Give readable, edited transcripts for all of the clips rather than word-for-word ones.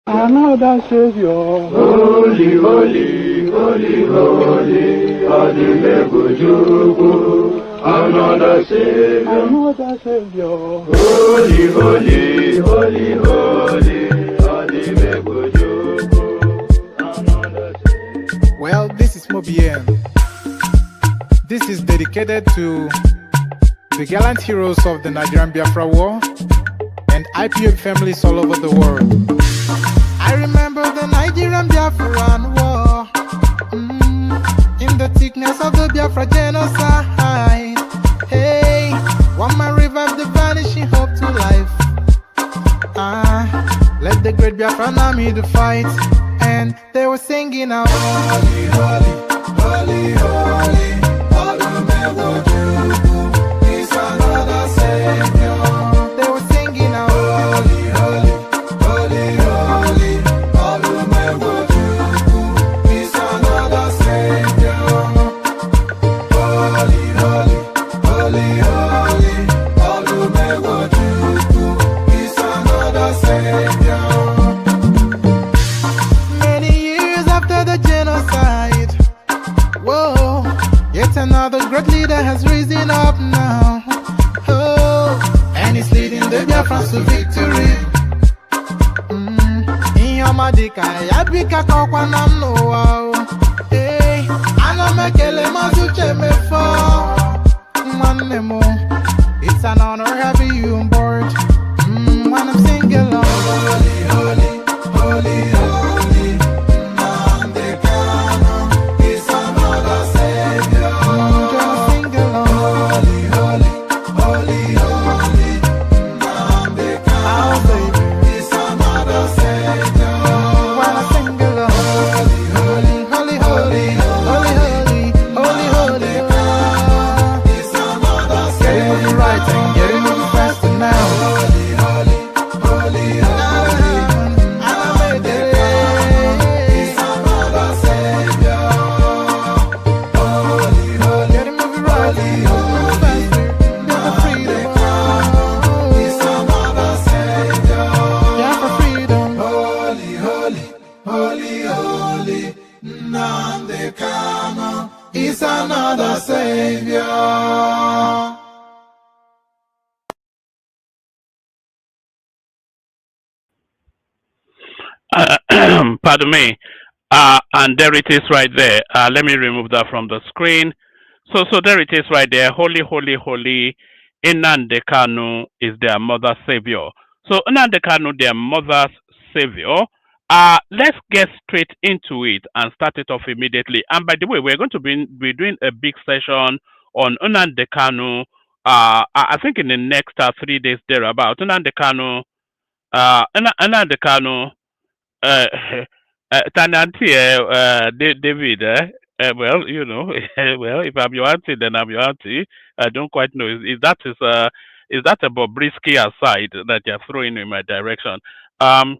Another Savior. Holy, holy, holy, holy, Adimebujuku. Another Savior. Another Savior. Holy, holy, holy, holy, Adimebujuku. Another Savior. Well, this is Mobien. This is dedicated to the gallant heroes of the Nigerian Biafra War and IPO families all over the world. I remember the Nigerian Biafran War, in the thickness of the Biafra genocide. Hey, one man revived the vanishing hope to life. Let the great Biafran army to fight, and they were singing out, holy, holy, holy, holy, Olumegojuku is another Savior. They were singing out, holy, holy, holy, holy, Olumegojuku is another Savior. Holy, holy, holy, holy, Olumegojuku is another Savior. Many years after the genocide, whoa, yet another great leader has risen up now. Oh, and he's leading the Biafrans to victory. In your madika, yabika kokwanam no wow. Hey, anamekele mazuche mefo. Manemo, it's an honor having you on board. When I'm singing along, holy, holy, holy, holy, Nandekano is another Savior. Just sing along, holy, holy, holy, holy, Nandekano is another Savior. When I sing along, holy, holy, holy, holy, holy, holy, holy, is another Savior. Getting it right and getting it faster now. Holy, holy, holy, holy, is another Savior. Holy, holy, get it moving right, moving faster, get the freedom. Is another Savior. Yeah, for freedom. Holy, holy, holy, holy, Nandekano is another Savior. Pardon me. And there it is right there. Let me remove that from the screen. So there it is right there. Holy, holy, holy. Nnamdi Kanu is their mother savior. So Nnamdi Kanu, their mother's savior. Let's get straight into it and start it off immediately. And by the way, we're going to be doing a big session on Nnamdi Kanu. I think in the next 3 days thereabout. Nnamdi Kanu. Nnamdi Kanu. Uh, Tenancy, David, well, you know, well, if I'm your auntie, then I'm your auntie. I don't quite know. Is that a Bobrisky aside that you're throwing in my direction? Um,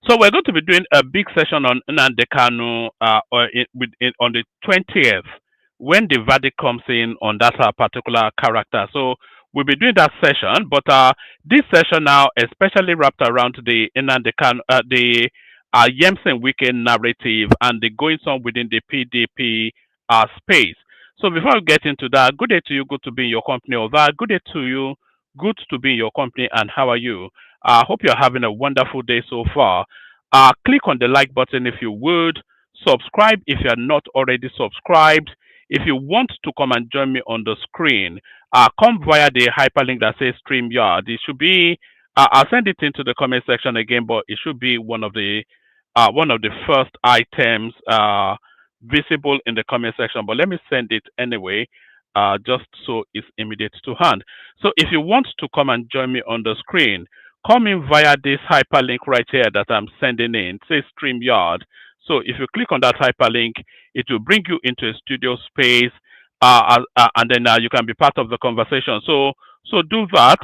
so we're going to be doing a big session on Nnamdi Kanu on the 20th when the verdict comes in on that particular character. So we'll be doing that session, but this session now especially wrapped around the Nnamdi Kanu, the Nyesom Wike narrative and the goings on within the PDP space. So before we get into that, good day to you, good to be in your company. Or that, good day to you, good to be in your company, and how are you? I hope you're having a wonderful day so far. Click on the like button if you would. Subscribe if you're not already subscribed. If you want to come and join me on the screen, come via the hyperlink that says StreamYard. It should be, I'll send it into the comment section again, but it should be one of the first items visible in the comment section. But let me send it anyway, just so it's immediate to hand. So if you want to come and join me on the screen, come in via this hyperlink right here that I'm sending in. It says StreamYard. So if you click on that hyperlink, it will bring you into a studio space, and then you can be part of the conversation. So do that.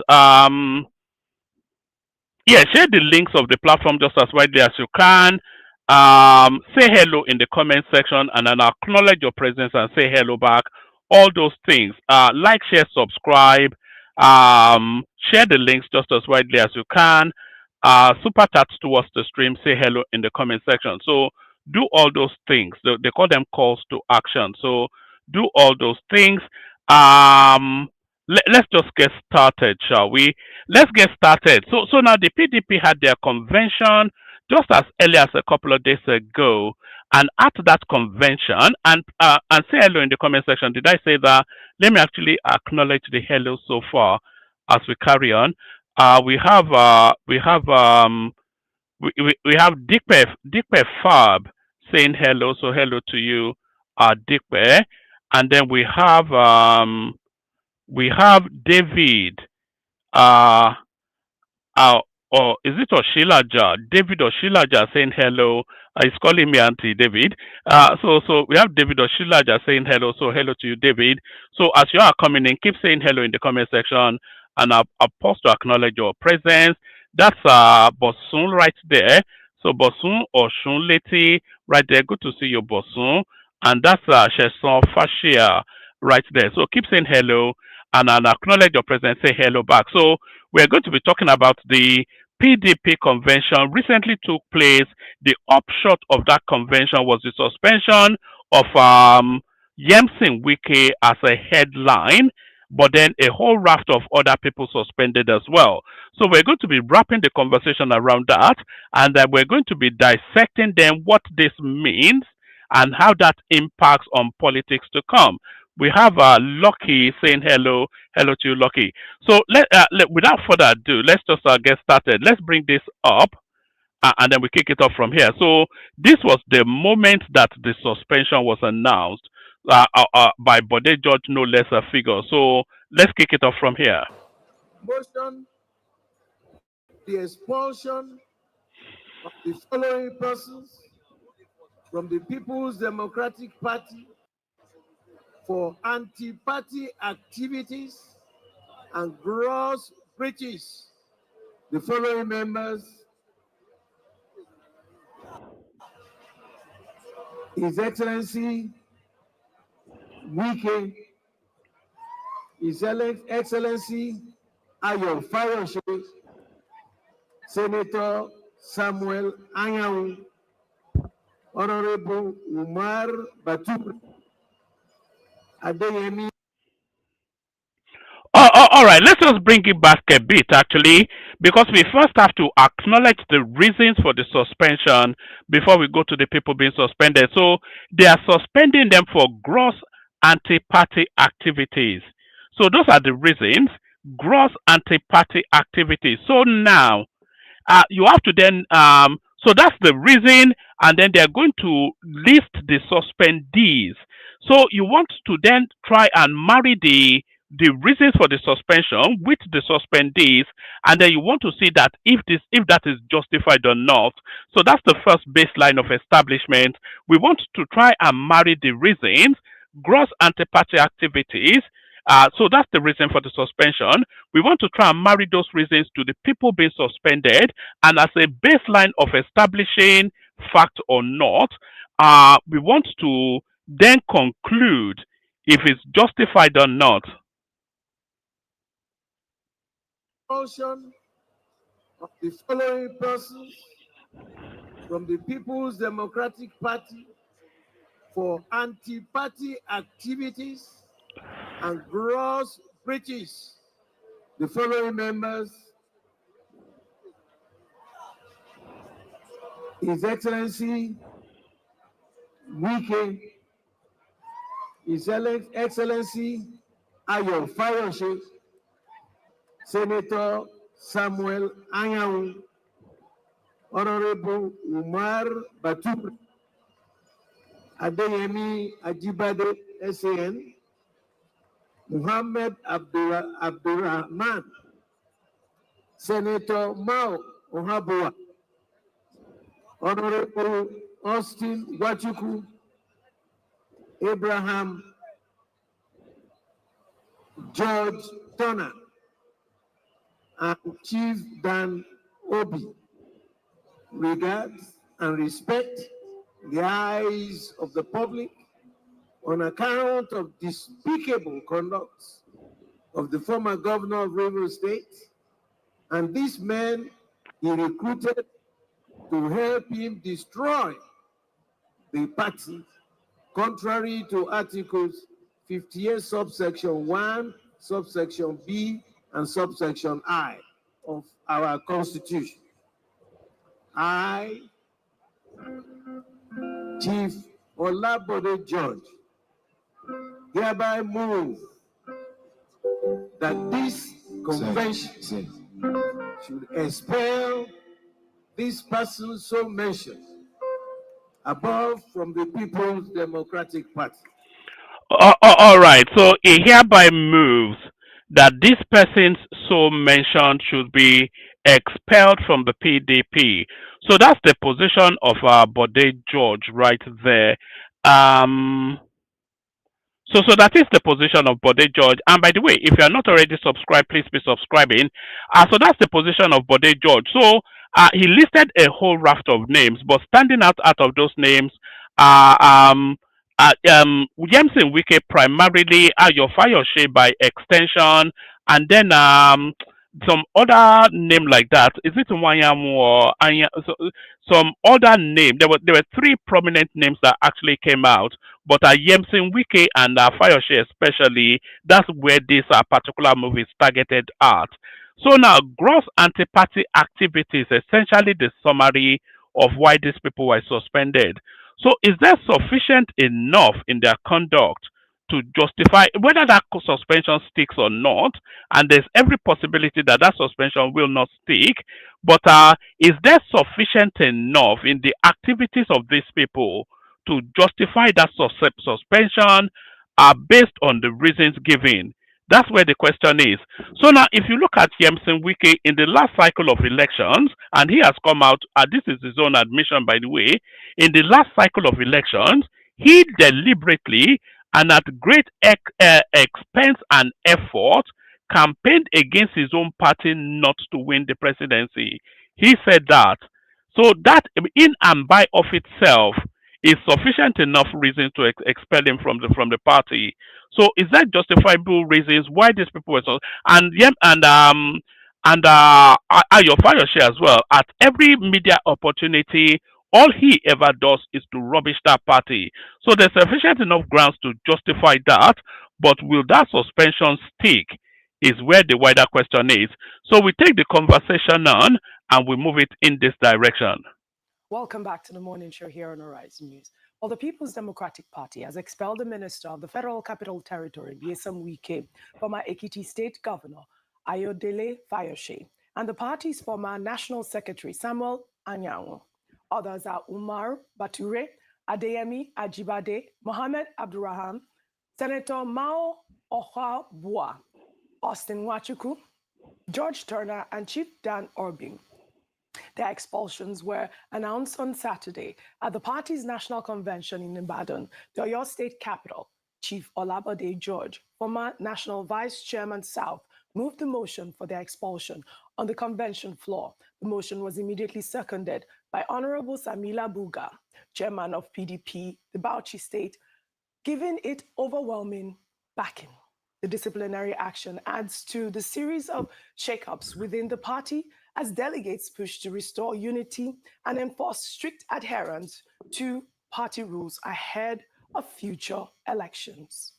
Yeah, share the links of the platform just as widely as you can. Say hello in the comment section, and then acknowledge your presence and say hello back. All those things. Like, share, subscribe. Share the links just as widely as you can. super chat towards the stream, say hello in the comment section. So do all those things. They call them calls to action. So do all those things. Let's just get started, shall we? Let's get started. So now the PDP had their convention just as early as a couple of days ago, and at that convention, and say hello in the comment section. Did I say that? Let me actually acknowledge the hello so far as we carry on. We have Dikpe Fab saying hello, so hello to you, Dikpe, and then we have David, uh, uh, or is it Oshilaja? David Oshilaja saying hello. He's calling me Auntie David. So we have David Oshilaja saying hello. So hello to you, David. So as you are coming in, keep saying hello in the comment section, and I'll pause to acknowledge your presence. That's Bosun right there. So Bosun or Shunleti right there. Good to see you, Bosun. And that's Sheson Fashia right there. So keep saying hello, and I'll acknowledge your presence. Say hello back. So we're going to be talking about the PDP convention recently took place. The upshot of that convention was the suspension of Nyesom Wike as a headline, but then a whole raft of other people suspended as well. So we're going to be wrapping the conversation around that, and then we're going to be dissecting then what this means and how that impacts on politics to come. We have Lucky saying hello. Hello to you, Lucky. So without further ado, let's just get started. Let's bring this up, and then we kick it off from here. So this was the moment that the suspension was announced by Bode George, no less a figure. So let's kick it off from here. Motion the expulsion of the following persons from the People's Democratic Party for anti-party activities and gross breaches. The following members: His Excellency Wike, His Excellency Ayo Fayoshe, Senator Samuel Anyang, Honorable Umar Batur, Adeyemi. All right, let's just bring it back a bit actually, because we first have to acknowledge the reasons for the suspension before we go to the people being suspended. So they are suspending them for gross anti-party activities. So those are the reasons: gross anti-party activities. So now you have to then so that's the reason, and then they're going to list the suspendees. So you want to then try and marry the reasons for the suspension with the suspendees, and then you want to see that if that is justified or not. So that's the first baseline of establishment. We want to try and marry the reasons: gross anti-party activities. So that's the reason for the suspension. We want to try and marry those reasons to the people being suspended, and as a baseline of establishing fact or not, we want to then conclude if it's justified or not. Expulsion of the following persons from the People's Democratic Party for anti-party activities and gross breaches. The following members: His Excellency Wike, His Excellency Ayo Fayoshe, Senator Samuel Anyang, Honorable Umar Batur, Adeyemi Ajibade, SAN, Muhammad Abdurrahman, Senator Mao Ohabua, Honorable Austin Wachuku, Abraham George Turner, and Chief Dan Obi. Regards and respect the eyes of the public on account of despicable conduct of the former governor of Rivers State and this man, he recruited to help him destroy the party, contrary to Articles 58, subsection 1, subsection B, and subsection I of our Constitution. I, Chief Olabode George, hereby move that this convention should expel this person so mentioned above from the People's Democratic Party. All right. So he hereby moves that this person's so mentioned should be expelled from the PDP. So that's the position of Bode George right there. Um, so that is the position of Bode George. And by the way, if you are not already subscribed, please be subscribing. So that's the position of Bode George. So he listed a whole raft of names, but standing out of those names are Nyesom Wike primarily, Ayo Fayose by extension, and then some other name like that. Is it Wanyamu or some other name? There were three prominent names that actually came out, but Nyesom Wike and Fayose especially, that's where this particular move is targeted at. So now, gross anti-party activities, essentially the summary of why these people were suspended. So is there sufficient enough in their conduct to justify whether that suspension sticks or not? And there's every possibility that that suspension will not stick. But is there sufficient enough in the activities of these people to justify that suspension based on the reasons given? That's where the question is. So now, if you look at Nyesom Wike in the last cycle of elections, and he has come out, this is his own admission, by the way, in the last cycle of elections, he deliberately and at great expense and effort campaigned against his own party not to win the presidency. He said that. So that in and by of itself is sufficient enough reason to expel him from the party. So is that justifiable reasons why these people were so and Ayo Fayose as well, at every media opportunity, all he ever does is to rubbish that party. So there's sufficient enough grounds to justify that, but will that suspension stick is where the wider question is. So we take the conversation on and we move it in this direction. Welcome back to the morning show here on Horizon News. Well, the People's Democratic Party has expelled the Minister of the Federal Capital Territory, Nyesom Wike, former Ekiti State Governor Ayodele Fayose, and the party's former National Secretary, Samuel Anyanwu. Others are Umar Bature, Adeyemi Ajibade, Mohammed Abdurrahman, Senator Mao Ohabua, Austin Wachuku, George Turner, and Chief Dan Orbing. Their expulsions were announced on Saturday at the party's national convention in Ibadan, the Oyo State capital. Chief Olabode George, former National Vice Chairman South, moved the motion for their expulsion on the convention floor. The motion was immediately seconded by Honorable Samila Buga, chairman of PDP, the Bauchi State, giving it overwhelming backing. The disciplinary action adds to the series of shakeups within the party as delegates push to restore unity and enforce strict adherence to party rules ahead of future elections.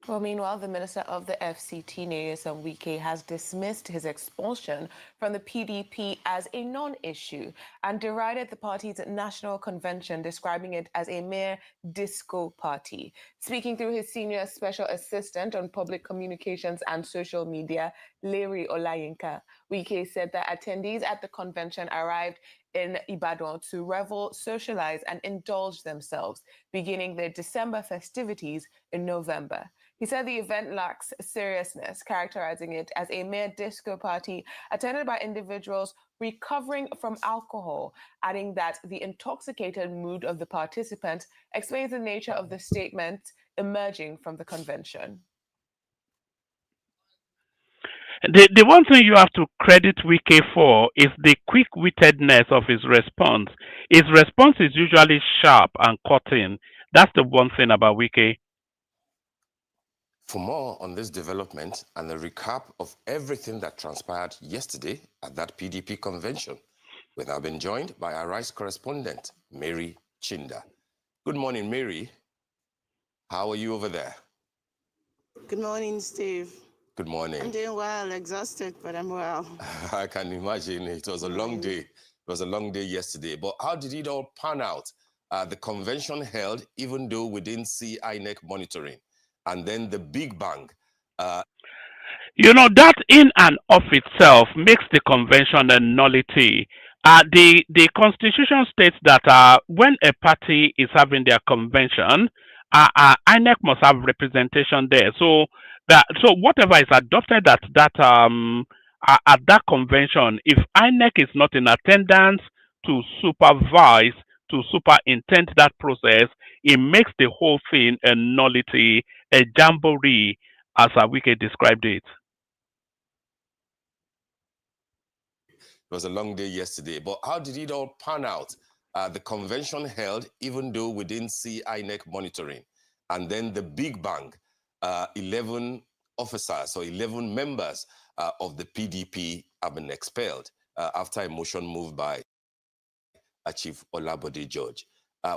Well, meanwhile, the Minister of the FCT, Nyesom Wike, has dismissed his expulsion from the PDP as a non-issue and derided the party's national convention, describing it as a mere disco party. Speaking through his senior special assistant on public communications and social media, Larry Olayinka, Wike said that attendees at the convention arrived in Ibadan to revel, socialize, and indulge themselves, beginning their December festivities in November. He said the event lacks seriousness, characterizing it as a mere disco party attended by individuals recovering from alcohol, adding that the intoxicated mood of the participants explains the nature of the statement emerging from the convention. The one thing you have to credit Wike for is the quick-wittedness of his response. His response is usually sharp and cutting. That's the one thing about Wike. For more on this development and a recap of everything that transpired yesterday at that PDP convention, we've now been joined by our Rice correspondent, Mary Chinda. Good morning, Mary. How are you over there? Good morning, Steve. Good morning. I'm doing well, exhausted, but I'm well. I can imagine. It was a long day. It was a long day yesterday. But how did it all pan out? The convention held, even though we didn't see INEC monitoring. And then the big bang. That in and of itself makes the convention a nullity. The constitution states that when a party is having their convention, INEC must have representation there. So whatever is adopted at that convention, if INEC is not in attendance to supervise, to superintend that process, it makes the whole thing a nullity, a jamboree, as Wike described it. It was a long day yesterday, but how did it all pan out? The convention held, even though we didn't see INEC monitoring. And then the big bang, 11 officers or 11 members of the PDP have been expelled after a motion moved by Chief Olabode George.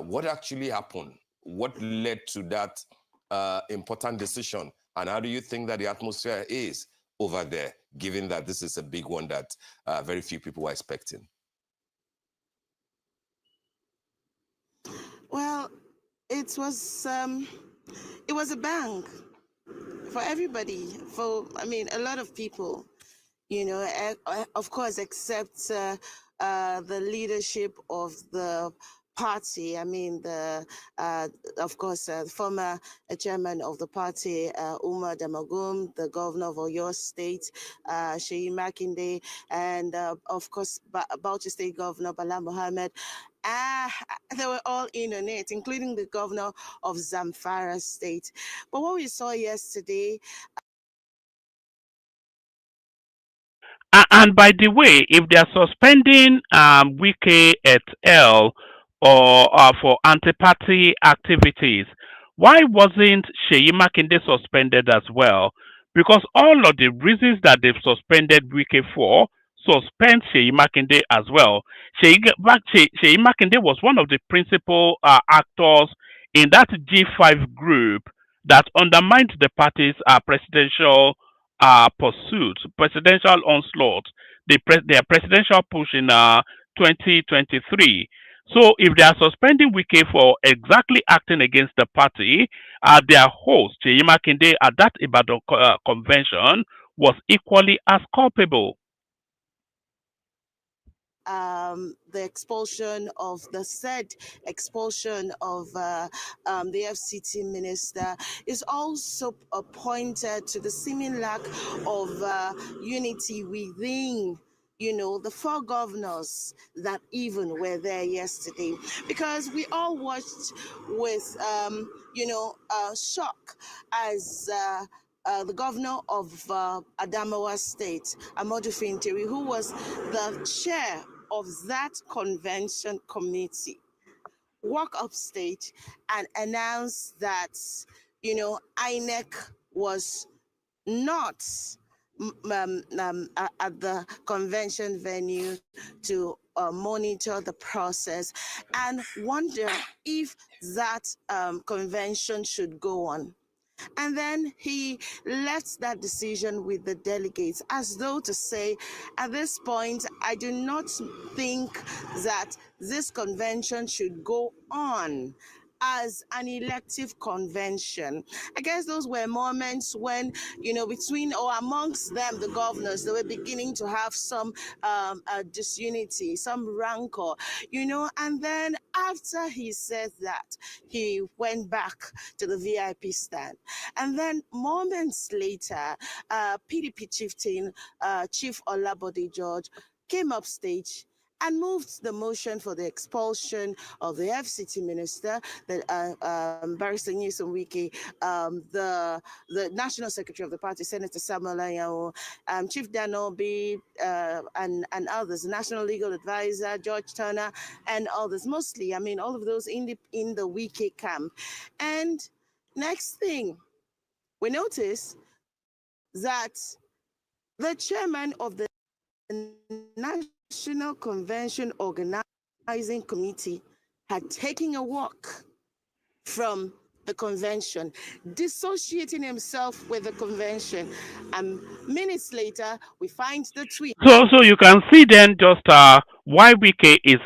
What actually happened? What led to that important decision? And how do you think that the atmosphere is over there, given that this is a big one that very few people were expecting? Well, it was a bang for everybody. A lot of people, of course, except the leadership of the party. Of course, former chairman of the party, Umar Damagum, the governor of Oyo State, Sheyi Makinde, and of course, Bauchi State Governor Bala Mohammed. They were all in on it, including the governor of Zamfara State. But what we saw yesterday. And by the way, if they are suspending Wike et al. Or for anti-party activities, why wasn't Sheyi Makinde suspended as well? Because all of the reasons that they've suspended Wike for suspend Sheyi Makinde as well. Sheyi Makinde was one of the principal actors in that G5 group that undermined the party's presidential pursuit, presidential onslaught, their presidential push in 2023. So if they are suspending Wike for exactly acting against the party, their host, Sheyi Makinde, at that Ibadan convention was equally as culpable. The expulsion of the FCT minister is also pointed to the seeming lack of unity within the four governors that even were there yesterday, because we all watched with shock as the governor of Adamawa State, Amodu Fintiri, who was the chair of that convention committee, walk up stage and announce that INEC was not at the convention venue to monitor the process, and wonder if that convention should go on. And then he left that decision with the delegates, as though to say, at this point, I do not think that this convention should go on as an elective convention. I guess those were moments when, between or amongst them, the governors, they were beginning to have some disunity, some rancor, and then after he said that, he went back to the VIP stand. And then moments later, PDP chieftain, Chief Olabode George, came up stage and moved the motion for the expulsion of the FCT minister, Barrister Nyesom Wike, the national secretary of the party, Senator Samuel Anyanwu, Chief Danobi, and others, national legal advisor George Turner, and others. Mostly, all of those in the Wike camp. And next thing, we notice that the chairman of the National Convention Organizing Committee had taken a walk from the convention, dissociating himself with the convention. And minutes later, we find the tweet. So you can see then just why Wike is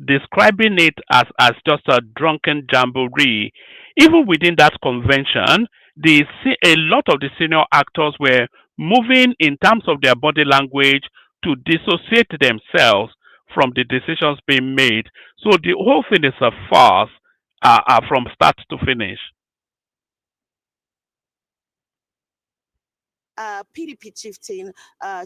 describing it as just a drunken jamboree. Even within that convention, a lot of the senior actors were moving in terms of their body language to dissociate themselves from the decisions being made. So the whole thing is a farce from start to finish. PDP chieftain,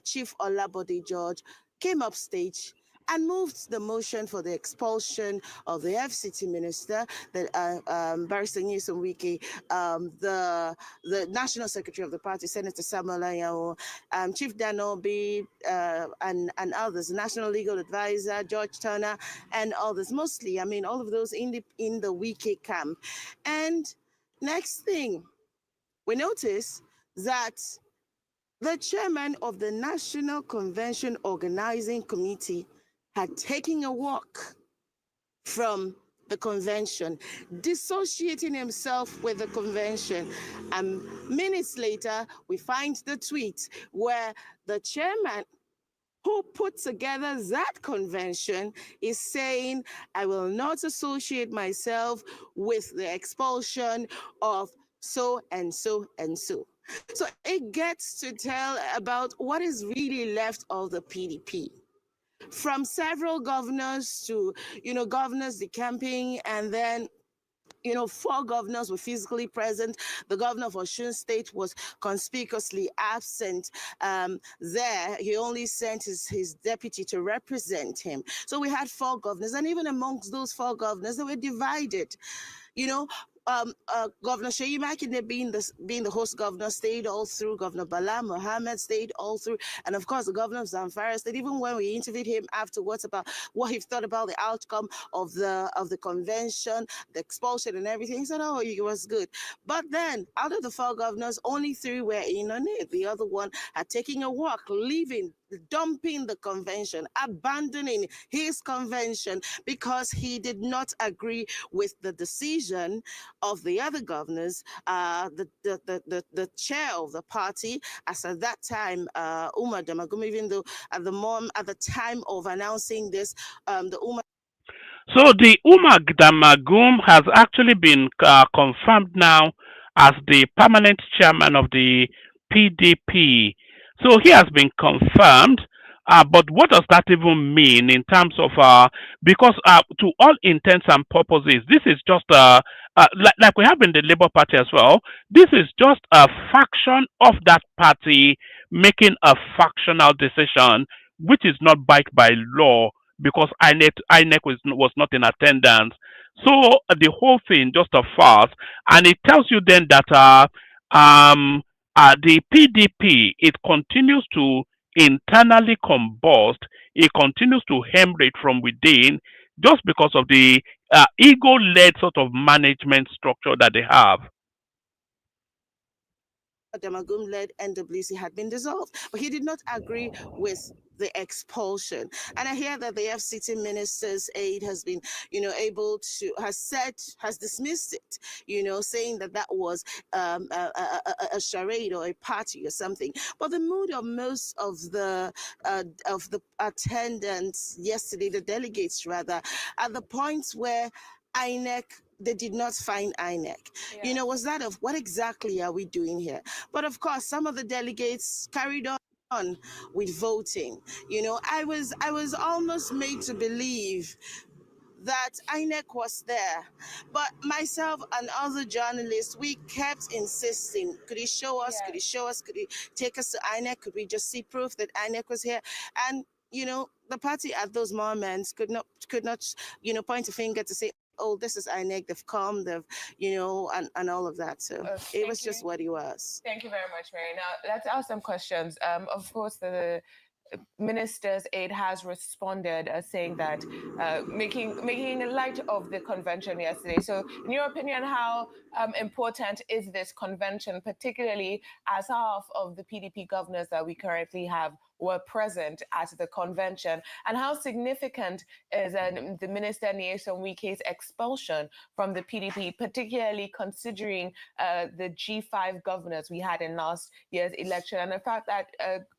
Chief Olabode George, came up stage and moved the motion for the expulsion of the FCT minister, the Barrister Nyesom Wike, the National Secretary of the party, Senator Samuel Anyanwu, Chief Danobi, and others, National Legal Advisor George Turner, and others. Mostly, I mean, all of those in the Wike camp. And next thing, we notice that the chairman of the National Convention Organizing Committee had taken a walk from the convention, dissociating himself with the convention. And minutes later, we find the tweet where the chairman who put together that convention is saying, I will not associate myself with the expulsion of so and so and so. So it gets to tell about what is really left of the PDP. From several governors to, governors decamping, and then 4 governors were physically present. The governor of Osun State was conspicuously absent there. He only sent his deputy to represent him. So we had 4 governors, and even amongst those 4 governors, they were divided. Governor Sheyi Makinde being the host governor stayed all through. Governor Bala Mohammed stayed all through, and of course the governor of Zamfara stayed. Even when we interviewed him afterwards about what he thought about the outcome of the convention, the expulsion and everything, he said, "Oh, it was good." But then, out of the 4 governors, only 3 were in on it. The other one had taken a walk, leaving, dumping the convention, abandoning his convention because he did not agree with the decision of the other governors, the chair of the party, as at that time, Umar Damagum, even though at the time of announcing this, the Umar. So the Umar Damagum has actually been confirmed now as the permanent chairman of the PDP. So he has been confirmed. But what does that even mean in terms of because to all intents and purposes, this is just like we have in the Labour Party as well. This is just a faction of that party making a factional decision, which is not backed by law because INEC was not in attendance. So the whole thing just a farce, and it tells you then that the PDP it continues to internally combust, it continues to hemorrhage from within just because of the ego-led sort of management structure that they have. Damagum-led NWC had been dissolved, but he did not agree with the expulsion. And I hear that the FCT minister's aide has been, has dismissed it, saying that was a charade or a party or something. But the mood of most of the attendants yesterday, the delegates rather, at the point where INEC, they did not find INEC. Yeah. Was that of what exactly are we doing here? But of course, some of the delegates carried on with voting. I was almost made to believe that INEC was there. But myself and other journalists, we kept insisting, could he show us, could he show us, could he take us to INEC, could we just see proof that INEC was here? And, the party at those moments could not, point a finger to say, oh, this is INEC, they've come, they've, and all of that. So it was just what it was. Thank you very much, Mary. Now, let's ask some questions. Of course, the minister's aide has responded saying that making light of the convention yesterday. So, in your opinion, how important is this convention, particularly as half of the PDP governors that we currently have were present at the convention, and how significant is the Minister Nyesom Wike's expulsion from the PDP, particularly considering the G5 governors we had in last year's election, and the fact that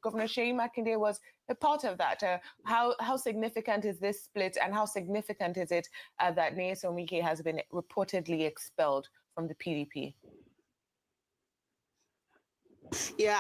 Governor Seyi Makinde was a part of that? How significant is this split, and how significant is it that Nyesom Wike has been reportedly expelled from the PDP? Yeah,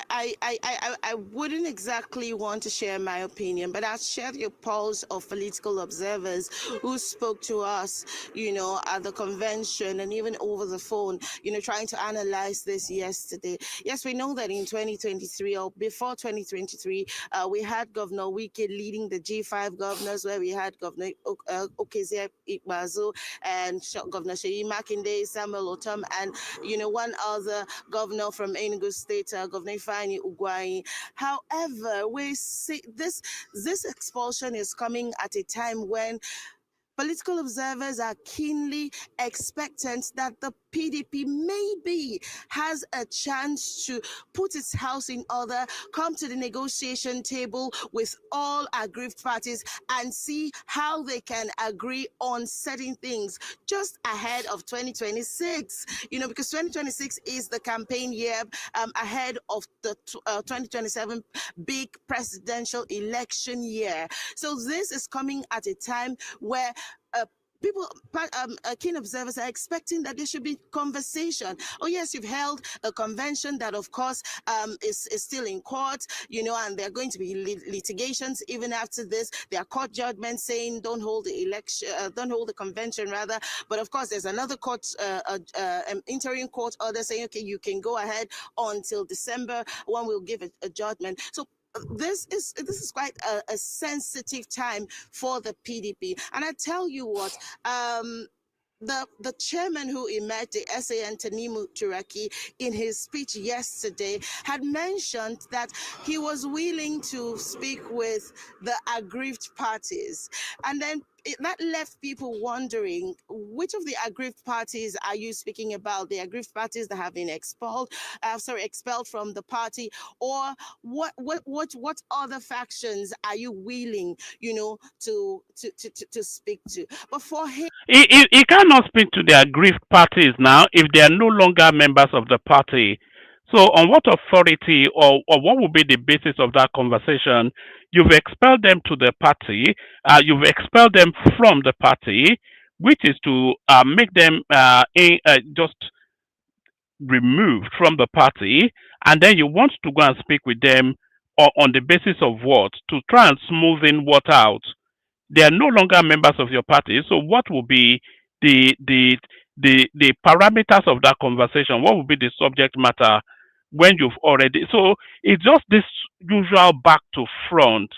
I wouldn't exactly want to share my opinion, but I'll share the pulse of political observers who spoke to us, at the convention and even over the phone, trying to analyze this yesterday. Yes, we know that in 2023 or before 2023, we had Governor Wike leading the G5 governors, where we had Governor Okezie Ikpeazu and Governor Seyi Makinde, Samuel Otom, and one other governor from Enugu State, Governor Ifeanyi Ugwuanyi. However, we see this expulsion is coming at a time when political observers are keenly expectant that the PDP maybe has a chance to put its house in order, come to the negotiation table with all aggrieved parties and see how they can agree on certain things just ahead of 2026. Because 2026 is the campaign year ahead of the 2027 big presidential election year. So this is coming at a time where people, keen observers are expecting that there should be conversation. Oh yes, you've held a convention that, of course, is still in court, and there are going to be litigations even after this. There are court judgments saying don't hold the election, don't hold the convention rather. But of course, there's another court, interim court order saying, okay, you can go ahead until December. One will give a judgment. So this is quite a sensitive time for the PDP. And I tell you what, the chairman who emerged, the SAN Tanimu Turaki, in his speech yesterday had mentioned that he was willing to speak with the aggrieved parties. And then that left people wondering, which of the aggrieved parties are you speaking about? The aggrieved parties that have been expelled from the party, or what other factions are you willing, to speak to? But for him, He cannot speak to the aggrieved parties now if they are no longer members of the party. So, on what authority or what would be the basis of that conversation? You've expelled them to the party. You've expelled them from the party, which is to make them just removed from the party, and then you want to go and speak with them on the basis of what? To try and smoothen what out. They are no longer members of your party. So what will be the parameters of that conversation? What will be the subject matter when you've already? So it's just this usual back to front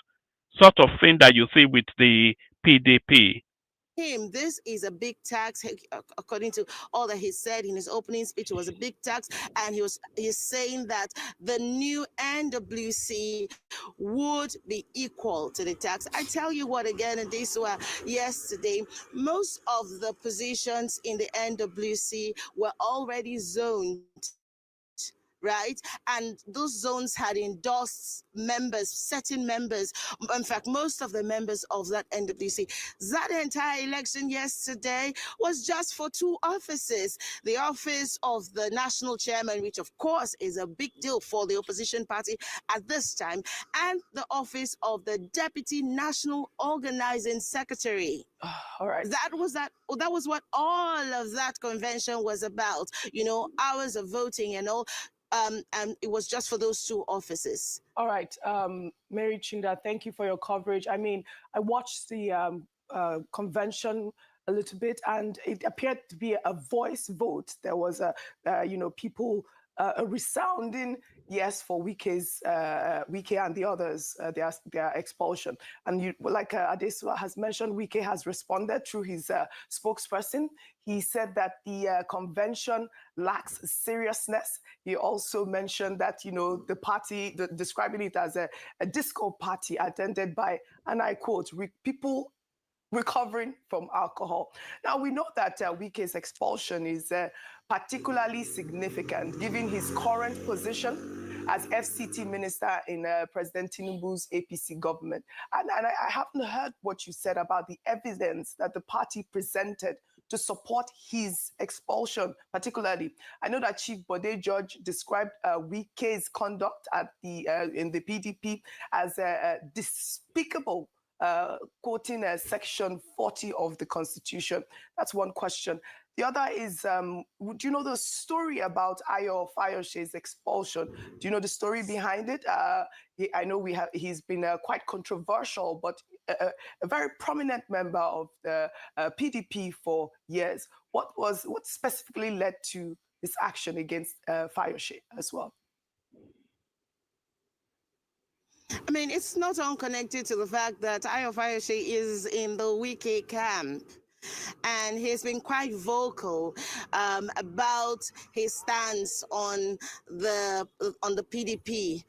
sort of thing that you see with the PDP. This is a big tax. According to all that he said in his opening speech, it was a big tax, and he's saying that the new NWC would be equal to the tax. I tell you what, again, and this was yesterday, most of the positions in the NWC were already zoned, right? And those zones had endorsed members, certain members. In fact, most of the members of that NWC. That entire election yesterday was just for two offices. The office of the national chairman, which of course is a big deal for the opposition party at this time, and the office of the deputy national organizing secretary. All right. That was what all of that convention was about. Hours of voting and all. And it was just for those two offices. All right, Mary Chinda, thank you for your coverage. I mean, I watched the convention a little bit, and it appeared to be a voice vote. There was people a resounding yes for Wike and the others, their expulsion. And like Adesua has mentioned, Wike has responded through his spokesperson. He said that the convention lacks seriousness. He also mentioned that, the party, describing it as a disco party attended by, and I quote, people recovering from alcohol. Now, we know that Wike's expulsion is particularly significant given his current position as FCT minister in President Tinubu's APC government. And I haven't heard what you said about the evidence that the party presented to support his expulsion, particularly. I know that Chief Bode George described Wike's conduct at in the PDP as despicable, quoting Section 40 of the Constitution. That's one question. The other is, do you know the story about Ayo Fayoshe's expulsion? Do you know the story behind it? I know he's been quite controversial, but a very prominent member of the PDP for years. What specifically led to this action against Fayoshe as well? I mean, it's not unconnected to the fact that Ayo Fayoshe is in the Wike camp. And he's been quite vocal about his stance on the PDP,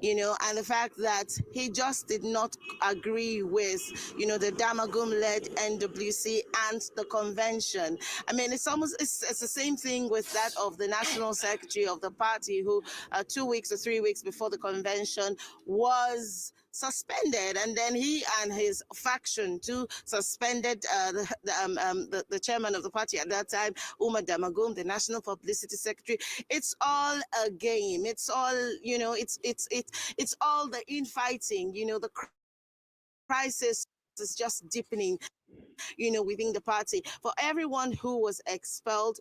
and the fact that he just did not agree with, the Damagum-led NWC and the convention. I mean, it's the same thing with that of the national secretary of the party, who 2 weeks or 3 weeks before the convention was suspended, and then he and his faction too suspended the chairman of the party at that time, Umar Damagum, the national publicity secretary. It's all a game. It's all, it's all the infighting. The crisis is just deepening, within the party. For everyone who was expelled,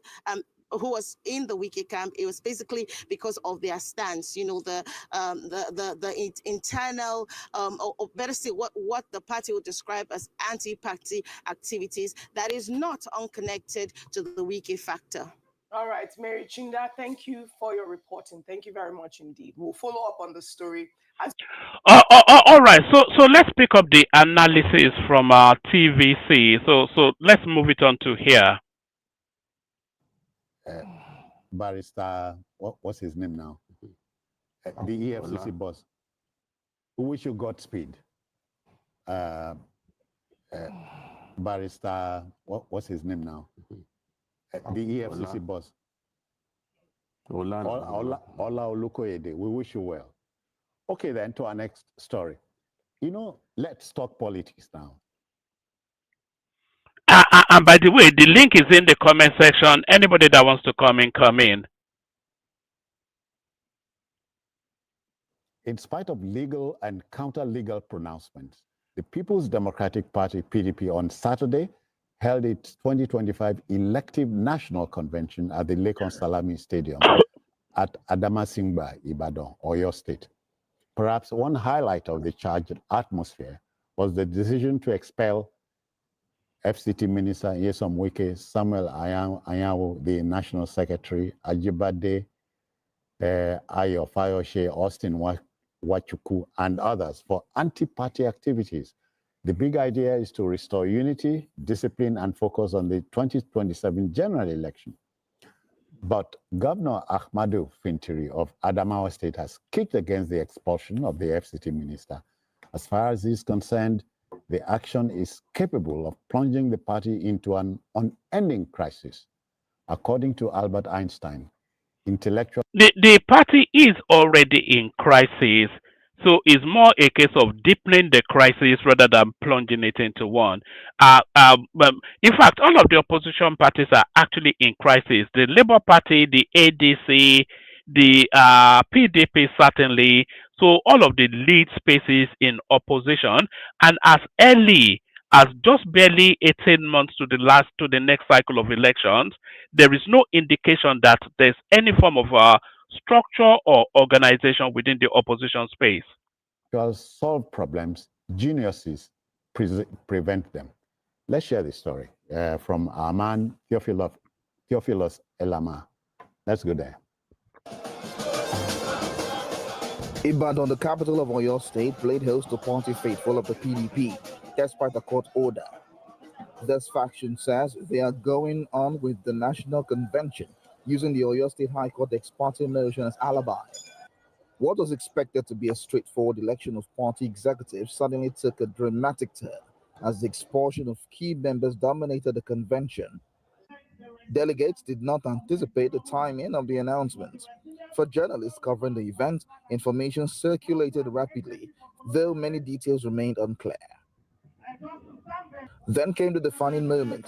who was in the Wike camp, it was basically because of their stance, the internal, or better still, what the party would describe as anti-party activities that is not unconnected to the Wike factor. All right, Mary Chinda, thank you for your reporting. Thank you very much indeed. We'll follow up on the story. All right, so let's pick up the analysis from our TVC. So let's move it on to here. Barrister, what's his name now? The EFCC boss. We wish you Godspeed. Barrister, what's his name now? The EFCC boss. Ola Olukoyede. We wish you well. Okay, then to our next story. Let's talk politics now. And by the way, the link is in the comment section. Anybody that wants to come in. In spite of legal and counter-legal pronouncements, the People's Democratic Party, PDP, on Saturday held its 2025 elective national convention at the Lekon Salami Stadium at Adamasingba, Ibadan, Oyo State. Perhaps one highlight of the charged atmosphere was the decision to expel FCT Minister Nyesom Wike, Samuel Anyanwu, the National Secretary, Ajibade, Ayo Fayoshe, Austin Wachuku, and others for anti-party activities. The big idea is to restore unity, discipline, and focus on the 2027 general election. But Governor Ahmadu Fintiri of Adamawa State has kicked against the expulsion of the FCT minister. As far as he's concerned, the action is capable of plunging the party into an unending crisis. According to Albert Einstein, intellectual... The party is already in crisis, so it's more a case of deepening the crisis rather than plunging it into one. In fact, all of the opposition parties are actually in crisis. The Labour Party, the ADC, the PDP certainly. So all of the lead spaces in opposition, and as early as just barely 18 months to the next cycle of elections, there is no indication that there's any form of structure or organization within the opposition space. To solve problems, geniuses prevent them. Let's share the story from our man Theophilus Elama. Let's go there. Ibadan, the capital of Oyo State, played host to party faithful of the PDP, despite a court order. This faction says they are going on with the national convention, using the Oyo State High Court ex parte motion as alibi. What was expected to be a straightforward election of party executives suddenly took a dramatic turn as the expulsion of key members dominated the convention. Delegates did not anticipate the timing of the announcement. For journalists covering the event, information circulated rapidly, though many details remained unclear. Then came the defining moment.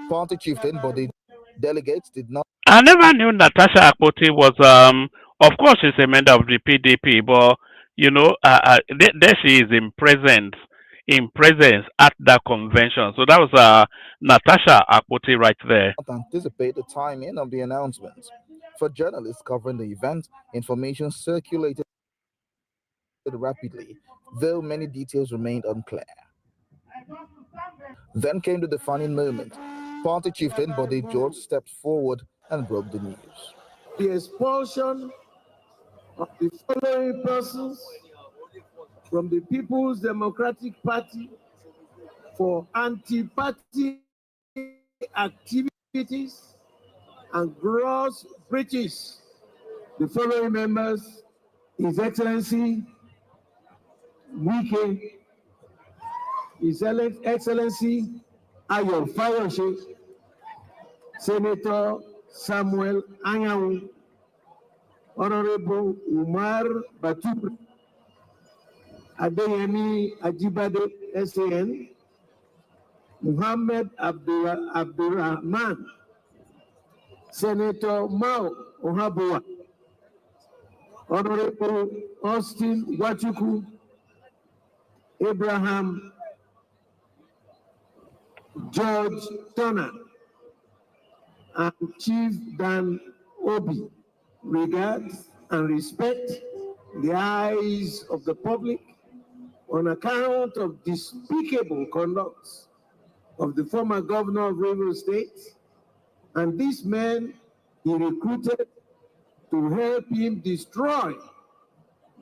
Party chieftain, but the delegates did not I never knew Natasha Akpoti was, of course, she's a member of the PDP, but there she is in presence at that convention. So that was Natasha Akpoti right there. anticipate the timing of the announcement. For journalists covering the event, information circulated rapidly, though many details remained unclear. Then came the defining moment. Party chieftain Bode George stepped forward and broke the news. The expulsion of the following persons from the People's Democratic Party for anti-party activities and gross breaches. The following members: His Excellency Wike, His Excellency Ayo Fayoshe, Senator Samuel Anyanwu, Honorable Umar Batu, Adeyemi Ajibade, SAN, Muhammad Abdurrahman, Senator Mao Ohabua, Honorable Austin Wachuku, Abraham George Turner, and Chief Dan Obi. Regards and respect the eyes of the public on account of despicable conduct of the former governor of Rivers State and these men he recruited to help him destroy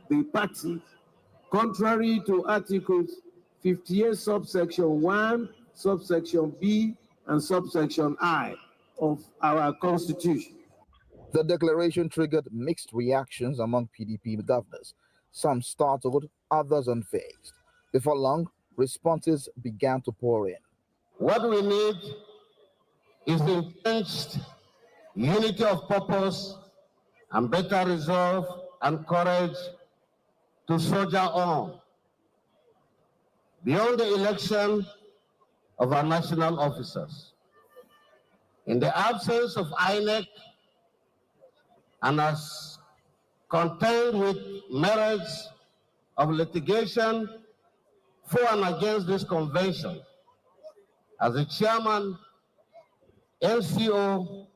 the party, contrary to Articles 58, subsection 1, subsection B, and subsection I of our Constitution. The declaration triggered mixed reactions among PDP governors, some startled, others unfazed. Before long, responses began to pour in. What we need is entrenched unity of purpose and better resolve and courage to soldier on beyond the election of our national officers. In the absence of INEC, and as contend with merits of litigation for and against this convention, as the chairman, NCOC,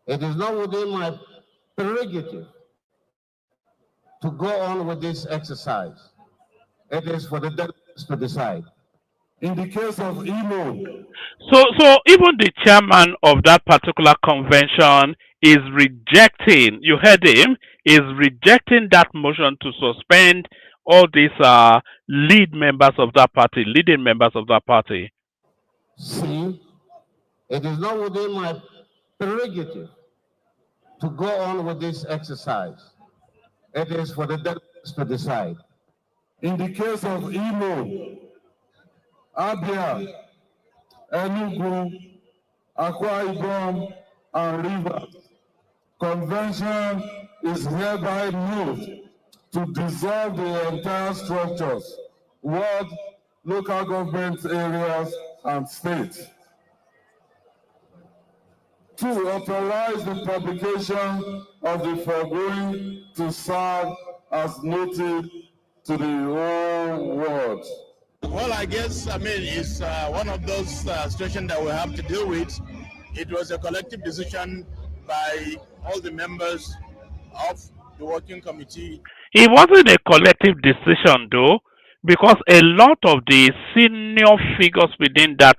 it is not within my prerogative to go on with this exercise. It is for the delegates to decide. In the case of Imo, So even the chairman of that particular convention is rejecting. You heard him. Is rejecting that motion to suspend all these leading members of that party. See, it is not within my prerogative to go on with this exercise. It is for the delegates to decide. in the case of Imo, Abia, Enugu, Akwa Ibom, and Rivers, convention is hereby moved to dissolve the entire structures, ward, local government areas, and states. To authorize the publication of the foregoing to serve as notice to the whole world. Well, I guess, it's one of those situations that we have to deal with. It was a collective decision by all the members of the working committee. It wasn't a collective decision though, because a lot of the senior figures within that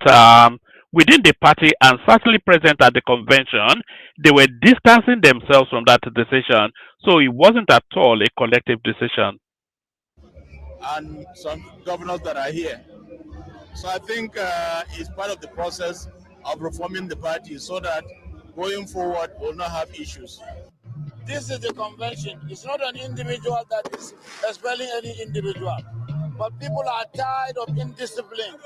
within the party and certainly present at the convention, they were distancing themselves from that decision. So it wasn't at all a collective decision. And some governors that are here. So I think it's part of the process of reforming the party so that going forward we'll not have issues. This is the convention. It's not an individual that is expelling any individual. But people are tired of indiscipline,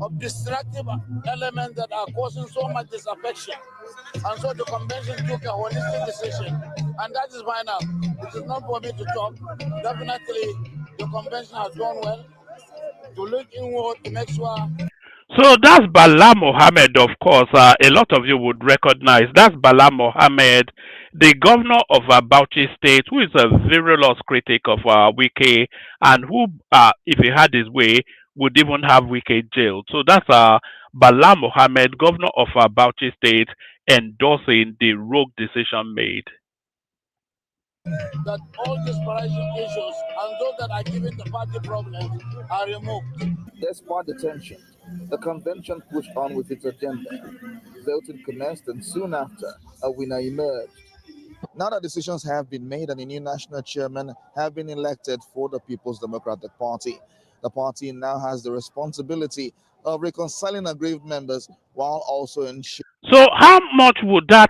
of destructive elements that are causing so much disaffection. And so the convention took a holistic decision. And that is why now, it is not for me to talk. Definitely, the convention has done well to look inward to make sure. So that's Bala Mohammed, of course. A lot of you would recognize. That's Bala Mohammed, the governor of Bauchi State, who is a virulous critic of Wike, and who, if he had his way, would even have Wike jailed. So that's Bala Mohammed, governor of Bauchi State, endorsing the rogue decision made. That all disparaging issues and those that are giving the party problems are removed. Despite the tension, the convention pushed on with its agenda. Voting commenced, and soon after, a winner emerged. Now that decisions have been made and a new national chairman have been elected for the People's Democratic Party, the party now has the responsibility of reconciling aggrieved members while also ensuring. So how much would that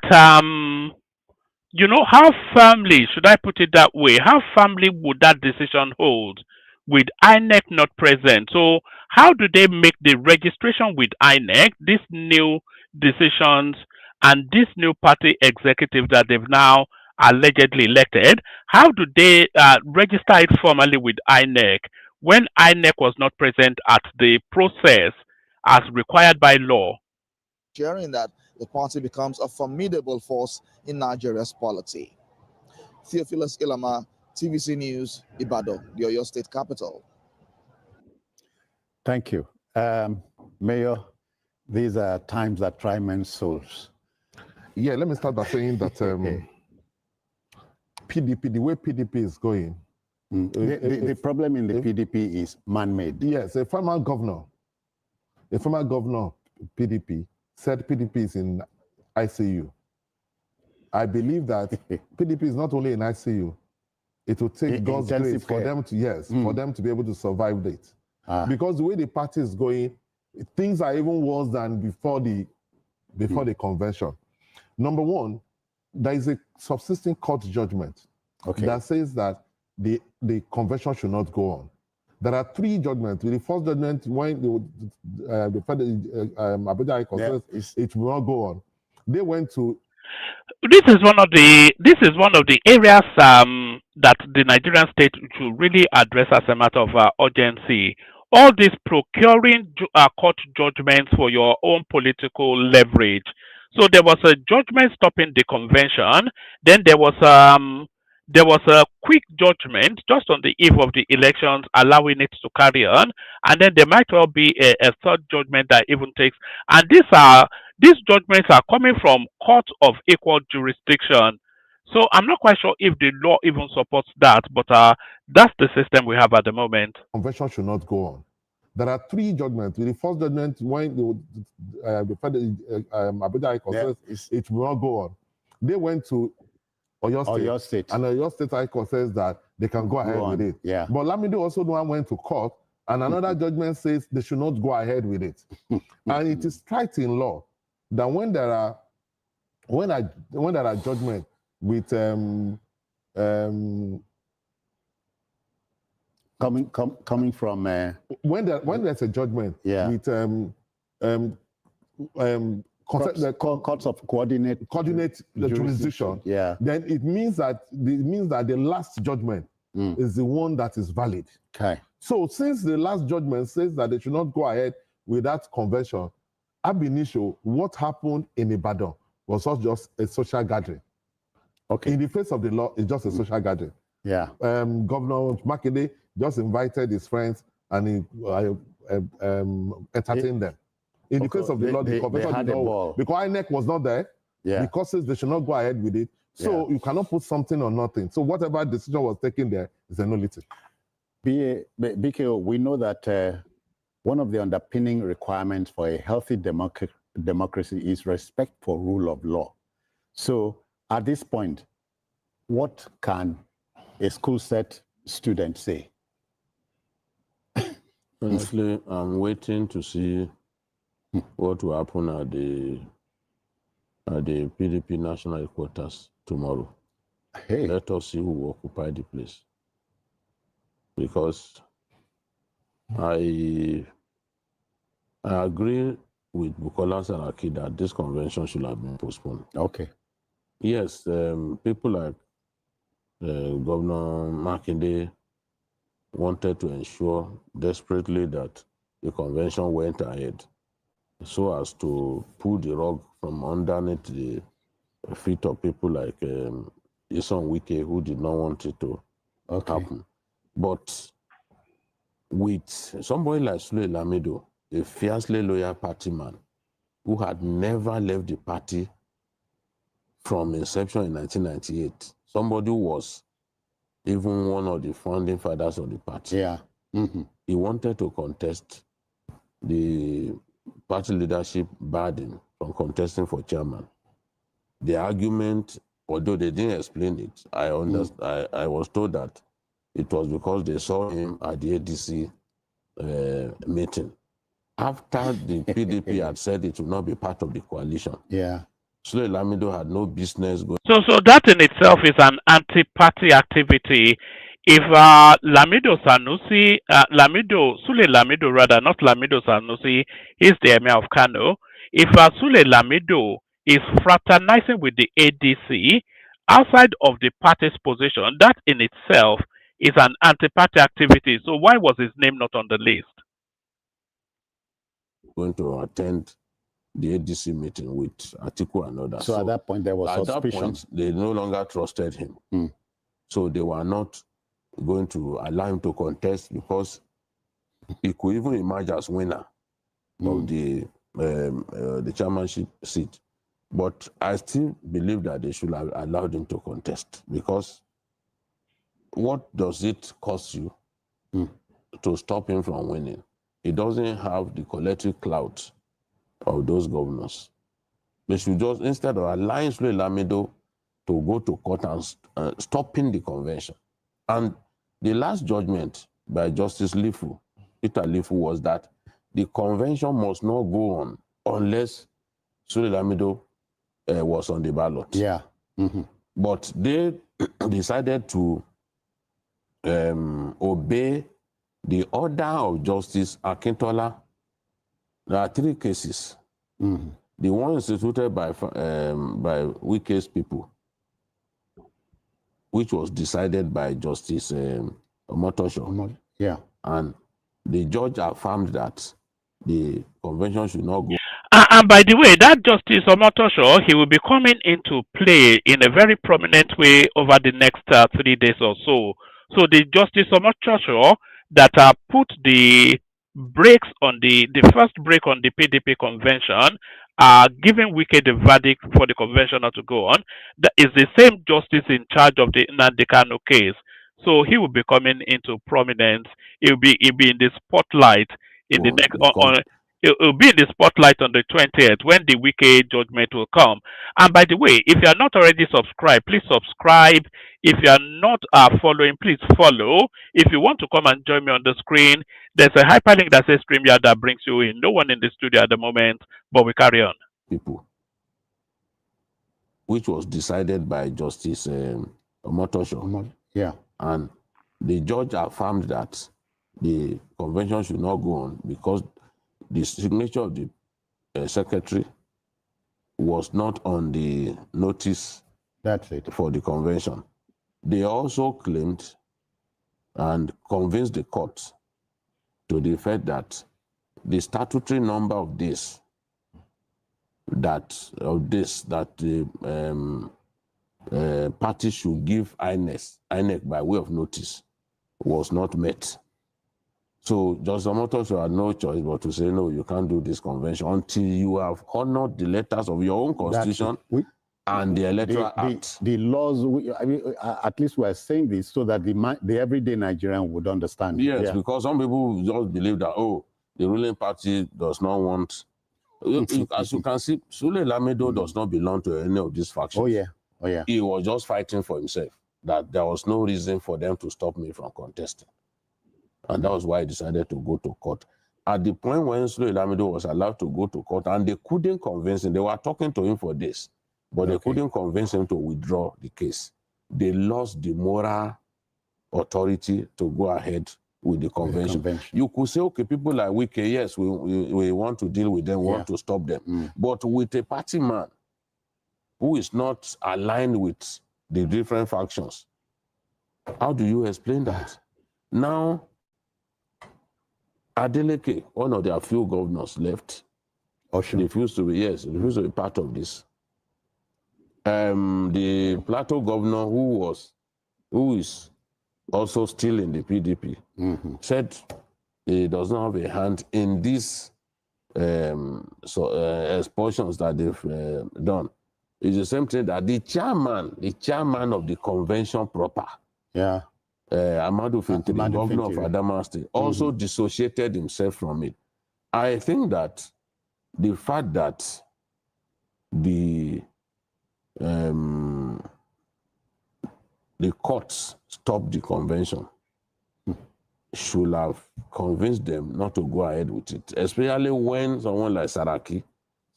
how firmly, should I put it that way, how firmly would that decision hold with INEC not present? So how do they make the registration with INEC, these new decisions and this new party executive that they've now allegedly elected, how do they register it formally with INEC when INEC was not present at the process as required by law? Ensuring that the party becomes a formidable force in Nigeria's polity. Theophilus Ilama, TVC News, Ibadan, the Oyo State capital. Thank you. Mayor, these are times that try men's souls. Yeah, let me start by saying that PDP, the way PDP is going. The problem in the PDP is man-made. Yes, a former governor of PDP said PDP is in ICU. I believe that PDP is not only in ICU, it will take God's grace for them to, for them to be able to survive it. Because the way the party is going, things are even worse than before the convention. Number one, there is a subsisting court judgment that says that the convention should not go on. There are 3 judgments. The first judgment, when the federal Abuja High Court says it will not go on, they went to. This is one of the areas that the Nigerian state should really address as a matter of urgency. All these procuring court judgments for your own political leverage. So there was a judgment stopping the convention. Then there was a quick judgment just on the eve of the elections, allowing it to carry on, and then there might well be a third judgment that even takes. And these judgments are coming from courts of equal jurisdiction. So I'm not quite sure if the law even supports that, but that's the system we have at the moment. Convention should not go on. There are 3 judgments. The first judgment, when the federal Abuja High Court says it will not go on, they went to Oyo State. And Oyo State High Court says that they can go ahead with it. Yeah. But Lamido also went to court, and another judgment says they should not go ahead with it. And it is right in law that when there are judgments with coming from when there's a judgment with courts of coordinate the jurisdiction, then it means that the last judgment is the one that is valid. Okay. So since the last judgment says that they should not go ahead with that convention, ab initio, what happened in Ibadan was just a social gathering. Okay. In the face of the law, it's just a social gathering. Yeah. Governor Makinde just invited his friends and he entertained them. In the case of the law, the convention did not, because INEC was not there, because they should not go ahead with it. So you cannot put something on nothing. So whatever decision was taken there is a nullity. BKO, we know that one of the underpinning requirements for a healthy democracy is respect for rule of law. So at this point, what can a school set student say? Honestly, I'm waiting to see what will happen at the PDP national headquarters tomorrow. Hey. Let us see who will occupy the place. Because I agree with Bukola Saraki that this convention should have been postponed. Okay. Yes, people like Governor Makinde wanted to ensure desperately that the convention went ahead so as to pull the rug from underneath the feet of people like Nyesom Wike, who did not want it to happen. But with somebody like Sule Lamido, a fiercely loyal party man who had never left the party from inception in 1998, somebody who was even one of the founding fathers of the party. Yeah. Mm-hmm. He wanted to contest. The party leadership barred him from contesting for chairman. The argument, although they didn't explain it, I was told that it was because they saw him at the ADC meeting. After the PDP had said it would not be part of the coalition. Yeah. Sule Lamido had no business going. So that in itself is an anti-party activity. If Sule Lamido rather, not Lamido Sanusi, is the Emir of Kano. If Sule Lamido is fraternizing with the ADC outside of the party's position, that in itself is an anti-party activity. So why was his name not on the list? Going to attend the ADC meeting with Atiku and others. So at that point, there was suspicion. At that point, they no longer trusted him. So they were not going to allow him to contest because he could even emerge as winner of the chairmanship seat. But I still believe that they should have allowed him to contest, because what does it cost you to stop him from winning? He doesn't have the collective clout of those governors. They should just, instead of allowing Sule Lamido to go to court and stopping the convention. And the last judgment by Justice Lifu, Peter Lifu, was that the convention must not go on unless Sule Lamido was on the ballot. Yeah. Mm-hmm. But they decided to obey the order of Justice Akintola. There are 3 cases. Mm-hmm. The one instituted by Wike's people, which was decided by Justice Omotosho. Yeah. And the judge affirmed that the convention should not go. And by the way, that Justice Omotosho, he will be coming into play in a very prominent way over the next 3 days or so. So the Justice Omotosho that put the brakes on the first break on the PDP convention, giving Wike the verdict for the convention not to go on, that is the same justice in charge of the Nnamdi Kanu case. So he will be coming into prominence. He'll be in the spotlight in the next it will be in the spotlight on the 20th when the Wike judgment will come. And by the way, if you are not already subscribed, please subscribe. If you are not following, please follow. If you want to come and join me on the screen, there's a hyperlink that says StreamYard that brings you in. No one in the studio at the moment, but we carry on. People, which was decided by Justice Omotosho. Yeah. And the judge affirmed that the convention should not go on because the signature of the secretary was not on the notice. That's it. For the convention. They also claimed and convinced the court to the effect that the statutory number of days that the party should give INEC by way of notice was not met. So Justice Omotosho had no choice but to say, no, you can't do this convention until you have honored the letters of your own constitution and the Electoral Act. The laws, at least we're saying this so that the everyday Nigerian would understand. Yes, because some people just believe that, the ruling party does not want As you can see, Sule Lamido does not belong to any of these factions. Oh, yeah. Oh, yeah. He was just fighting for himself, that there was no reason for them to stop me from contesting. And that was why he decided to go to court. At the point when Sule Lamido was allowed to go to court, and they couldn't convince him, they were talking to him for this, but they couldn't convince him to withdraw the case. They lost the moral authority to go ahead with the convention. You could say, okay, people like Wike, yes, we want to deal with them, want to stop them. But with a party man who is not aligned with the different factions, how do you explain that? Now, Adeleke, one of their few governors left, refused to be part of this. The Plateau governor, who is also still in the PDP, said he does not have a hand in these expulsions that they've done. It's the same thing that the chairman of the convention proper, Amadou Fintiri, governor of Adamawa State, also dissociated himself from it. I think that the fact that the courts stopped the convention should have convinced them not to go ahead with it, especially when someone like Saraki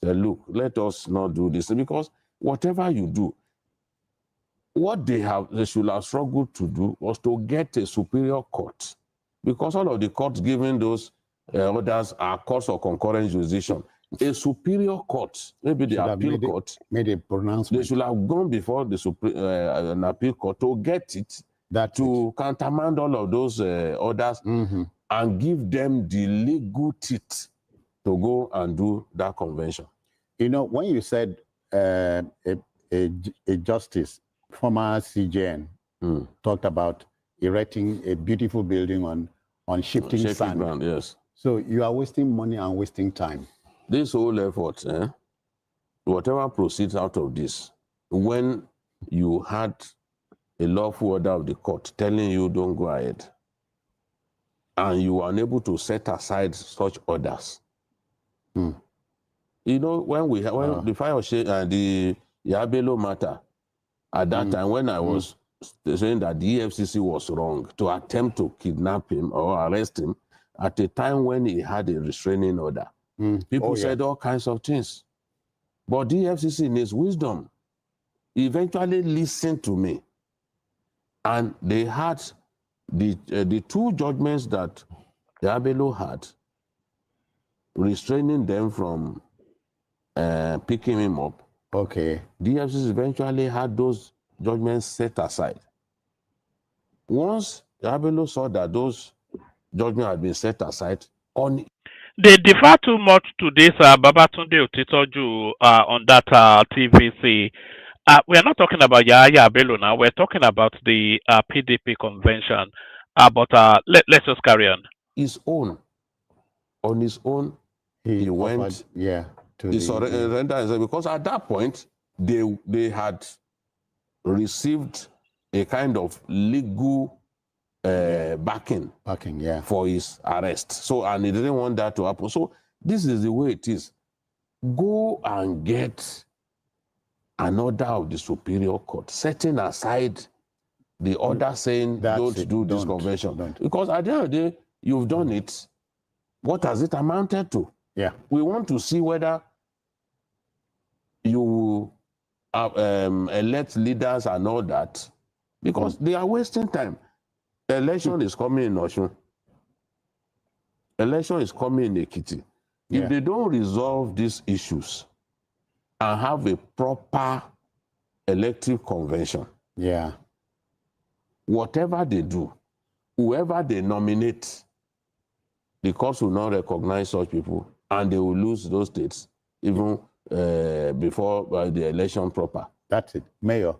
said, look, let us not do this, because whatever you do, what they should have struggled to do was to get a superior court, because all of the courts giving those orders are courts of concurrent jurisdiction. A superior court, maybe the appeal court, made a pronouncement. They should have gone before the an appeal court to get it, to countermand all of those orders and give them the legal teeth to go and do that convention. You know, when you said a justice, former CJN, talked about erecting a beautiful building on shifting sand. Ground, yes. So you are wasting money and wasting time. This whole effort, whatever proceeds out of this, when you had a lawful order of the court telling you don't go ahead, and you are unable to set aside such orders. You know, when the fire the Yabelo matter, at that time when I was saying that the EFCC was wrong to attempt to kidnap him or arrest him at a time when he had a restraining order, people said all kinds of things. But the EFCC, in its wisdom, eventually listened to me. And they had the two judgments that the Abelo had, restraining them from picking him up. The EFCC eventually had those judgments set aside. Once the Abelo saw that those judgments had been set aside, they defer too much to this Babatunde Otitoju on that TVC. We are not talking about Yahaya Bello now. We're talking about the PDP convention. But let's just carry on. On his own, he went. He surrendered, because at that point they had received a kind of legal backing for his arrest. So, and he didn't want that to happen. So this is the way it is. Go and get an order of the superior court, setting aside the order saying don't do this convention. Because at the end of the day, you've done it. What has it amounted to? We want to see whether you elect leaders and all that, because they are wasting time. Election is coming in Osun. Election is coming in Ekiti. If they don't resolve these issues and have a proper elective convention, whatever they do, whoever they nominate, the courts will not recognize such people, and they will lose those states even before the election proper. That's it. Mayor,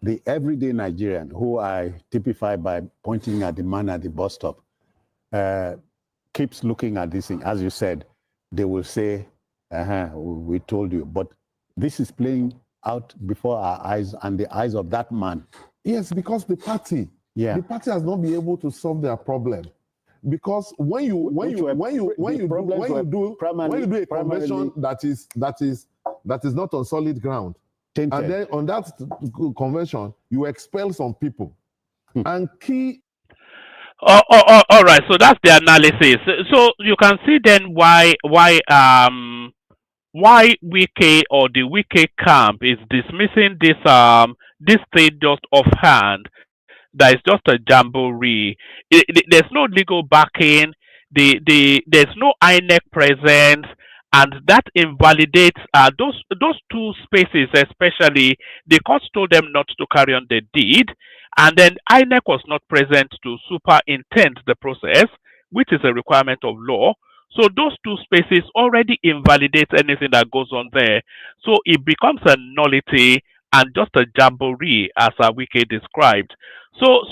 the everyday Nigerian, who I typify by pointing at the man at the bus stop, keeps looking at this thing. As you said, they will say, we told you. But this is playing out before our eyes and the eyes of that man. Yes, because the party has not been able to solve their problem. because when you do a convention that is not on solid ground, tainted. and then on that convention you expel some people, and key. All right, so that's the analysis. So you can see then why Wike or the Wike camp is dismissing this state just offhand. That is just a jamboree. There's no legal backing. There's no INEC presence, and that invalidates those two spaces. Especially, the court told them not to carry on the deed, and then INEC was not present to superintend the process, which is a requirement of law. So those two spaces already invalidate anything that goes on there. So it becomes a nullity and just a jamboree, as Wike described. So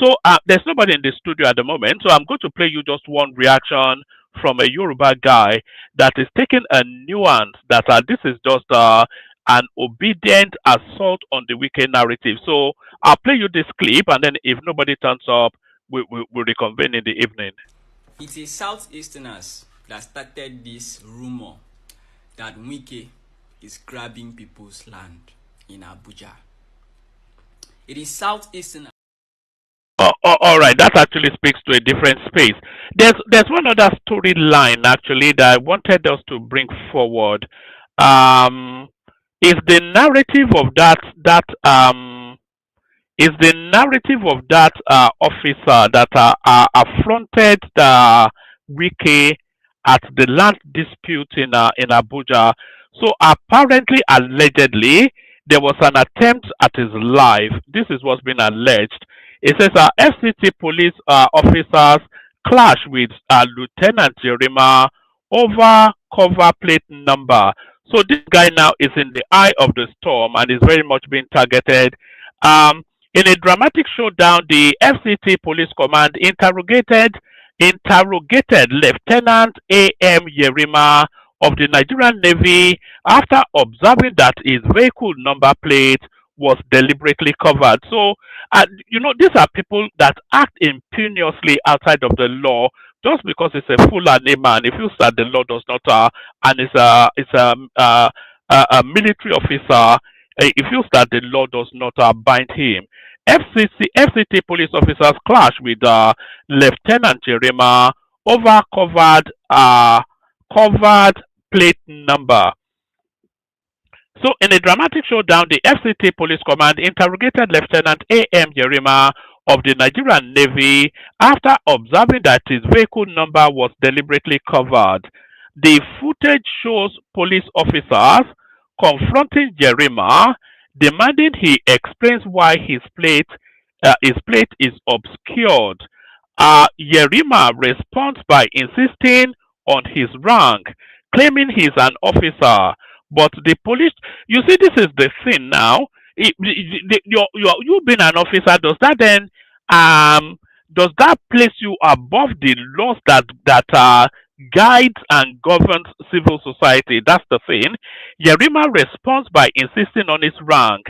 there's nobody in the studio at the moment, so I'm going to play you just one reaction from a Yoruba guy that is taking a nuance that this is just an obedient assault on the Wike narrative. So I'll play you this clip, and then if nobody turns up, we'll reconvene in the evening. It is Southeasterners that started this rumor that Wike is grabbing people's land in Abuja. It is Southeasterners. All right, that actually speaks to a different space. There's one other storyline actually that I wanted us to bring forward. Is the narrative of that officer that affronted the Wike at the land dispute in Abuja. So apparently, allegedly, there was an attempt at his life. This is what's been alleged. It says FCT police officers clash with Lieutenant Jerima over cover plate number. So this guy now is in the eye of the storm and is very much being targeted. In a dramatic showdown, the FCT police command interrogated Lieutenant A.M. Yerima of the Nigerian Navy after observing that his vehicle number plate was deliberately covered. So, these are people that act impugnously outside of the law just because it's a Fulani man. If you that the law does not, and it's a military officer, if you that the law does not bind him. FCT police officers clash with Lieutenant Jerema over covered plate number. So, in a dramatic showdown, the FCT Police Command interrogated Lieutenant A.M. Yerima of the Nigerian Navy after observing that his vehicle number was deliberately covered. The footage shows police officers confronting Yerima, demanding he explains why his plate is obscured. Yerima responds by insisting on his rank, claiming he's an officer. But the police, you see, this is the thing now. You being an officer, does that place you above the laws that guides and governs civil society? That's the thing. Yerima responds by insisting on his rank,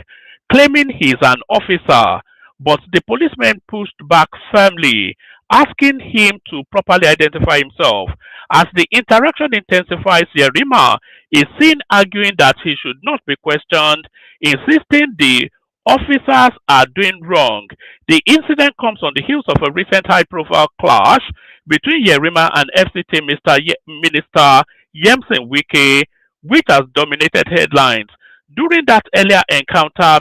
claiming he's an officer. But the policeman pushed back firmly, asking him to properly identify himself. As the interaction intensifies, Yerima is seen arguing that he should not be questioned, insisting the officers are doing wrong. The incident comes on the heels of a recent high-profile clash between Yerima and FCT Minister Nyesom Wike, which has dominated headlines. During that earlier encounter,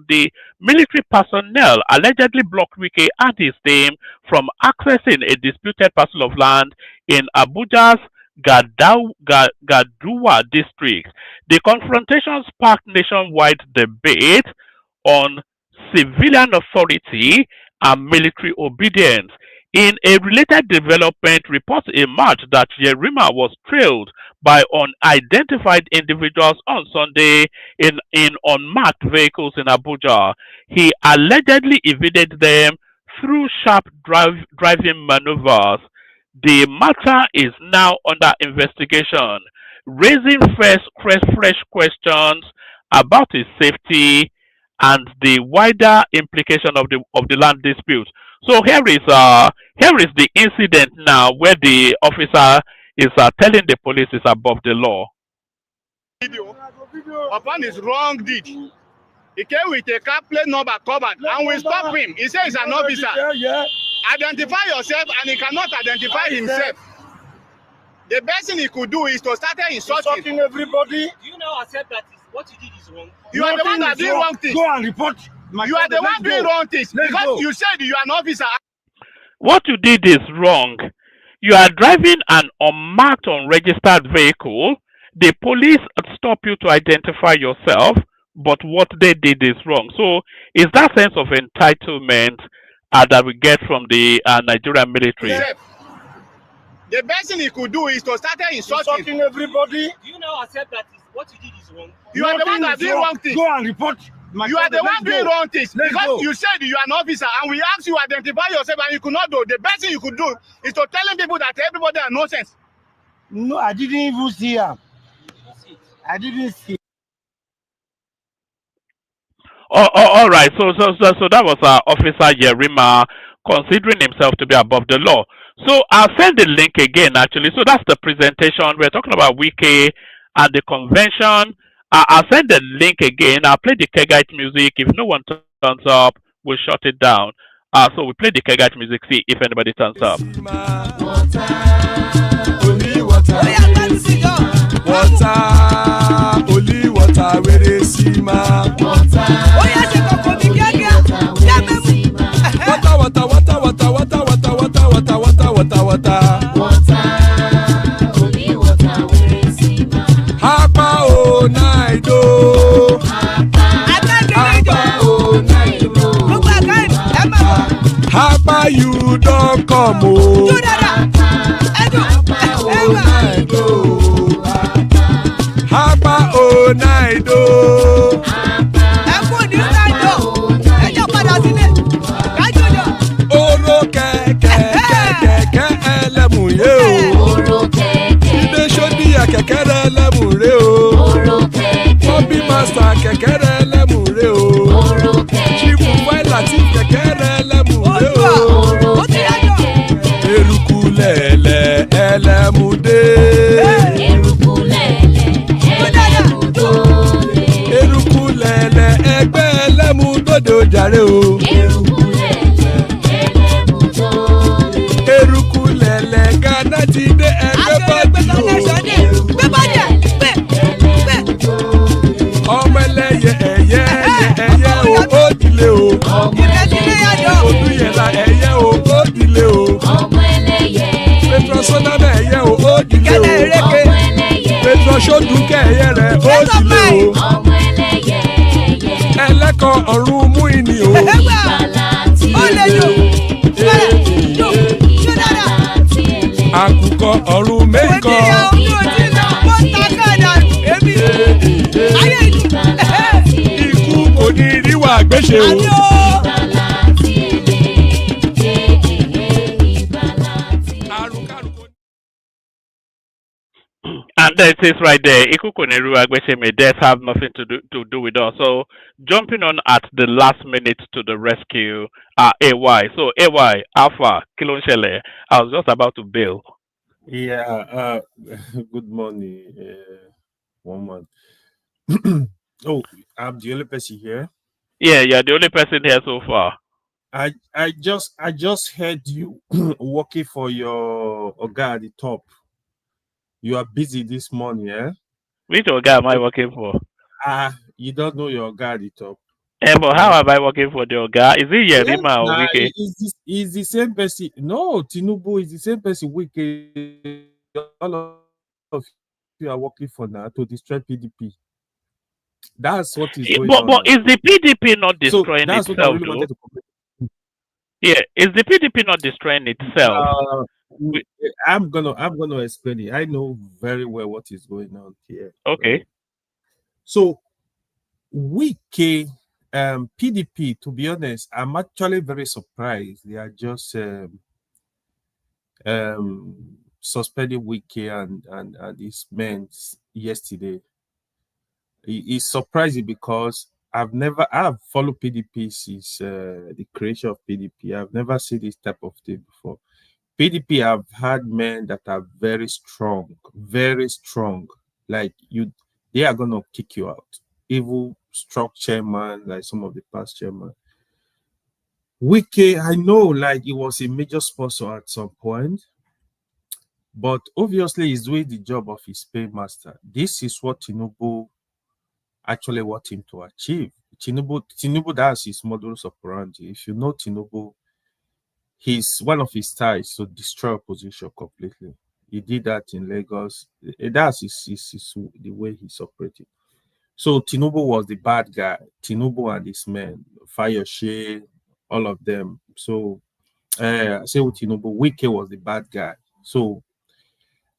the military personnel allegedly blocked Wike and his team from accessing a disputed parcel of land in Abuja's Gaduwa district. The confrontation sparked nationwide debate on civilian authority and military obedience. In a related development, reports emerged that Yerima was trailed by unidentified individuals on Sunday in unmarked vehicles in Abuja. He allegedly evaded them through sharp driving maneuvers. The matter is now under investigation, raising fresh questions about his safety and the wider implication of the land dispute. So here is the incident now where the officer is telling the police is above the law. Upon his wrong deed, he came with a car plate number covered, and we stop him. He says he's an officer. Identify yourself, and he cannot identify himself. The best thing he could do is to start insulting everybody. Do you now accept that what you did is wrong? You are the one that did wrong things. Go and report. You are the one doing wrong things because you said you are an officer. What you did is wrong. You are driving an unmarked, unregistered vehicle. The police stop you to identify yourself, but what they did is wrong. So, is that sense of entitlement that we get from the Nigerian military? The best thing he could do is to start insulting everybody. Do you now accept that what you did is wrong? You are the one that did wrong things. Go and report. You are the one doing wrong things because you said you are an officer, and we asked you to identify yourself, and you could not do. The best thing you could do is to telling people that everybody are nonsense. No, I didn't even see him. I didn't see. All right. So that was Officer Yerima considering himself to be above the law. So I'll send the link again. Actually, so that's the presentation. We're talking about Wike and the convention. I'll send the link again. I'll play the Kegite music. If no one turns up, we'll shut it down. So we play the Kegite music. See if anybody turns up. Only water, where they see ma. Water, only water, where they see ma. Hapa o naido. Hapa you don't come o. Hapa o naido. Oro kẹ̀kẹ́ ẹlẹ́mùrè o. Ilé sọ́díyà kẹ̀kẹ́ ẹlẹ́mùrè o. Bobby master kẹ̀kẹ́ ẹlẹ́mùrè o. Chief Failati kẹ̀kẹ́ ẹlẹ́mùrè o. Eruku lẹ̀lẹ̀ ẹlẹ́mùdé. Eruku lẹ̀lẹ̀ ẹgbẹ́ ẹlẹ́mùdódò jàre o. Eruku lẹ̀lẹ̀ Ghana ti dé ẹgbẹ́ bọ́dì o. Ọmọ ẹlẹ́yẹ ẹ̀yẹ o ó dìlé o. Olúyẹ̀lá ẹ̀yẹ o ó dìlé o. Petrosoname ẹ̀yẹ o ó dìlé o. Petrosodunke ẹ̀yẹ rẹ̀ ó dìlé o. Ẹlẹ́kọ̀ ọ̀run mú ìní o. Àkùkọ ọ̀run mẹ́kọ̀. Ikú kò ní ríwà gbéṣe o. And there it is right there. Ikukuneru Agbeseme, death have nothing to do with us. So jumping on at the last minute to the rescue, AY. So AY, Alpha, Kilonshele, I was just about to bail. Yeah, good morning, woman. Oh, I'm the only person here. Yeah, you're the only person here so far. I just heard you working for your Oga at the top. You are busy this morning, eh? Which Oga am I working for? You don't know your Oga at the top. But how am I working for the Oga? Is it Yerima or Wike? Is the same person? No, Tinubu is the same person. Wike, all of you are working for now to destroy PDP. That's what is going on. But is the PDP not destroying that's itself? What I really wanted to comment. Yeah, is the PDP not destroying itself? I'm gonna explain it. I know very well what is going on here. Okay. Right? So Wike, PDP, to be honest, I'm actually very surprised. They are just suspending Wike and his men yesterday. It's surprising because I've followed PDP since the creation of PDP. I've never seen this type of thing before. PDP have had men that are very strong, very strong. Like they are gonna kick you out. Evil struck chairman, like some of the past chairman. Wike, I know, like he was a major sponsor at some point, but obviously he's doing the job of his paymaster. This is what Tinubu actually want him to achieve. Tinubu, that's his modus operandi. If you know Tinubu, one of his styles to destroy opposition completely. He did that in Lagos. That's the way he's operating. So Tinubu was the bad guy. Tinubu and his men, Fayose, all of them. So say with Tinubu, Wike was the bad guy. So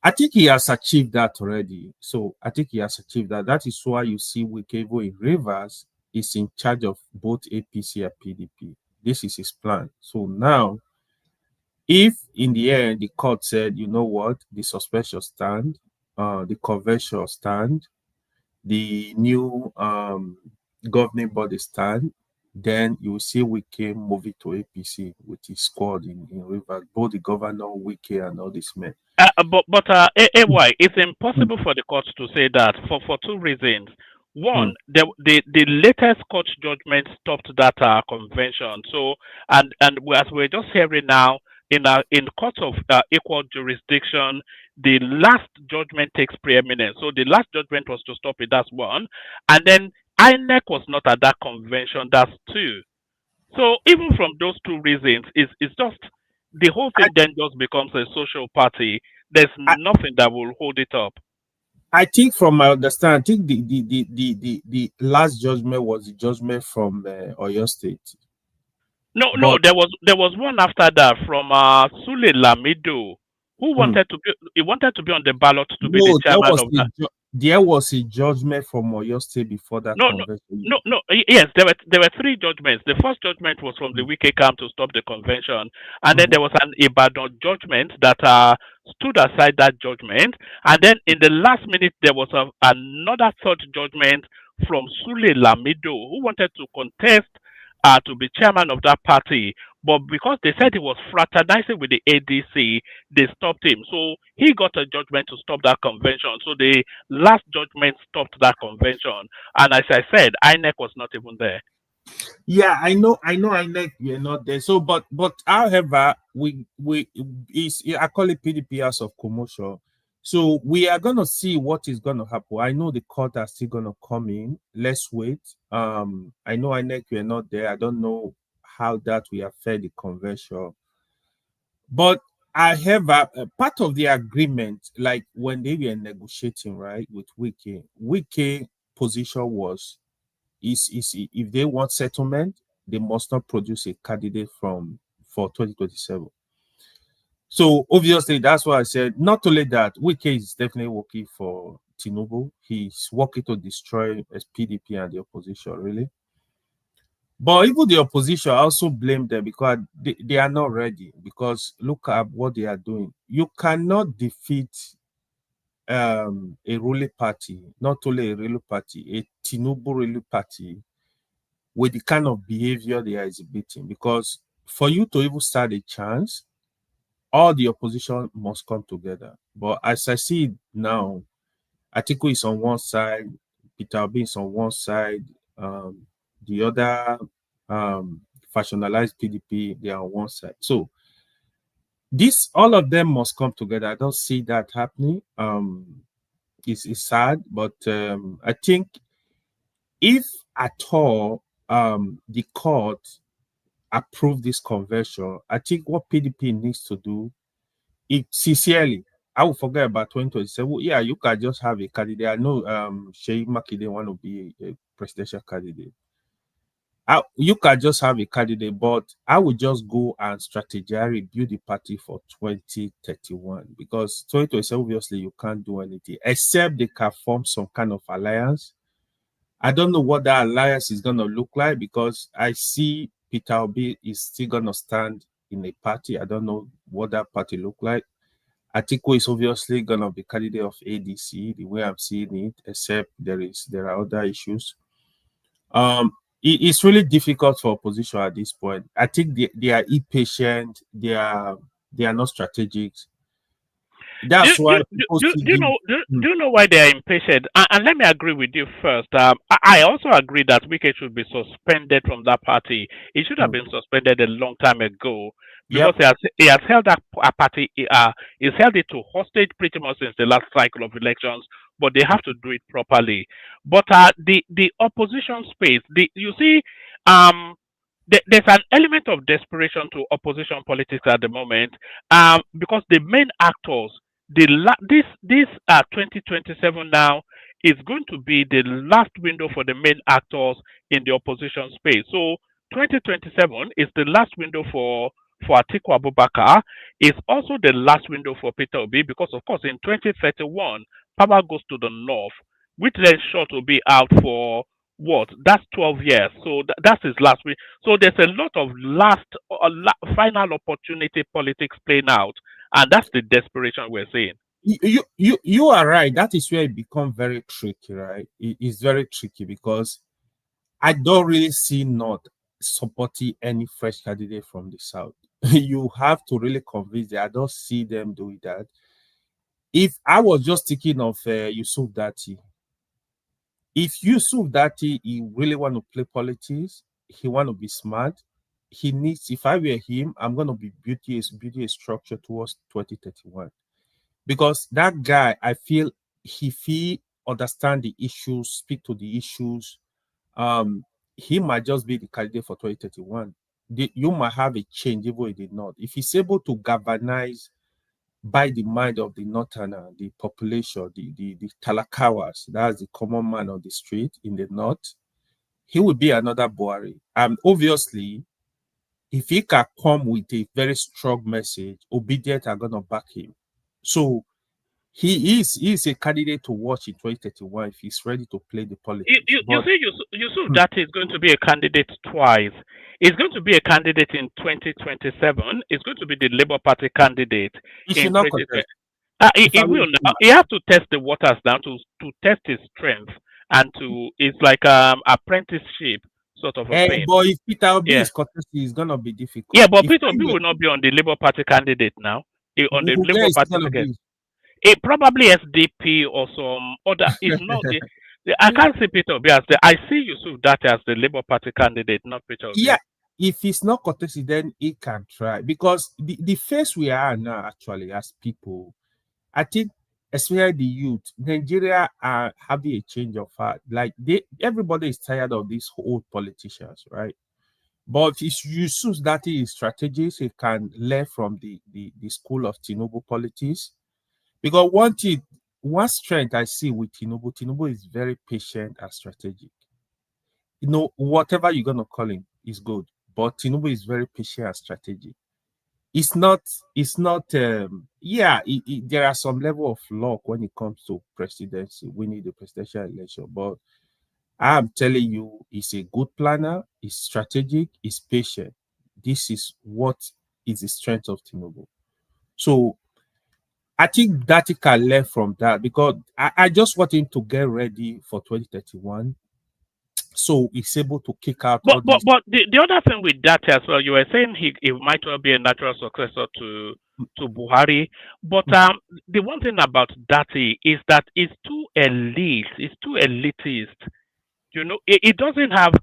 I think he has achieved that already. So I think he has achieved that. That is why you see Wike in Rivers is in charge of both APC and PDP. This is his plan. So now, if in the end the court said, you know what, the suspension stand, the convention stand, the new governing body stand, then you will see Wike moving to APC with his squad in Rivers, both the governor, Wike, and all these men. AY, it's impossible for the court to say that for two reasons. One, the latest court judgment stopped that convention. So, as we're just hearing now, in court of equal jurisdiction, the last judgment takes preeminence. So the last judgment was to stop it. That's one, and then INEC was not at that convention. That's two. So even from those two reasons, it's just the whole thing then just becomes a social party. There's nothing that will hold it up. I think, from my understanding, I think the last judgment was the judgment from Oyo State. No, there was one after that from Sule Lamido, who wanted to be on the ballot to be the chairman of that. There was a judgment from Oyo State before that convention. Yes, there were three judgments. The first judgment was from the Wike camp to stop the convention, and then there was an Ibadan judgment that stood aside that judgment, and then in the last minute there was another third judgment from Sule Lamido, who wanted to contest to be chairman of that party, but because they said he was fraternizing with the ADC, they stopped him. So he got a judgment to stop that convention. So the last judgment stopped that convention. And as I said, INEC was not even there. Yeah, I know INEC, you're not there. So, but however, I call it PDP House of Commotion. So we are gonna see what is gonna happen. I know the court are still gonna come in. Let's wait. I know INEC, you're not there. I don't know how that will affect the convention. But I have a part of the agreement, like when they were negotiating, right, with Wike position was is if they want settlement, they must not produce a candidate for 2027. So obviously that's why I said, not only that, Wike is definitely working for Tinubu. He's working to destroy PDP and the opposition, really. But even the opposition also blame them because they are not ready. Because look at what they are doing. You cannot defeat a ruling party, not only a ruling party, a Tinubu ruling party, with the kind of behavior they are exhibiting. Because for you to even start a chance, all the opposition must come together. But as I see it now, Atiku is on one side, Peter Obi is on one side, the other factionalized PDP, they are on one side. So all of them must come together. I don't see that happening. It's sad, but I think if at all the court approve this convention, I think what PDP needs to do, it sincerely, I will forget about 2027. Yeah, you can just have a candidate. I know Sheyi Makinde want to be a presidential candidate. You can just have a candidate, but I would just go and strategically build the party for 2031, because 2027, obviously, you can't do anything except they can form some kind of alliance. I don't know what that alliance is going to look like, because I see Peter Obi is still going to stand in a party. I don't know what that party look like. Atiku is obviously going to be candidate of ADC, the way I'm seeing it, except there are other issues. It's really difficult for opposition at this point. I think they are impatient. They are not strategic. That's why people still give. Do you know why they are impatient? And let me agree with you first. I also agree that Wike should be suspended from that party. He should have been suspended a long time ago because Yep. he has held that party. He's held it to hostage pretty much since the last cycle of elections. But they have to do it properly. But the opposition space, you see, there's an element of desperation to opposition politics at the moment, because the main actors, this 2027 now is going to be the last window for the main actors in the opposition space. So 2027 is the last window for Atiku Abubakar. It's also the last window for Peter Obi because, of course, in 2031 power goes to the north, which then short will be out for what? That's 12 years. So that's his last week. So there's a lot of final opportunity politics playing out, and that's the desperation we're seeing. You are right. That is where it becomes very tricky, right? It's very tricky because I don't really see not supporting any fresh candidate from the south. You have to really convince them. I don't see them doing that. If I was just thinking of Yusuf Dati, if Yusuf Dati he really want to play politics, he want to be smart. He needs. If I were him, I'm gonna be beauty a structure towards 2031. Because that guy, I feel he understand the issues, speak to the issues. He might just be the candidate for 2031. You might have a change even in the north if he's able to galvanize by the mind of the northerner, the population, the talakawas, that's the common man on the street in the north. He will be another Buhari. And obviously, if he can come with a very strong message, obedient are gonna back him. So he is a candidate to watch in 2031 if he's ready to play the politics. You see, Yusuf that is going to be a candidate twice. He's going to be a candidate in 2027. He's going to be the Labour Party candidate He in should not 2020. contest. He will now. He has to test the waters now to test his strength and to. It's like apprenticeship sort of a thing. But if Peter Obi Yeah. is contesting, it's gonna be difficult. Yeah, but If Peter Obi will not be on the Labour Party candidate now. On the where Labour is he Party gonna ticket. be? It probably SDP or some other. It's not I can't see Peter Obi as I see Yusuf that as the Labour Party candidate, not Peter Obi. Yeah, if he's not contested, then he can try because the phase we are now actually as people, I think especially the youth, Nigeria are having a change of heart. Like everybody is tired of these old politicians, right? But if Yusuf that is strategies, he can learn from the school of Tinubu politics. Because one strength I see with Tinubu is very patient and strategic. Whatever you're gonna call him is good, but Tinubu is very patient and strategic. It's not. There are some level of luck when it comes to presidency, winning the presidential election, but I'm telling you, he's a good planner, he's strategic, he's patient. This is what is the strength of Tinubu. So I think that he can learn from that because I just want him to get ready for 2031. So he's able to kick out all these. But the other thing with that as well, you were saying he might well be a natural successor to Buhari. But the one thing about Dati is that it's too elite, it's too elitist. You know, it doesn't have.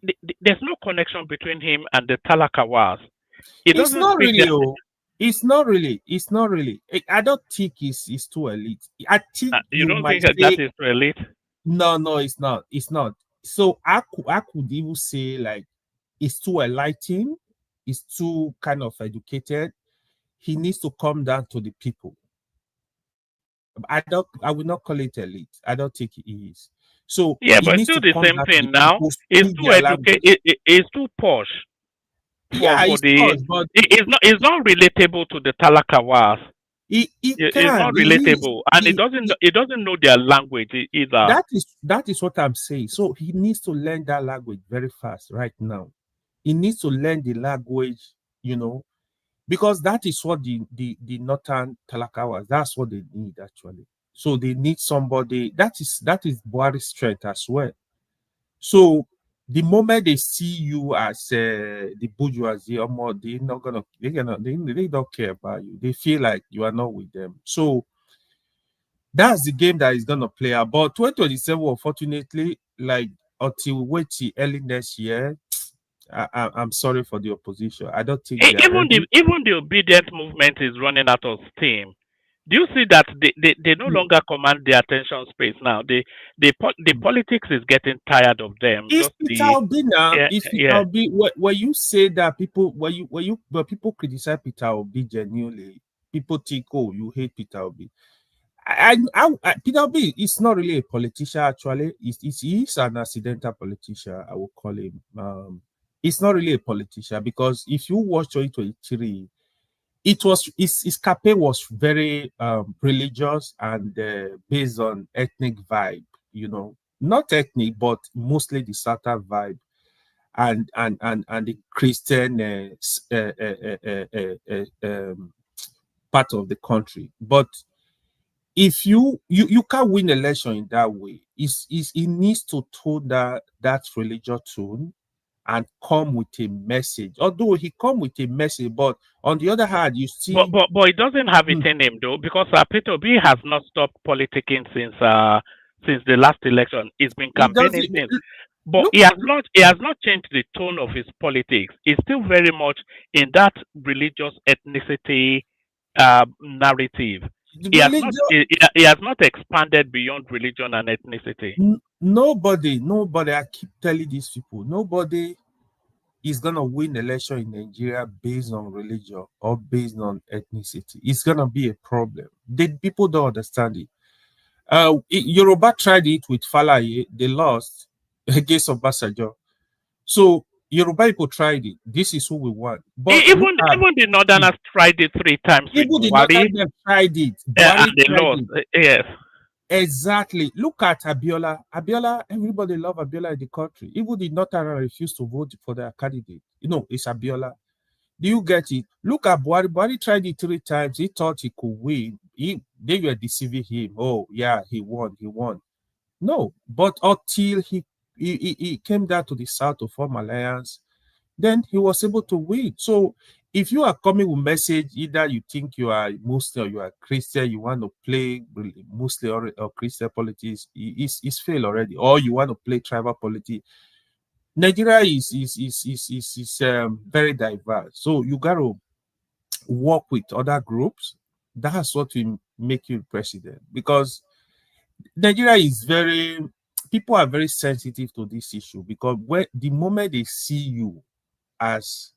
There's no connection between him and the Talakawas. It's not really. It's not really. I don't think it's too elite. I think you don't might think that is too elite. No, it's not. It's not. So I could even say like it's too enlightened, it's too kind of educated. He needs to come down to the people. I will not call it elite. I don't think he is. So yeah, but it's still the same thing now. It's too educated. It's too posh. It's not relatable to the Talakawas. It's not relatable, and it doesn't know their language either. That is what I'm saying. So he needs to learn that language very fast right now. He needs to learn the language, because that is what the northern Talakawas, that's what they need actually. So they need somebody that is Buhari's strength as well. So the moment they see you as the bourgeoisie, or more, they don't care about you. They feel like you are not with them. So that's the game that is gonna play out. But 2027, unfortunately, like until we wait till early next year, I'm sorry for the opposition. I don't think they are ready. Even the obedient movement is running out of steam. Do you see that they no longer command the attention space now? The politics is getting tired of them. It's Just Peter the Obi now. yeah It's Peter yeah. Obi. When you say that people, when people criticize Peter Obi genuinely, people think, oh, you hate Peter Obi. Peter Obi is not really a politician. Actually, he's an accidental politician. I would call him. He's not really a politician because if you watch 2023, his campaign was very religious and based on ethnic vibe. You know, not ethnic, but mostly the Southern vibe and the Christian part of the country. But if you can't win election in that way, it needs to tone that religious tone and come with a message. Although he come with a message, but on the other hand, you see, But it doesn't have it in him though, because Peter Obi has not stopped politicking since the last election. He's been it campaigning doesn't since. But look. he has not changed the tone of his politics. He's still very much in that religious ethnicity narrative. He has not expanded beyond religion and ethnicity. Nobody. I keep telling these people, nobody is gonna win election in Nigeria based on religion or based on ethnicity. It's gonna be a problem. People don't understand it. Yoruba tried it with Falaye. They lost against Obasanjo. So Yoruba people tried it. This is who we want. But Even the Northerners tried it 3 times with even the Buhari. Northerners tried it. And they tried lost. it. Yes. Exactly. Look at Abiola. Abiola, everybody love Abiola in the country. Even the Northerners refused to vote for their candidate. You know, it's Abiola. Do you get it? Look at Buhari. Buhari tried it 3 times. He thought he could win. They were deceiving him. Oh, yeah, he won. No, but until he came down to the south to form alliance, then he was able to win. So if you are coming with message, either you think you are Muslim or you are Christian, you want to play Muslim or Christian politics, it's failed already. Or you want to play tribal politics. Nigeria is very diverse. So you got to work with other groups. That's what will make you president, because Nigeria is people are very sensitive to this issue, because the moment they see you as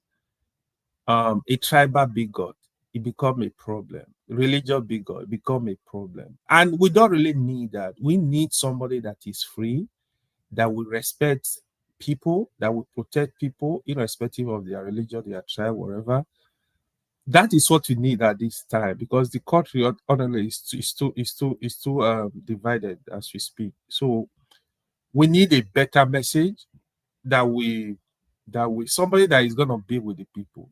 a tribal bigot, it become a problem. Religious bigot become a problem, and we don't really need that. We need somebody that is free, that will respect people, that will protect people, irrespective of their religion, their tribe, whatever. That is what we need at this time, because the country honestly is too divided as we speak. So we need a better message that we somebody that is gonna be with the people.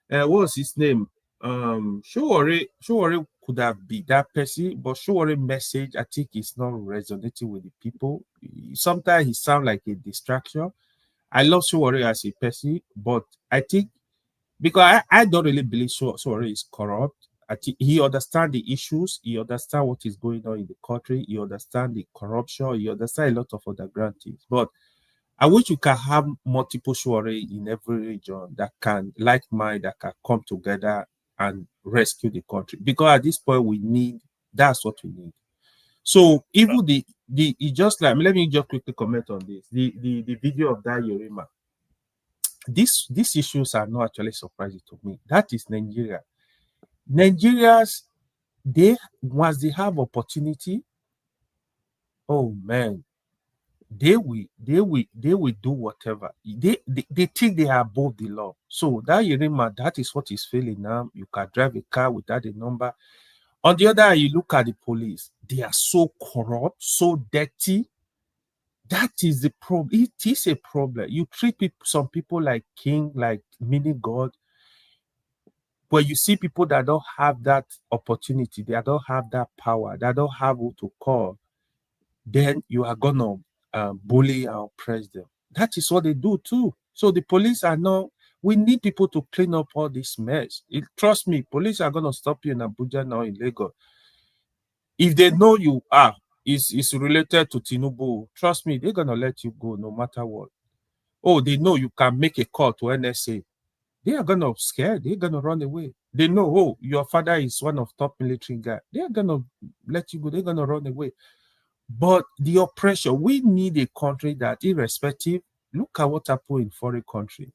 What's his name? Showore could have been that person, but Showore message, I think, is not resonating with the people. Sometimes he sounds like a distraction. I love Showore as a person, but I think, because I don't really believe Showore is corrupt. I think he understands the issues, he understands what is going on in the country, he understands the corruption, he understands a lot of underground things. But I wish you can have multiple Showore in every region that can, like mine, that can come together and rescue the country. Because at this point, that's what we need. So even it just like, let me just quickly comment on this. The video of that Yorima. These issues are not actually surprising to me. That is Nigeria. Nigerians, once they have opportunity, oh man, they will do whatever. They think they are above the law. So that Yerima, that is what is failing now. You can drive a car without a number. On the other hand, you look at the police, they are so corrupt, so dirty. That is the problem. It is a problem. You treat some people like king, like mini god, but you see people that don't have that opportunity, they don't have that power, they don't have who to call, then you are gonna bully and oppress them. That is what they do too. So the police are now, we need people to clean up all this mess. Trust me, police are going to stop you in Abuja now, in Lagos. If they know you are, is related to Tinubu, trust me, they're going to let you go no matter what. Oh, they know you can make a call to NSA. They are going to scare, they're going to run away. They know, oh, your father is one of top military guys. They're going to let you go, they're going to run away. But the oppression, we need a country that, irrespective, look at what happened in foreign country.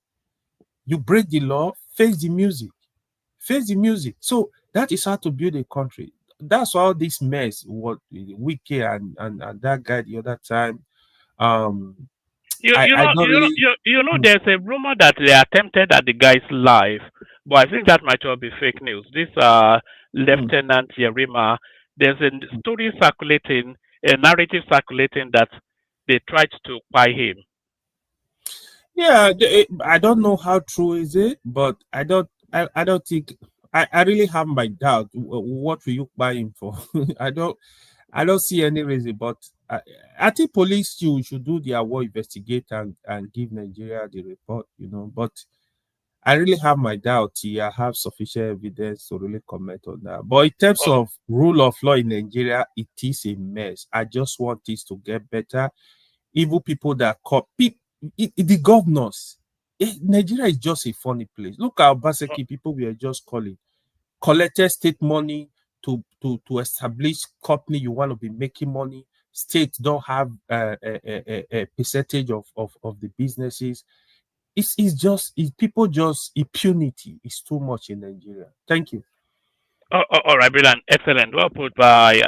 You break the law, face the music. Face the music. So that is how to build a country. That's all this mess, what Wike and that guy the other time. I don't really. There's a rumor that they attempted at the guy's life, but I think that might all be fake news. This Lieutenant Yerima, there's a story circulating, a narrative circulating that they tried to buy him. Yeah, I don't know how true is it, but I don't think I really have my doubt. What will you buy him for? I don't see any reason, but I think police should do their work, investigate and give Nigeria the report, but I really have my doubt. I have sufficient evidence to really comment on that. But in terms of rule of law in Nigeria, it is a mess. I just want this to get better. Evil people that the governors. Nigeria is just a funny place. Look at Obaseki, people we are just calling. Collected state money to establish company you want to be making money. States don't have a percentage of the businesses. Impunity is too much in Nigeria. Thank you. All right, brilliant, excellent, well put by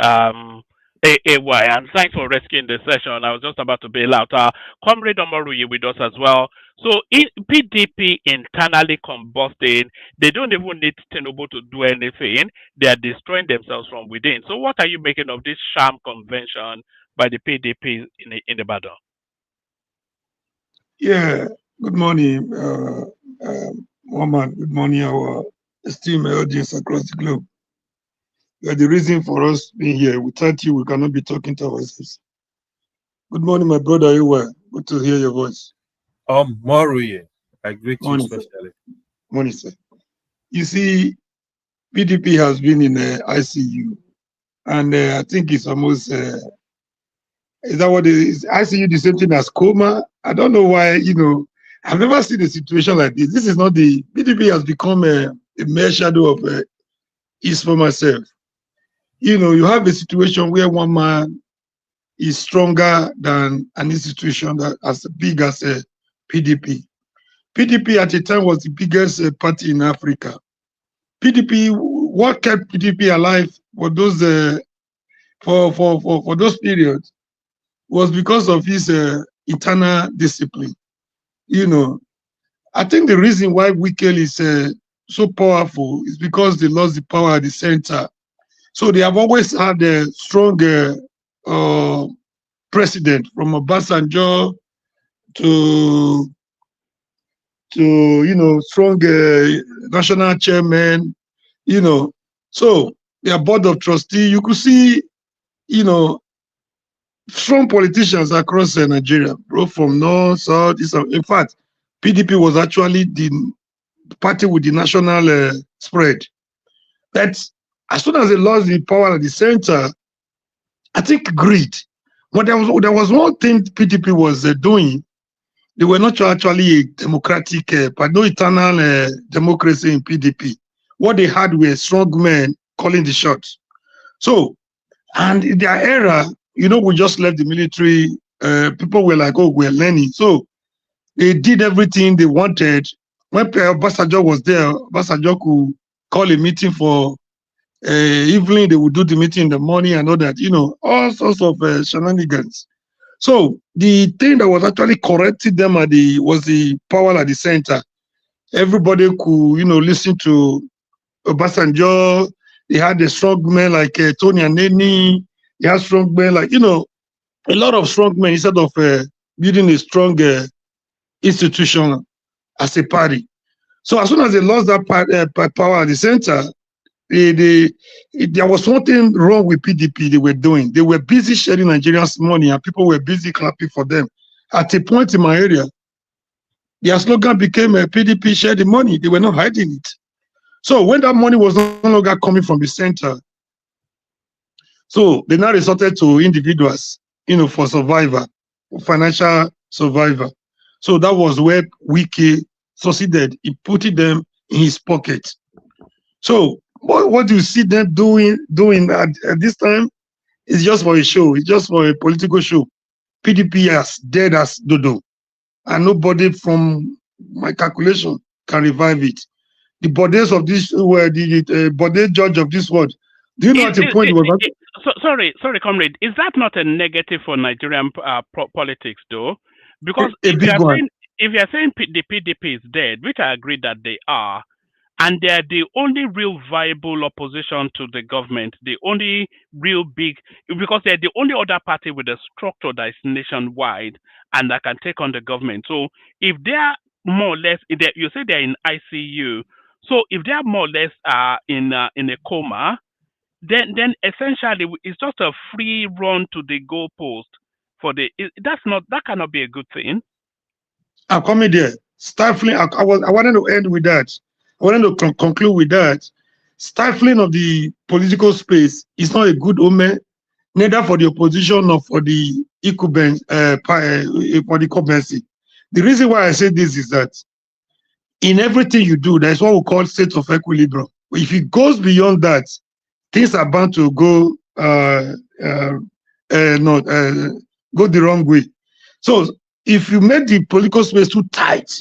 AAY, and thanks for rescuing the session. I was just about to bail out. Comrade Omoruyi with us as well. So PDP internally combusting, they don't even need Tinubu to do anything. They are destroying themselves from within. So what are you making of this sham convention by the PDP in the battle? Yeah, good morning, Woman. Good morning, our esteemed audience across the globe. You are the reason for us being here. Without you, we cannot be talking to ourselves. Good morning, my brother. You were good to hear your voice. Moruye, I greet morning, you especially. Morning, sir. You see, PDP has been in ICU, and I think it's almost. Is that what it is? ICU the same thing as coma? I don't know why. I've never seen a situation like this. This is not the PDP has become a mere shadow of its former self. You have a situation where one man is stronger than an institution that as big as a PDP. PDP at the time was the biggest party in Africa. PDP, what kept PDP alive for those for those periods was because of his internal discipline. I think the reason why Wike is so powerful is because they lost the power at the center. So they have always had a strong president, from Obasanjo to strong national chairman. So their board of trustees, you could see, strong politicians across Nigeria, both from north, south, east. In fact, PDP was actually the party with the national spread. But as soon as they lost the power at the center, I think greed. But there was one thing PDP was doing. They were not actually a democratic, but no eternal democracy in PDP. What they had were strong men calling the shots. So, and in their era, we just left the military. People were like, oh, we're learning. So they did everything they wanted. When Obasanjo was there, Obasanjo could call a meeting for evening. They would do the meeting in the morning and all that, all sorts of shenanigans. So the thing that was actually correcting them was the power at the center. Everybody could, listen to Obasanjo. They had a strong men like Tony Aneni. They had strong men like, a lot of strong men instead of building a strong institution as a party. So as soon as they lost that power at the center, there was something wrong with PDP they were doing. They were busy sharing Nigerians' money and people were busy clapping for them. At a point in my area, their slogan became PDP share the money. They were not hiding it. So when that money was no longer coming from the center, so they now resorted to individuals, for survivor, financial survivor. So that was where Wike succeeded. He put them in his pocket. So what do you see them doing at this time? It's just for a show. It's just for a political show. PDP as dead as dodo, and nobody from my calculation can revive it. The bodies of this world, the body judge of this world. Do you know at a point sorry, comrade. Is that not a negative for Nigerian politics, though? Because if you're saying the PDP is dead, which I agree that they are, and they're the only real viable opposition to the government, the only real big, because they're the only other party with a structure that is nationwide and that can take on the government. So if they're more or less, you say they're in ICU, so if they're more or less in a coma, then essentially it's just a free run to the goalpost for that cannot be a good thing. I'm coming there. Stifling. I wanted to end with that. I wanted to conclude with that. Stifling of the political space is not a good omen, neither for the opposition nor for the incumbent, for the incumbency. The reason why I say this is that in everything you do, there's what we call state of equilibrium. If it goes beyond that, things are bound to go go the wrong way. So if you make the political space too tight,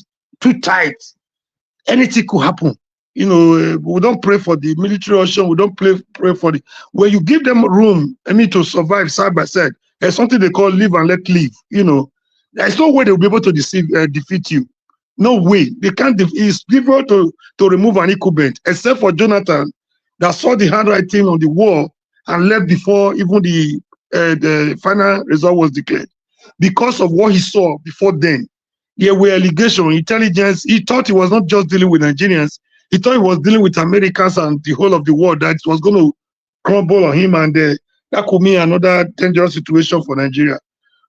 anything could happen. We don't pray for the military option. We don't pray for the. When you give them room, to survive side by side, there's something they call live and let live. There's no way they'll be able to defeat you. No way. They can't. It's difficult to remove an incumbent, except for Jonathan, that saw the handwriting on the wall and left before even the final result was declared. Because of what he saw before then, there were allegations, intelligence. He thought he was not just dealing with Nigerians. He thought he was dealing with Americans and the whole of the world, that it was going to crumble on him, and that could mean another dangerous situation for Nigeria.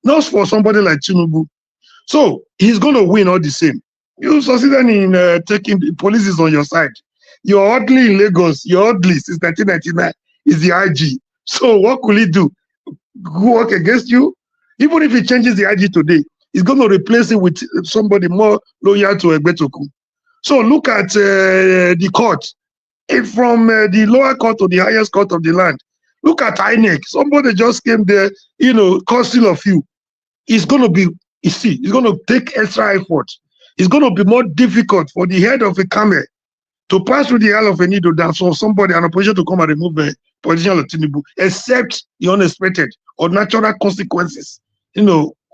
Not for somebody like Tinubu. So he's going to win all the same. You succeeded in taking the police is on your side. You're oddly in Lagos. You're oddly since 1999 is the IG. So what could he do? Work against you? Even if he changes the IG today, he's going to replace it with somebody more loyal to Egbetoku. So look at the court. From the lower court to the highest court of the land. Look at INEC. Somebody just came there, costing a few. It's going to be, it's going to take extra effort. It's going to be more difficult for the head of a camel to pass through the eye of a needle than for somebody, an opposition, to come and remove the politician of Tinubu, except the unexpected or natural consequences,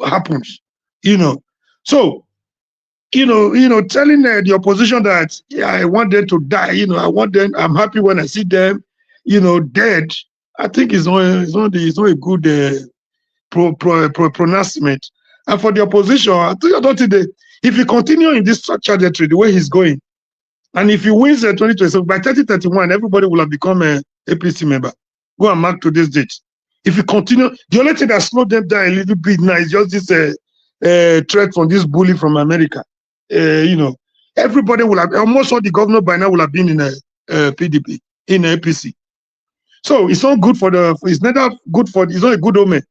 happens, So, telling the opposition that, I want them to die, I'm happy when I see them, dead, I think it's not a good pronouncement. And for the opposition, I don't think if he continue in this trajectory, the way he's going, and if he wins 2027, by 2031, everybody will have become a APC member. Go and mark to this date. If you continue, the only thing that slowed them down a little bit now is just this threat from this bully from America. Everybody will have, almost all the governor by now will have been in a PDP, in a APC. So it's not good it's neither good for, it's not a good omen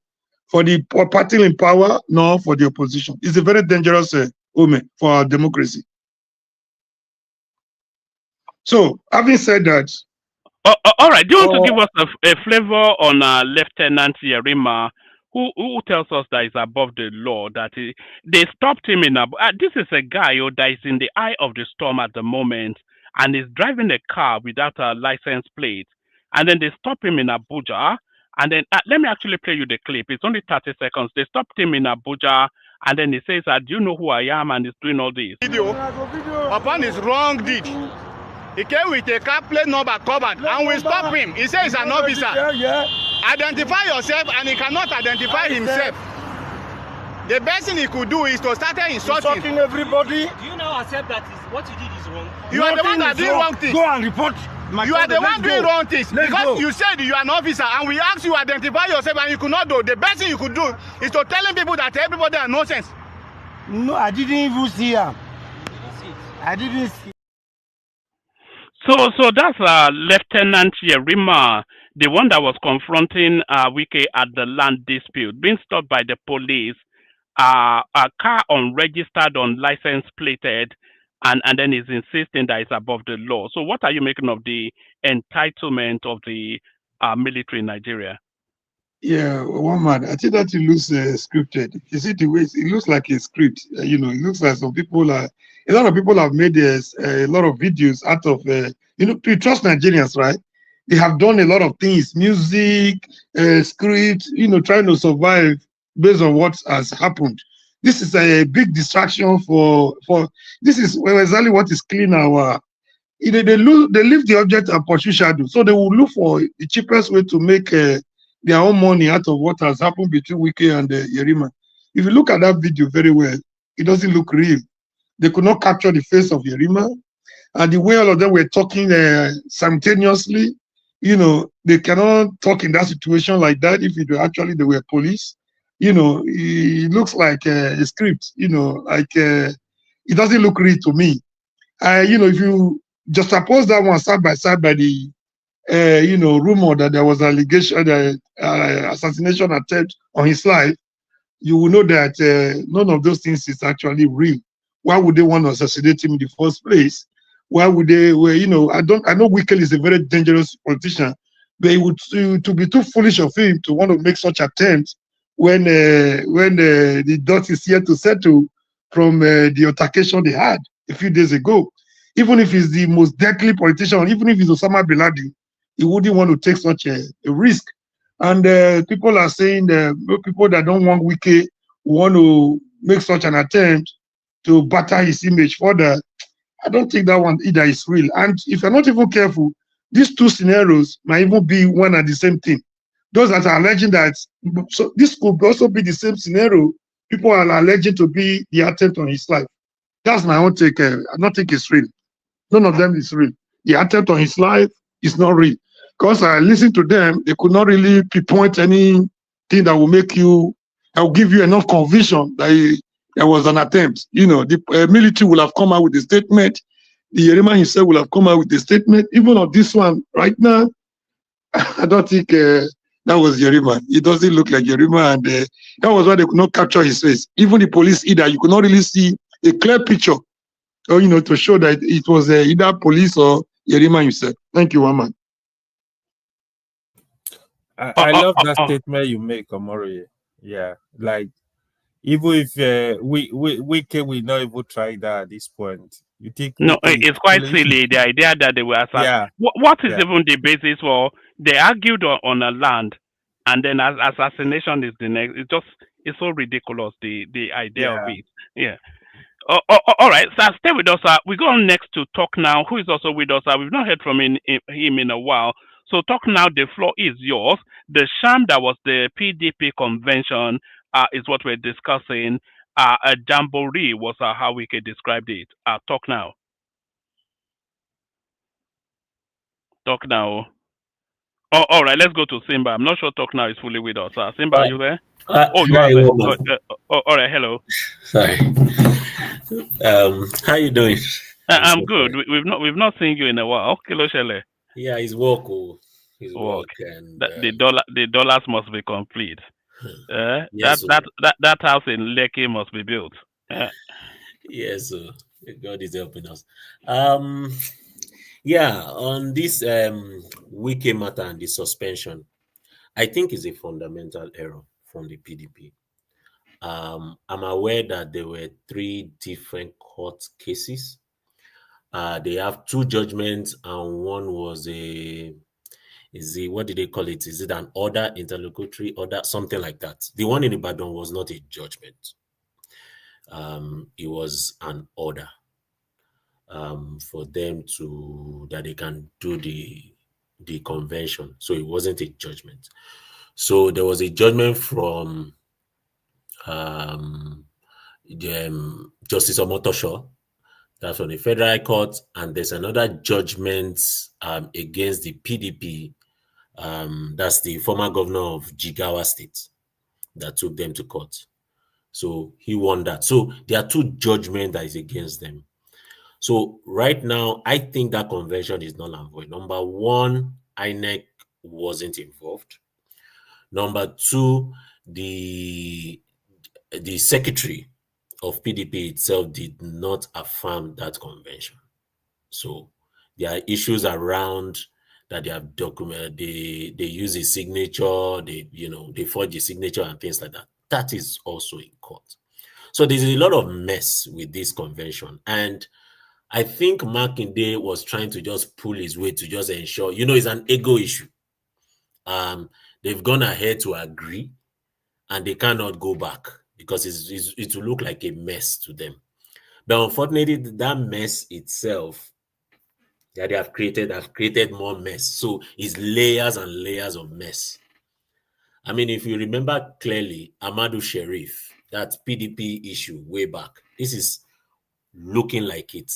for the party in power, nor for the opposition. It's a very dangerous omen for our democracy. So, having said that, all right. Do you want to give us a flavor on Lieutenant Yerima, who tells us that he's above the law? That they stopped him in this is a guy that is in the eye of the storm at the moment, and is driving a car without a license plate. And then they stop him in Abuja. And then let me actually play you the clip. It's only 30 seconds. They stopped him in Abuja, and then he says, "Do you know who I am?" And he's doing all this. Video upon his wrong deed. He came with a car plate number covered, and we stop him. He says he's an officer. Identify yourself, and he cannot identify himself. The best thing he could do is to start insulting everybody. Do you now accept that what you did is wrong? You are the one that did wrong thing. Go and report You are the one doing wrong things because you said you are an officer and we asked you to identify yourself and you could not do. The best thing you could do is to telling people that everybody are nonsense. No, I didn't even see him. I didn't see. So that's Lieutenant Yerima, the one that was confronting Wike at the land dispute, being stopped by the police, a car unregistered, unlicensed plated, and then is insisting that it's above the law. So what are you making of the entitlement of the military in Nigeria? Yeah, one man. I think that it looks scripted. You see the way it looks like a script. It looks like some people are. A lot of people have made a lot of videos out of. To trust Nigerians, right? They have done a lot of things, music, script. Trying to survive based on what has happened. This is a big distraction for. This is exactly what is killing our. They leave the object and pursue shadow, so they will look for the cheapest way to make their own money out of what has happened between Wike and Yerima. If you look at that video very well, it doesn't look real. They could not capture the face of Yerima, and the way all of them were talking simultaneously. They cannot talk in that situation like that if it were actually they were police. It looks like a script. It doesn't look real to me. If you just suppose that one side by side by the rumor that there was allegation, assassination attempt on his life, you will know that none of those things is actually real. Why would they want to assassinate him in the first place? Why would they? I know Wike is a very dangerous politician, but it would to be too foolish of him to want to make such attempts when the dust is here to settle from the altercation they had a few days ago. Even if he's the most deadly politician, even if he's Osama bin Laden, he wouldn't want to take such a risk. And people are saying people that don't want Wike want to make such an attempt to batter his image further. I don't think that one either is real. And if you're not even careful, these two scenarios might even be one and the same thing. Those that are alleging that, so this could also be the same scenario. People are alleging to be the attempt on his life. That's my own take. I don't think it's real. None of them is real. The attempt on his life is not real. Because I listened to them, they could not really pinpoint anything that will make you, that will give you enough conviction that there was an attempt. The military will have come out with a statement. The Yerima himself will have come out with a statement. Even on this one, right now, I don't think that was Yerima. It doesn't look like Yerima, and that was why they could not capture his face. Even the police either, you could not really see a clear picture, to show that it was either police or Yerima himself. Thank you, Waman. I love that statement you make, Omori. Yeah, like even if Wike will not even try that at this point. You think? No, it's quite silly. The idea that they were assassinated. Yeah. What is even the basis for? They argued on a land, and then assassination is the next. It's so ridiculous. The idea of it. Yeah. All right, so stay with us. We go on next to Talk Now, who is also with us. We've not heard from him in a while. So Talk Now, the floor is yours. The sham that was the PDP convention is what we're discussing. A jamboree was how we could describe it. Talk Now. Talk Now. Oh, all right, let's go to Simba. I'm not sure Talk Now is fully with us. Simba, are you there? You are there. All right, hello. Sorry. How you doing? I'm good. We've not seen you in a while. Kilo Shele. Yeah, his work. His work, and the dollars must be complete. Yes, that house in Lekki must be built. Yes, God is helping us. Yeah, on this Wike matter and the suspension, I think is a fundamental error from the PDP. I'm aware that there were 3 different court cases. They have 2 judgments, and one was what did they call it? Is it an order, interlocutory order, something like that? The one in Ibadan was not a judgment. It was an order for them that they can do the convention. So it wasn't a judgment. So there was a judgment from Justice Omotosho That's from the Federal Court, and there's another judgment against the PDP. That's the former governor of Jigawa State that took them to court. So he won that. So there are two judgments that is against them. So right now, I think that convention is null and void. Number one, INEC wasn't involved. Number two, the secretary of PDP itself did not affirm that convention. So there are issues around that they have documented. They use a signature, they forge a signature and things like that. That is also in court. So there's a lot of mess with this convention. And I think Makinde was trying to just pull his weight to just ensure, it's an ego issue. They've gone ahead to agree and they cannot go back because it will look like a mess to them. But unfortunately, that mess itself that they have created more mess. So it's layers and layers of mess. I mean, if you remember clearly, Amadou Sheriff, that PDP issue way back, this is looking like it.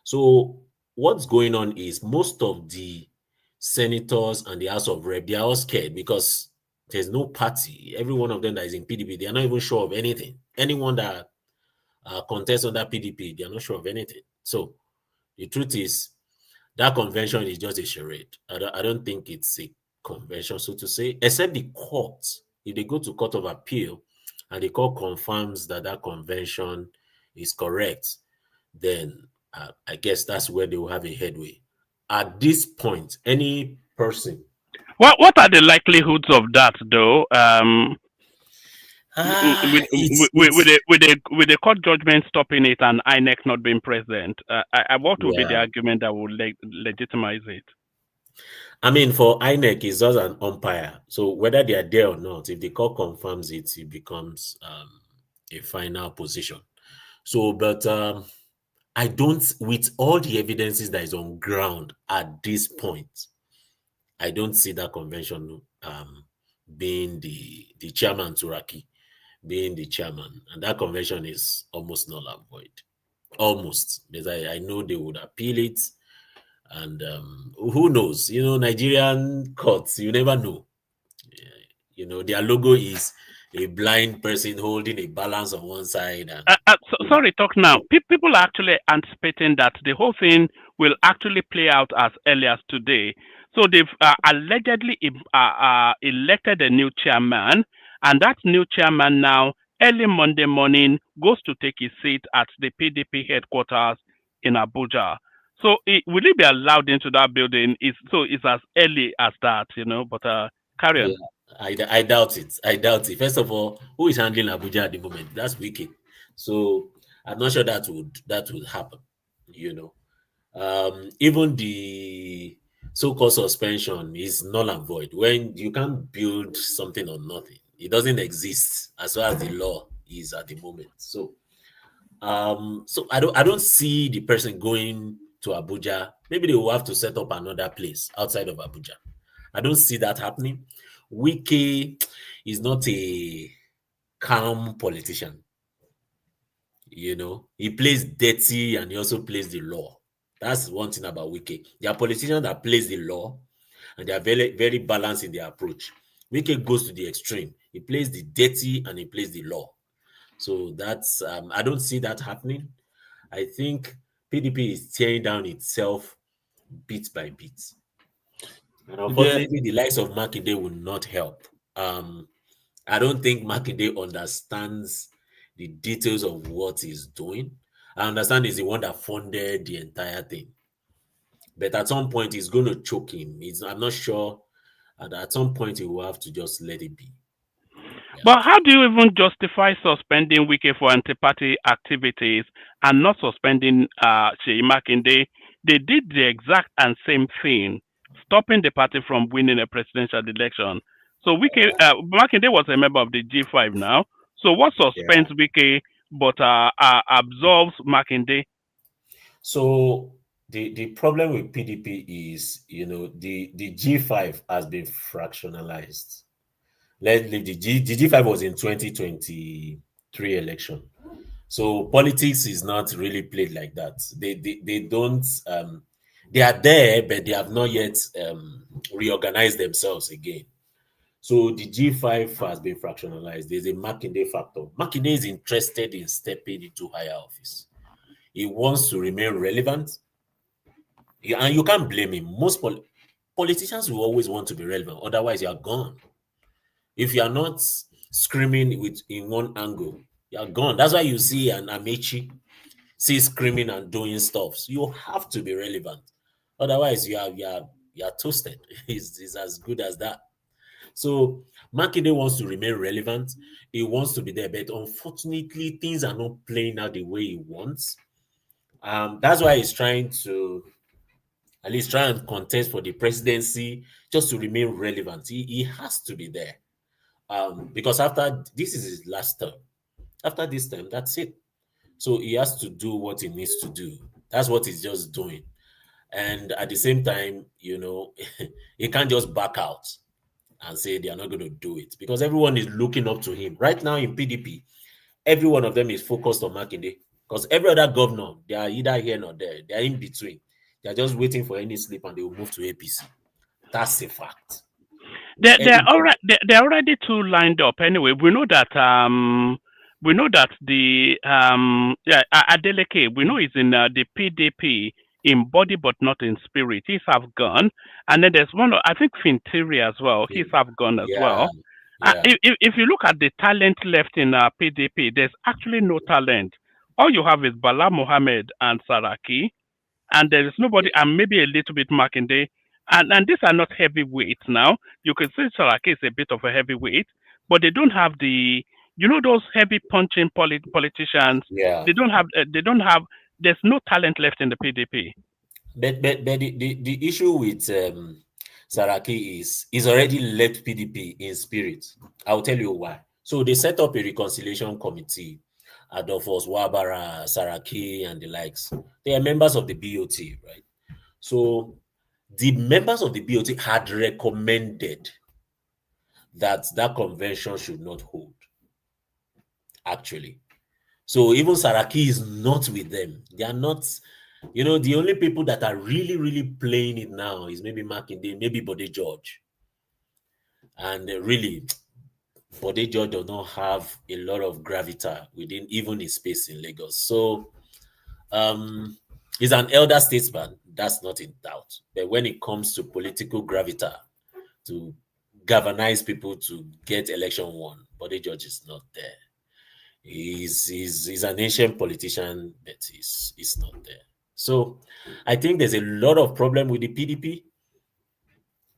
So what's going on is most of the senators and the House of Rep, they are all scared because there's no party. Every one of them that is in PDP, they are not even sure of anything. Anyone that contests under PDP, they are not sure of anything. So the truth is, that convention is just a charade. I don't think it's a convention, so to say, except the court. If they go to Court of Appeal and the court confirms that that convention is correct, then I guess that's where they will have a headway. At this point, any person. What are the likelihoods of that, though? With the court judgment stopping it and INEC not being present, what would be the argument that would legitimize it? I mean, for INEC, it's just an umpire. So whether they are there or not, if the court confirms it, it becomes a final position. So, but I don't, with all the evidences that is on ground at this point, I don't see that convention being the chairman, Turaki, being the chairman. And that convention is almost null and void. Almost. Because I know they would appeal it. And who knows? Nigerian courts, you never know. Their logo is a blind person holding a balance on one side. And, sorry, talk now. People are actually anticipating that the whole thing will actually play out as early as today. So they've allegedly elected a new chairman, and that new chairman now, early Monday morning, goes to take his seat at the PDP headquarters in Abuja. So will he be allowed into that building? It's as early as that, but carry on. Yeah, I doubt it. I doubt it. First of all, who is handling Abuja at the moment? That's Wike. So I'm not sure that would happen, Even the so-called suspension is null and void. When you can't build something on nothing, it doesn't exist as far as the law is at the moment. So I don't see the person going to Abuja. Maybe they will have to set up another place outside of Abuja. I don't see that happening. Wike is not a calm politician. He plays dirty and he also plays the law. That's one thing about Wike. There are politicians that plays the law and they are very, very balanced in their approach. Wike goes to the extreme. He plays the dirty and he plays the law. So that's I don't see that happening. I think PDP is tearing down itself bit by bit. And unfortunately, the likes of Makinde will not help. I don't think Makinde understands the details of what he's doing. I understand he's the one that funded the entire thing. But at some point, he's going to choke him. I'm not sure. And at some point, he will have to just let it be. Yeah. But how do you even justify suspending Wike for anti-party activities and not suspending Seyi Makinde? They did the exact and same thing, stopping the party from winning a presidential election. So Makinde was a member of the G5 now. So what suspends Wike but absolves Makinde? So the problem with PDP is, the G5 has been fractionalized. Let's leave the G5 was in 2023 election. So politics is not really played like that. They don't they are there, but they have not yet reorganized themselves again. So the G5 has been fractionalized. There's a Makinde factor. Makinde is interested in stepping into higher office. He wants to remain relevant. And you can't blame him. Most politicians will always want to be relevant. Otherwise, you are gone. If you are not screaming in one angle, you are gone. That's why you see an Amechi screaming and doing stuff. So you have to be relevant. Otherwise, you are toasted. It's as good as that. So Makinde wants to remain relevant. He wants to be there, but unfortunately, things are not playing out the way he wants. That's why he's trying to at least try and contest for the presidency just to remain relevant. He has to be there. Because after this is his last term. After this term, that's it. So he has to do what he needs to do. That's what he's just doing. And at the same time, he can't just back out and say they are not going to do it because everyone is looking up to him. Right now in PDP, every one of them is focused on Makinde because every other governor, they are either here or there. They are in between. They are just waiting for any slip and they will move to APC. That's a fact. They're already two lined up. Anyway, we know that the Adeleke, we know he's in the PDP in body but not in spirit. He's half gone, and then there's one. I think Fintiri as well. He's half gone as well. Yeah. If you look at the talent left in PDP, there's actually no talent. All you have is Bala Mohammed and Saraki, and there is nobody, and maybe a little bit Makinde. And these are not heavyweights now. You can say Saraki is a bit of a heavyweight, but they don't have those heavy punching politicians. Yeah. They don't have. There's no talent left in the PDP. But the issue with Saraki is he's already left PDP in spirit. I'll tell you why. So they set up a reconciliation committee. Adolphus Wabara, Saraki, and the likes. They are members of the BOT, right? So the members of the BOT had recommended that convention should not hold. Actually. So even Saraki is not with them. They are not, the only people that are really, really playing it now is maybe Makinde, maybe Bode George. And really, Bode George does not have a lot of gravitas within even his space in Lagos. So he's an elder statesman, that's not in doubt. But when it comes to political gravitas, to galvanize people to get election won, Bode George is not there. He's an ancient politician, but he's not there. So I think there's a lot of problem with the PDP.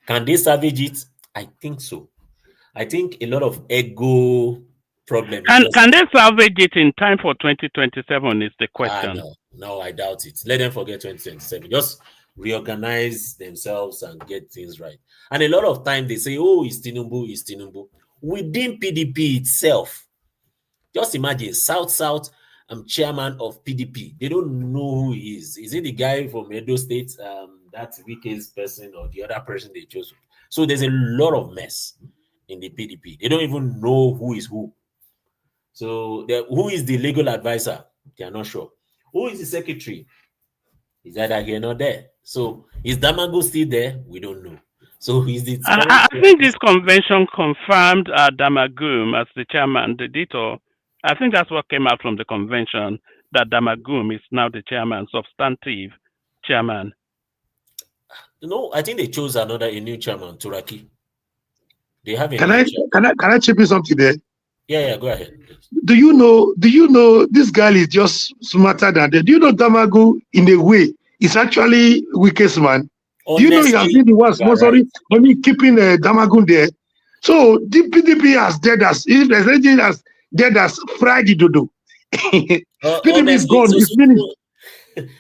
Can they salvage it? I think so. I think a lot of ego problem. Can they salvage it in time for 2027 is the question. No, I doubt it. Let them forget 2027. Just reorganize themselves and get things right. And a lot of time they say, oh, it's Tinubu. Within PDP itself, just imagine, South, chairman of PDP. They don't know who he is. Is it the guy from Edo State, that's Wike's person, or the other person they chose? So there's a lot of mess in the PDP. They don't even know who is who. So who is the legal advisor? They are not sure. Who is the secretary? Is either here or there. So is Damago still there? We don't know. So is the I think this convention confirmed Damagum as the chairman, the dito. I think that's what came out from the convention, that Damagum is now the chairman, substantive chairman. No, I think they chose a new chairman, Turaki. They have a Can I chip in something there? Yeah, go ahead. Do you know this guy is just smarter than them? Do you know Damagu in a way is actually Wike's man? Do you know he has been the one sponsoring, keeping Damagun there? So the PDP has dead as, if there's anything as dead as Friday dodo. PDP is gone, it's finished.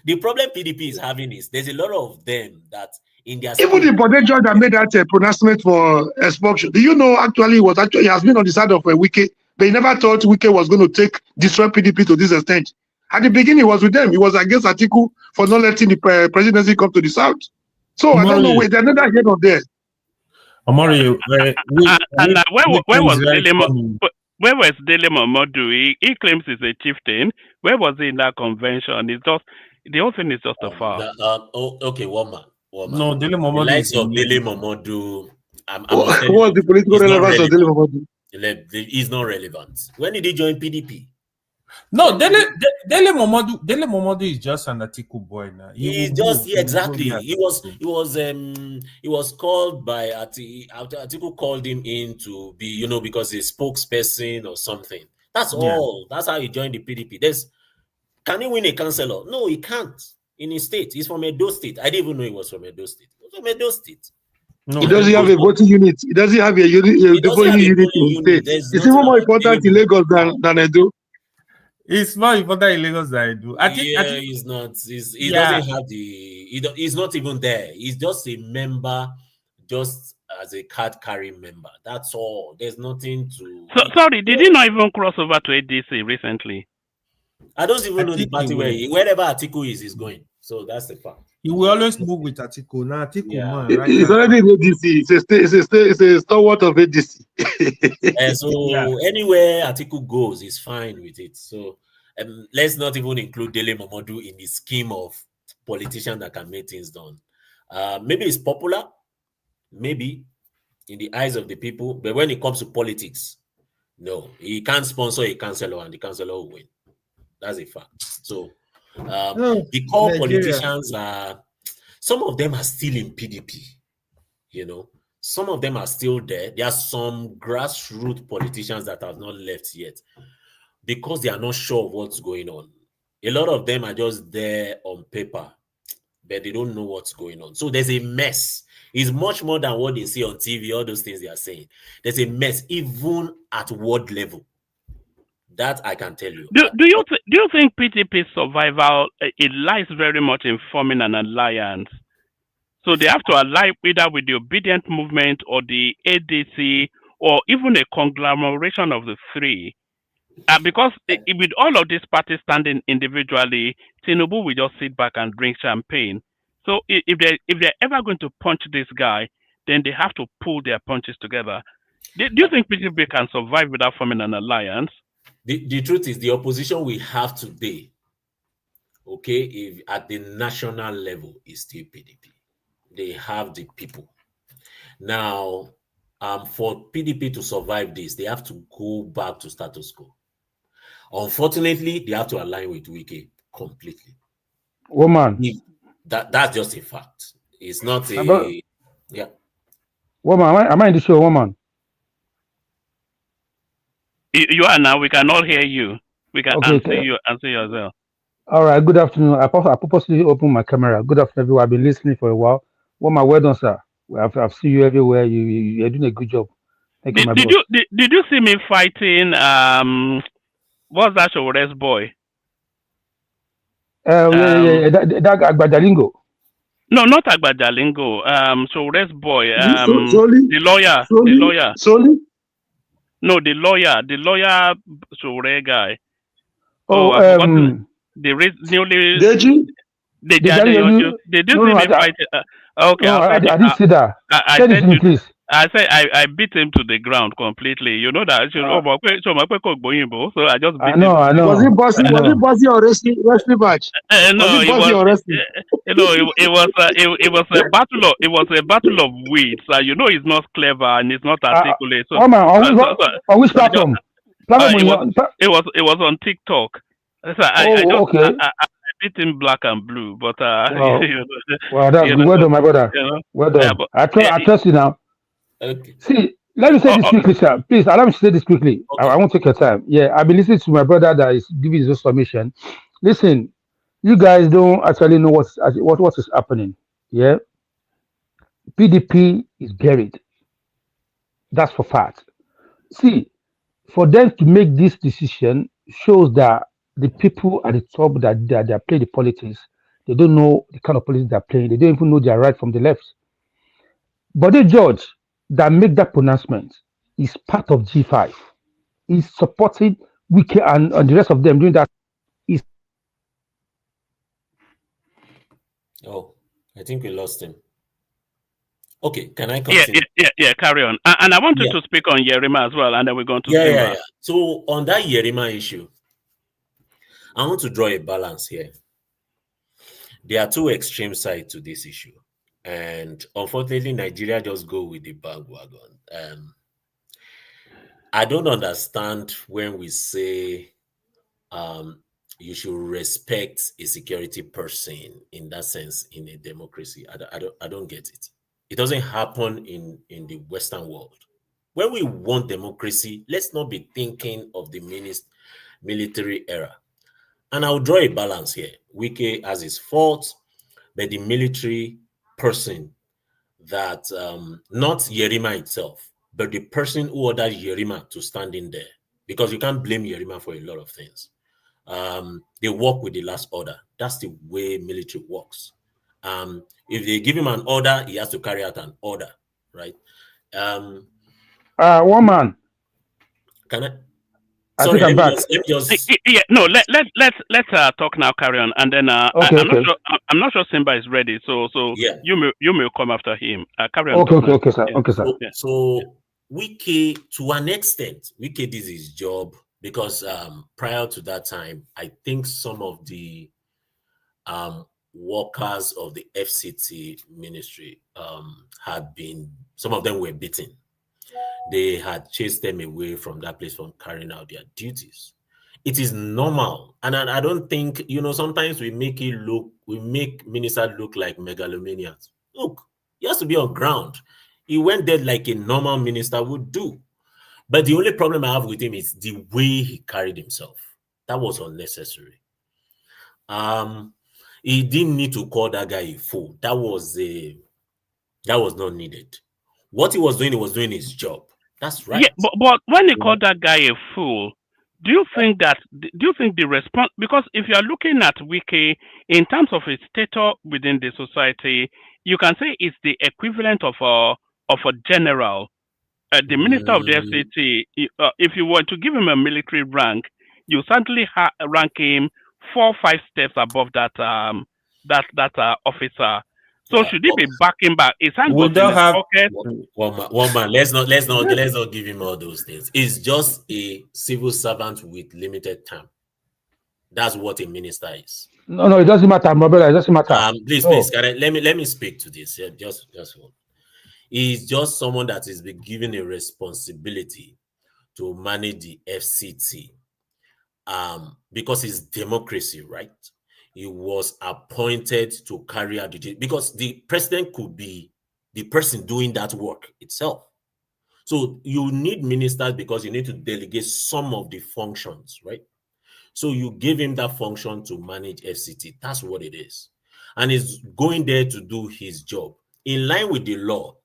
The problem PDP is having is there's a lot of them that in their even the Bode George that made that pronouncement for expulsion. Do you know he has been on the side of Wike, but he never thought Wike was going to destroy PDP to this extent. At the beginning, he was with them. He was against Atiku for not letting the presidency come to the south. So I don't know where they're not here or there. Omari, where was Dele Momodu? He claims he's a chieftain. Where was he in that convention? It's just the whole thing is just a foul. Okay, one man. No, Dele The Momodu likes is a of new Dele person. Momodu, I must tell What's you, the political he's not relevance of Dele relevant. Momodu? He's not relevant. When did he join PDP? No, Dele Momodu is just an Atiku boy now. He will He's go. just He will go exactly. where He was called by Atiku called him in to be, because he's spokesperson or something. That's Yeah. all. That's how he joined the PDP. Can he win a councillor? No, he can't. In his state, he's from Edo State. I didn't even know he was from Edo State. He was from Edo State. No, He doesn't have a voting unit. He doesn't have a He doesn't voting have a unit in polling his unit. state. There's It's nothing even more about important in Lagos than Edo. It's more important in Lagos than I do. I think he's not. He Yeah. doesn't have he's not even there. He's just a member, just as a card carrying member. That's all. There's nothing to. So sorry, did he not even cross over to ADC recently? I don't even know the think party he will. wherever Atiku is going. So that's the fact. He will always move with Atiku. Now Atiku man, right? It's already in ADC. It's a stalwart of ADC. So anywhere Atiku goes is fine with it. So let's not even include Dele Momodu in the scheme of politicians that can make things done. Maybe it's popular, maybe in the eyes of the people, but when it comes to politics, no, he can't sponsor a councillor and the councillor will win. That's a fact. So the core politicians some of them are still in PDP, some of them are still there. There are some grassroots politicians that have not left yet because they are not sure of what's going on. A lot of them are just there on paper, but they don't know what's going on. So there's a mess. It's much more than what they see on TV, all those things they are saying. There's a mess, even at ward level. That I can tell you. Do you think PDP's survival it lies very much in forming an alliance? So they have to ally either with the Obedient Movement or the ADC or even a conglomeration of the three. Because with all of these parties standing individually, Tinubu will just sit back and drink champagne. So if they're ever going to punch this guy, then they have to pull their punches together. Do you think PDP can survive without forming an alliance? The truth is the opposition we have today, okay, if at the national level is still PDP. They have the people. Now, for PDP to survive this, they have to go back to status quo. Unfortunately, they have to align with Wike completely. Woman. That's just a fact. It's not yeah. Woman, am I in the show, woman? You are now. We cannot hear you. We can answer you as well. All right. Good afternoon. I purposely opened my camera. Good afternoon, everyone. I've been listening for a while. Woman, well done, sir. I've seen you everywhere. You're doing a good job. Thank you, my boss. Did you see me fighting? What's that show? Rest boy. That Agbajalingo. No, not Agbajalingo. So Rest boy. Soli? The lawyer. Soli? The lawyer. Soli? No, the lawyer. The lawyer. Sore guy. I forgot the newly. Deji? Did you see me fight? Okay, no, I didn't see that. I Tell it to me, please. I said I beat him to the ground completely. You know that. So I just beat him. I know. Was it bossy or wrestling match? No, it was a battle of wits. You know, he's not clever and he's not articulate. So, on which platform? It was on TikTok. So okay. I beat him black and blue, but well, that's good. Well done, my brother. Well done. Yeah, I trust you now. Okay. See, let me say this quickly, sir. Please allow me to say this quickly. Okay. I won't take your time. Yeah, I've been listening to my brother that is giving his submission. Listen, you guys don't actually know what is happening. Yeah, PDP is buried. That's for fact. See, for them to make this decision shows that the people at the top that they play the politics, they don't know the kind of politics they're playing. They don't even know their right from the left. But the judge that make that pronouncement is part of G5. He's supporting Wike and the rest of them doing that. Oh, I think we lost him. Okay, can I continue? Yeah, carry on. And I wanted to speak on Yerima as well, and then we're going to Yeah. So on that Yerima issue, I want to draw a balance here. There are two extreme sides to this issue. And unfortunately, Nigeria just go with the bandwagon. I don't understand when we say you should respect a security person in that sense in a democracy. I don't get it. It doesn't happen in the Western world. When we want democracy, let's not be thinking of the military era. And I'll draw a balance here. Wike has his faults, but the military person that, not Yerima itself, but the person who ordered Yerima to stand in there, because you can't blame Yerima for a lot of things. They work with the last order. That's the way military works. If they give him an order, he has to carry out an order, right? One man. Can I? I Sorry, think I'm back. let me just. Yeah, no. Let's talk now. Carry on, and then Okay, I'm okay. not sure. I'm not sure Simba is ready. So Yeah. you may come after him. Carry on. Okay, sir. Yeah. Okay, sir. So Wike, to an extent, Wike did his job because prior to that time, I think some of the workers of the FCT ministry some of them were beaten. They had chased them away from that place from carrying out their duties. It is normal. And I don't think, sometimes we make ministers look like megalomaniacs. Look, he has to be on ground. He went there like a normal minister would do. But the only problem I have with him is the way he carried himself. That was unnecessary. He didn't need to call that guy a fool. That was not needed. What he was doing his job. That's right. Yeah, but when they call that guy a fool, do you think the response? Because if you are looking at Wike in terms of his status within the society, you can say it's the equivalent of a general. The minister of the FCT, if you were to give him a military rank, you certainly rank him 4 or 5 steps above that officer. So should he be backing back? His hand We goes in don't his have pocket. One man. Let's not give him all those things. It's just a civil servant with limited time. That's what a minister is. No, it doesn't matter, my brother. It doesn't matter. Please, let me speak to this. Yeah, just hold. He's just someone that is being given a responsibility to manage the FCT. Because it's democracy, right? He was appointed to carry out the duty because the president could be the person doing that work itself. So you need ministers because you need to delegate some of the functions, right? So you give him that function to manage FCT. That's what it is. And he's going there to do his job. In line with the law,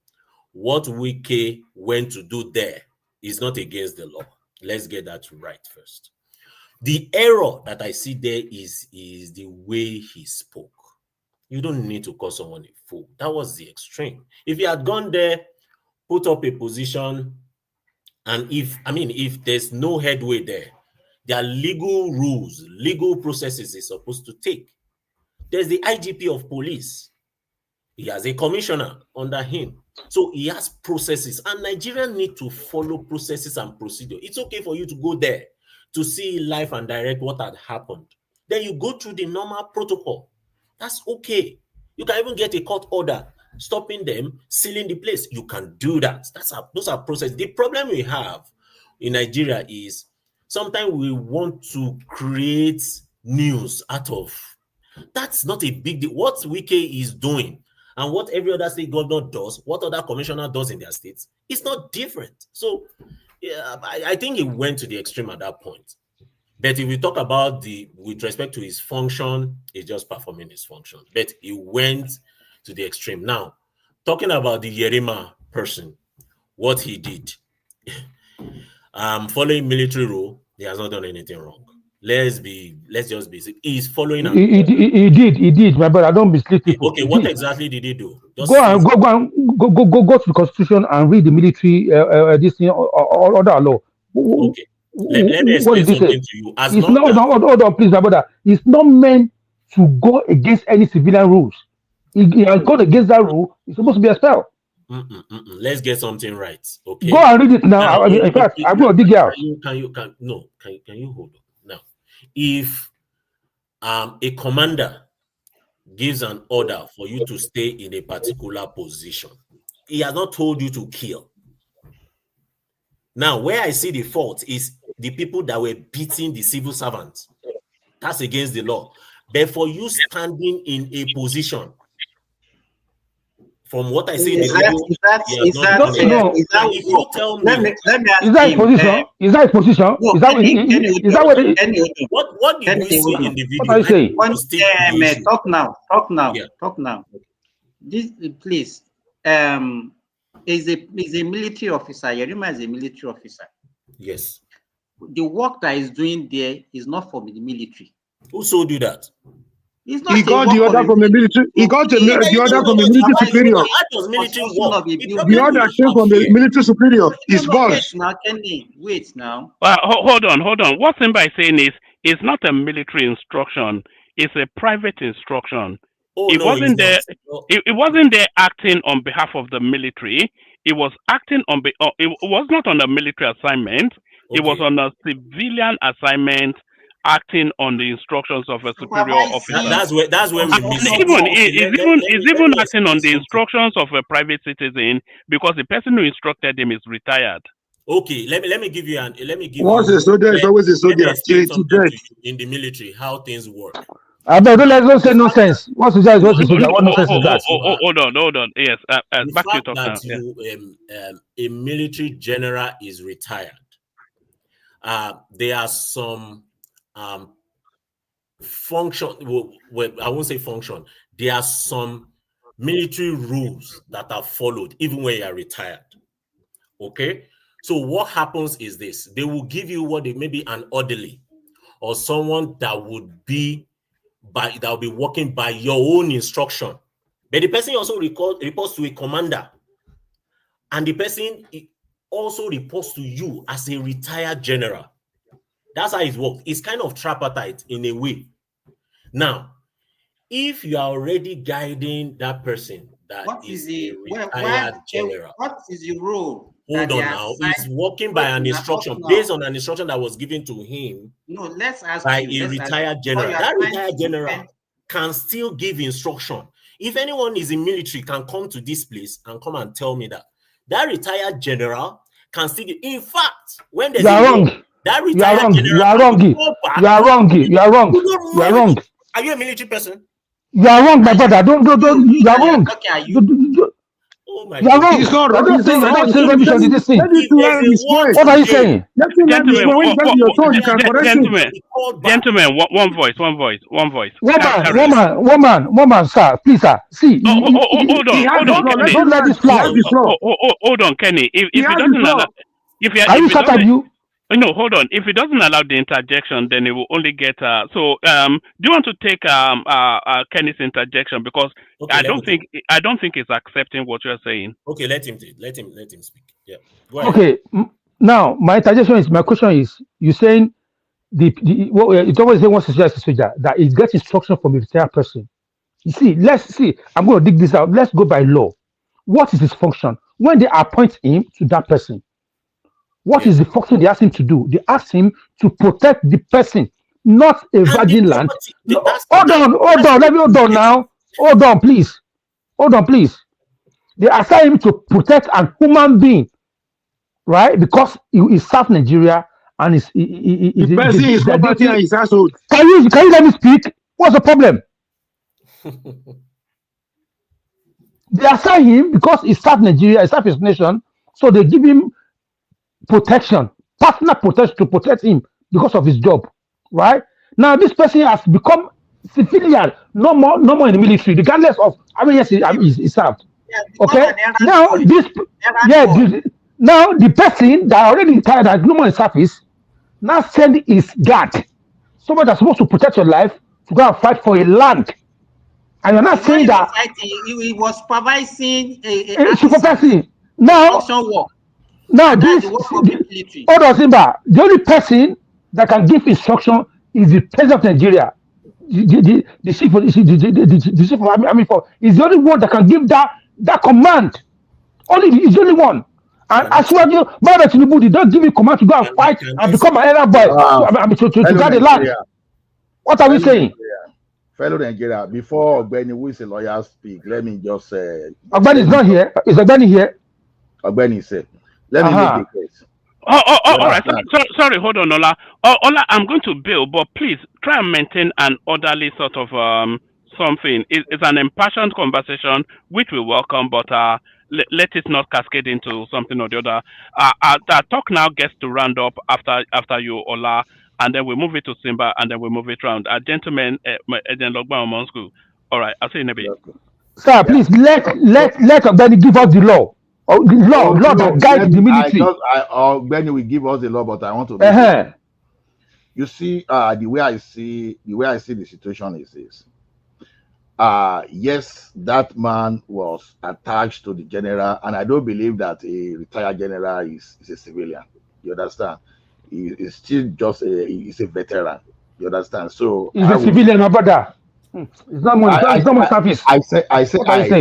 what Wike went to do there is not against the law. Let's get that right first. The error that I see there is the way he spoke. You don't need to call someone a fool. That was the extreme. If he had gone there, put up a position, and if there's no headway there are legal rules, legal processes he's supposed to take. There's the IGP of police. He has a commissioner under him. So he has processes, and Nigerians need to follow processes and procedure. It's okay for you to go there to see live and direct what had happened. Then you go through the normal protocol. That's okay. You can even get a court order stopping them, sealing the place. You can do that. Those are processes. The problem we have in Nigeria is sometimes we want to create news out of. That's not a big deal. What Wike is doing and what every other state governor does, what other commissioner does in their states, it's not different. So yeah, I think he went to the extreme at that point. But if we talk about with respect to his function, he's just performing his function. But he went to the extreme. Now, talking about the Yerima person, what he did, following military rule, he has not done anything wrong. Let's just be sick. He's following. He did, my brother. Don't mislead people. Okay, what exactly did he do? Go to the constitution and read the military this thing or other law. Okay. Let me explain something to you. Hold on, please, my brother. It's not meant to go against any civilian rules. He has gone against that rule. He's supposed to be expelled. Let's get something right. Okay. Go and read it now. In fact, I'm going to dig out. Can you hold on now? If a commander gives an order for you to stay in a particular position, he has not told you to kill. Now, where I see the fault is the people that were beating the civil servants. That's against the law. But for you standing in a position, from what I see in the video, is that if you tell me, let me ask Is that a him, position? Is that a position? no, Is that what it what did we see in the video? What are you saying? Talk now. Yeah. Talk now. This, please, is a military officer. Yerima is a military officer. Yes. The work that he's doing there is not for the military. Who told you that? He got the order from the military. He got the order from the military superior. How does military work? The order came from the military superior. His boss. Wait now. Hold on. What Simba is saying is, it's not a military instruction. It's a private instruction. It wasn't there acting on behalf of the military. It was acting on it was not on a military assignment. It was on a civilian assignment, acting on the instructions of a superior officer. That's where we miss it. It's even acting on the instructions of a private citizen, because the person who instructed him is retired. Okay, let me give you Once a soldier is always a soldier. In the military, how things work. Don't say nonsense. What's the what nonsense is that? Hold on. Yes, back to talk now. A military general is retired. There are some function. Well, I won't say function. There are some military rules that are followed even when you are retired. Okay, so what happens is this: they will give you maybe an orderly or someone that would be working by your own instruction, but the person also reports to a commander, and the person also reports to you as a retired general. That's how it works. It's kind of tripartite in a way. Now, if you are already guiding that person that is a retired general, what is the role? Hold on now. He's working by an instruction, based on an instruction that was given to him by a retired general. That retired general can still give instruction. If anyone is in military, can come to this place and come and tell me that retired general can still give. In fact, when there's that retired general, you are wrong. Are you a military person? You are wrong, my brother. Don't. You are wrong. Oh my you are wrong. He's not wrong. What are you saying? Gentlemen, one voice. Woman, sir, please, sir. See, hold on, Kenny. Don't let this fly. Hold on, Kenny. If he doesn't allow, are you shut up, you? No, hold on. If he doesn't allow the interjection, then he will only get. Do you want to take Kenny's interjection, because I don't think he's accepting what you're saying. Okay, let him speak. Yeah. Go ahead. Okay. Now my question is, you saying it's always saying one soldier that it gets instruction from a retired person. You see, let's see. I'm going to dig this out. Let's go by law. What is his function when they appoint him to that person? What is the function they ask him to do? They ask him to protect the person, not a virgin land. Hold on. Let me hold on now. Hold on, please. They assign him to protect a human being, right? Because he serves Nigeria and the person is property and his household. Can you let me speak? What's the problem? They assign him because he serves Nigeria, he serves his nation, so they give him protection, personal protection to protect him because of his job, right? Now this person has become civilian, no more in the military, regardless of how many years he served. Okay. Now now the person that already retired, has no more in service, now send his guard, someone that's supposed to protect your life, to go and fight for a land. And you're not saying that he was supervising Now this hold on, Simba. The only person that can give instruction is the president of Nigeria. The chief of army force is the only one that can give that command. He's the only one. And I swear to you, Brother Tinubu, they don't give me command to go and fight and become an elder boy to guard the land. What are we saying? fellow Nigeria, before Ogbeni, who is a lawyer, speak, let me just say. Ogbeni is not here. Is Ogbeni here? Ogbeni said, let me make a case. All right. Sorry, hold on, Ola. Ola, I'm going to bill, but please try and maintain an orderly sort of something. It's an impassioned conversation, which we welcome, but let it not cascade into something or the other. Our talk now gets to round up after you, Ola, and then we move it to Simba, and then we move it round. Gentlemen, all right, I'll see you in a bit. Sir, please let Ogbeni give us the law. The law that guides the military. Ogbeni will give us the law, but I want to make it. You see, the way I see the situation is this. Yes, that man was attached to the general, and I don't believe that a retired general is a civilian. You understand? He is still just he's a veteran. You understand? So he's a civilian, my brother. It's not more service. I say I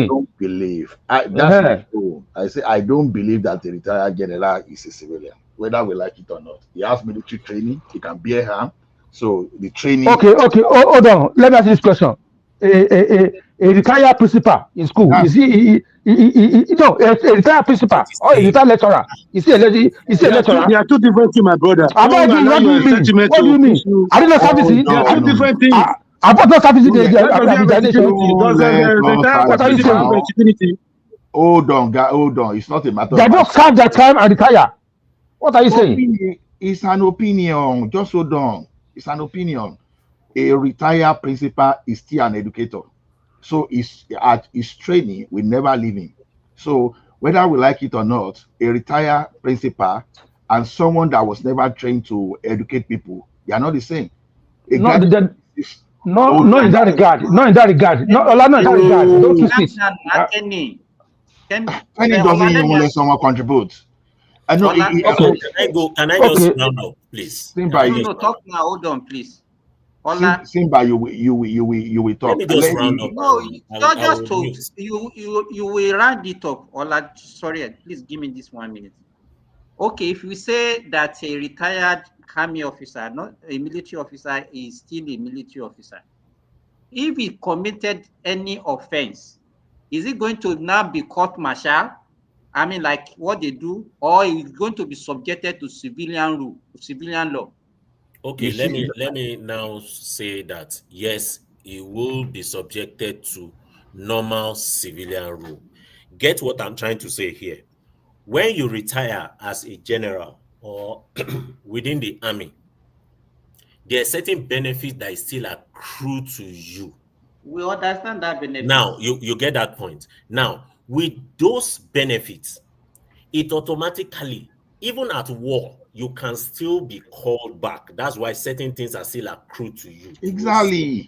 don't believe. That's true. I say I don't believe that the retired general is a civilian, whether we like it or not. He has military training. He can bear arm. So the training. Okay. Hold on. Let me ask you this question. A retired principal in school, is he no, a retired principal or a retired lecturer? Is he a lecturer? There are two different things, my brother. What do you mean? Are they not servicing? There are two different things. About not servicing the What are you saying? Hold on. It's not a matter. They don't serve their time and retire. What are you saying? It's an opinion. Just hold on. It's an opinion. A retired principal is still an educator, so his training will never leave him. So whether we like it or not, a retired principal and someone that was never trained to educate people, they are not the same. No, in that regard. Not in that regard. Don't twist it. Kenny doesn't even let someone contribute. I know. Can I just round up, please? No, talk now. Hold on, please. Simba, you will talk. Let me just round up. No, you will round it up. Ola, sorry, please give me this 1 minute. Okay, if we say that a retired army officer, not a military officer, is still a military officer, if he committed any offense, is it going to now be court-martial? I mean, like what they do, or is going to be subjected to civilian law? Okay, let me now say that yes, he will be subjected to normal civilian rule. Get what I'm trying to say here. When you retire as a general or within the army, there are certain benefits that is still accrue to you. We understand that benefit. Now, you get that point. Now, with those benefits, it automatically, even at war, you can still be called back. That's why certain things are still accrued to you. Exactly.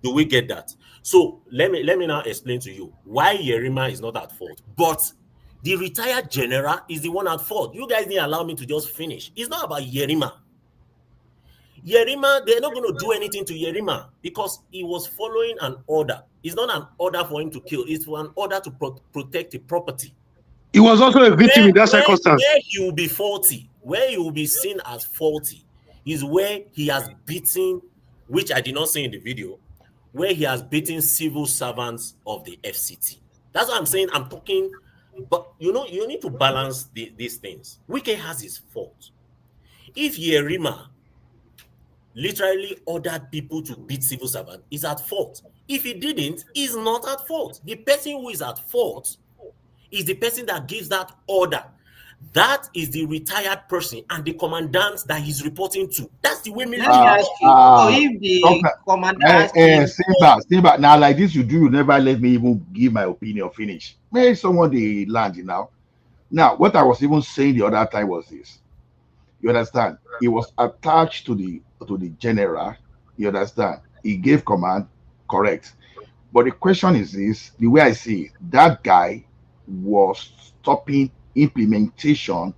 Do we get that? So let me now explain to you why Yerima is not at fault, but the retired general is the one at fault. You guys didn't allow me to just finish. It's not about Yerima. Yerima, they're not going to do anything to Yerima because he was following an order. It's not an order for him to kill. It's for an order to protect the property. He was also a victim in that circumstance. Where he will be faulty, where he will be seen as faulty, is where he has beaten, which I did not say in the video, where he has beaten civil servants of the FCT. That's what I'm saying. I'm talking, but you need to balance these things. Wike has his fault. If Yerima literally ordered people to beat civil servants, he's at fault. If he didn't, he's not at fault. The person who is at fault is the person that gives that order. That is the retired person and the commandant that he's reporting to. That's the way military. Simba, now like this, you never let me even give my opinion finish. Maybe someone they land now. Now, what I was even saying the other time was this. You understand? He was attached to the general. You understand? He gave command, correct. But the question is this: the way I see it, that guy was stopping implementation,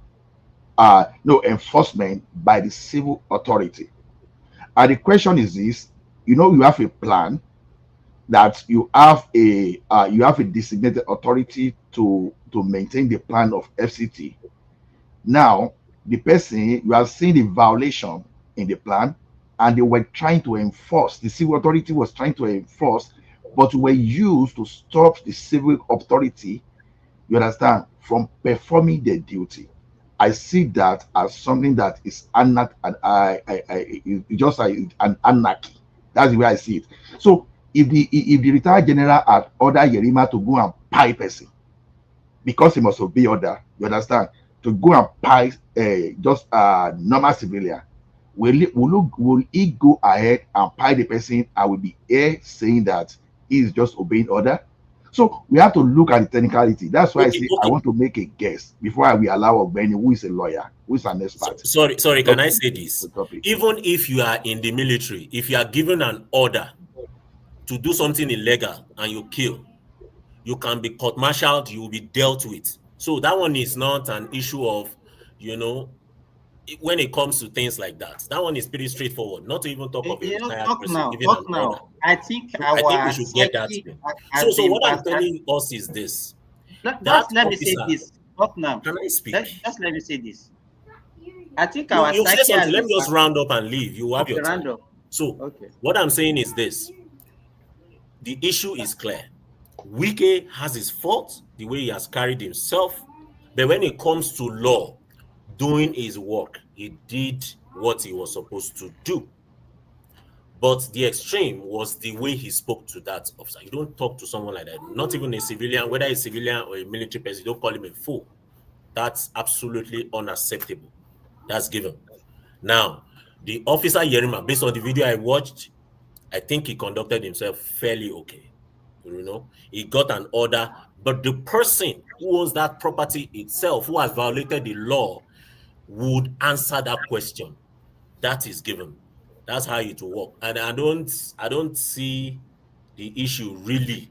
enforcement by the civil authority. And the question is this: you have a plan that you have a designated authority to maintain the plan of FCT. Now, the person, you are seeing the violation in the plan, and they were trying to enforce, the civil authority was trying to enforce, but were used to stop the civil authority, you understand, from performing their duty. I see that as something that is just like an anarchy. That's the way I see it. So if the retired general had ordered Yerima to go and pie person because he must obey order, you understand, to go and pie just a normal civilian, will he go ahead and pie the person and will be here saying that he is just obeying order? So we have to look at the technicality. That's why I say I want to make a guess before I will allow Ogbeni, who is a lawyer, who is an expert. Sorry, can I say this? Even if you are in the military, if you are given an order to do something illegal and you kill, you can be court-martialed, you will be dealt with. So that one is not an issue of, when it comes to things like that. That one is pretty straightforward. Not to even talk of a retired person giving an order. I think I think we should get that thing. So what I'm telling us is this. Let me say this. Can I speak? Just let me say this. I think No, our you say psyche something. has Let been me just round up and leave. You have your time. round up. So what I'm saying is this. The issue is clear. Wike has his fault, the way he has carried himself. But when it comes to law, doing his work, he did what he was supposed to do. But the extreme was the way he spoke to that officer. You don't talk to someone like that, not even a civilian, whether a civilian or a military person, you don't call him a fool. That's absolutely unacceptable. That's given. Now, the officer Yerima, based on the video I watched, I think he conducted himself fairly okay. He got an order, but the person who owns that property itself, who has violated the law, would answer that question. That is given. That's how it will work. And I don't see the issue really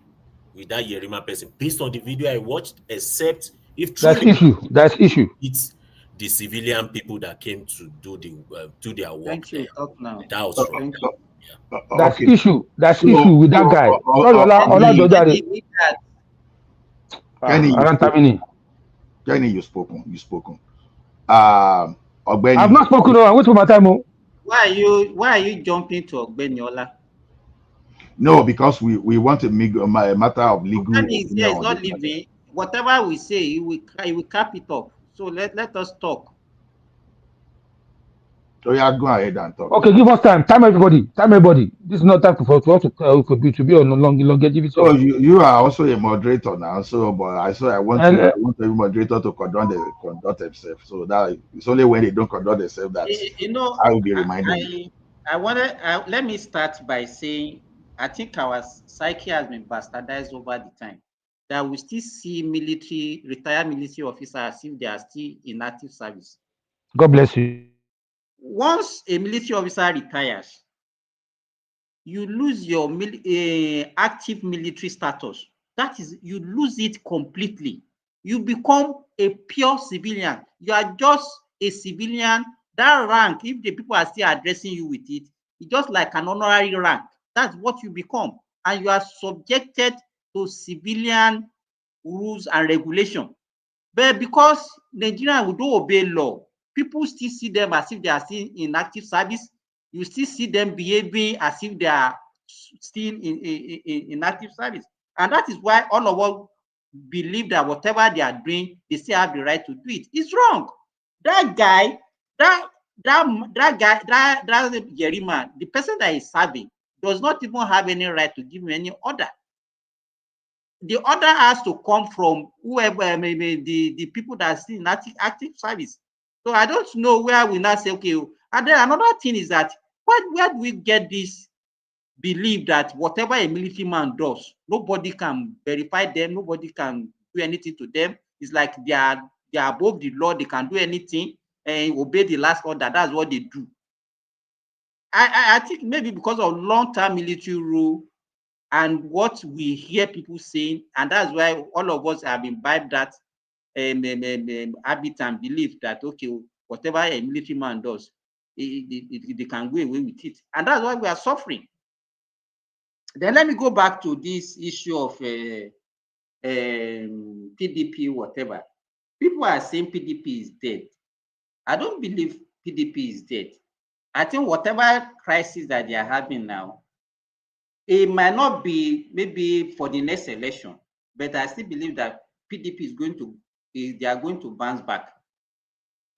with that Yerima person based on the video I watched, except if truly That's issue. it's the civilian people that came to do their work. Thank you. There. Talk now. That was wrong. That's issue. That's issue with that guy. Kenny, you've spoken. Ogbeni. I've not spoken. I wait for my time. Why are you jumping to Ogbeni? No, because we want to make a matter of legal. It's not living. Whatever we say, he will cap it up. So let us talk. So yeah, go ahead and talk. Okay, give us time. Time everybody. This is not time for to be on longevity. So you are also a moderator now. So, but I want every moderator to conduct themselves. So that it's only when they don't conduct themselves that I will be reminding you. Let me start by saying I think our psyche has been bastardized over the time. That we still see retired military officers as if they are still in active service. God bless you. Once a military officer retires, you lose your active military status. That is, you lose it completely. You become a pure civilian. You are just a civilian. That rank, if the people are still addressing you with it, it's just like an honorary rank. That's what you become. And you are subjected to civilian rules and regulation. But because Nigerians will don't obey law, people still see them as if they are still in active service. You still see them behaving as if they are still in active service. And that is why all of us believe that whatever they are doing, they still have the right to do it. It's wrong. That guy, that Yerima, the person that is serving, does not even have any right to give him any order. The order has to come from whoever, maybe the people that are still in active service. So I don't know where we now say, okay. And then another thing is that where do we get this belief that whatever a military man does, nobody can verify them, nobody can do anything to them? It's like they are above the law, they can do anything and obey the last order. That's what they do. I think maybe because of long-term military rule and what we hear people saying, and that's why all of us have imbibed that habit and belief that, okay, whatever a military man does, they can go away with it. And that's why we are suffering. Then let me go back to this issue of PDP, whatever. People are saying PDP is dead. I don't believe PDP is dead. I think whatever crisis that they are having now, it might not be maybe for the next election, but I still believe that PDP they are going to bounce back.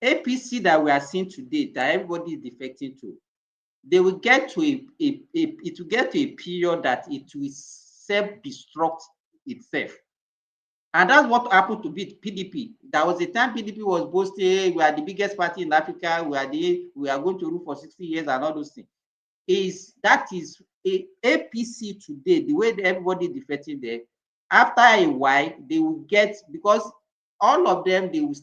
APC that we are seeing today, that everybody is defecting to, they will get to it will get to a period that it will self-destruct itself. And that's what happened to PDP. There was a time PDP was boasting, we are the biggest party in Africa, we are going to rule for 60 years and all those things. That is APC today, the way everybody defecting there, after a while, they will get, because all of them, they will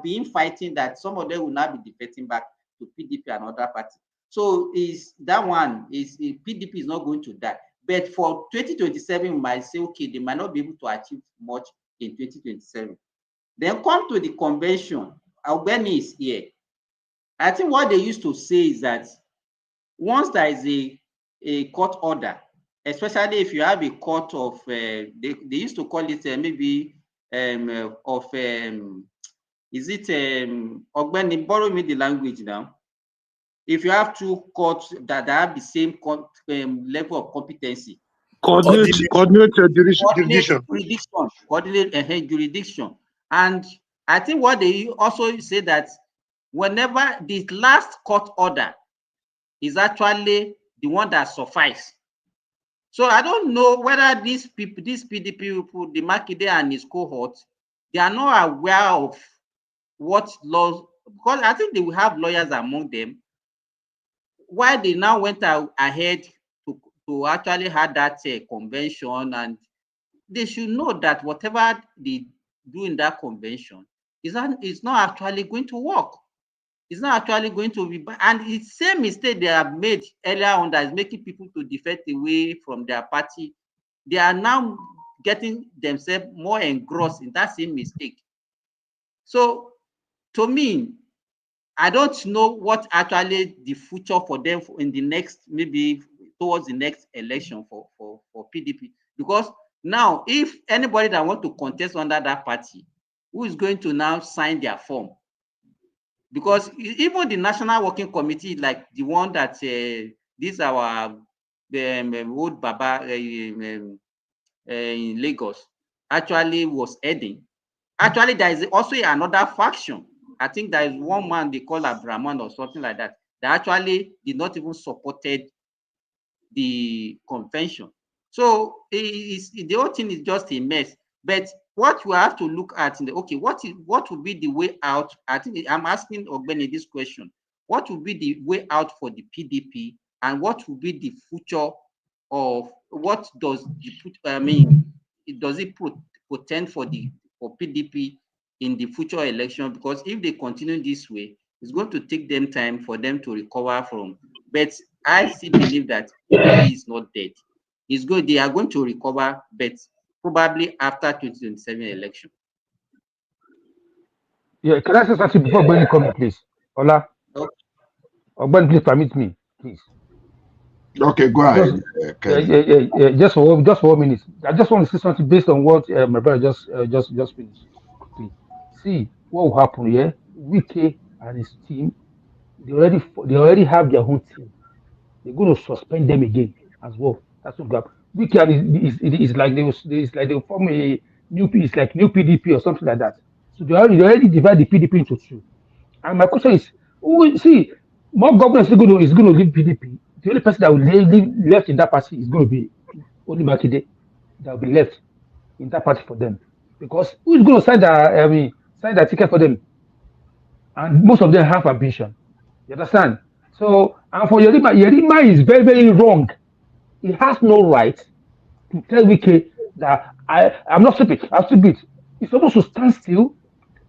be fighting that some of them will not be defecting back to PDP and other parties. So PDP is not going to die. But for 2027, we might say, okay, they might not be able to achieve much in 2027. Then come to the convention. Albany is here. I think what they used to say is that once there is a court order, especially if you have a court of, they used to call it is it, Albany, borrow me the language now. If you have two courts that have the same level of competency. Coordinate jurisdiction. And I think what they also say that whenever the last court order is actually the one that suffices. So I don't know whether these PDP people, the Makinde and his cohort, they are not aware of what laws, because I think they will have lawyers among them. Why they now went ahead to actually have that convention, and they should know that whatever they do in that convention is not actually going to work. It's not actually going to be, and it's the same mistake they have made earlier on that is making people to defect away from their party. They are now getting themselves more engrossed in that same mistake. So to me, I don't know what actually the future for them in the next, maybe towards the next election for PDP. Because now, if anybody that want to contest under that party, who is going to now sign their form? Because even the National Working Committee, like the one that this our old Baba in Lagos actually was heading. Actually, there is also another faction. I think there is one man they call Abraman or something like that. They actually did not even supported the convention. So the whole thing is just a mess. But what we have to look at what would be the way out? I think I'm asking Ogbeni this question. What would be the way out for the PDP, and what would be the future of what does it portend for PDP in the future election? Because if they continue this way, it's going to take them time for them to recover from. But I still believe that PDP is not dead. They are going to recover, but probably after 2027 election. Yeah, can I say something before Benny come, please? Ola? Okay. Ben, please permit me, please. Okay, go ahead. Just for 1 minute. I just want to say something based on what my brother just finished. Quickly. See what will happen here. Wike and his team, they already have their own team. They're going to suspend them again as well. That's what happened. Wike is like they will form a new PDP or something like that. So they already divide the PDP into two. And my question is, more governors is going to leave PDP. The only person that will leave left in that party is going to be only Makinde. That will be left in that party for them. Because who is going to sign the ticket for them? And most of them have ambition. You understand? So, and for Yerima is very, very wrong. He has no right to tell Wike that I'm not stupid. I'm stupid. He's supposed to stand still,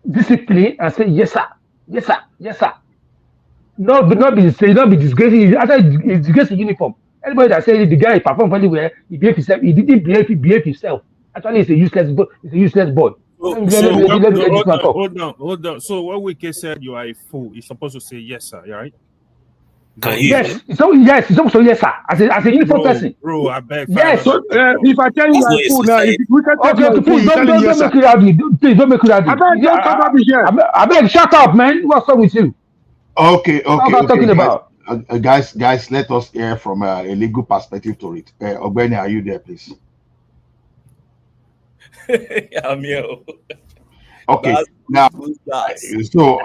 discipline, and say yes, sir, yes, sir, yes, sir. Not be disgracing. After he disgracing uniform, anybody that says the guy performed very well, he behaved himself. He didn't behave himself. Actually, he's a useless boy. Hold on. So what Wike said, you are a fool. He's supposed to say yes, sir. Right? Yes. So yes, he's supposed to yes, sir. As a uniform person. Bro, I beg. Yes. So if I tell you I'm fool now, if we can tell you please don't make it rowdy. Please don't make it rowdy. I beg, shut up, man. What's wrong with you? Okay. What am I talking about? guys, let us hear from a legal perspective to it. Ogbeni, are you there, please? I'm here. Okay, That's now, that's so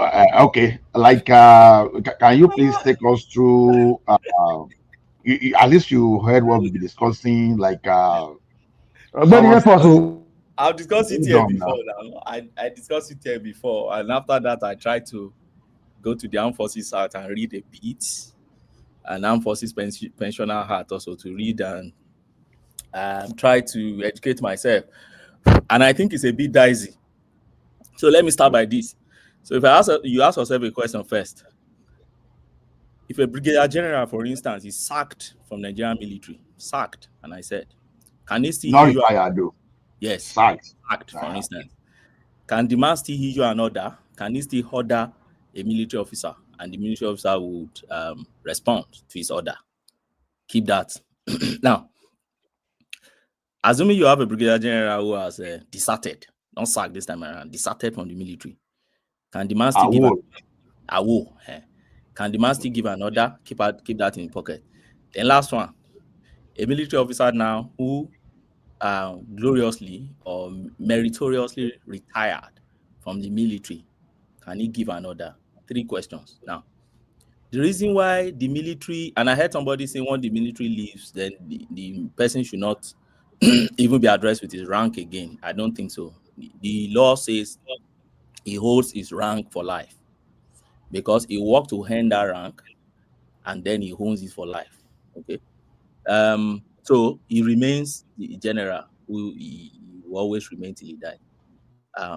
okay, like, can you please take us through? At least you heard what we've been discussing. Like, Ogbeni, help us. I've discussed it hold here on before now. now. I discussed it here before, and after that, I tried to go to the Armed Forces site and read a bit, and Armed Forces pensioner hat also to read and try to educate myself. And I think it's a bit dicey. So let me start by this. So if you ask yourself a question first. If a brigadier general, for instance, is sacked from Nigerian military, sacked, and I said, can he still Not issue? retired though. Yes, Sacked. for instance. Can the man still issue an order? Can he still order a military officer, and the military officer would respond to his order? Keep that. Now, assuming you have a brigadier general who has deserted, not sacked this time around, deserted from the military, can the man still give Can the man still give an order? Keep that in your pocket. Then last one, a military officer now who gloriously or meritoriously retired from the military, can he give an order? 3 questions. Now, the reason why the military, and I heard somebody saying when the military leaves, then the person should not even be addressed with his rank again. I don't think so. The law says he holds his rank for life because he worked to earn that rank and then he owns it for life. Okay. So he remains the general who he will always remain till he died.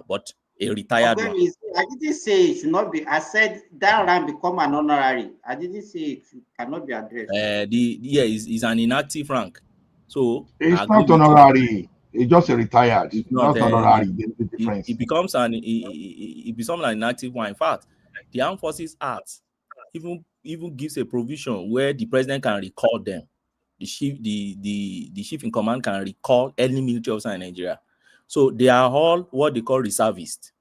But a retired one. Ogbeni, I didn't say it should not be. I said that rank become an honorary. I didn't say it cannot be addressed. Is an inactive rank. So It's not honorary. It's just a retired. It's not honorary. There's the difference. It becomes an inactive one. In fact, the Armed Forces Act even gives a provision where the president can recall them. The chief in command can recall any military officer in Nigeria. So they are all what they call reservists.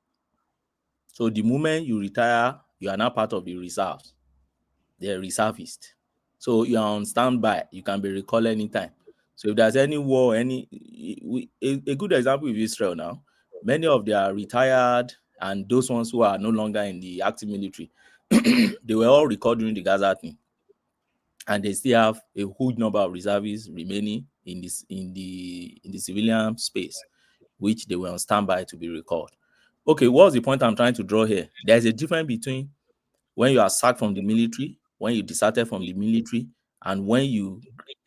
So the moment you retire, you are now part of the reserves. They're reservists. So you are on standby. You can be recalled anytime. So if there's any war, a good example is Israel now. Many of their retired and those ones who are no longer in the active military, they were all recalled during the Gaza thing. And they still have a huge number of reservists remaining in the civilian space, which they were on standby to be recalled. Okay, what's the point I'm trying to draw here? There's a difference between when you are sacked from the military, when you deserted from the military, and when you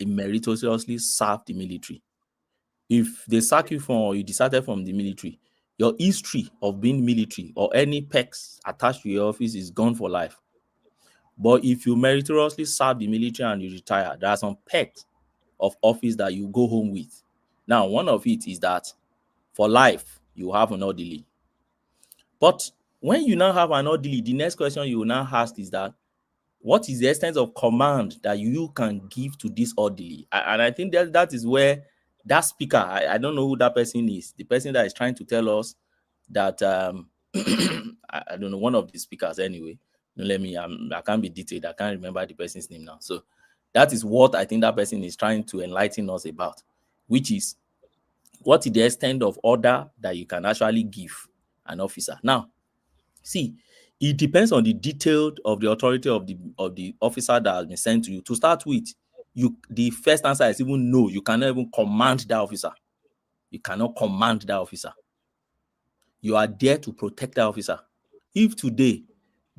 meritoriously serve the military. If they sack you from or you deserted from the military, your history of being military or any perks attached to your office is gone for life. But if you meritoriously serve the military and you retire, there are some perks of office that you go home with. Now, one of it is that for life, you have an orderly. But when you now have an orderly, the next question you will now ask is that, what is the extent of command that you can give to this orderly? And I think that is where that speaker, I don't know who that person is, the person that is trying to tell us that, I don't know, one of the speakers anyway. I can't be detailed. I can't remember the person's name now. So that is what I think that person is trying to enlighten us about, which is what is the extent of order that you can actually give an officer. Now, see, it depends on the detail of the authority of the officer that has been sent to you. To start with, the first answer is even no. You cannot even command that officer. You cannot command that officer. You are there to protect that officer. If today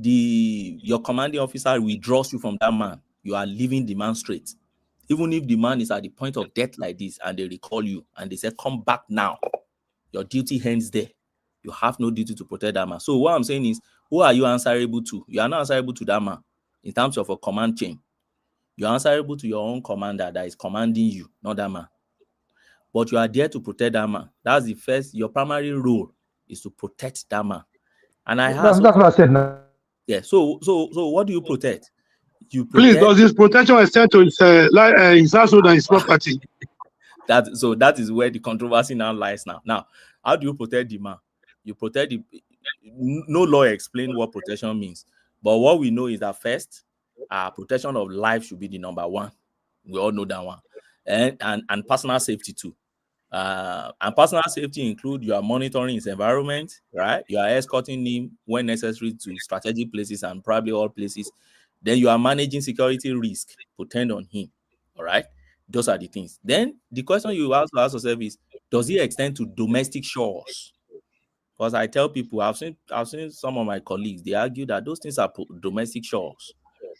your commanding officer withdraws you from that man, you are leaving the man straight. Even if the man is at the point of death like this and they recall you and they say, come back now, your duty ends there. You have no duty to protect that man. So what I'm saying is, who are you answerable to? You are not answerable to that man in terms of a command chain. You are answerable to your own commander that is commanding you, not that man. But you are there to protect that man. That's the first, your primary role is to protect that man. And That's what I said now. Yeah. So what do you protect? You protect. Please, does this protection extend to his household and his property? That is where the controversy now lies now. Now, how do you protect the man? You protect no law explain what protection means. But what we know is that first, protection of life should be the number one. We all know that one. And personal safety too. And personal safety include you are monitoring his environment, right? You are escorting him when necessary to strategic places and probably all places. Then you are managing security risk put on him. All right. Those are the things. Then the question you also ask yourself is, does it extend to domestic shores? Because I tell people, I've seen some of my colleagues, they argue that those things are domestic shores,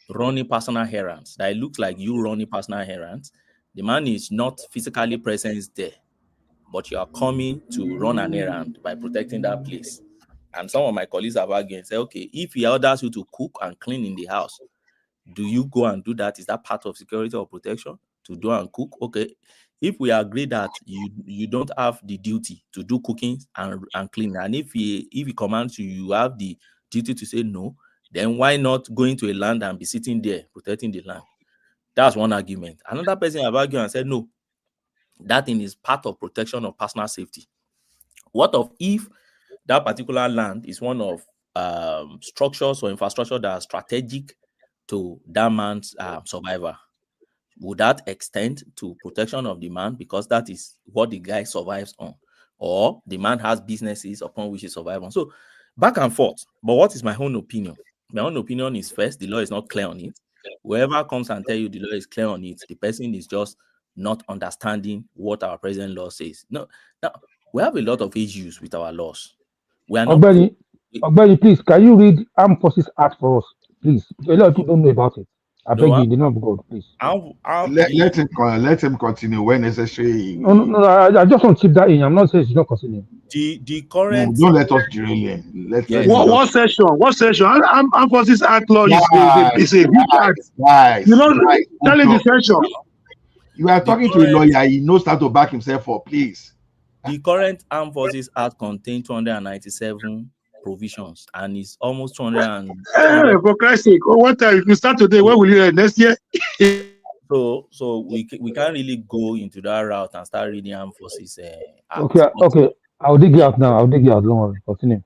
running personal errands. That it looks like you running personal errands. The man is not physically present there, but you are coming to run an errand by protecting that place. And some of my colleagues have argued and say, okay, if he orders you to cook and clean in the house, do you go and do that? Is that part of security or protection to do and cook? Okay. If we agree that you don't have the duty to do cooking and cleaning, and if he commands you, you have the duty to say no, then why not going to a land and be sitting there protecting the land? That's one argument. Another person have argued and said, no, that thing is part of protection of personal safety. What of if that particular land is one of structures or infrastructure that are strategic to that man's survival? Would that extend to protection of the man because that is what the guy survives on? Or the man has businesses upon which he survives on? So back and forth. But what is my own opinion? My own opinion is, first, the law is not clear on it. Whoever comes and tell you the law is clear on it, the person is just not understanding what our present law says. No, now we have a lot of issues with our laws. We are not. Ogbeni, please, can you read Armed Forces Act for us, please? A lot of people don't know about it. I beg you, in the name of God, please. Let him continue when necessary. No, I just want to keep that in. I'm not saying it's not continuing. The current. No, don't let us derail him. What section? What section? Armed Forces Act law is a big act. Guys, you know, tell him the section. You are talking to a lawyer. He knows how to back himself for, please. The current Armed Forces Act contains 297 provisions, and it's almost 200. For Christ's sake, what time? If you start today, when will you end? Next year? So we can't really go into that route and start reading Armed Forces Act. Okay. I'll dig you out now. Don't worry. Continue.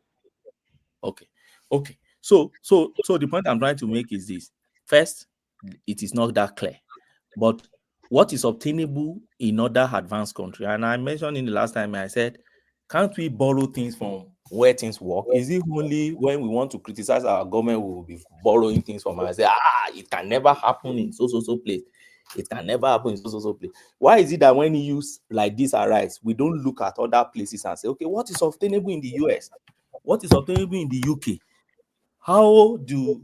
Okay. So the point I'm trying to make is this. First, it is not that clear, but what is obtainable in other advanced countries? And I mentioned in the last time, I said, can't we borrow things from where things work? Is it only when we want to criticize our government we will be borrowing things from and say, it can never happen in so place. It can never happen in so place. Why is it that when issues like this arise, we don't look at other places and say, okay, what is obtainable in the US? What is obtainable in the UK? How do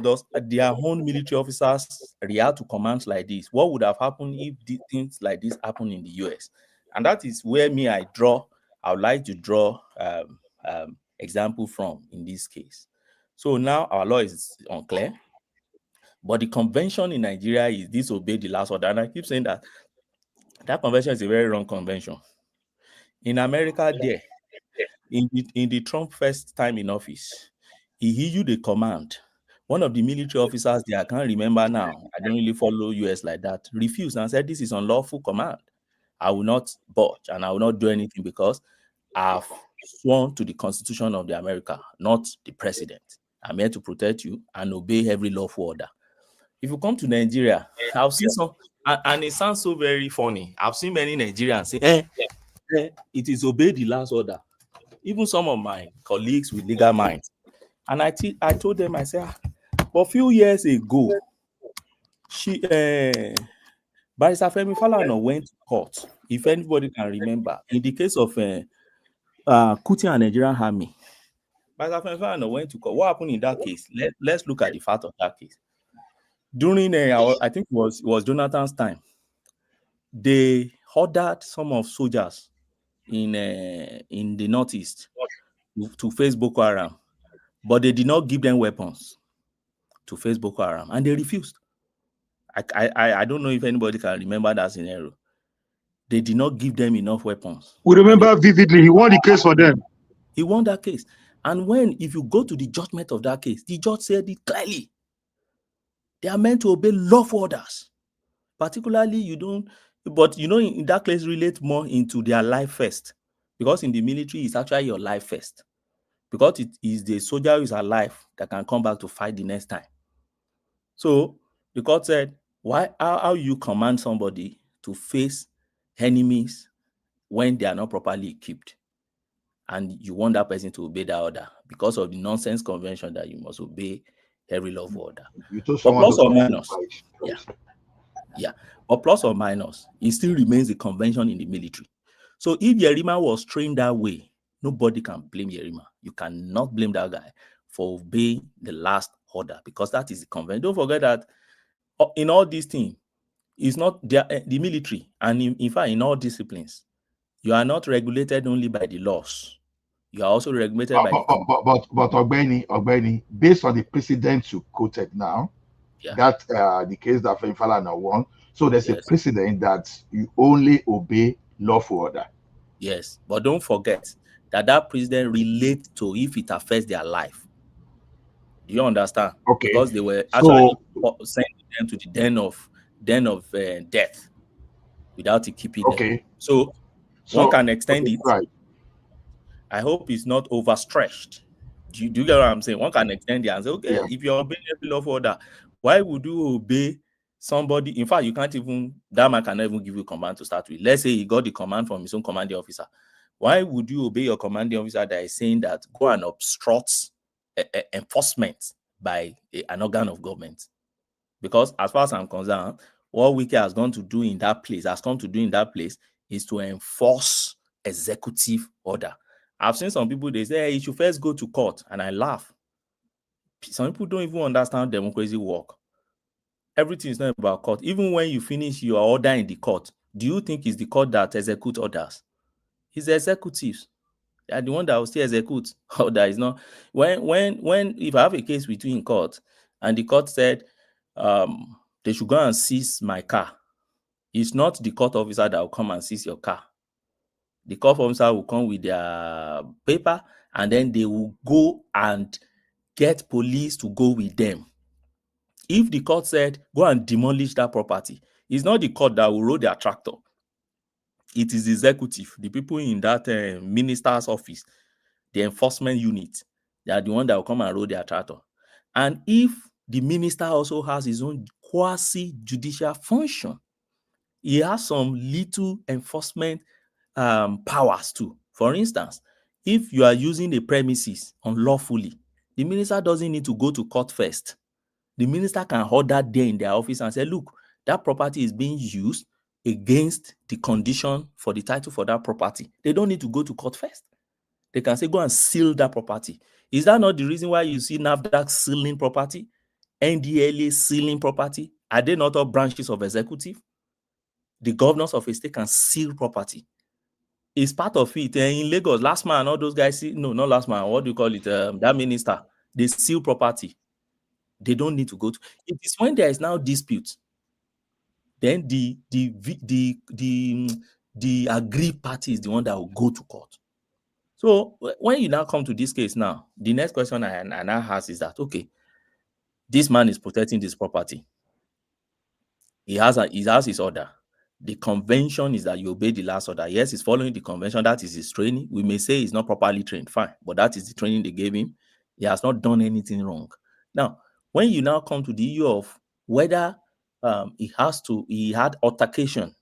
does their own military officers react to commands like this? What would have happened if things like this happen in the US? And that is where I would like to draw example from in this case. So now our law is unclear, but the convention in Nigeria is disobey the last order. And I keep saying that convention is a very wrong convention. In America, there, in the Trump first time in office, he issued a command. One of the military officers there, I can't remember now, I don't really follow US like that, refused and said, this is unlawful command. I will not budge and I will not do anything because I've sworn to the Constitution of the America, not the president. I'm here to protect you and obey every lawful order. If you come to Nigeria, I've seen some, and it sounds so very funny. I've seen many Nigerians say, it is obey the last order. Even some of my colleagues with legal minds. And I told them, I said, but a few years ago, Barrister Femi Falana went to court, if anybody can remember, in the case of Kuti and Nigerian Army. Barrister Femi Falana went to court. What happened in that case? Let's look at the fact of that case. During, I think it was Jonathan's time, they ordered some of soldiers in the Northeast to face Boko Haram, but they did not give them weapons to face Boko Haram, and they refused. I don't know if anybody can remember that scenario. They did not give them enough weapons. We remember vividly. He won the case for them. He won that case. And if you go to the judgment of that case, the judge said it clearly. They are meant to obey lawful orders. Particularly, in that case relate more into their life first. Because in the military, it's actually your life first. Because it is the soldier who is alive that can come back to fight the next time. So the court said, how you command somebody to face enemies when they are not properly equipped, and you want that person to obey that order because of the nonsense convention that you must obey every law of order. You told But someone plus to or come to minus, fight. yeah. But plus or minus, it still remains a convention in the military. So if Yerima was trained that way, nobody can blame Yerima. You cannot blame that guy for obeying the last order because that is the convention. Don't forget that in all these things, it's not the military, and in fact, in all disciplines, you are not regulated only by the laws. You are also regulated by the But Ogbeni, based on the precedent you quoted now, that the case that Falana won, so there's a precedent that you only obey lawful order. Yes, but don't forget that precedent relates to if it affects their life. Do you understand? Okay. Because they were actually sending them to the den of death without it keeping them. So one can extend it. Right. I hope it's not overstretched. Do you get what I'm saying? One can extend it and say, okay, if you're obeying every lawful order, why would you obey somebody? In fact, you can't even, that man cannot even give you a command to start with. Let's say he got the command from his own commanding officer. Why would you obey your commanding officer that is saying that go and obstruct enforcement by an organ of government? Because as far as I'm concerned, what Wike has come to do in that place is to enforce executive order. I've seen some people, they say, hey, you should first go to court, and I laugh. Some people don't even understand how democracy work. Everything is not about court. Even when you finish your order in the court, do you think it's the court that executes orders? It's the executives. They are the one that will still execute order. Is not when if I have a case with you in court and the court said they should go and seize my car, it's not the court officer that will come and seize your car. The court officer will come with their paper, and then they will go and get police to go with them. If the court said, go and demolish that property, it's not the court that will roll their tractor. It is the executive, the people in that minister's office, the enforcement unit. They are the one that will come and roll their tractor. And if the minister also has his own quasi-judicial function, he has some little enforcement powers too. For instance, if you are using a premises unlawfully, the minister doesn't need to go to court first. The minister can order there in their office and say, look, that property is being used against the condition for the title for that property. They don't need to go to court first. They can say, go and seal that property. Is that not the reason why you see NAFDAC sealing property, NDLA sealing property? Are they not all branches of executive? The governors of a state can seal property. It's part of it. In Lagos, last man, all those guys, no, not last man, what do you call it? That minister, they seal property. They don't need to go to. It is when there is now dispute, then the aggrieved party is the one that will go to court. So when you now come to this case now, the next question I now ask is that, okay, this man is protecting this property. He has his order. The convention is that you obey the last order. Yes, he's following the convention. That is his training. We may say he's not properly trained, fine, but that is the training they gave him. He has not done anything wrong. Now, when you now come to the issue of whether he had altercation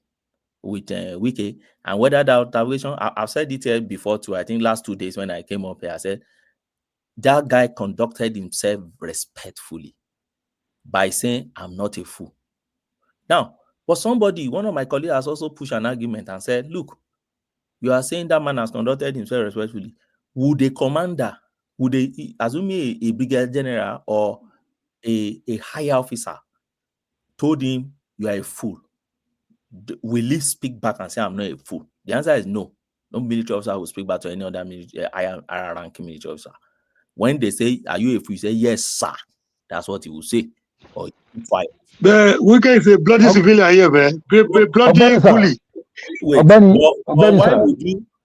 with Wike, and whether that altercation, I've said it here before too, I think last 2 days when I came up here, I said, that guy conducted himself respectfully by saying, I'm not a fool. Now, but one of my colleagues has also pushed an argument and said, look, you are saying that man has conducted himself respectfully. Would a commander, assuming a brigadier general or a higher officer told him, you are a fool, will he speak back and say, I'm not a fool? The answer is no. No military officer will speak back to any other higher ranking military officer. When they say, are you a fool? You say, yes, sir. That's what he will say. Or fire. The Wike is a bloody civilian here, man. Bloody bully. Wait,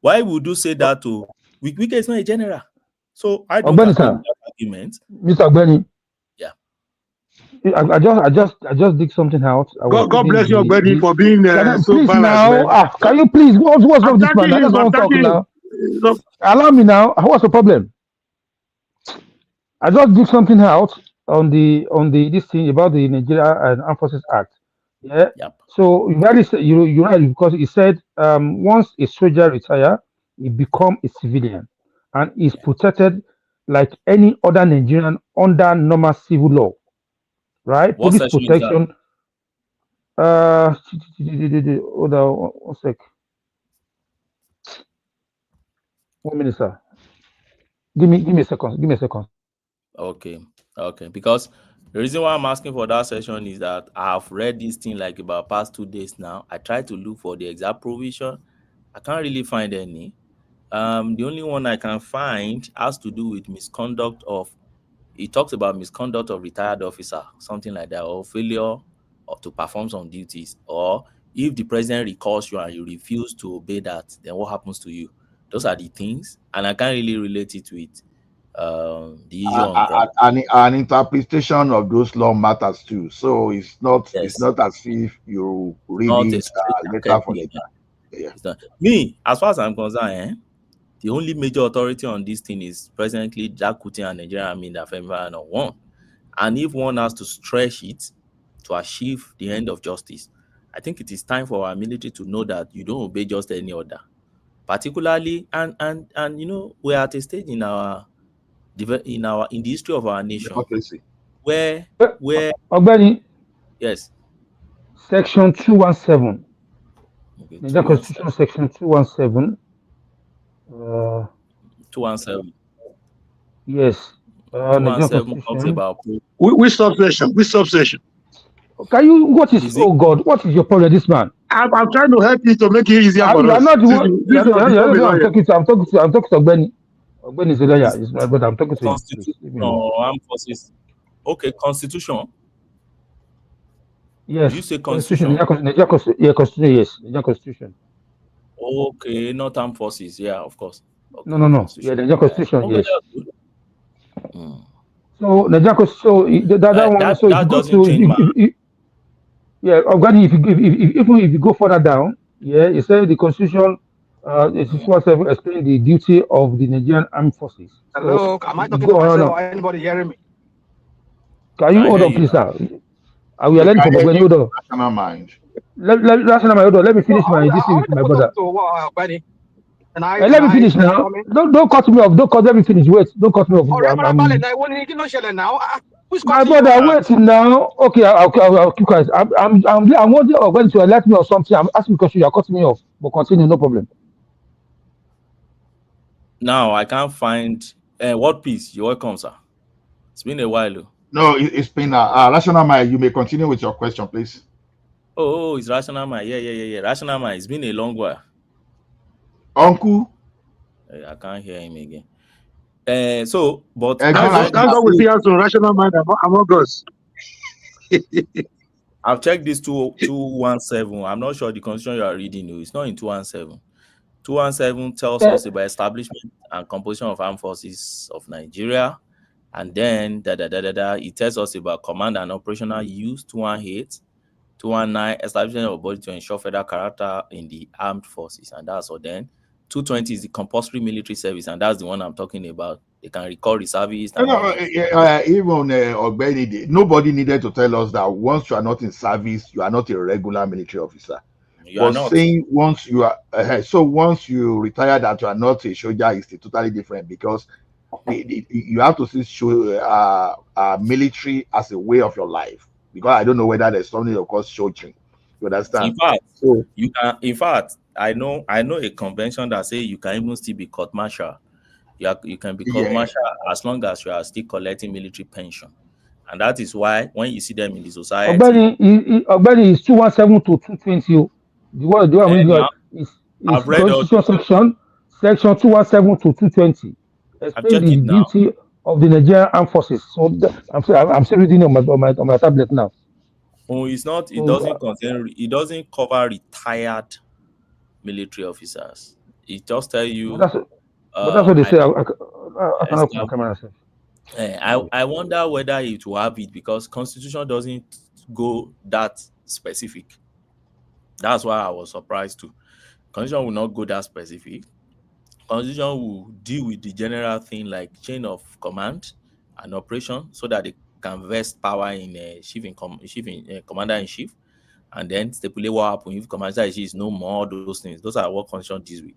why would you say that to Wike is not a general? So I don't agree with that argument. Mr. Ogbeni. Yeah. I just dig something out. God bless you, Ogbeni, for being so please balanced, now. Can you please? What's wrong with this man? I just want to talk now. Allow me now. What's the problem? I just dig something out. this thing about the Nigeria and Armed Forces Act. Yeah. Yep. So you're right because it said once a soldier retire, he become a civilian and is protected like any other Nigerian under normal civil law, right? What Police section is that? protection. Hold on one sec. 1 minute, sir. Give me a second. Give me a second. Okay. Because the reason why I'm asking for that session is that I've read this thing like about past 2 days now. I tried to look for the exact provision. I can't really find any. The only one I can find has to do with misconduct of. It talks about misconduct of retired officer, something like that, or failure or to perform some duties, or if the president recalls you and you refuse to obey that, then what happens to you? Those are the things, and I can't really relate it with the issue on ground. An interpretation of those law matters too. So it's not Yes. as if you read Not a it straight letter for academic. letter. Yeah. It's not. Me, as far as I'm concerned, the only major authority on this thing is presently Jack Kuti and Nigerian Army that Federal on one. And if one has to stretch it to achieve the end of justice, I think it is time for our military to know that you don't obey just any order. Particularly, and we're at a stage in the history of our nation Democracy. where Ogbeni, yes. Section 217. Okay, Nigerian Constitution, Section 217. 217. Yes. Nigerian 217 talks Constitution. about Which subsection? Which subsection? Can you? What is? Oh God! What is your problem, this man? I'm trying to help you to make it easier for You are us. not the one. This is I'm talking to. I'm talking to Ogbeni. Ogbeni is a lawyer. He's my brother. I'm talking to him. Constitution or Armed Forces. Okay, Constitution. Yes. Did you say Constitution? Nigerian Constitution. Yeah, Constitution. Yes, Nigerian Constitution. Okay, not Armed Forces. Yeah, of course. Okay, No. Yeah, Nigerian Constitution. Okay, Yes. that's good. So Nigerian Constitution. So that one. So that doesn't change my. Yeah, Ogbeni. If you go further down, yeah, you say the Constitution. It's 217 explain the duty of the Nigerian Armed Forces. Hello, So am I talking to myself or anybody hearing me? Can you hold on, please, sir? We are learning from Ogbeni. Hold on. Rational mind. Let me finish my this with my brother. Let me finish now. Don't cut me off. Let me finish. Wait. Don't cut me off. My brother, wait now. Okay, I'll keep quiet. I'm wanting Ogbeni to alert me or something. I'm asking because you are cutting me off. But continue, no problem. Now I can't find what piece. You're welcome, sir. It's been a while. No, it's been rational mind. You may continue with your question, please. Oh, it's rational mind. Yeah. Rational mind. It's been a long while. Uncle. I can't hear him again. But that's what we see as a rational mind among us. I've checked this 217. I'm not sure the constitution you are reading. It's not in 217. 217 tells us about establishment and composition of armed forces of Nigeria. And then it tells us about command and operational use. 218, 219, establishment of a body to ensure federal character in the armed forces. And that's all. Then 220 is the compulsory military service, and that's the one I'm talking about. They can recall reservists. Even Ogbeni, nobody needed to tell us that once you are not in service, you are not a regular military officer. You are not. Saying once you are once you retire that you are not a soldier is totally different, because you have to see military as a way of your life. Because I don't know whether there's something that calls soldiering. You understand? In fact, I know a convention that say you can even still be court martial. You can be court martial as long as you are still collecting military pension, and that is why when you see them in the society, Ogbeni is 217 to 220. The one is Constitution section 217 to 220. Explain the duty of the Nigerian Armed Forces. So I'm still reading on my tablet now. Oh, it's not. It doesn't contain. It doesn't cover retired military officers. It just tell you. But that's what they say. I cannot put my camera. I wonder whether it will have it, because Constitution doesn't go that specific. That's why I was surprised too. Constitution will not go that specific. Constitution will deal with the general thing like chain of command and operation, so that can vest power in commander in chief, and then stipulate what happens if commander in chief is no more. Those things, those are what constitution deals with.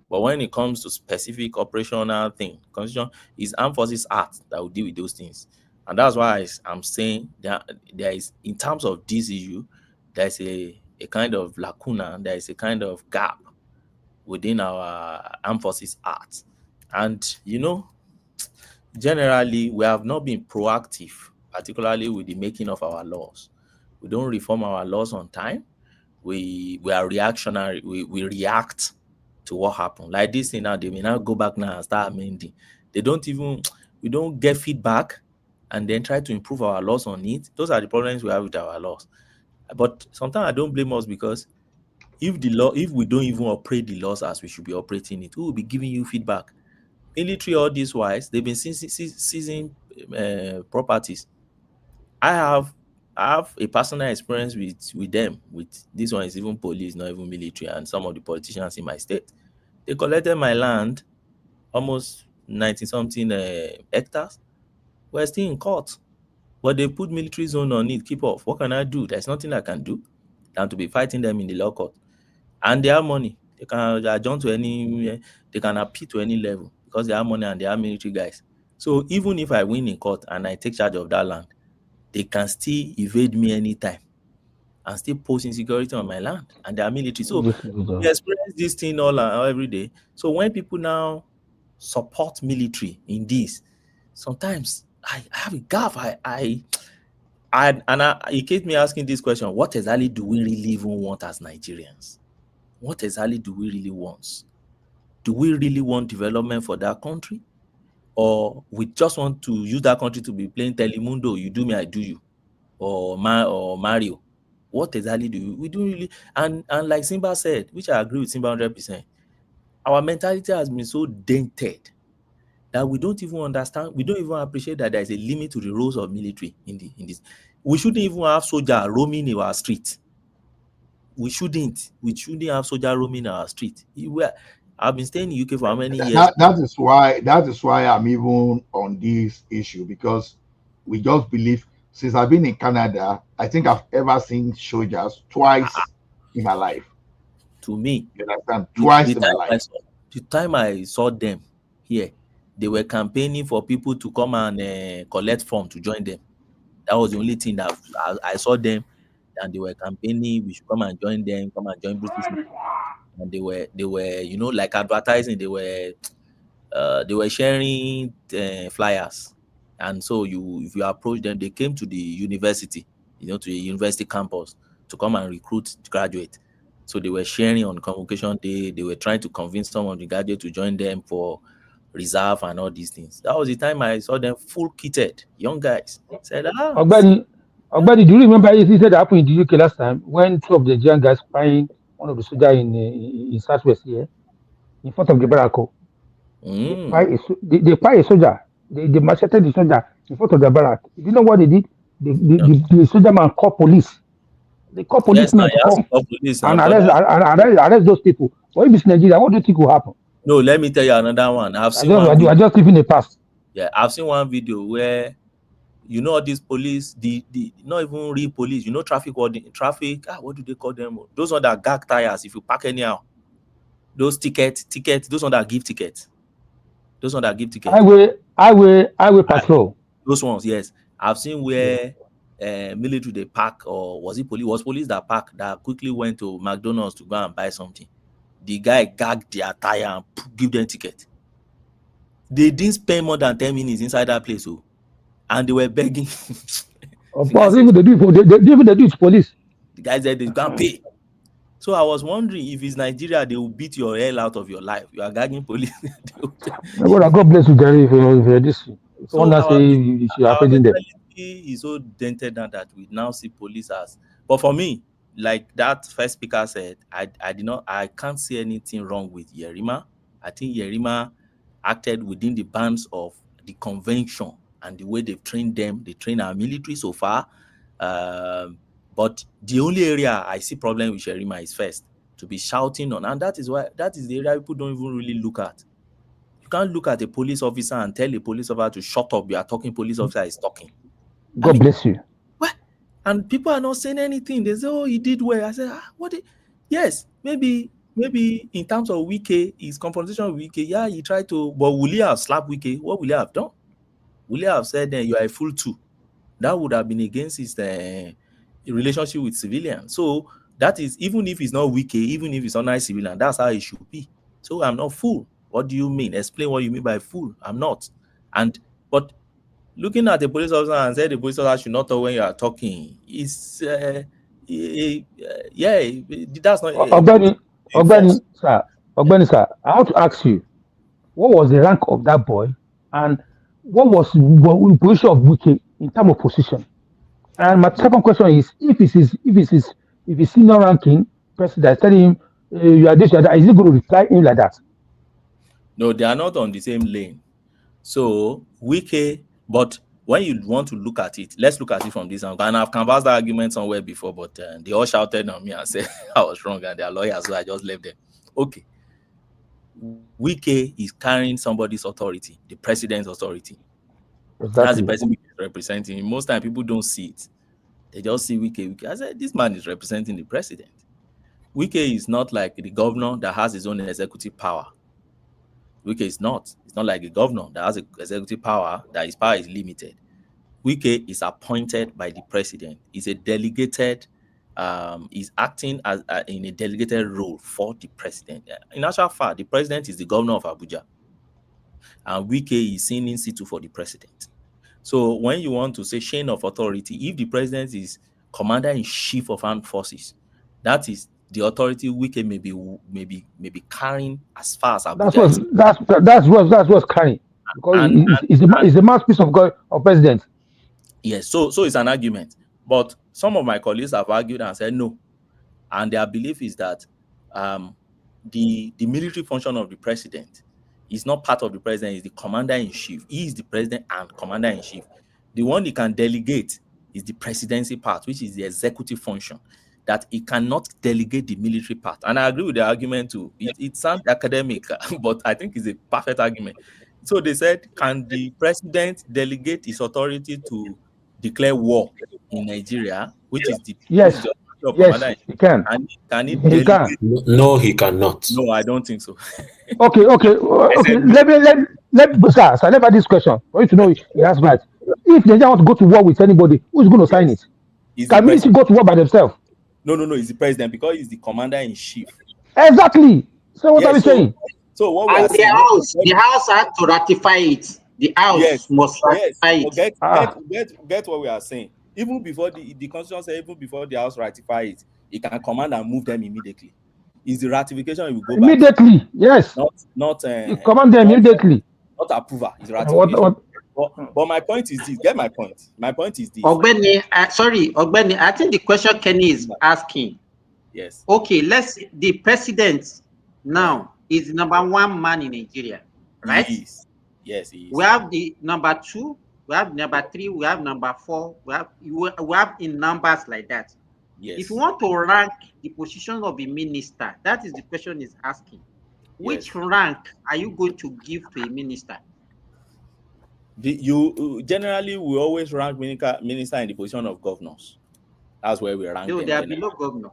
But when it comes to specific operational thing, constitution is Armed Forces Act that will deal with those things. And that's why I'm saying that there is, in terms of this issue, there's a kind of lacuna, there is a kind of gap within our Armed Forces Act. And, generally, we have not been proactive, particularly with the making of our laws. We don't reform our laws on time. We are reactionary. We react to what happened. Like this thing now, they may now go back now and start amending. We don't get feedback and then try to improve our laws on it. Those are the problems we have with our laws. But sometimes I don't blame us, because if we don't even operate the laws as we should be operating it, who will be giving you feedback? Military, all this wise, they've been seizing properties. I have a personal experience with them. With this one is even police, not even military, and some of the politicians in my state. They collected my land, almost 90-something hectares. We're still in court, but they put military zone on it. Keep off. What can I do? There's nothing I can do than to be fighting them in the law court. And they have money. They can adjourn to they can appeal to any level, because they have money and they are military guys. So even if I win in court and I take charge of that land, they can still evade me anytime and still pose insecurity on my land, and they are military. So we experience this thing all every day. So when people now support military in this, sometimes I have a gap. It keeps me asking this question: what exactly do we really even want as Nigerians? What exactly do we really want? Do we really want development for that country? Or we just want to use that country to be playing Telemundo, you do me, I do you, or Mario? What exactly do we do really? And like Simba said, which I agree with Simba 100%, our mentality has been so dented that we don't even understand, we don't even appreciate that there is a limit to the roles of military in this. We shouldn't even have soldiers roaming in our street. We shouldn't have soldiers roaming in our street. I've been staying in UK for how many years? That is why I'm even on this issue, because we just believe, since I've been in Canada, I think I've ever seen soldiers twice in my life. To me, you understand? Twice in my life. The time I saw them here, they were campaigning for people to come and collect form to join them. That was the only thing that I saw them, and they were campaigning. We should come and join them, come and join British. And they were, like advertising. They were sharing flyers, and so if you approach them, they came to the university, to the university campus to come and recruit graduates. So they were sharing on convocation day. They were trying to convince some of the graduates to join them for reserve and all these things. That was the time I saw them full kitted, young guys. Said, Ogbeni, do you remember he said that happened in the UK last time when two of the young guys find one of the soldiers in Southwest here in front of the barrack? They find a soldier. They macheted the soldier in front of the barrack. You know what they did? The soldier man called police. They call policemen to come and arrest those people. But if it's Nigeria, what do you think will happen? No, let me tell you another one. I just living the past. Yeah, I've seen one video where all these police, the not even real police, traffic, what do they call them? Those ones that gag tires if you park anyhow. Those tickets, those ones that give tickets. Highway patrol. Those ones, yes. I've seen where military they park, or was it police? Was police that park that quickly went to McDonald's to go and buy something? The guy gagged their tire and give them ticket. They didn't spend more than 10 minutes inside that place, and they were begging. Of course, even they do it police. The guy said they can't pay. So I was wondering, if it's Nigeria, they will beat your hell out of your life. You are gagging police. God bless you, Gary, if you're this. So our mentality is so dented down that we now see police as. But for me, like that first speaker said, I can't see anything wrong with Yerima. I think Yerima acted within the bounds of the convention and the way they've trained them. They train our military so far. But the only area I see problem with Yerima is first to be shouting on, and that is the area people don't even really look at. You can't look at a police officer and tell a police officer to shut up. You are talking, police officer is talking. God bless you. And people are not saying anything. They say, "Oh, he did well." I said, "What? Yes, maybe in terms of Wike, his confrontation with Wike, yeah, he tried to. But will he have slapped Wike? What will he have done? Will he have said, "You are a fool too"? That would have been against his relationship with civilians. So that is, even if it's not Wike, even if it's not nice civilian, that's how it should be. So I'm not fool. What do you mean? Explain what you mean by fool. I'm not. But looking at the police officer and say the police officer should not talk when you are talking is that's not Ogbeni, sir, I want to ask you, what was the rank of that boy, and what was the position of Wike in terms of position? And my second question is, if it's senior ranking president telling him you are this, you are that, is he going to reply him like that? No, they are not on the same lane. So Wike, but when you want to look at it, let's look at it from this angle. And I've canvassed the argument somewhere before, but they all shouted on me and said I was wrong, and their lawyers, so I just left them. Okay. Wike is carrying somebody's authority, the president's authority. Exactly. That's the person Wike is representing. Most time people don't see it. They just see Wike. I said, this man is representing the president. Wike is not like the governor that has his own executive power. Wike is not. It's not like the governor that has executive power, that his power is limited. Wike is appointed by the president. He's a delegated, he's acting as in a delegated role for the president. In actual fact, the president is the governor of Abuja, and Wike is seen in situ for the president. So when you want to say chain of authority, if the president is commander-in-chief of armed forces, that is the authority Wike may be carrying as far as Abuja. That's what's carrying, because it's the mouthpiece of God of president. Yes, so it's an argument. But some of my colleagues have argued and said no, and their belief is that the military function of the president is not part of the president. Is the commander-in-chief. He is the president and commander-in-chief. The one he can delegate is the presidency part, which is the executive function, that he cannot delegate the military part. And I agree with the argument too. It sounds academic, but I think it's a perfect argument. So they said, can the president delegate his authority to declare war in Nigeria, which is the yes, he can. Can he delegate? Can. No, he cannot. No, I don't think so. Okay. Let me ask this question for you to know he has right. If Nigeria want to go to war with anybody, who's going to sign it? Can military go to war by themselves? No, it's the president, because he's the commander-in-chief. Exactly. So what are we saying? So what and the house had to ratify it. The house must ratify it. Get what we are saying. Even before the constitution says, even before the house ratify it, it can command and move them immediately. Is the ratification it will go immediately back. Yes. Not command them immediately. Not approval. It's ratification. But my point is this. Get my point. My point is this. Ogbeni, Ogbeni, I think the question Kenny is asking. Yes. Okay, the president now is the number one man in Nigeria, right? He is. Yes, he is. We have the number 2, we have number 3, we have number 4, we have in numbers like that. Yes. If you want to rank the position of a minister, that is the question is asking. Which rank are you going to give to a minister? You generally we always rank minister in the position of governors. That's where we rank them. They are below governor.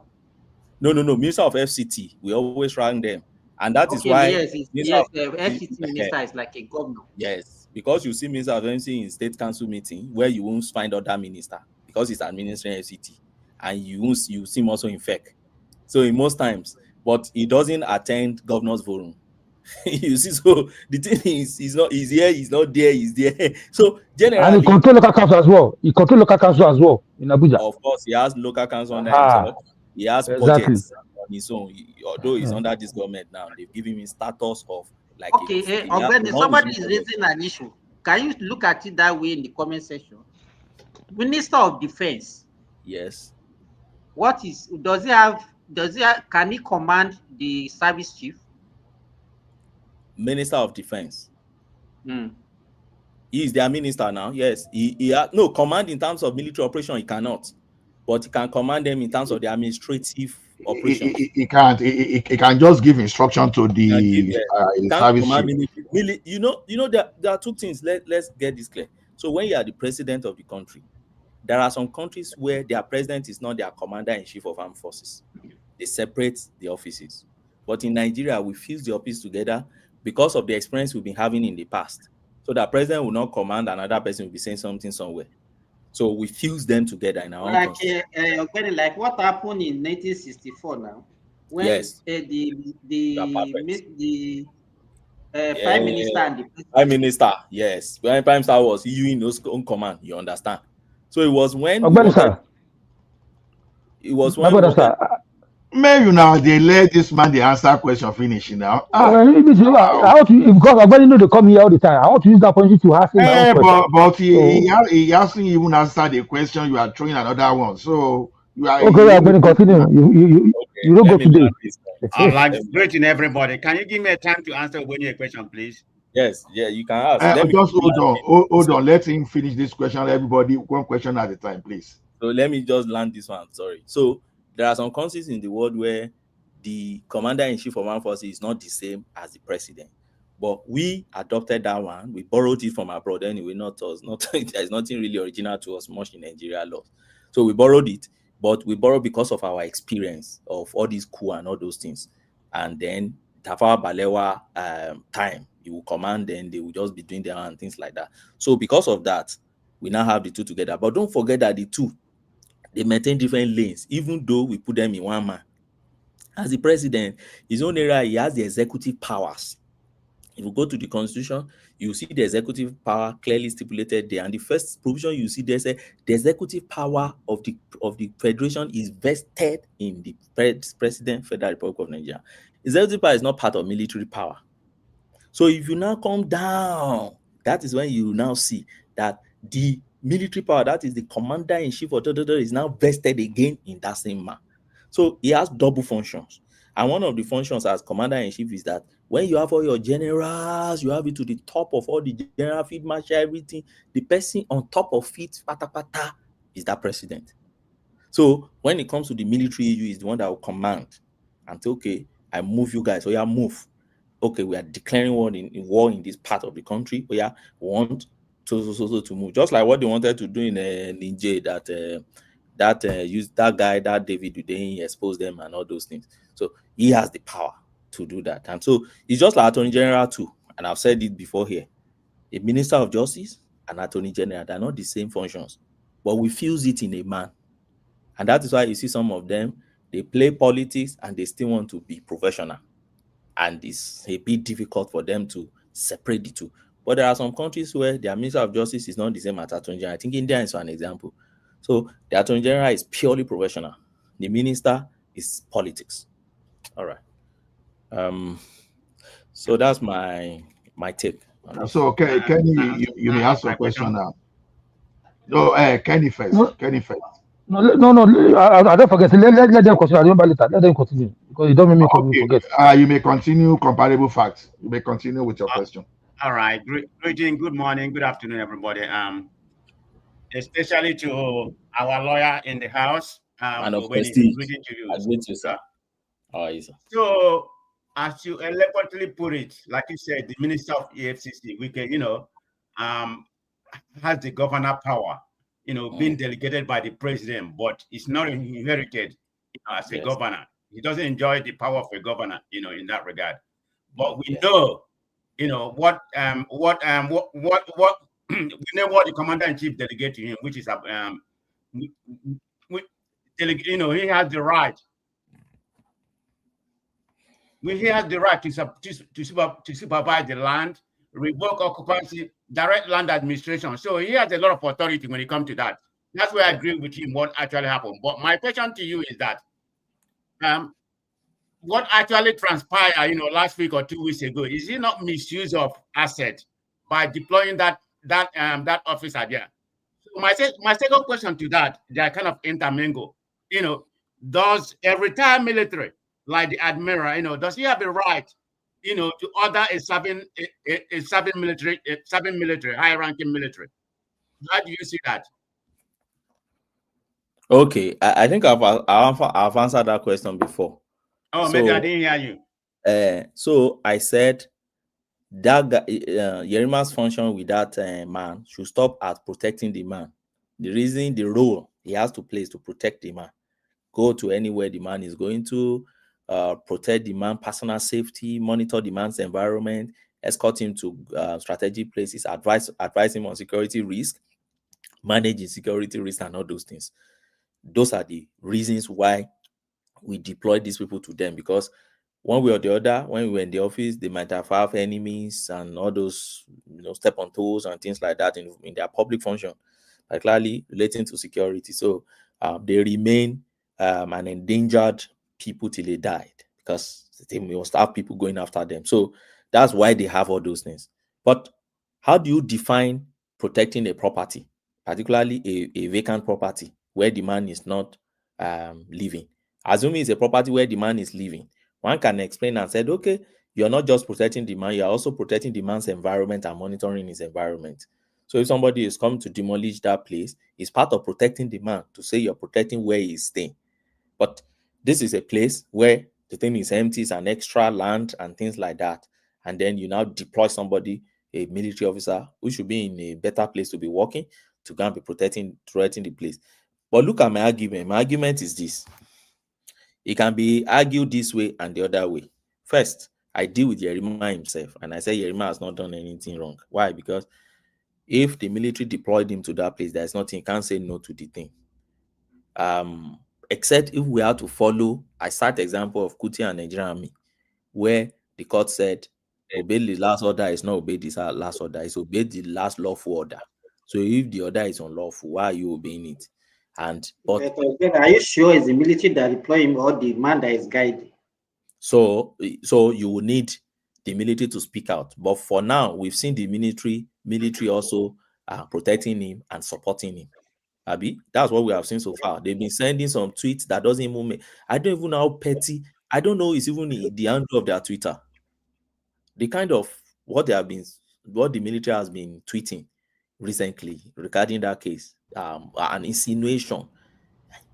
No. Minister of FCT, we always rank them, and that is why FCT minister is like a governor. Yes, because you see minister of FCT in state council meeting where you won't find other minister because he's administering FCT, and you see him also in FEC. So in most times, but he doesn't attend governor's forum. You see, so the thing is, he's here, he's not there, he's there. So generally, and he control local council as well. He control local council as well in Abuja. Of course, he has local council under himself. He has budgets on his own. Although he's under this government now, they've given him status of like. Okay, somebody is raising an issue. Can you look at it that way in the comment section? Minister of Defense. Yes. Can he command the service chief? Minister of Defense. He is their minister now. Yes, he has no command in terms of military operation. He cannot, but he can command them in terms of the administrative operation. He can't. He can just give instruction to the service chief. You know, there are two things. Let's get this clear. So when you are the president of the country, There are some countries where their president is not their commander-in-chief of armed forces. They separate the offices. But in Nigeria, we fuse the office together because of the experience we've been having in the past. So the president will not command, another person will be saying something somewhere. So we fuse them together in our own constitution. Like what happened in 1964 now, when Yes. the Prime Minister and the President. Prime Minister, yes. When Prime Minister was in his own command, you understand. So it was when we wanted, it was when we wanted, Maybe now they let this man the answer question finish now. I want to, because I know they come here all the time. I want to use that opportunity to ask him my own question. But he hasn't even answered the question. You are throwing another one. So you are okay. I'm going to continue. You don't go today. All right, greeting everybody. Can you give me a time to answer a question, please? Yes, yeah, you can ask. Just hold on. Let him finish this question. Everybody, one question at a time, please. So let me just land this one. Sorry. So there are some countries in the world where the commander-in-chief of armed forces is not the same as the president. But we adopted that one. We borrowed it from abroad anyway, not us. There's nothing really original to us much in Nigeria law. So we borrowed it, but we borrowed because of our experience of all these coup and all those things. And then Tafawa Balewa time, he will command, then they will just be doing their own things like that. So because of that, we now have the two together. But don't forget that the two, they maintain different lanes, even though we put them in one man. As the president, his own area, he has the executive powers. If you go to the constitution, you see the executive power clearly stipulated there. And the first provision you see there say the executive power of the federation is vested in the president, Federal Republic of Nigeria. Executive power is not part of military power. So if you now come down, that is when you now see that the military power, that is the commander-in-chief or is now vested again in that same man. So he has double functions. And one of the functions as commander-in-chief is that when you have all your generals, you have it to the top of all the general field marshal, everything, the person on top of it, pata, is that president. So when it comes to the military issue, is the one that will command and say, okay, I move you guys, so yeah, move. Okay, we are declaring war in this part of the country. We want to move. Just like what they wanted to do in Niger, that use that guy, that David Udein, expose them and all those things. So he has the power to do that. And so it's just like Attorney General too. And I've said it before here. A Minister of Justice and Attorney General, they're not the same functions, but we fuse it in a man. And that is why you see some of them, they play politics and they still want to be professional. And it's a bit difficult for them to separate the two. But there are some countries where their Minister of Justice is not the same as Attorney General. I think India is an example. So the Attorney General is purely professional. The minister is politics. All right. So that's my take. So Kenny, you may ask your question now. No, Kenny first. Kenny first. No. I don't forget. Let them continue. I remember later. Let them continue because you don't make me forget. You may continue comparable facts. You may continue with your question. All right. Greeting. Good morning. Good afternoon, everybody. Especially to our lawyer in the house. And of course, greeting to you. I greet you, sir. How are you, sir? So, as you eloquently put it, like you said, the Minister of EFCC, Wike, has the governor power, being delegated by the president, but it's not inherited as a governor. He doesn't enjoy the power of a governor, in that regard. But we know, what we know what the commander-in-chief delegated to him, which is he has the right. He has the right to supervise the land, revoke occupancy, direct land administration. So he has a lot of authority when it comes to that. That's where I agree with him what actually happened. But my question to you is that what actually transpired, last week or 2 weeks ago, is it not misuse of asset by deploying that officer there? So my second question to that, they are kind of intermingled. Does a retired military like the admiral, does he have the right, to order a serving military, high-ranking military? How do you see that? Okay, I think I've answered that question before. Oh, maybe I didn't hear you. So I said that Yerima's function with that man should stop at protecting the man, the role he has to play is to protect the man. Go to anywhere the man is going to, protect the man personal safety, monitor the man's environment, escort him to strategic places, advise him on security risk, manage his security risk, and all those things. Those are the reasons why we deploy these people to them, because one way or the other, when we were in the office, they might have enemies and all those, step on toes and things like that in their public function, particularly relating to security. So they remain an endangered people till they died, because they must have people going after them. So that's why they have all those things. But how do you define protecting a property, particularly a vacant property where the man is not living? Assuming it's a property where the man is living, one can explain and said, okay, you're not just protecting the man, you're also protecting the man's environment and monitoring his environment. So if somebody is coming to demolish that place, it's part of protecting the man to say you're protecting where he's staying. But this is a place where the thing is empty, it's an extra land and things like that. And then you now deploy somebody, a military officer, who should be in a better place to be working, to go and be protecting the place. But look at my argument. My argument is this. It can be argued this way and the other way. First, I deal with Yerima himself, and I say Yerima has not done anything wrong. Why? Because if the military deployed him to that place, there's nothing, he can't say no to the thing. Except if we have to follow, I cite example of Kuti and Nigerian Army, where the court said, obey the last order is not obey this last order, it's obey the last lawful order. So if the order is unlawful, why are you obeying it? But again, are you sure it's the military that deploy him or the man that is guiding? So you will need the military to speak out. But for now, we've seen the military also protecting him and supporting him. Abi, that's what we have seen so far. They've been sending some tweets that doesn't even make. I don't even know how petty. I don't know it's even the handle of their Twitter. The kind of what the military has been tweeting recently regarding that case, an insinuation.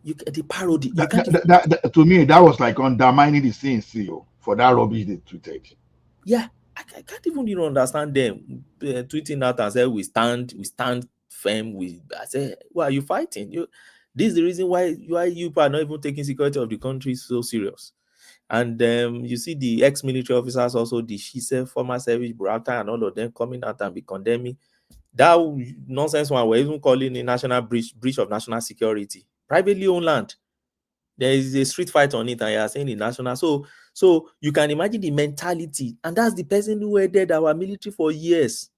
The parody. To me, that was like undermining the CNC for that rubbish they tweeted. Yeah, I can't even understand them tweeting out and say we stand firm. I say, why are you fighting? This is the reason why you are not even taking security of the country so serious. And you see the ex-military officers, also the Shise, former service Burata, and all of them coming out and be condemning that nonsense one. We're even calling a national breach of national security, privately owned land. There is a street fight on it, and you are saying the national. So you can imagine the mentality, and that's the person who headed our military for years.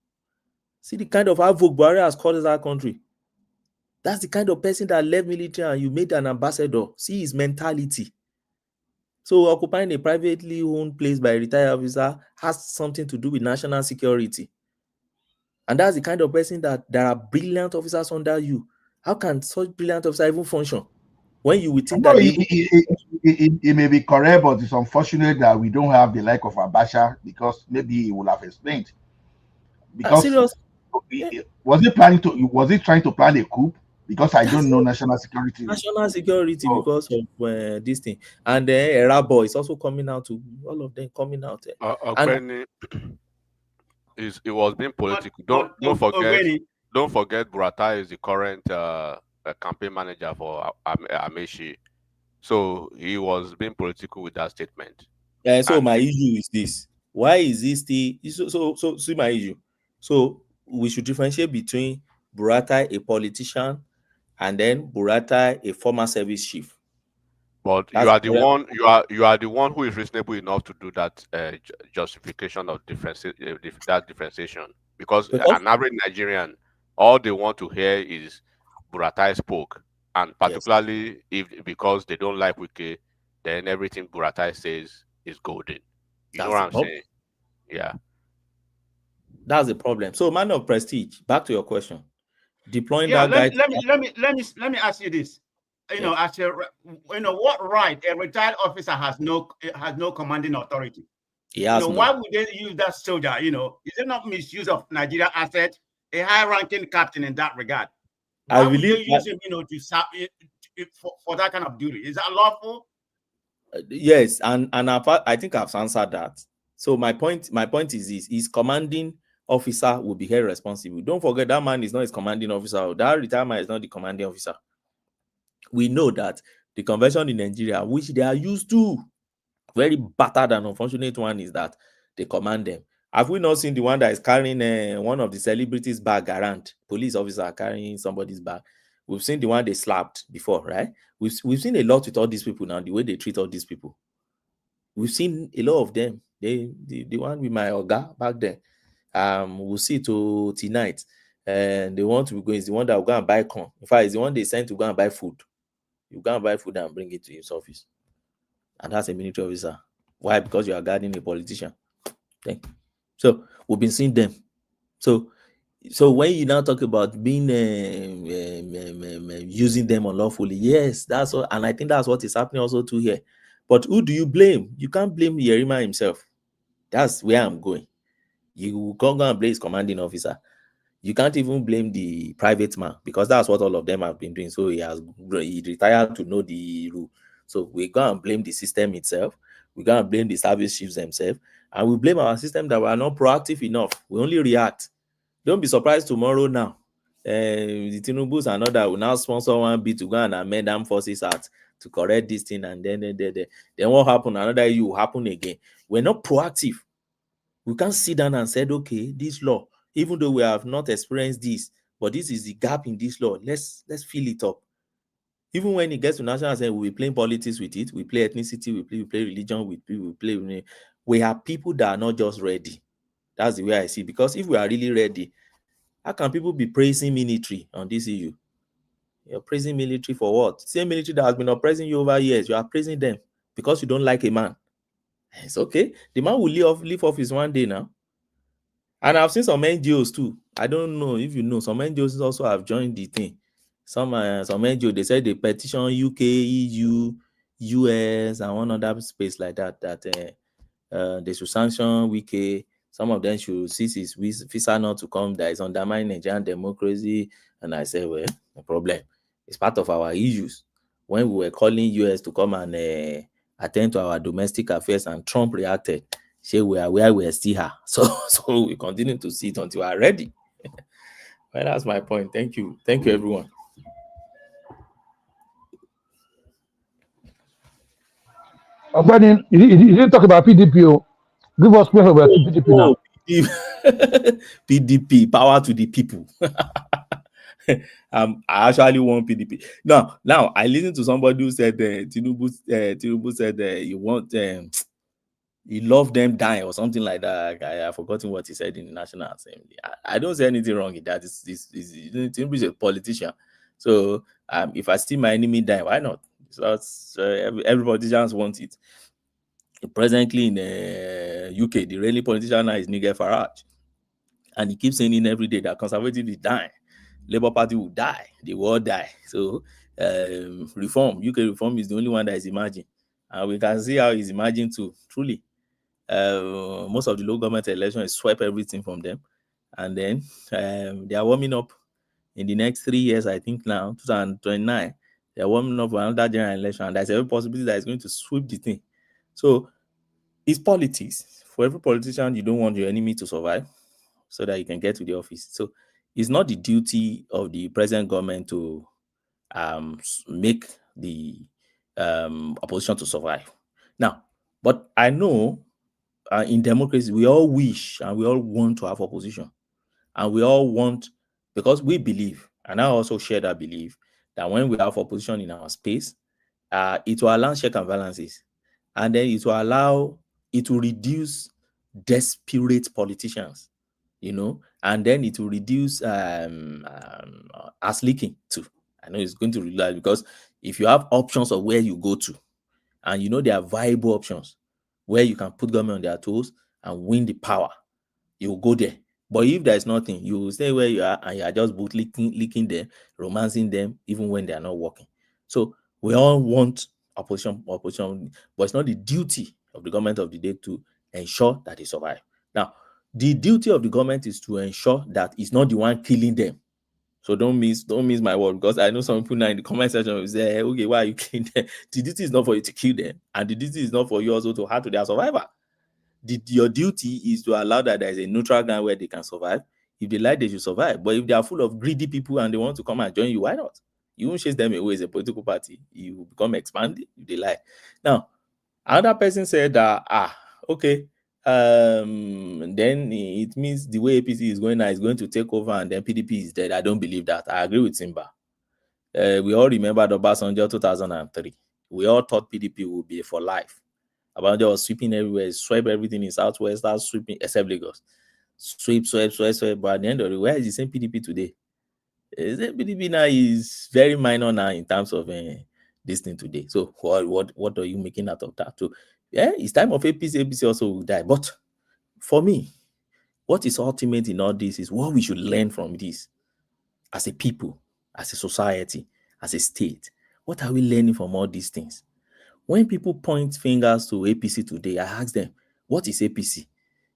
See the kind of havoc Buhari has caused our country. That's the kind of person that left military and you made an ambassador. See his mentality. So occupying a privately owned place by a retired officer has something to do with national security. And that's the kind of person that there are brilliant officers under you. How can such brilliant officer even function? When you would think that it may be correct, but it's unfortunate that we don't have the like of Abacha, because maybe he would have explained. Because was he trying to plan a coup? Because I don't know national security. National security because of this thing. And then Erabo is also coming out to all of them coming out. It was being political. Don't forget Burata is the current campaign manager for Amechi. So he was being political with that statement. So my issue is this. Why is this still so see my issue? So we should differentiate between Burata, a politician, and then Burata, a former service chief. But you are the one who is reasonable enough to do that justification of that differentiation, because an average Nigerian, all they want to hear is Burata spoke, and particularly because they don't like Wike, then everything Burata says is golden. You know what I'm saying? Yeah. That's the problem. So, man of prestige, back to your question. Deploying that guy. Let me ask you this. What right a retired officer has no commanding authority? Why would they use that soldier? Is it not misuse of Nigeria asset? A high-ranking captain in that regard. Why would they use him, for that kind of duty? Is that lawful? Yes, and I think I've answered that. So my point is this: he's commanding officer will be held responsible. Don't forget that man is not his commanding officer. That retirement is not the commanding officer. We know that the convention in Nigeria, which they are used to, very battered and unfortunate one, is that they command them. Have we not seen the one that is carrying one of the celebrities' bag around? Police officer carrying somebody's bag. We've seen the one they slapped before, right? We've seen a lot with all these people now, the way they treat all these people. We've seen a lot of them. The one with my Oga back then. We'll see to tonight. And they want to be going is the one that will go and buy corn. In fact, it's the one they sent to go and buy food. You go and buy food and bring it to his office. And that's a military officer. Why? Because you are guarding a politician. Okay. So we've been seeing them. So when you now talk about being using them unlawfully, yes, that's all, and I think that's what is happening also too here. But who do you blame? You can't blame Yerima himself. That's where I'm going. You can't go and blame his commanding officer. You can't even blame the private man, because that's what all of them have been doing. So he retired to know the rule. So we go and blame the system itself. We go and blame the service chiefs themselves, and we blame our system that we are not proactive enough. We only react. Don't be surprised tomorrow now. The Tinubus and other will now sponsor one bit to go and amend Armed Forces Act to correct this thing, and then what happened? Another issue will happen again. We're not proactive. We can't sit down and say, okay, this law, even though we have not experienced this, but this is the gap in this law. Let's fill it up. Even when it gets to national assembly, we'll be playing politics with it. We play ethnicity, we play religion, we have people that are not just ready. That's the way I see it. Because if we are really ready, how can people be praising military on this issue? You're praising military for what? Same military that has been oppressing you over years. You are praising them because you don't like a man. It's okay. The man will leave office one day now. And I've seen some NGOs too. I don't know if you know, some NGOs also have joined the thing. Some NGO, they said they petition UK, EU, US, and one other space like that, they should sanction Wike. Some of them should cease his visa not to come, that is undermining Nigerian democracy. And I say, well, no problem. It's part of our issues. When we were calling US to come and attend to our domestic affairs, and Trump reacted, say we are where we are still here. So we continue to see it until we are ready. Well, that's my point. Thank you. Thank you, everyone. But you didn't talk about PDP. Give us proof about PDP now. PDP, power to the people. I actually want PDP. Now I listened to somebody who said Tinubu said he want he loved them dying or something like that. I've forgotten what he said in the National Assembly. I don't say anything wrong in that. Tinubu is a politician. So if I see my enemy die, why not? So every politician wants it. Presently in UK, the reigning politician now is Nigel Farage. And he keeps saying every day that conservative is dying. Labour Party will die. They will all die. So reform, UK reform is the only one that is emerging. And we can see how it's emerging too, truly. Most of the local government elections swipe everything from them. And then they are warming up in the next 3 years, I think now, 2029. They are warming up for another general election. And there's every possibility that it's going to sweep the thing. So it's politics. For every politician, you don't want your enemy to survive so that you can get to the office. So it's not the duty of the present government to make the opposition to survive. Now, but I know in democracy, we all wish and we all want to have opposition. And we all want, because we believe, and I also share that belief, that when we have opposition in our space, it will allow check and balances. And then it will reduce desperate politicians, and then it will reduce ass leaking too. I know it's going to realize, because if you have options of where you go to, and there are viable options where you can put government on their toes and win the power, you will go there. But if there's nothing, you will stay where you are and you are just both leaking them, romancing them, even when they are not working. So we all want opposition, but it's not the duty of the government of the day to ensure that they survive. Now, the duty of the government is to ensure that it's not the one killing them. So don't miss my word, because I know some people now in the comment section will say, okay, why are you killing them? The duty is not for you to kill them, and the duty is not for you also to hurt to their survivor. your duty is to allow that there is a neutral ground where they can survive. If they like, they should survive. But if they are full of greedy people and they want to come and join you, why not? You won't chase them away as a political party. You will become expanded if they like. Now, another person said that, okay, then it means the way APC is going now is going to take over and then PDP is dead. I don't believe that. I agree with Simba. We all remember the Obasanjo 2003. We all thought PDP would be for life. Obasanjo was sweeping everywhere, swept everything in Southwest, started sweeping, except Lagos. Sweep. But at the end of the where is the same PDP today? The same PDP now is very minor now in terms of this thing today. So what are you making out of that? So yeah, it's time of APC. APC also will die. But for me, what is ultimate in all this is what we should learn from this as a people, as a society, as a state. What are we learning from all these things? When people point fingers to APC today, I ask them, what is APC?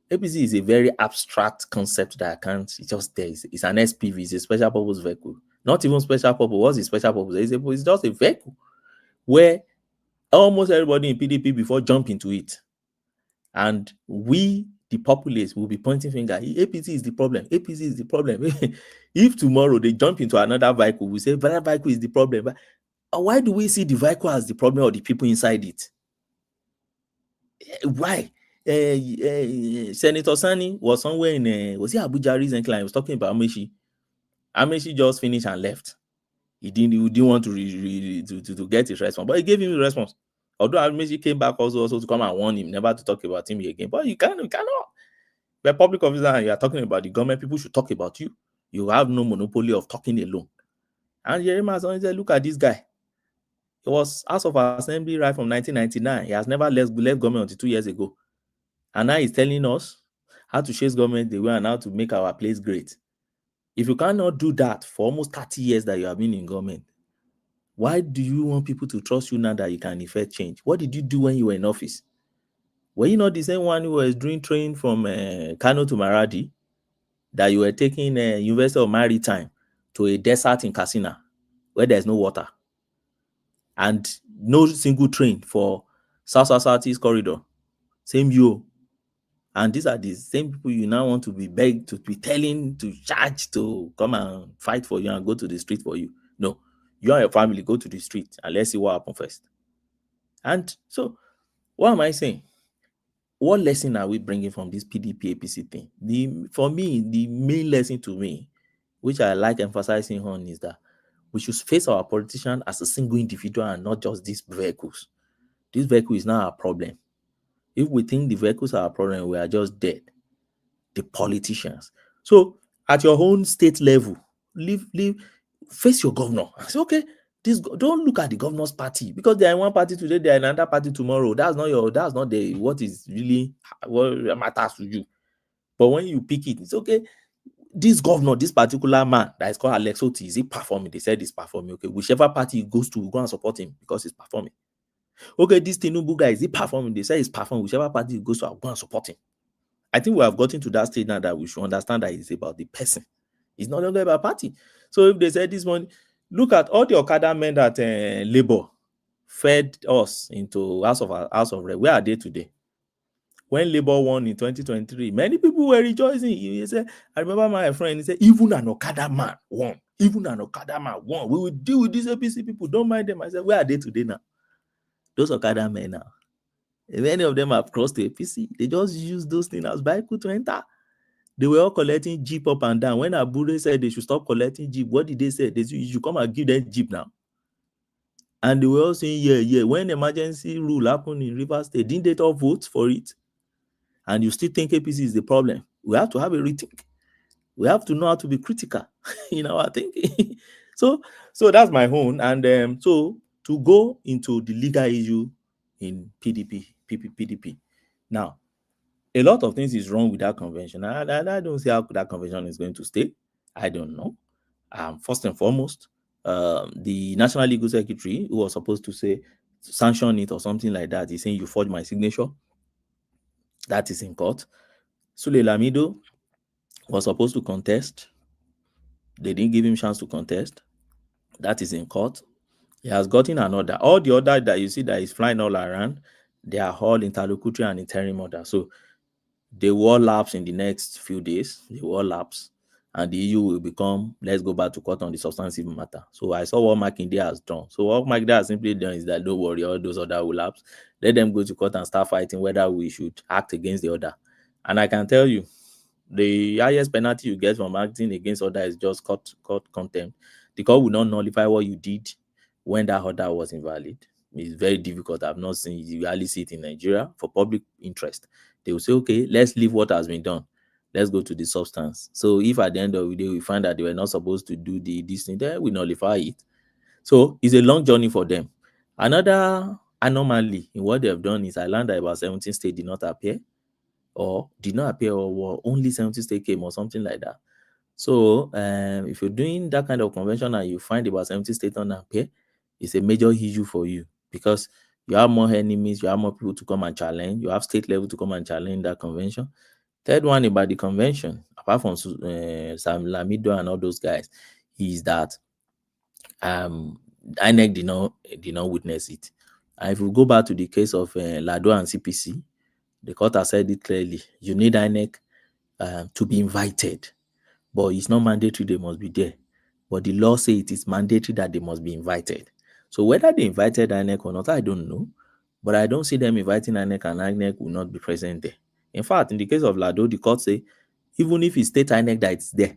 APC is a very abstract concept that I can't, it's just there. It's an SPV, it's a special purpose vehicle. Not even special purpose. What's the special purpose? It's just a vehicle where almost everybody in PDP before jump into it. And we, the populace, will be pointing finger. APC is the problem. APC is the problem. If tomorrow they jump into another vehicle, we say that vehicle is the problem. But why do we see the vehicle as the problem or the people inside it? Why? Senator Sani was somewhere in was he Abuja recently? He was talking about Amechi. Amechi just finished and left. He didn't want to get his response, but he gave him a response. Although Amechi came back also to come and warn him never to talk about him again. But you cannot. You're a public officer and you are talking about the government. People should talk about you. You have no monopoly of talking alone. And Jeremiah said, look at this guy. He was House of Assembly right from 1999. He has never left government until 2 years ago. And now he's telling us how to chase government the way and how to make our place great. If you cannot do that for almost 30 years that you have been in government, why do you want people to trust you now that you can effect change? What did you do when you were in office? Were you not the same one who was doing training from Kano to Maradi, that you were taking University of Maritime to a desert in Katsina where there's no water and no single train for South-South-East corridor? Same you. And these are the same people you now want to be begged, to be telling, to charge to come and fight for you and go to the street for you. No, you and your family go to the street and let's see what happens first. And so, what am I saying? What lesson are we bringing from this PDP APC thing? For me, the main lesson to me, which I like emphasizing on, is that we should face our politician as a single individual and not just these vehicles. This vehicle is not our problem. If we think the vehicles are a problem, we are just dead. The politicians. So at your own state level, face your governor. Say, okay, don't look at the governor's party because they are in one party today, they are in another party tomorrow. That's not what is really what matters to you. But when you pick it, it's okay. This governor, this particular man that is called Alex Oti, is he performing? They said he's performing. Okay, whichever party he goes to, go and support him because he's performing. Okay, this Tinubu guy, is he performing? They say he's performing. Whichever party he goes to, I'll go and support him. I think we have gotten to that stage now that we should understand that it's about the person. It's not only about party. So if they said this one, look at all the Okada men that Labour fed us into House of Rep. Where are they today? When Labour won in 2023, many people were rejoicing. He said, I remember my friend, he said, even an Okada man won. Even an Okada man won. We will deal with these APC people. Don't mind them. I said, where are they today now? Those Okada men now. If any of them have crossed the APC, they just use those things as vehicle to enter. They were all collecting Jeep up and down. When Abure said they should stop collecting Jeep, what did they say? They said, you should come and give them Jeep now. And they were all saying, yeah. When emergency rule happened in Rivers State, didn't they all vote for it? And you still think APC is the problem? We have to have a rethink. We have to know how to be critical in our thinking. So that's my own. And so to go into the legal issue in PDP. Now, a lot of things is wrong with that convention. I don't see how that convention is going to stay. I don't know. First and foremost, the National Legal Secretary, who was supposed to sanction it or something like that, is saying you forged my signature. That is in court. Sule Lamido was supposed to contest. They didn't give him chance to contest. That is in court. He has gotten an order. All the order that you see that is flying all around, they are all interlocutory and interim order. So They will lapse in the next few days. They will lapse, and the EU will become, let's go back to court on the substantive matter. So I saw what Makinde has done. So what Makinde has simply done is that, don't worry, all those other will lapse. Let them go to court and start fighting whether we should act against the other. And I can tell you, the highest penalty you get from acting against order is just court contempt. The court will not nullify what you did when that order was invalid. It's very difficult. I've not seen, you rarely see it in Nigeria for public interest. They will say, okay, let's leave what has been done. Let's go to the substance. So if at the end of the day we find that they were not supposed to do this thing, then we nullify it. So it's a long journey for them. Another anomaly in what they have done is I learned that about 17 states did not appear, or only 17 states came, or something like that. So if you're doing that kind of convention and you find about 70 states don't appear, it's a major issue for you, because you have more enemies, you have more people to come and challenge, you have state level to come and challenge that convention. Third one about the convention, apart from Sam Lamido and all those guys, is that INEC did not witness it. And if we go back to the case of Lado and CPC, the court has said it clearly. You need INEC to be invited, but it's not mandatory they must be there. But the law says it is mandatory that they must be invited. So whether they invited INEC or not, I don't know. But I don't see them inviting INEC, and INEC will not be present there. In fact, in the case of Lado, the court say even if it states INEC that it's there,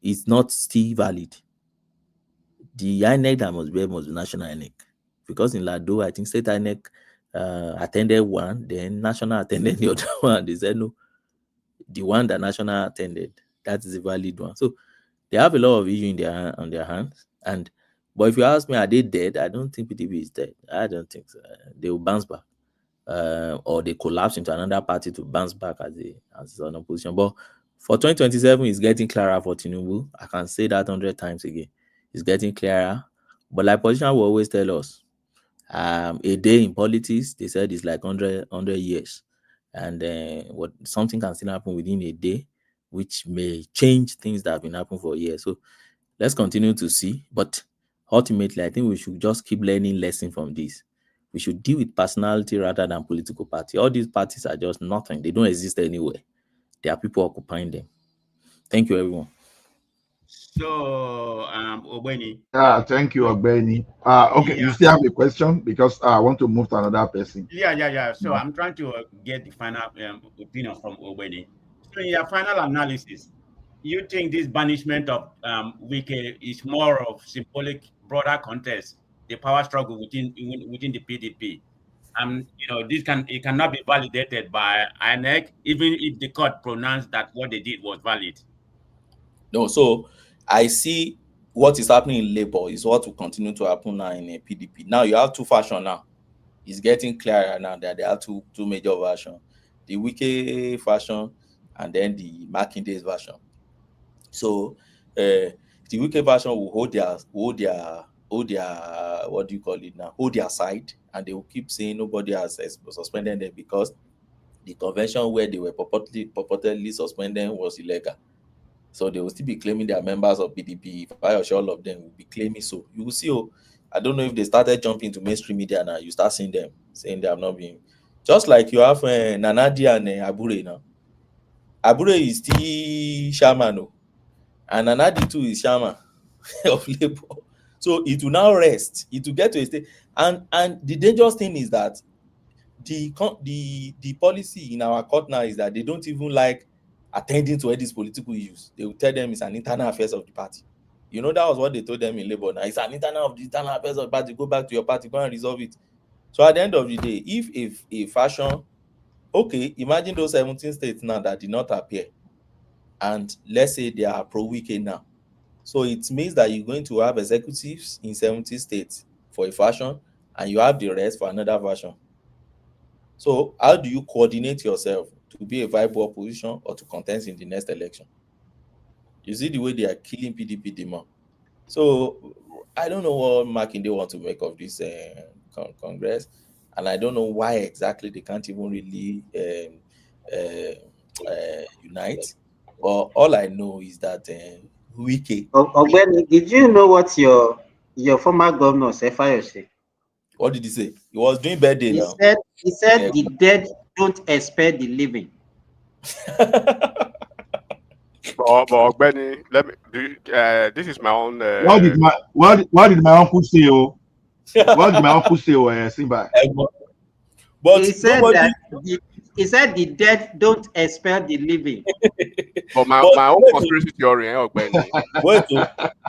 it's not still valid. The INEC that must be national INEC. Because in Lado, I think state INEC attended one, then national attended the other one. They said no, the one that national attended, that is a valid one. So they have a lot of issue on their hands. But if you ask me, are they dead? I don't think PDP is dead. I don't think so. They will bounce back, or they collapse into another party to bounce back as an opposition. But for 2027, it's getting clearer for Tinubu. I can say that 100 times again. It's getting clearer. But like politicians will always tell us, a day in politics, they said, is like 100 years. And something can still happen within a day, which may change things that have been happening for years. So let's continue to see. But ultimately, I think we should just keep learning lessons from this. We should deal with personality rather than political party. All these parties are just nothing. They don't exist anywhere. There are people occupying them. Thank you, everyone. So, Obeni. Thank you, Obeni. Okay, you still have a question, because I want to move to another person. Yeah. So I'm trying to get the final opinion from Obeni. So in your final analysis, you think this banishment of Wike is more of symbolic, broader context, the power struggle within the PDP? This cannot be validated by INEC, even if the court pronounced that what they did was valid. No, so I see what is happening in Labour is what will continue to happen now in a PDP. Now you have two factions now. It's getting clearer now that there are two major versions. The Wike faction and then the Makinde's version. So the Wike version will hold their what do you call it now? Hold their side, and they will keep saying nobody has suspended them because the convention where they were purportedly suspended was illegal. So they will still be claiming they are members of PDP. If I assure all of them will be claiming so. You will see. I don't know if they started jumping to mainstream media now. You start seeing them saying they have not been. Just like you have Nanadi and Abure now. Abure is still shaman, and Nanadi too is shaman of Labour. So it will now rest. It will get to a state. And the dangerous thing is that the policy in our court now is that they don't even like attending to all these political issues. They will tell them it's an internal affairs of the party. That was what they told them in Labour. Now it's an internal affairs of the party. Go back to your party, go and resolve it. So at the end of the day, if a fashion, okay, imagine those 17 states now that did not appear, and let's say they are pro-Wike now. So it means that you're going to have executives in 70 states for a fashion, and you have the rest for another version. So how do you coordinate yourself to be a viable opposition or to contest in the next election? You see the way they are killing PDP demand. So I don't know what Makinde want to make of this Congress, and I don't know why exactly they can't even really unite. But all I know is that Wike. Ogbeni, did you know what your former governor Sefayo said? What did he say? He was doing birthday now. He said the dead don't expect the living. But Benny, let me do. This is my own. What did my uncle say? Oh, what did my uncle say? Oh, Simba. But he said that he said the dead don't expel the living. But my own conspiracy theory, Benny. Wait,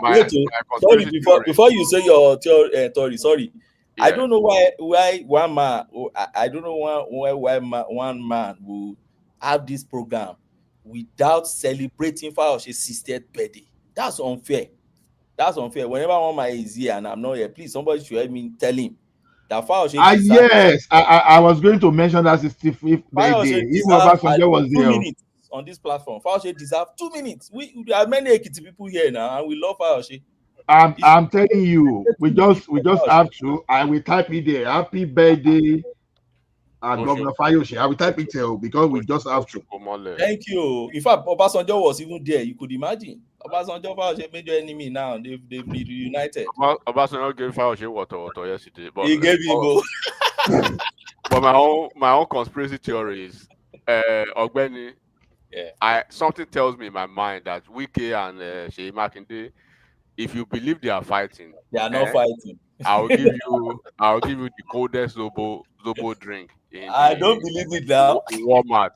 my sorry, conspiracy theory. before you say your theory, sorry. Yeah. I don't know why one man, I don't know why one man will have this program without celebrating Fayoshe's 60th birthday. That's unfair. That's unfair. Whenever one man is here and I'm not here, please somebody should help me tell him that Fayoshe deserves. Yes, I was going to mention that 65th birthday. Even Obasanjo was 2 there. minutes on this platform. Fayoshe deserves 2 minutes. There are many Ekiti people here now, and we love Fayoshe. I'm telling you, we just have to. I will type it there. Happy birthday, Governor Fayoshe. I will type it there because we just have to. Thank you. In fact, Obasanjo was even there. You could imagine. Obasanjo Fayoshe major enemy now. They've been reunited. Obasanjo gave Fayoshe water yesterday. But he gave him. But my own conspiracy theory is, Ogbeni. Yeah. Something tells me in my mind that Wike and Seyi Makinde, if you believe they are fighting, they are not fighting. I'll give you the coldest Zobo drink I don't believe it now. In Walmart.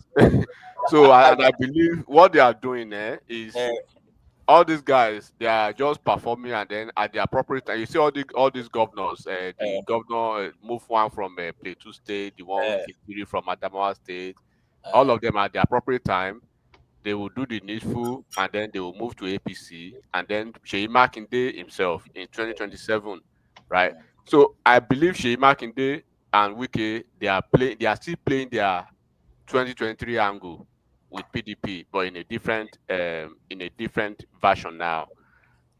So I believe what they are doing is all these guys, they are just performing, and then at the appropriate time, you see all these governors. The governor moved one from Plateau State, the one from Adamawa State. All of them at the appropriate time, they will do the needful, and then they will move to APC, and then Seyi Makinde himself in 2027, right? So I believe Seyi Makinde and Wike, they are still playing their 2023 angle with PDP, but in a different version now.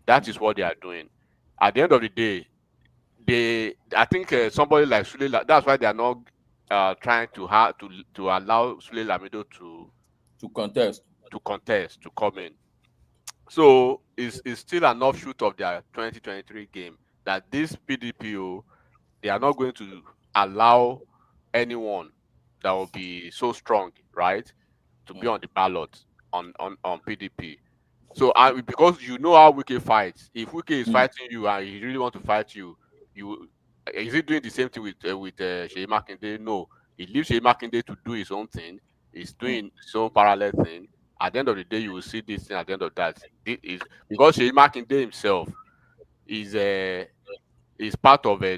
That is what they are doing. At the end of the day, I think somebody like Sule, that's why they are not trying to allow Sule Lamido to contest, to come in. So it's still an offshoot of their 2023 game that this PDPO, they are not going to allow anyone that will be so strong, right, to be on the ballot on PDP. So because you know how Wike fights. If Wike is fighting you and he really want to fight you, is he doing the same thing with Seyi Makinde? No, he leaves Seyi Makinde to do his own thing. He's doing his own parallel thing. At the end of the day, you will see this thing. At the end of that, is because Seyi Makinde himself is part of I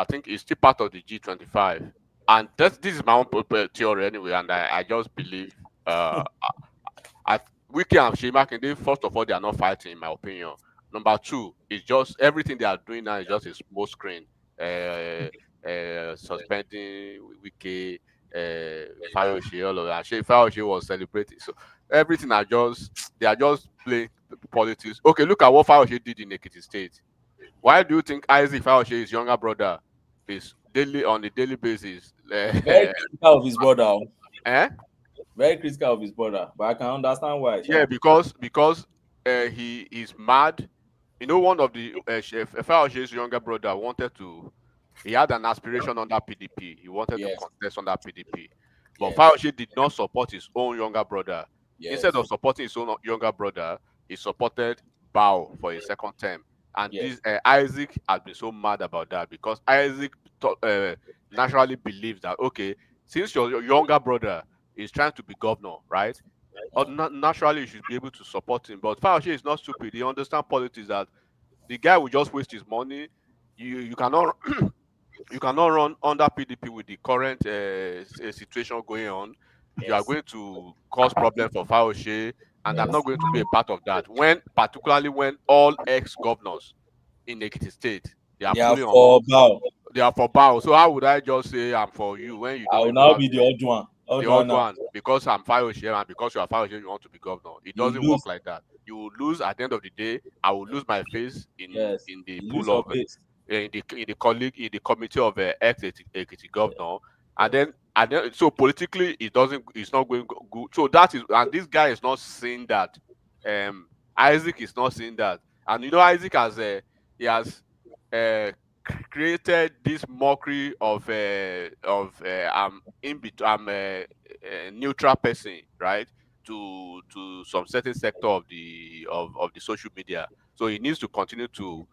think he's still part of the G25, and this is my own theory anyway, and I just believe Wike and Seyi Makinde, first of all, they are not fighting, in my opinion. Number two, it's just everything they are doing now is just a smoke screen. Suspending Wike, Fayoshe, all of that. Fayoshe was celebrating. So everything they are just playing politics. Okay, look at what Fayoshe did in Ekiti State. Why do you think Isaac Fayoshe, his younger brother, is on a daily basis? Very critical of his brother. Very critical of his brother, but I can understand why. Yeah, because he is mad. You know, one of the Fayoshe's younger brother he had an aspiration on that PDP. He wanted to contest on that PDP. But Fayoshe did not support his own younger brother. Instead of supporting his own younger brother, he supported Bao for his second term. And this Isaac has been so mad about that because Isaac naturally believes that, okay, since your younger brother is trying to be governor, right? Naturally, you should be able to support him. But Fayoshe is not stupid. He understands politics, that the guy will just waste his money. You cannot you cannot run under PDP with the current situation going on. You are going to cause problems for Fayoshe, and I'm not going to be a part of that. Particularly when all ex-governors in Ekiti State, they are for Bao. They are for Bao. So how would I just say I'm for you when you don't? I will now be the odd one. The odd one, because I'm Fayoshe, and because you are Fayoshe, you want to be governor. It doesn't work like that. You will lose at the end of the day. I will lose my face in the pool of in the committee of ex-Ekiti governor, and then so politically it's not going good. So that is, and this guy is not seeing that. Isaac is not seeing that, and you know Isaac has created this mockery of I'm in between, I'm a neutral person, right? To some certain sector of the social media. So he needs to continue to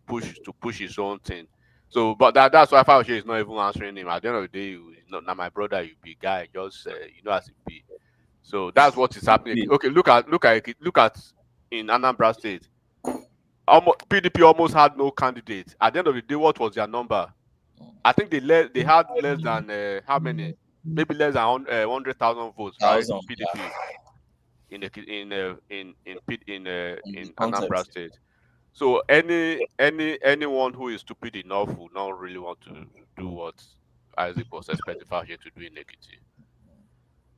push his own thing. So, but that's why Fauci is not even answering him. At the end of the day, he's not now my brother. You be guy, just as it be. So that's what is happening. Okay, look at in Anambra State. PDP almost had no candidate. At the end of the day, what was their number? I think they had less than how many? Maybe less than 100,000 votes, right? PDP in Anambra State. So anyone who is stupid enough will not really want to do what Isaac was expecting Fauci to do in Ekiti.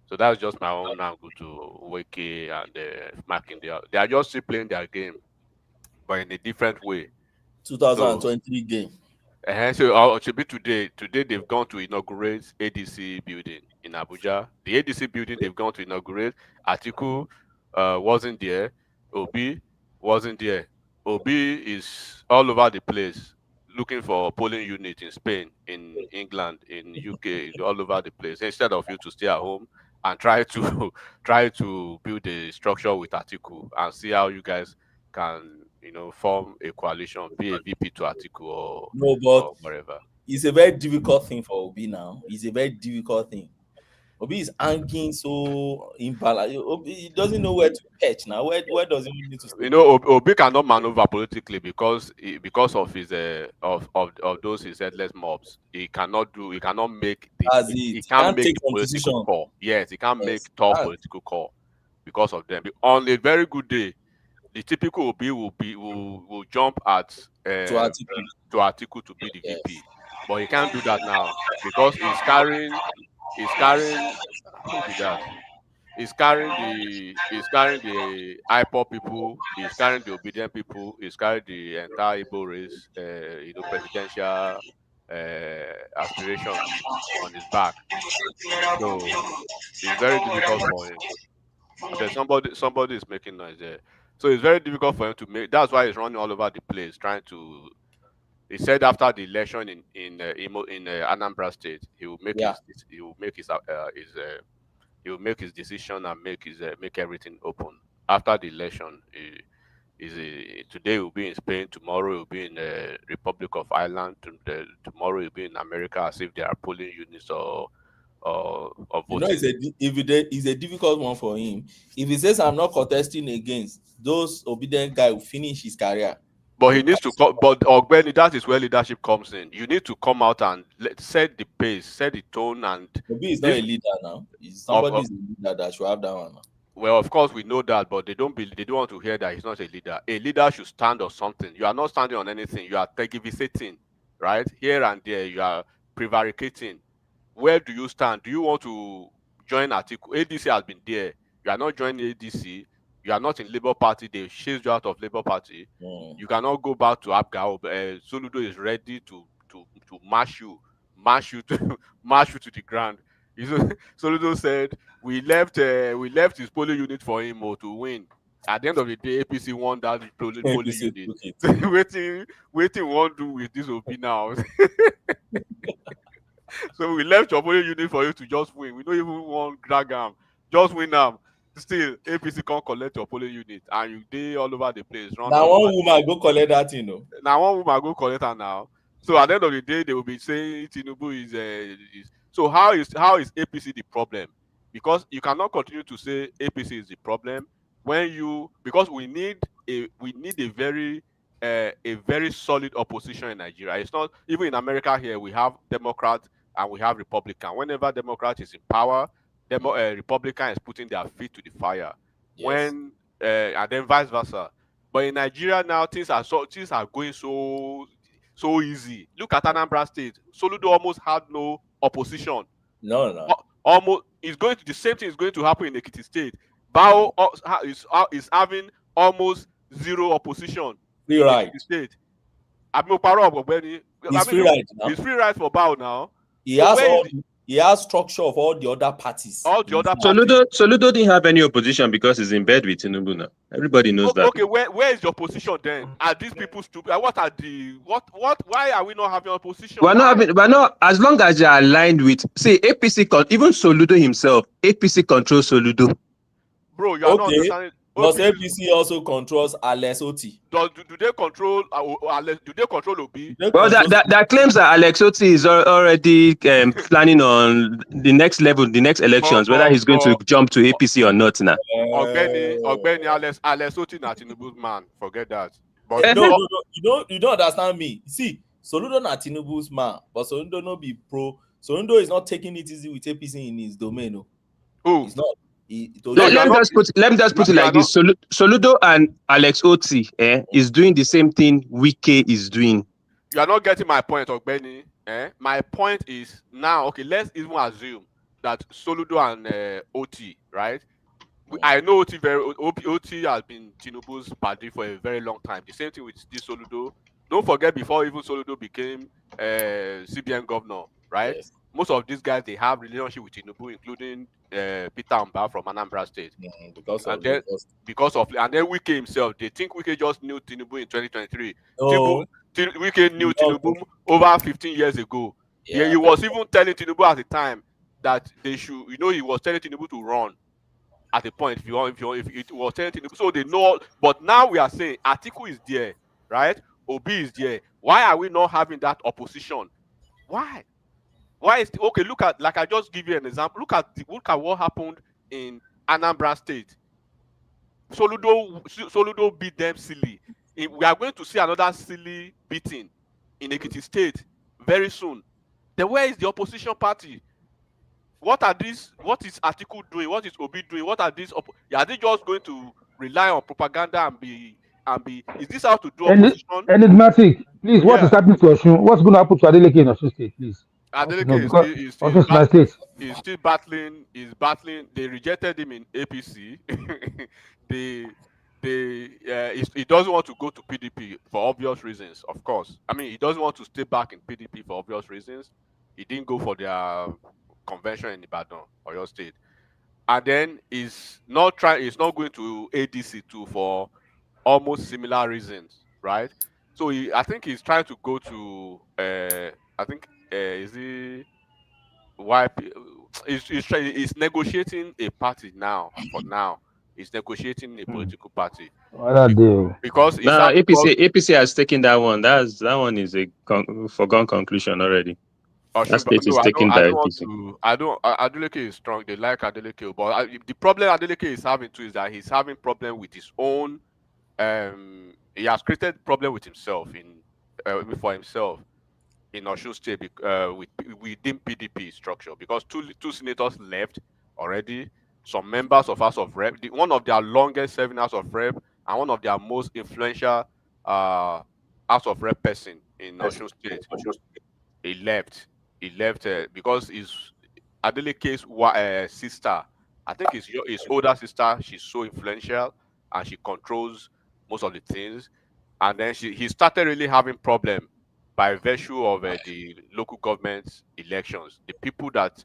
So that's just my own angle to Wike and Marking. They are just still playing their game, but in a different way. 2023 game. So should be today. Today they've gone to inaugurate ADC building in Abuja. The ADC building they've gone to inaugurate. Atiku wasn't there. Obi wasn't there. Obi is all over the place looking for polling unit in Spain, in England, in UK, all over the place. Instead of you to stay at home and try to build a structure with Atiku and see how you guys can form a coalition, be a VP to Atiku or whatever. It's a very difficult thing for Obi now. It's a very difficult thing. Obi is hanging so imbalanced. He doesn't know where to pitch now. Where does he need to stay? Obi cannot maneuver politically because of his of those his headless mobs. He cannot make he can't make political call. Yes, he can't make tough political call because of them. On a very good day, the typical Obi will jump at to Atiku to be the VP, but he can't do that now because he's carrying who be that? He's carrying the IPOP people, he's carrying the obedient people, he's carrying the entire Igbo race, presidential aspiration on his back. So it's very difficult for him. There's somebody is making noise there. So it's very difficult for him to make. That's why he's running all over the place, trying to. He said after the election in Anambra State, he will make his decision and make everything open. After the election, today he will be in Spain, tomorrow he will be in the Republic of Ireland, tomorrow he will be in America, as if they are polling units or voting. It's a difficult one for him. If he says I'm not contesting against those obedient guy, will finish his career. But he needs to. But Ogbeni, that is where leadership comes in. You need to come out and set the pace, set the tone, and. Obi is not a leader now. Somebody is a leader that should have that one now. Well, of course we know that, but they don't want to hear that he's not a leader. A leader should stand on something. You are not standing on anything. You are tergiversating, right? Here and there, you are prevaricating. Where do you stand? Do you want to join Atiku? ADC has been there. You are not joining ADC. You are not in Labour Party. They chased you out of Labour Party. You cannot go back to Abga. Soludo is ready to mash you to the ground. Soludo said we left his polling unit for him to win. At the end of the day, APC won that polling unit. Waiting won't do with this OP now. So we left your polling unit for you to just win. We don't even want drag them. Just win them. Still, APC can't collect your polling unit, and you day all over the place. Now one woman go collect that, Now one woman go collect her now. So at the end of the day, they will be saying Tinubu is. So how is APC the problem? Because you cannot continue to say APC is the problem because we need a very solid opposition in Nigeria. It's not even in America here. We have Democrats and we have Republican. Whenever Democrat is in power, Republican is putting their feet to the fire. Yes. And then vice versa. But in Nigeria now, things are going so easy. Look at Anambra State. Soludo almost had no opposition. No. Almost, the same thing is going to happen in Ekiti State. Bao is having almost zero opposition. Free ride. In Ekiti State. It's free ride now. It's free ride for Bao now. He has he has structure of all the other parties. All the other parties. Soludo didn't have any opposition because he's in bed with Tinubu now. Everybody knows that. Okay, where is your position then? Are these people stupid? What are the why are we not having opposition? We're not as long as they are aligned with APC even Soludo himself. APC controls Soludo. Bro, you are not understanding. Does APC also controls Alex Oti? Do they control do they control Obi? Well, that claims that Alex Oti is already planning on the next level, the next elections, whether he's going to jump to APC or not now. Ogbeni Alex Oti na Tinubu's man. Forget that. But no, you don't understand me. See, Soludo na Tinubu's man, but Soludo no be pro. Soludo is not taking it easy with APC in his domain. No. Who? He's not. Let me just put it like this. Soludo and Alex Oti is doing the same thing Wike is doing. You are not getting my point, Ogbeni. My point is now, okay, let's even assume that Soludo and Oti, right? I know Oti has been Tinubu's party for a very long time. The same thing with this Soludo. Don't forget, before even Soludo became CBN governor, right? Yes. Most of these guys, they have relationship with Tinubu, including Peter Mba from Anambra State. And then Wike himself, they think Wike just knew Tinubu in 2023. Wike knew Tinubu over 15 years ago. Yeah, he was even telling Tinubu at the time that they should, he was telling Tinubu to run at a point if it was telling Tinubu. So they know, but now we are saying Atiku is there, right? Obi is there. Why are we not having that opposition? Why? Why is okay? Look at, like I just give you an example. Look at what happened in Anambra State. Soludo beat them silly. We are going to see another silly beating in Ekiti State very soon. Then where is the opposition party? What is Atiku doing? What is Obi doing? What are these? Are they just going to rely on propaganda and be? Is this how to do opposition? Enigmatic, please. What is happening to Osun? What's going to happen to Adeleke in Osun State, please? Adeleke is still battling. He's battling. They rejected him in APC. He doesn't want to go to PDP for obvious reasons, of course. I mean, he doesn't want to stay back in PDP for obvious reasons. He didn't go for their convention in Ibadan, Oyo State, and then he's not going to ADC too for almost similar reasons, right? So I think he's trying to go to is he YP? He's negotiating a party now. For now, he's negotiating a political party. Because APC has taken that one. That one is a foregone conclusion already. That state is taken by APC. Adeleke is strong. They like Adeleke, but the problem Adeleke is having too is that he's having problem with his own. He has created problem with himself for himself in Osun State within PDP structure, because two senators left already. Some members of House of Rep, one of their longest serving House of Rep and one of their most influential House of Rep person in Osun State, he left. He left because his Adeleke's sister, I think his older sister, she's so influential and she controls most of the things. And then he started really having problem by virtue of the local government elections. The people that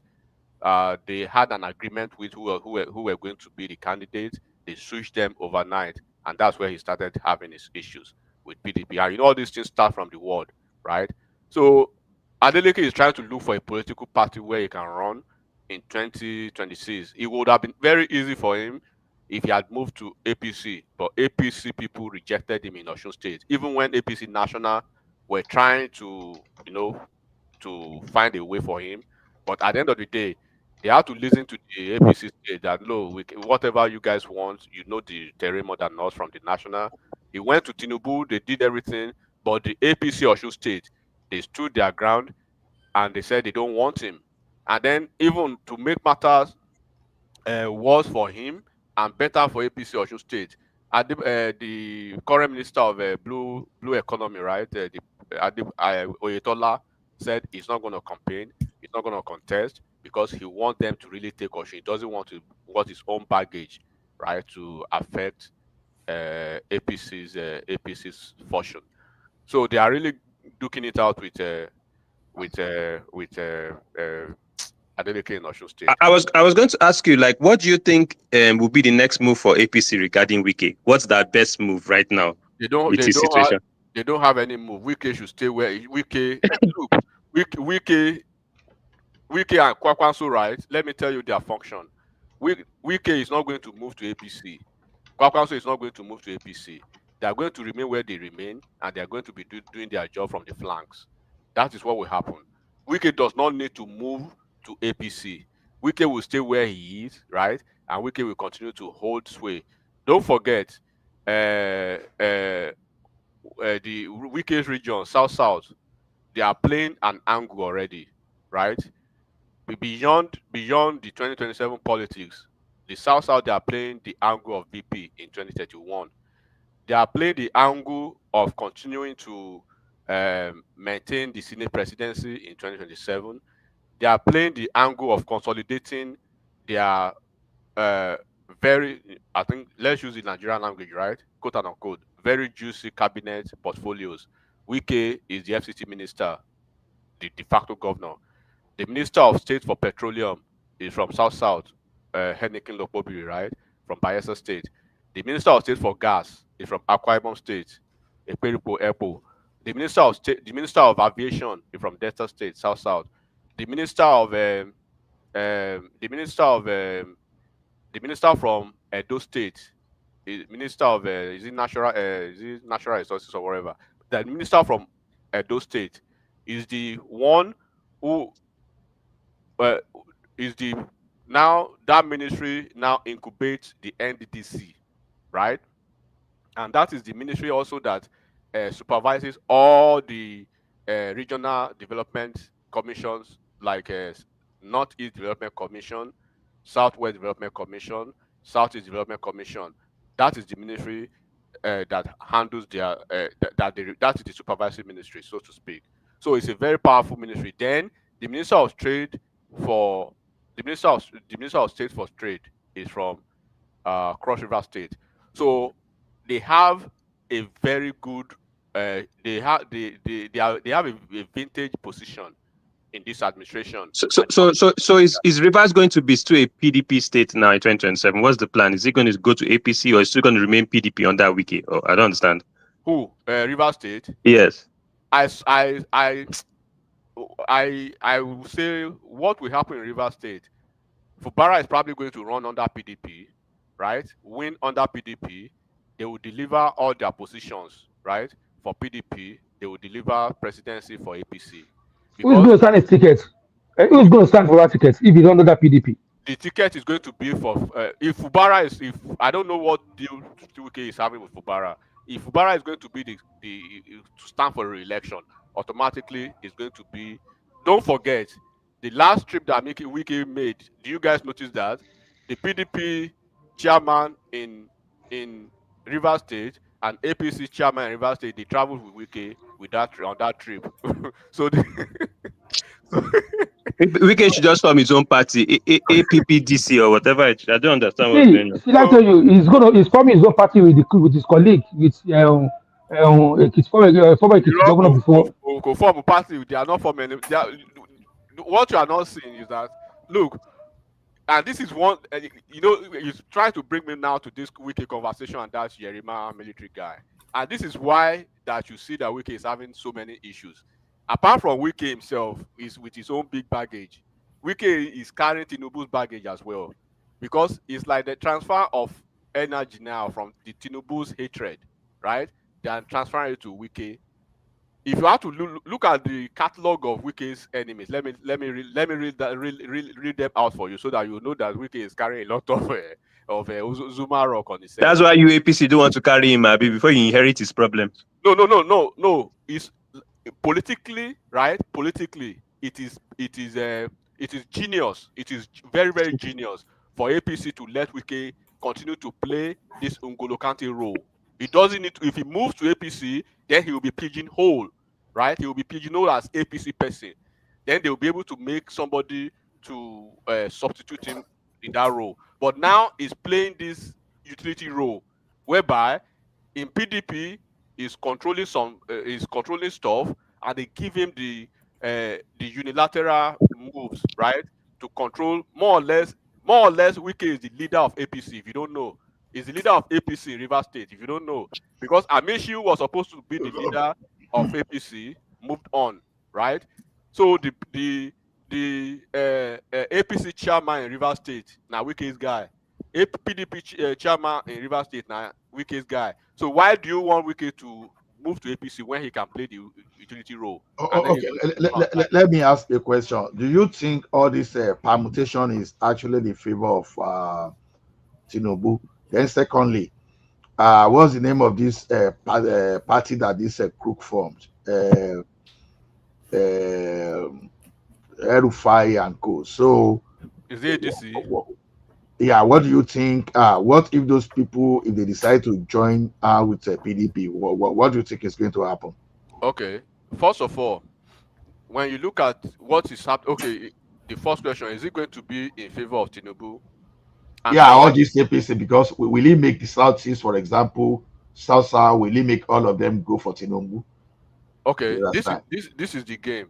they had an agreement with who were going to be the candidates, they switched them overnight, and that's where he started having his issues with PDP. And all these things start from the ward, right? So Adeleke is trying to look for a political party where he can run in 2026. It would have been very easy for him if he had moved to APC, but APC people rejected him in Osun State. Even when APC National were trying to, to find a way for him, but at the end of the day, they had to listen to the APC state that, no, whatever you guys want, the terrain more than us from the National. He went to Tinubu, they did everything, but the APC Osun State, they stood their ground and they said they don't want him. And then even to make matters worse for him and better for APC Osun State, the current minister of blue economy, right, Oyetola, said he's not going to campaign, he's not going to contest, because he wants them to really take Osun. He doesn't want his own baggage, right, to affect APC's fortune. So they are really duking it out with Adeleke in Osun State. I was going to ask you, like, what do you think will be the next move for APC regarding Wike? What's their best move right now? They don't have any move. Wike should stay where Wike. Look, Wike and Kwakwanso, right? Let me tell you their function. Wike is not going to move to APC. Kwakwanso is not going to move to APC. They are going to remain where they remain, and they are going to be doing their job from the flanks. That is what will happen. Wike does not need to move to APC. Wike will stay where he is, right? And Wike will continue to hold sway. Don't forget, the Wike's region, South, they are playing an angle already, right? Beyond the 2027 politics, the South they are playing the angle of VP in 2031. They are playing the angle of continuing to maintain the Senate presidency in 2027. They are playing the angle of consolidating their I think, let's use the Nigerian language, right? Quote and unquote, very juicy cabinet portfolios. Wike is the FCT minister, the de facto governor. The Minister of State for Petroleum is from South, Henneken Lokpobiri, right? From Bayelsa State. The Minister of State for Gas is from Akwa Ibom State, Ekperipo Airport. The Minister of Aviation is from Delta State, South. The Minister from Edo State is Minister of is it natural resources or whatever. The Minister from Edo State is the one who is the now that ministry now incubates the NDDC, right? And that is the ministry also that supervises all the regional development commissions, like Northeast Development Commission, Southwest Development Commission, Southeast Development Commission. That is the ministry that handles their that is the supervisory ministry, so to speak. So it's a very powerful ministry. Then the Minister of Trade for the Minister of State for Trade is from Cross River State. So they have a very good they have a vintage position in this administration. So is Rivers going to be still a PDP state now in 2027? What's the plan? Is it going to go to APC, or is it still going to remain PDP under Wike? Oh, I don't understand. Who? Rivers State? Yes. I will say what will happen in Rivers State. Fubara is probably going to run under PDP, right? Win under PDP. They will deliver all their positions, right? For PDP, they will deliver presidency for APC. Who's going to stand a ticket? Who's going to stand for that ticket if you don't know that PDP? The ticket is going to be for if I don't know what deal Wike is having with Fubara. If Fubara is going to be to stand for re-election, automatically it's going to be. Don't forget the last trip that Wike made. Do you guys notice that the PDP chairman in Rivers State and APC chairman in Rivers State, they traveled with Wike on that trip. So Wike should just form his own party, APPDC or whatever. I don't understand what's going on. See, I tell you, he's forming his own party with his colleague, with his former governor before. Form a party. They are not forming. What you are not seeing is that look, and this is one. You try to bring me now to this Wike conversation, and that's Yerima military guy, and this is why that you see that Wike is having so many issues. Apart from Wike himself, is with his own big baggage. Wike is carrying Tinubu's baggage as well, because it's like the transfer of energy now from the Tinubu's hatred, right? They are transferring it to Wike. If you have to look at the catalog of Wike's enemies, let me read them out for you, so that you know that Wike is carrying a lot Zuma rock on his head. That's why you APC don't want to carry him, Abi, before you inherit his problems. No. It's politically, right? Politically, it is genius. It is very, very genius for APC to let Wike continue to play this N'Golo Kante role. He doesn't need to. If he moves to APC, then he will be pigeonholed, right? He will be pigeonholed as APC person. Then they will be able to make somebody to substitute him in that role. But now he's playing this utility role, whereby in PDP is controlling stuff, and they give him the unilateral moves, right, to control more or less. Wike is the leader of APC. If you don't know, is the leader of APC in Rivers State. If you don't know, because Amishu was supposed to be the leader of APC, moved on, right? So the APC chairman in Rivers State now Wike's guy. PDP chairman in Rivers State now Wike's guy. So why do you want Wike to move to APC when he can play the utility role? Okay, let me ask a question. Do you think all this permutation is actually in favor of Tinubu? Then secondly, what's the name of this party that this crook formed? Erufai and co. So is it ADC? Yeah, what do you think? What if those people, if they decide to join with PDP, what do you think is going to happen? Okay, first of all, when you look at what is happening, okay, the first question, is it going to be in favor of Tinubu? And all these APC, because will he make the Southeast, for example, South, will he make all of them go for Tinubu? Okay, this is the game.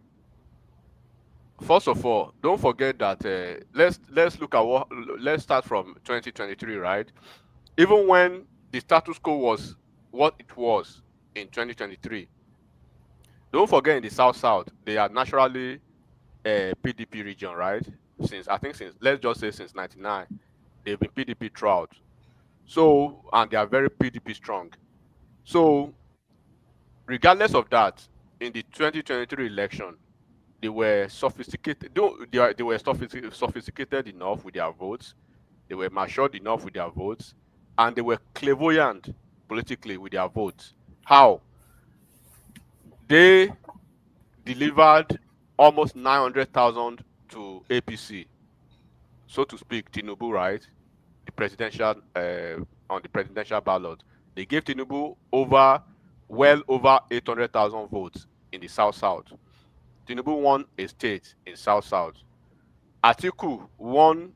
First of all, don't forget that let's look at let's start from 2023, right? Even when the status quo was what it was in 2023, don't forget in the South, they are naturally a PDP region, right? Since let's just say since 99, they've been PDP throughout. So, and they are very PDP strong. So, regardless of that, in the 2023 election, they were sophisticated. They were sophisticated enough with their votes. They were matured enough with their votes, and they were clairvoyant politically with their votes. How? They delivered almost 900,000 to APC, so to speak, Tinubu, right? The presidential on the presidential ballot, they gave Tinubu well over 800,000 votes in the South. Tinubu won a state in South. Atiku won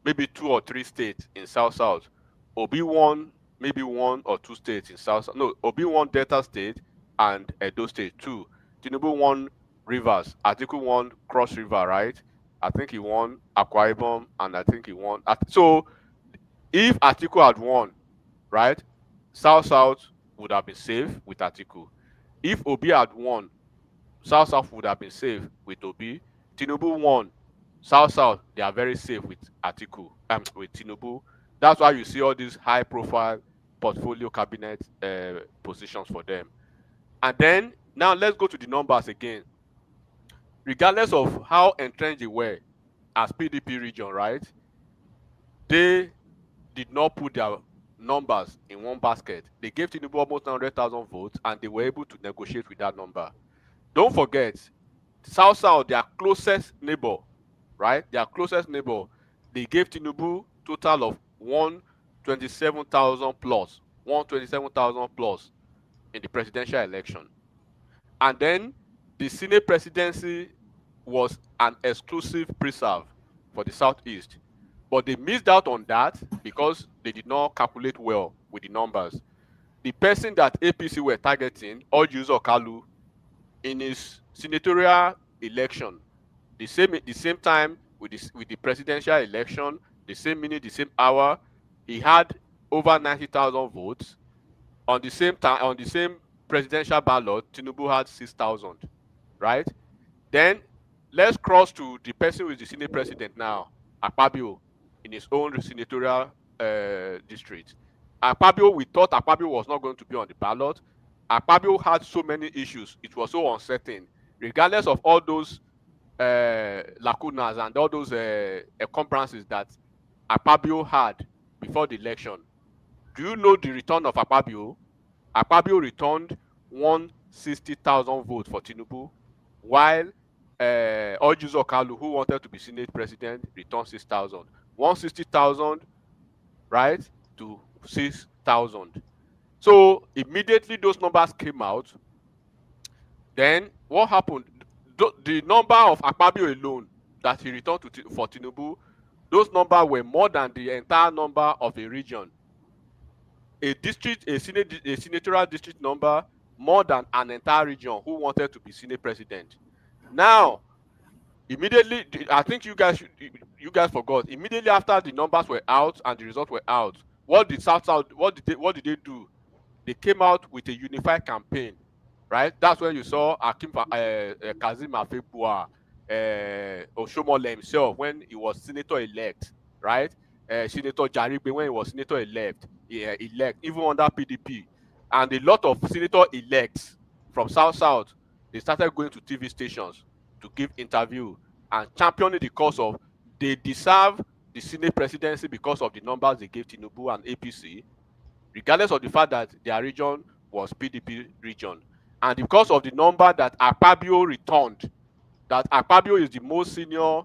maybe 2 or 3 states in South. Obi won maybe 1 or 2 states in South. No, Obi won Delta State and Edo State too. Tinubu won Rivers. Atiku won Cross River, right? I think he won Akwa Ibom, and I think he won. So if Atiku had won, right, South would have been safe with Atiku. If Obi had won, South would have been safe with Obi. Tinubu won. South, they are very safe with Atiku, with Tinubu. That's why you see all these high-profile portfolio cabinet positions for them. And then, now let's go to the numbers again. Regardless of how entrenched they were as PDP region, right, they did not put their numbers in one basket. They gave Tinubu almost 900,000 votes, and they were able to negotiate with that number. Don't forget, South, their closest neighbor, right? Their closest neighbor, they gave Tinubu total of 127,000 plus, 127,000 plus in the presidential election. And then the Senate presidency was an exclusive preserve for the Southeast. But they missed out on that because they did not calculate well with the numbers. The person that APC were targeting, Orji Uzor Kalu, in his senatorial election, the same time with the presidential election, the same minute, the same hour, he had over 90,000 votes. On the same time, on the same presidential ballot, Tinubu had 6,000, right? Then let's cross to the person who is the Senate president now, Akpabio, in his own senatorial district. Akpabio, we thought Akpabio was not going to be on the ballot. Akpabio had so many issues; it was so uncertain. Regardless of all those lacunas and all those encumbrances that Akpabio had before the election, do you know the return of Akpabio? Akpabio returned 160,000 votes for Tinubu, while Orji Uzor Kalu, who wanted to be Senate president, returned 6,000. 160,000, right, to 6,000. So immediately those numbers came out. Then what happened? The number of Akpabio alone that he returned for Tinubu, those numbers were more than the entire number of a region. A senatorial district number more than an entire region who wanted to be Senate president. Now, Immediately, I think you guys forgot. Immediately after the numbers were out and the results were out, what did what did they do? They came out with a unified campaign, right? That's when you saw Kazim Afebua, Oshomole himself when he was senator elect, right? Senator Jaribe when he was senator elect, even under PDP, and a lot of senator elects from South, they started going to TV stations to give interview and championing the cause of they deserve the Senate presidency because of the numbers they gave Tinubu and APC, regardless of the fact that their region was PDP region. And because of the number that Akpabio returned, that Akpabio is the most senior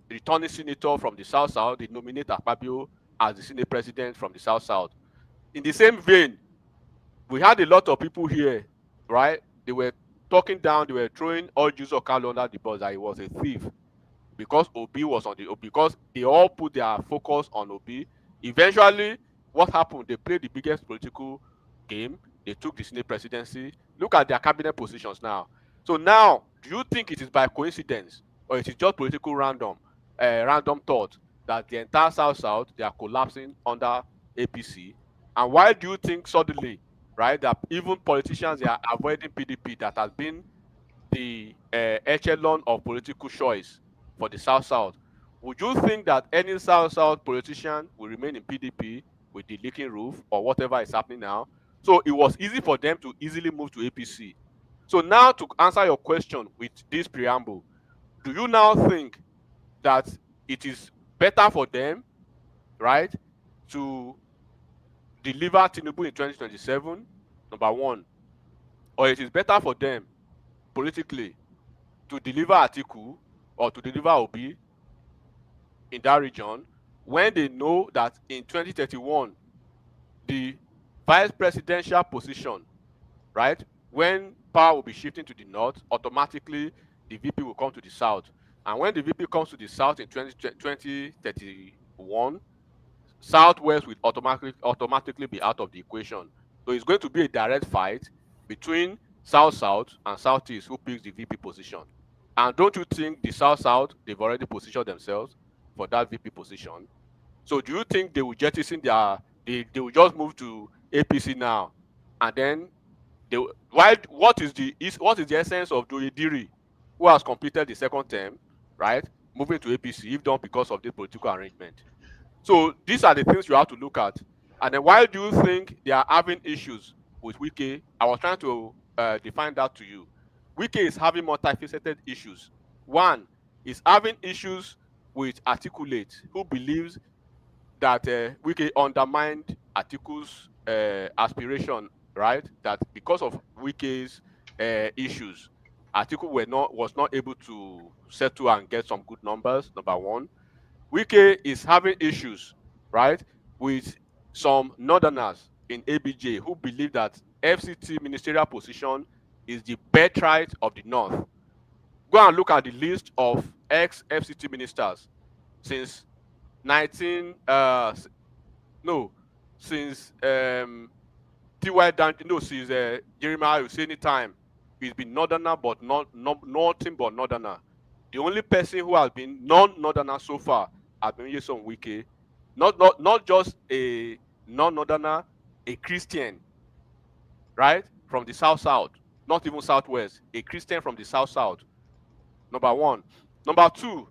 returning senator from the South, they nominate Akpabio as the Senate president from the South. In the same vein, we had a lot of people here, right? They were talking down, they were throwing all Jews of Carlo under the bus that he was a thief because Obi was on the because they all put their focus on Obi. Eventually, what happened? They played the biggest political game. They took the Senate presidency. Look at their cabinet positions now. So now, do you think it is by coincidence or it is just political random thought that the entire South they are collapsing under APC? And why do you think suddenly, right, that even politicians they are avoiding PDP that has been the echelon of political choice for the South? Would you think that any South politician will remain in PDP with the leaking roof or whatever is happening now? So it was easy for them to easily move to APC. So now to answer your question with this preamble, do you now think that it is better for them, right, to deliver Tinubu in 2027, number one, or it is better for them politically to deliver Atiku or to deliver Obi in that region when they know that in 2031 the vice presidential position, right, when power will be shifting to the north, automatically the VP will come to the south, and when the VP comes to the south in 2031, Southwest will automatically be out of the equation. So it's going to be a direct fight between South and Southeast who picks the VP position. And don't you think the South they've already positioned themselves for that VP position? So do you think they will jettison they will just move to APC now, and then what is the essence of Doyediri, who has completed the second term, right, moving to APC if not because of the political arrangement? So these are the things you have to look at. And then why do you think they are having issues with Wike? I was trying to define that to you. Wike is having multifaceted issues. One is having issues with Articulate, who believes that Wike undermined Atiku's aspiration, right? That because of Wike's issues, Atiku was not able to settle and get some good numbers, number one. Wike is having issues, right, with some northerners in ABJ who believe that FCT ministerial position is the birthright of the north. Go and look at the list of ex-FCT ministers since since Jeremiah Husseini time. He's been northerner, but nothing but northerner. The only person who has been non-northerner so far has been Nyesom Wike. Not just a non-northerner, a Christian, right, from the south, not even southwest, a Christian from the south. Number one. Number two,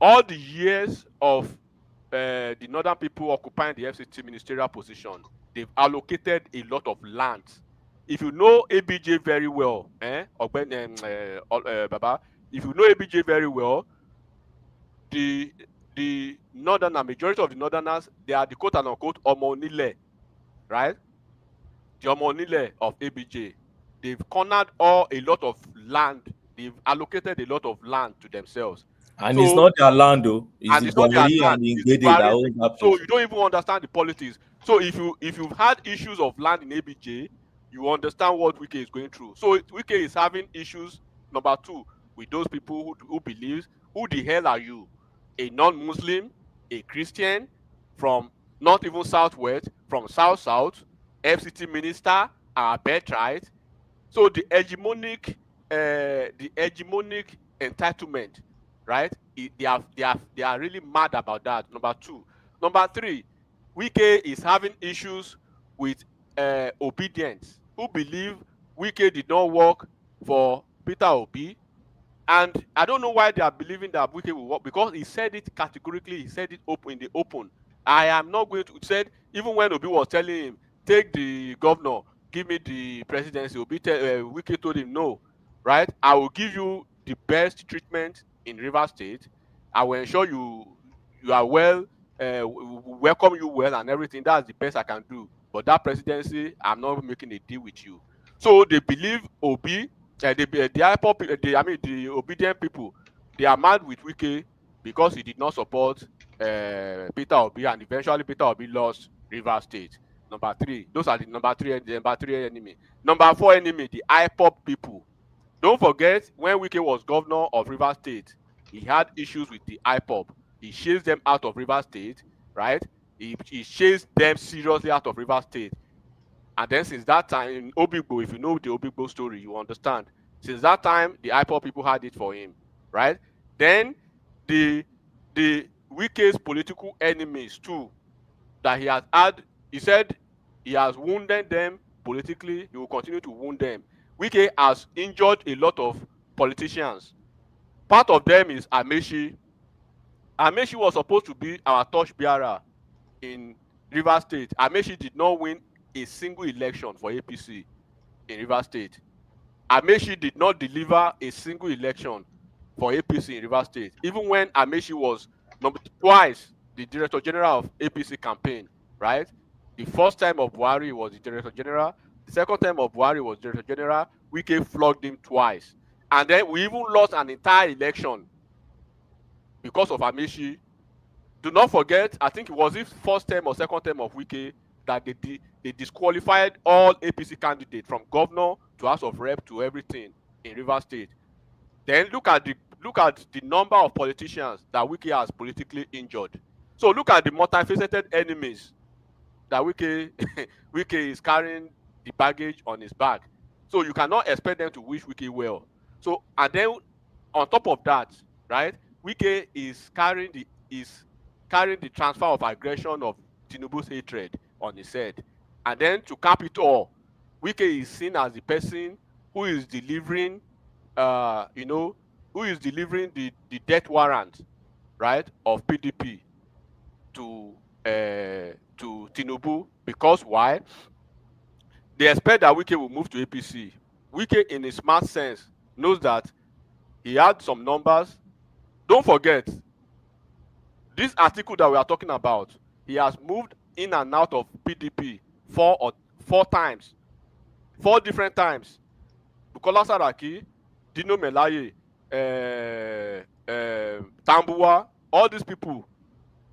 all the years of the northern people occupying the FCT ministerial position, they've allocated a lot of land. If you know ABJ very well, Baba, if you know ABJ very well, the majority of the northerners, they are the quote and unquote Omonile, right? The Omonile of ABJ. They've cornered a lot of land. They've allocated a lot of land to themselves. And it's not their land, though. It's not their Gwari land. and Ngede that owns that So place. you don't even understand the politics. So if you've had issues of land in ABJ, you understand what Wike is going through. So Wike is having issues, number two, with those people who believes, who the hell are you? A non-Muslim, a Christian, from not even southwest, from south, FCT minister, our birthright. So the hegemonic entitlement, right? They are really mad about that. Number two. Number three, Wike is having issues with obedience. Who believe Wike did not work for Peter Obi, and I don't know why they are believing that Wike will work, because he said it categorically. He said it open in the open. I am not going to. Said even when Obi was telling him, take the governor, give me the presidency, Wike told him no, right? I will give you the best treatment in Rivers State. I will ensure you are well, welcome you well and everything. That's the best I can do. But that presidency, I'm not making a deal with you. So they believe Obi, the obedient people, they are mad with Wike because he did not support Peter Obi, and eventually Peter Obi lost Rivers State. Number three, those are the number three enemy. Number four enemy, the IPOP people. Don't forget, when Wike was governor of Rivers State, he had issues with the IPOP. He chased them out of Rivers State, right? He chased them seriously out of Rivers State. And then since that time, in Obigbo, if you know the Obigbo story, you understand. Since that time, the IPOP people had it for him, right? Then the Wike's political enemies too, that he has had, he said he has wounded them politically. He will continue to wound them. Wike has injured a lot of politicians. Part of them is Amechi. Amechi was supposed to be our torchbearer in Rivers State. Amechi did not win a single election for APC in Rivers State. Amechi did not deliver a single election for APC in Rivers State. Even when Amechi was twice the Director General of APC campaign, right? The first time of Buhari was the Director General. The second time of Buhari was Director General. Wike flogged him twice. And then we even lost an entire election because of Amechi. Do not forget, I think it was his first term or second term of Wike that they disqualified all APC candidates from governor to House of Rep to everything in Rivers State. Then look at the number of politicians that Wike has politically injured. So look at the multifaceted enemies that Wike is carrying the baggage on his back. So you cannot expect them to wish Wike well. So, and then on top of that, right, Wike is carrying the transfer of aggression of Tinubu's hatred on his head. And then to cap it all, Wike is seen as the person who is delivering, who is delivering the death warrant, right, of PDP to Tinubu. Because why? They expect that Wike will move to APC. Wike, in a smart sense, knows that he had some numbers. Don't forget, this article that we are talking about, he has moved in and out of PDP four times, 4 different times. Bukola Saraki, Dino Melaye, Tambuwa, all these people,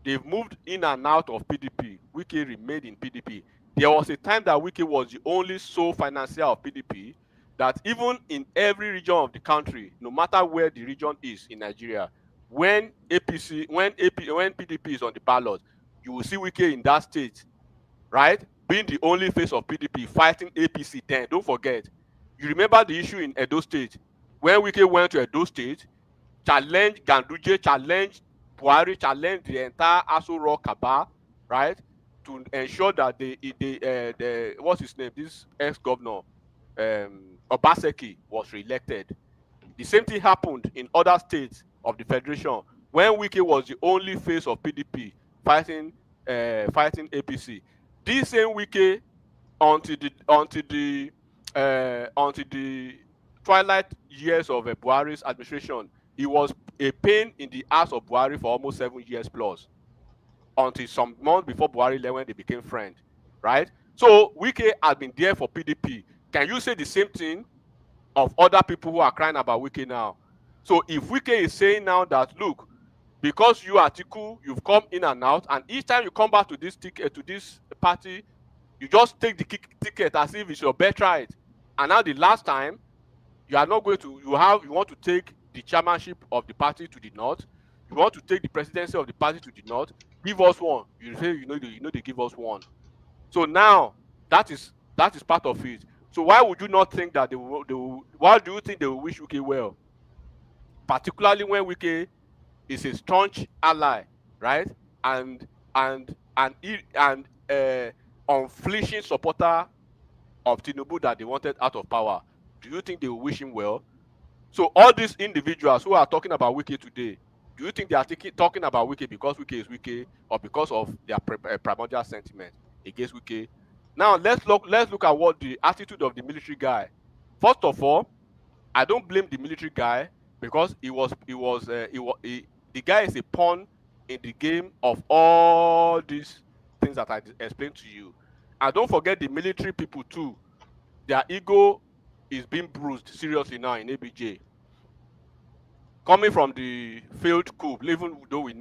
they've moved in and out of PDP. Wike remained in PDP. There was a time that Wike was the only sole financier of PDP, that even in every region of the country, no matter where the region is in Nigeria, when PDP is on the ballot, you will see Wike in that state, right? Being the only face of PDP fighting APC then. Don't forget. You remember the issue in Edo State? When Wike went to Edo State, challenged Ganduje, challenged Buhari, challenged the entire Aso Rock cabal, right? To ensure that the what's his name? This ex-governor, Obaseki, was re-elected. The same thing happened in other states of the federation when Wike was the only face of PDP fighting APC. This same Wike, until the twilight years of Buhari's administration, he was a pain in the ass of Buhari for almost 7 years plus, until some months before Buhari left, when they became friends, right? So Wike has been there for PDP. Can you say the same thing of other people who are crying about Wike now? So if Wike is saying now that, look, because you Atiku, you've come in and out, and each time you come back to this party, you just take the ticket as if it's your birthright. And now the last time, you are not going to, you want to take the chairmanship of the party to the north, you want to take the presidency of the party to the north, give us one. You say, they give us one. So now that is part of it. So why would you not think that why do you think they will wish Wike well? particularly when Wike is a staunch ally, right? And unflinching supporter of Tinubu that they wanted out of power. Do you think they will wish him well? So all these individuals who are talking about Wike today, do you think they are talking about Wike because Wike is Wike, or because of their primordial sentiment against Wike? Now let's look at what the attitude of the military guy. First of all, I don't blame the military guy, because the guy is a pawn in the game of all these things that I explained to you. And don't forget the military people too. Their ego is being bruised seriously now in ABJ. Coming from the failed coup, even though we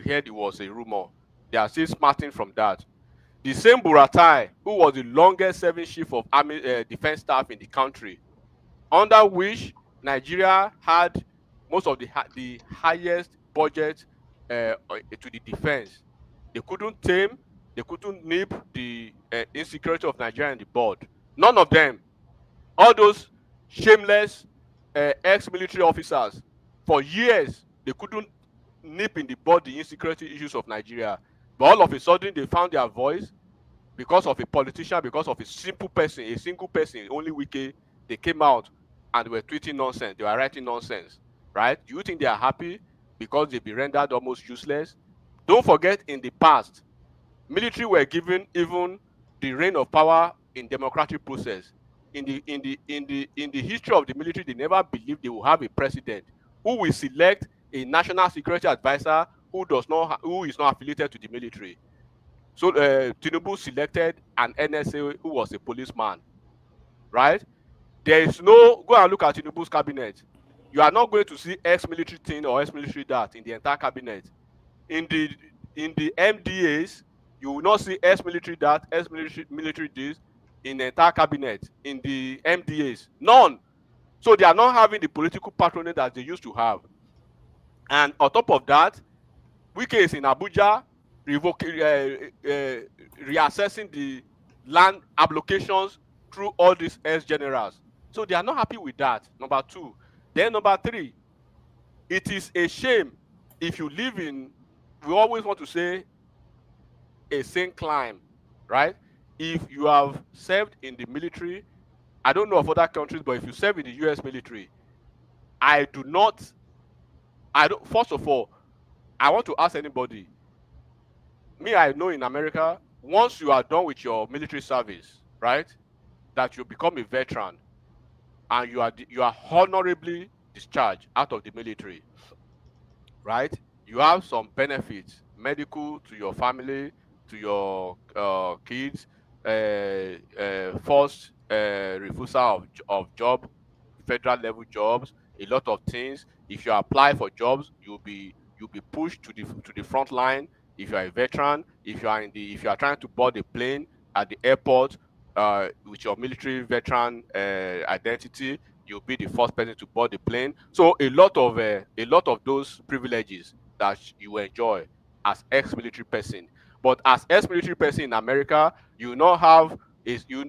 heard it was a rumor, they are still smarting from that. The same Buratai, who was the longest serving chief of army defense staff in the country, under which Nigeria had most of the highest budget to the defense. They couldn't tame, they couldn't nip the insecurity of Nigeria in the bud. None of them. All those shameless ex-military officers, for years, they couldn't nip in the bud the insecurity issues of Nigeria. But all of a sudden, they found their voice because of a politician, because of a single person, only Wike. They came out and they were tweeting nonsense. They were writing nonsense, right? Do you think they are happy because they've been rendered almost useless? Don't forget, in the past, military were given even the reign of power in democratic process. In the history of the military, they never believed they will have a president who will select a national security advisor who is not affiliated to the military. So Tinubu selected an NSA who was a policeman, right? There is no, go and look at Tinubu's cabinet. You are not going to see ex-military thing or ex-military that in the entire cabinet. In the MDAs, you will not see ex-military that, ex-military this in the entire cabinet. In the MDAs, none. So they are not having the political patronage that they used to have. And on top of that, Wike is in Abuja reassessing the land applications through all these ex-generals. So they are not happy with that, number two. Then number three, it is a shame if you live in, we always want to say, a sane climb, right? If you have served in the military, I don't know of other countries, but if you serve in the US military, first of all, I want to ask anybody, I know in America, once you are done with your military service, right, that you become a veteran and you are honorably discharged out of the military, right? You have some benefits, medical to your family, to your kids, forced refusal of job, federal level jobs, a lot of things. If you apply for jobs, you'll be pushed to the front line. If you are a veteran, if you are trying to board a plane at the airport with your military veteran identity, you'll be the first person to board the plane. So a lot of those privileges that you enjoy as ex-military person. But as ex-military person in America, you not have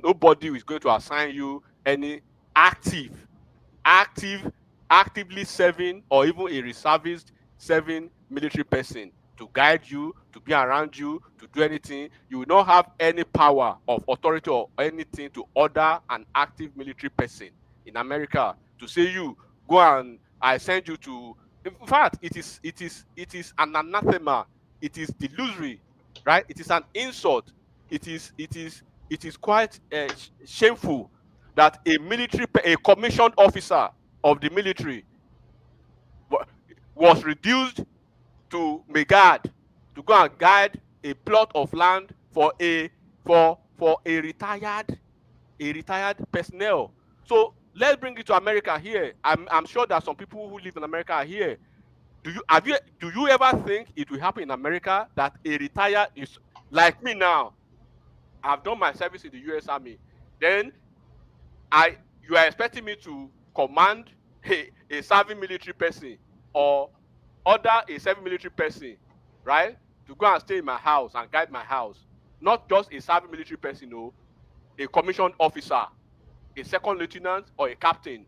nobody is going to assign you any actively serving or even a reservist serving military person to guide you, to be around you, to do anything. You will not have any power of authority or anything to order an active military person in America to say, you go and I send you to. In fact, it is an anathema. It is delusory, right? It is an insult. It is quite shameful that a commissioned officer of the military was reduced to Megad to go and guide a plot of land for a retired personnel. So let's bring it to America here. I'm sure that some people who live in America are here. Do you ever think it will happen in America that a retired is like me now? I've done my service in the US Army. Then you are expecting me to command a serving military person or order a serving military person, right, to go and stay in my house and guide my house. Not just a serving military person, no, a commissioned officer, a second lieutenant or a captain,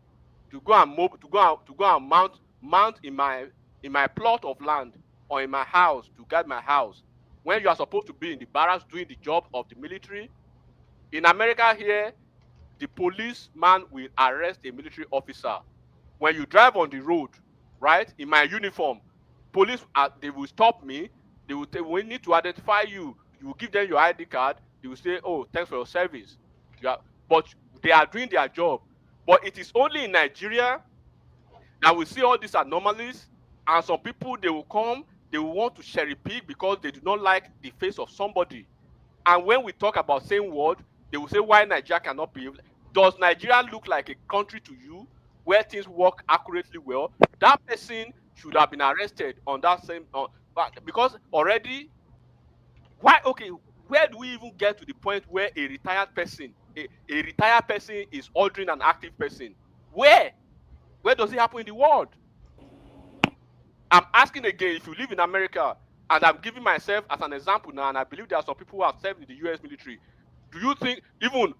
to go and mount mount in my plot of land or in my house to guard my house when you are supposed to be in the barracks doing the job of the military? In America here, the policeman will arrest a military officer. When you drive on the road, right, in my uniform, police, they will stop me. They will we need to identify you. You will give them your ID card. They will say, oh, thanks for your service. But they are doing their job. But it is only in Nigeria that we see all these anomalies, and some people, they will come, they will want to cherry pick because they do not like the face of somebody. And when we talk about same word, they will say why Nigeria cannot be. Does Nigeria look like a country to you where things work accurately well? That person should have been arrested on that same because already. Why? Okay, where do we even get to the point where a retired person is ordering an active person? Where does it happen in the world? I'm asking again, if you live in America, and I'm giving myself as an example now, and I believe there are some people who have served in the US military, do you think even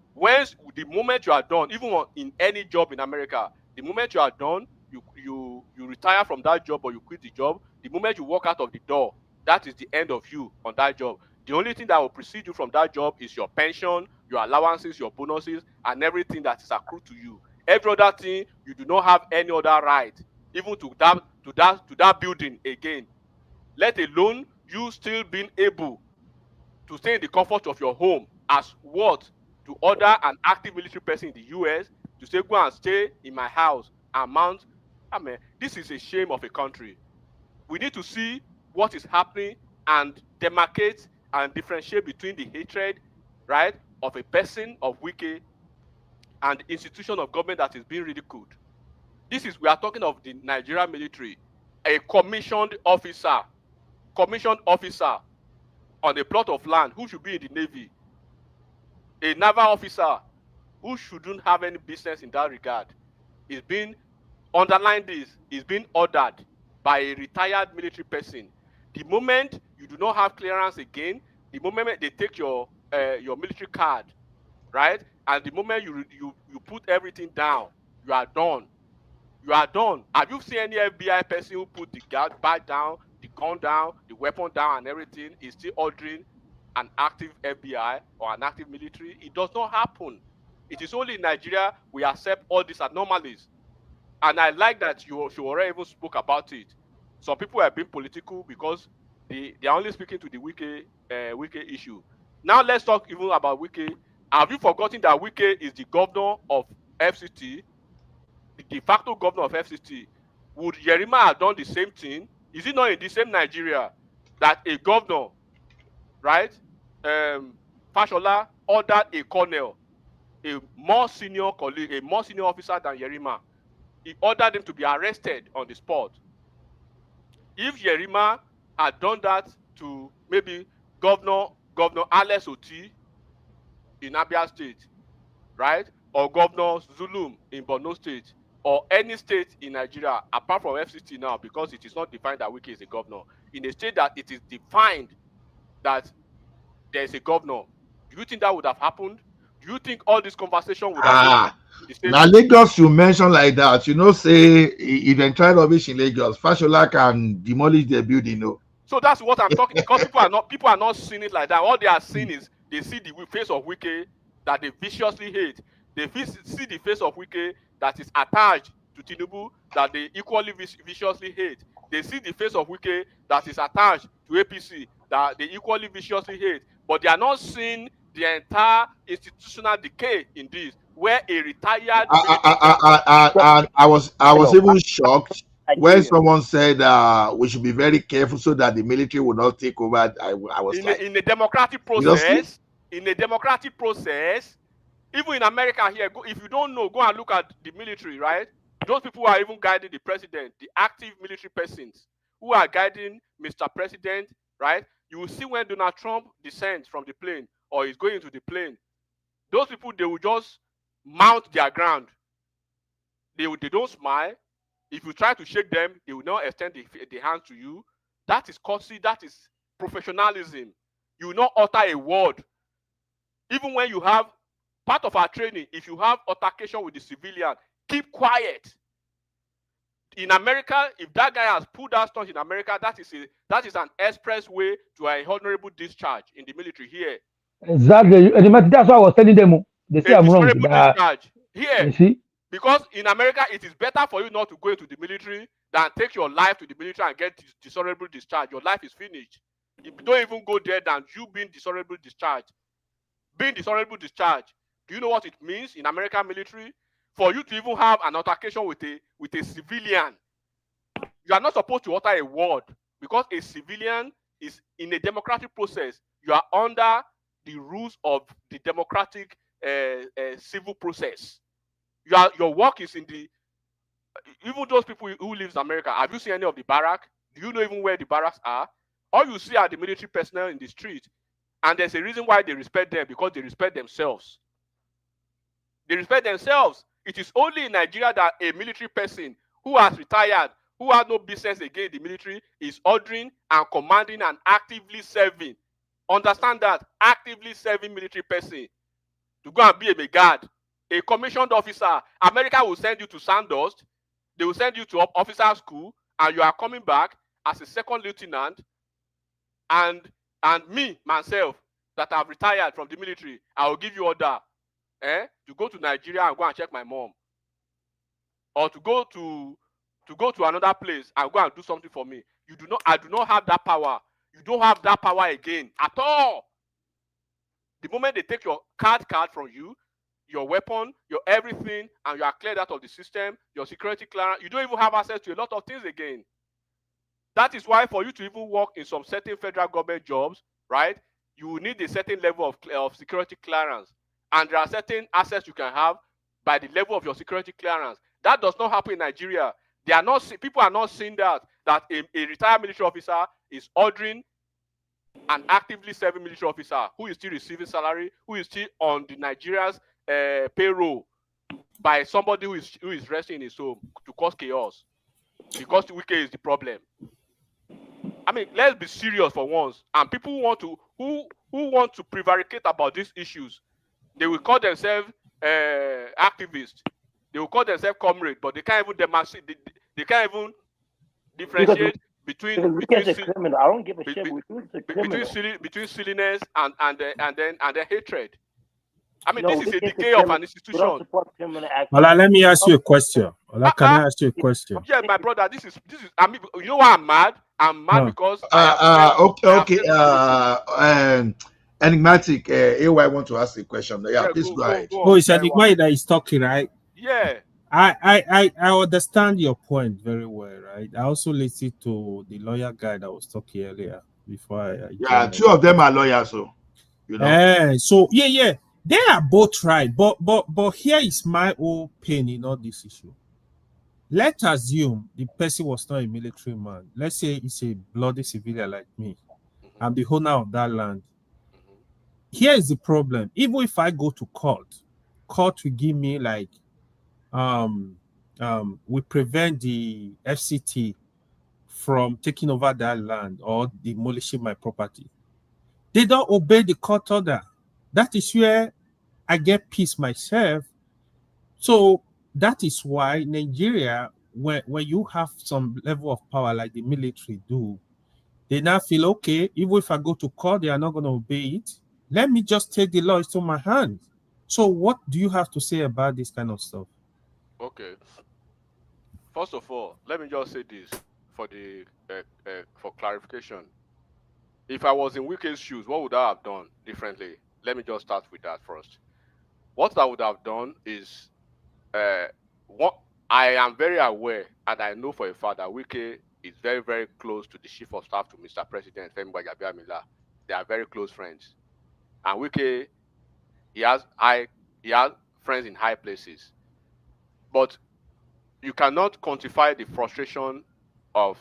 the moment you are done, even in any job in America, the moment you are done, you retire from that job or you quit the job, the moment you walk out of the door, that is the end of you on that job. The only thing that will precede you from that job is your pension, your allowances, your bonuses, and everything that is accrued to you. Every other thing, you do not have any other right, even to that building again. Let alone you still being able to stay in the comfort of your home as what? To order an active military person in the US to say, go and stay in my house and mount. I mean, this is a shame of a country. We need to see what is happening and demarcate and differentiate between the hatred, right, of a person of Wike and the institution of government that is being ridiculed. We are talking of the Nigerian military, a commissioned officer on a plot of land who should be in the Navy, a naval officer who shouldn't have any business in that regard, is being ordered by a retired military person. The moment you do not have clearance again, the moment they take your military card, right, and the moment you put everything down, you are done. You are done. Have you seen any FBI person who put the bag down, the gun down, the weapon down, and everything is still ordering an active FBI or an active military? It does not happen. It is only in Nigeria we accept all these anomalies. And I like that you already even spoke about it. Some people have been political because they are only speaking to the Wike issue. Now let's talk even about Wike. Have you forgotten that Wike is the governor of FCT? The de facto governor of FCT. Would Yerima have done the same thing? Is it not in the same Nigeria that a governor, right, Fashola, ordered a colonel, a more senior colleague, a more senior officer than Yerima? He ordered him to be arrested on the spot. If Yerima had done that to maybe Governor Alex Oti in Abia State, right, or Governor Zulum in Borno State, or any state in Nigeria, apart from FCT now, because it is not defined that Wike is a governor, in a state that it is defined that there is a governor, do you think that would have happened? Do you think all this conversation would have been the same? Now Lagos, you mention like that, say if they try rubbish in Lagos, Fashola can demolish their building. No. So that's what I'm talking, because people are not seeing it like that. All they are seeing is they see the face of Wike that they viciously hate. They see the face of Wike that is attached to Tinubu that they equally viciously hate. They see the face of Wike that is attached to APC that they equally viciously hate. But they are not seeing the entire institutional decay in this, where a retired I was even shocked when someone said we should be very careful so that the military will not take over. I was in a democratic process. In a democratic process, even in America here, if you don't know, go and look at the military, right? Those people who are even guiding the president, the active military persons who are guiding Mr. President, right? You will see when Donald Trump descends from the plane or is going into the plane, those people, they will just mount their ground. They don't smile. If you try to shake them, they will not extend the hand to you. That is courtesy. That is professionalism. You will not utter a word. Even when you have part of our training, if you have altercation with the civilian, keep quiet. in America, if that guy has pulled that stunt in America, that is an express way to an honorable discharge in the military here. Exactly. That's why I was telling them. They say I'm wrong. Discharge here. You see? Because in America, it is better for you not to go into the military than take your life to the military and get dishonorable discharge. Your life is finished. If you don't even go there than you being dishonorable discharged. Being dishonorable discharged, do you know what it means in American military? For you to even have an altercation with a civilian, you are not supposed to utter a word, because a civilian is in a democratic process. You are under the rules of the democratic civil process. Your work is in the, even those people who live in America, have you seen any of the barracks? Do you know even where the barracks are? All you see are the military personnel in the street. And there's a reason why they respect them, because they respect themselves. They respect themselves. It is only in Nigeria that a military person who has retired, who has no business again in the military, is ordering and commanding and actively serving. Understand that. Actively serving military person to go and be a guard, a commissioned officer. America will send you to Sandust. They will send you to officer school, and you are coming back as a second lieutenant. And me, myself, that have retired from the military, I will give you order to go to Nigeria and go and check my mom. Or to go to another place and go and do something for me. I do not have that power. You don't have that power again at all. The moment they take your card from you, your weapon, your everything, and you are cleared out of the system, your security clearance, you don't even have access to a lot of things again. That is why for you to even work in some certain federal government jobs, right, you will need a certain level of security clearance. And there are certain assets you can have by the level of your security clearance. That does not happen in Nigeria. People are not seeing that a retired military officer is ordering an actively serving military officer who is still receiving salary, who is still on the Nigeria's payroll by somebody who is resting in his home to cause chaos. Because Wike is the problem. I mean, let's be serious for once. And people who want to prevaricate about these issues, they will call themselves activists. They will call themselves comrades, but they can't even demonstrate. They can't even differentiate between criminal. I don't give a shit. Between silliness and then hatred. I mean, this is a decay of an institution. Well, let me ask you a question. Can I ask you a question? Yeah, my brother, this is. I mean, you know why I'm mad? I'm mad because. Okay. Enigmatic. AY want to ask a question. Yeah, please go ahead. Oh, it's Enigmatic that is talking, right? Yeah. I understand your point very well, right? I also listened to the lawyer guy that was talking earlier before I two of them are lawyers, so you know. So yeah, they are both right, but here is my own pain in all this issue. Let's assume the person was not a military man. Let's say it's a bloody civilian like me. I'm the owner of that land. Here is the problem. Even if I go to court will give me like we prevent the FCT from taking over that land or demolishing my property. They don't obey the court order. That is where I get peace myself. So that is why Nigeria, when you have some level of power like the military do, they now feel, okay, even if I go to court, they are not going to obey it. Let me just take the law into my hands. So what do you have to say about this kind of stuff? Okay. First of all, let me just say this for clarification. If I was in Wike's shoes, what would I have done differently? Let me just start with that first. What I would have done is, what I am very aware, and I know for a fact that Wike is very, very close to the chief of staff to Mr. President Femi Gbajabiamila. They are very close friends, and Wike, he has friends in high places, but you cannot quantify the frustration of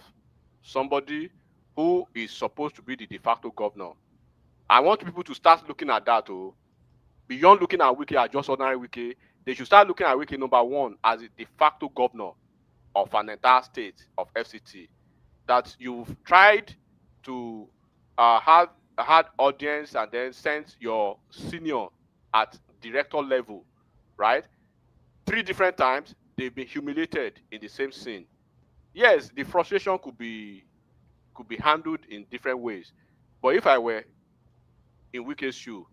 somebody who is supposed to be the de facto governor. I want people to start looking at that too. Beyond looking at Wike as just ordinary Wike, they should start looking at Wike, number one, as a de facto governor of an entire state of FCT. That you've tried to have had audience and then sent your senior at director level, right? 3 different times, they've been humiliated in the same scene. yes, the frustration could be handled in different ways. But if I were in Wike's shoe,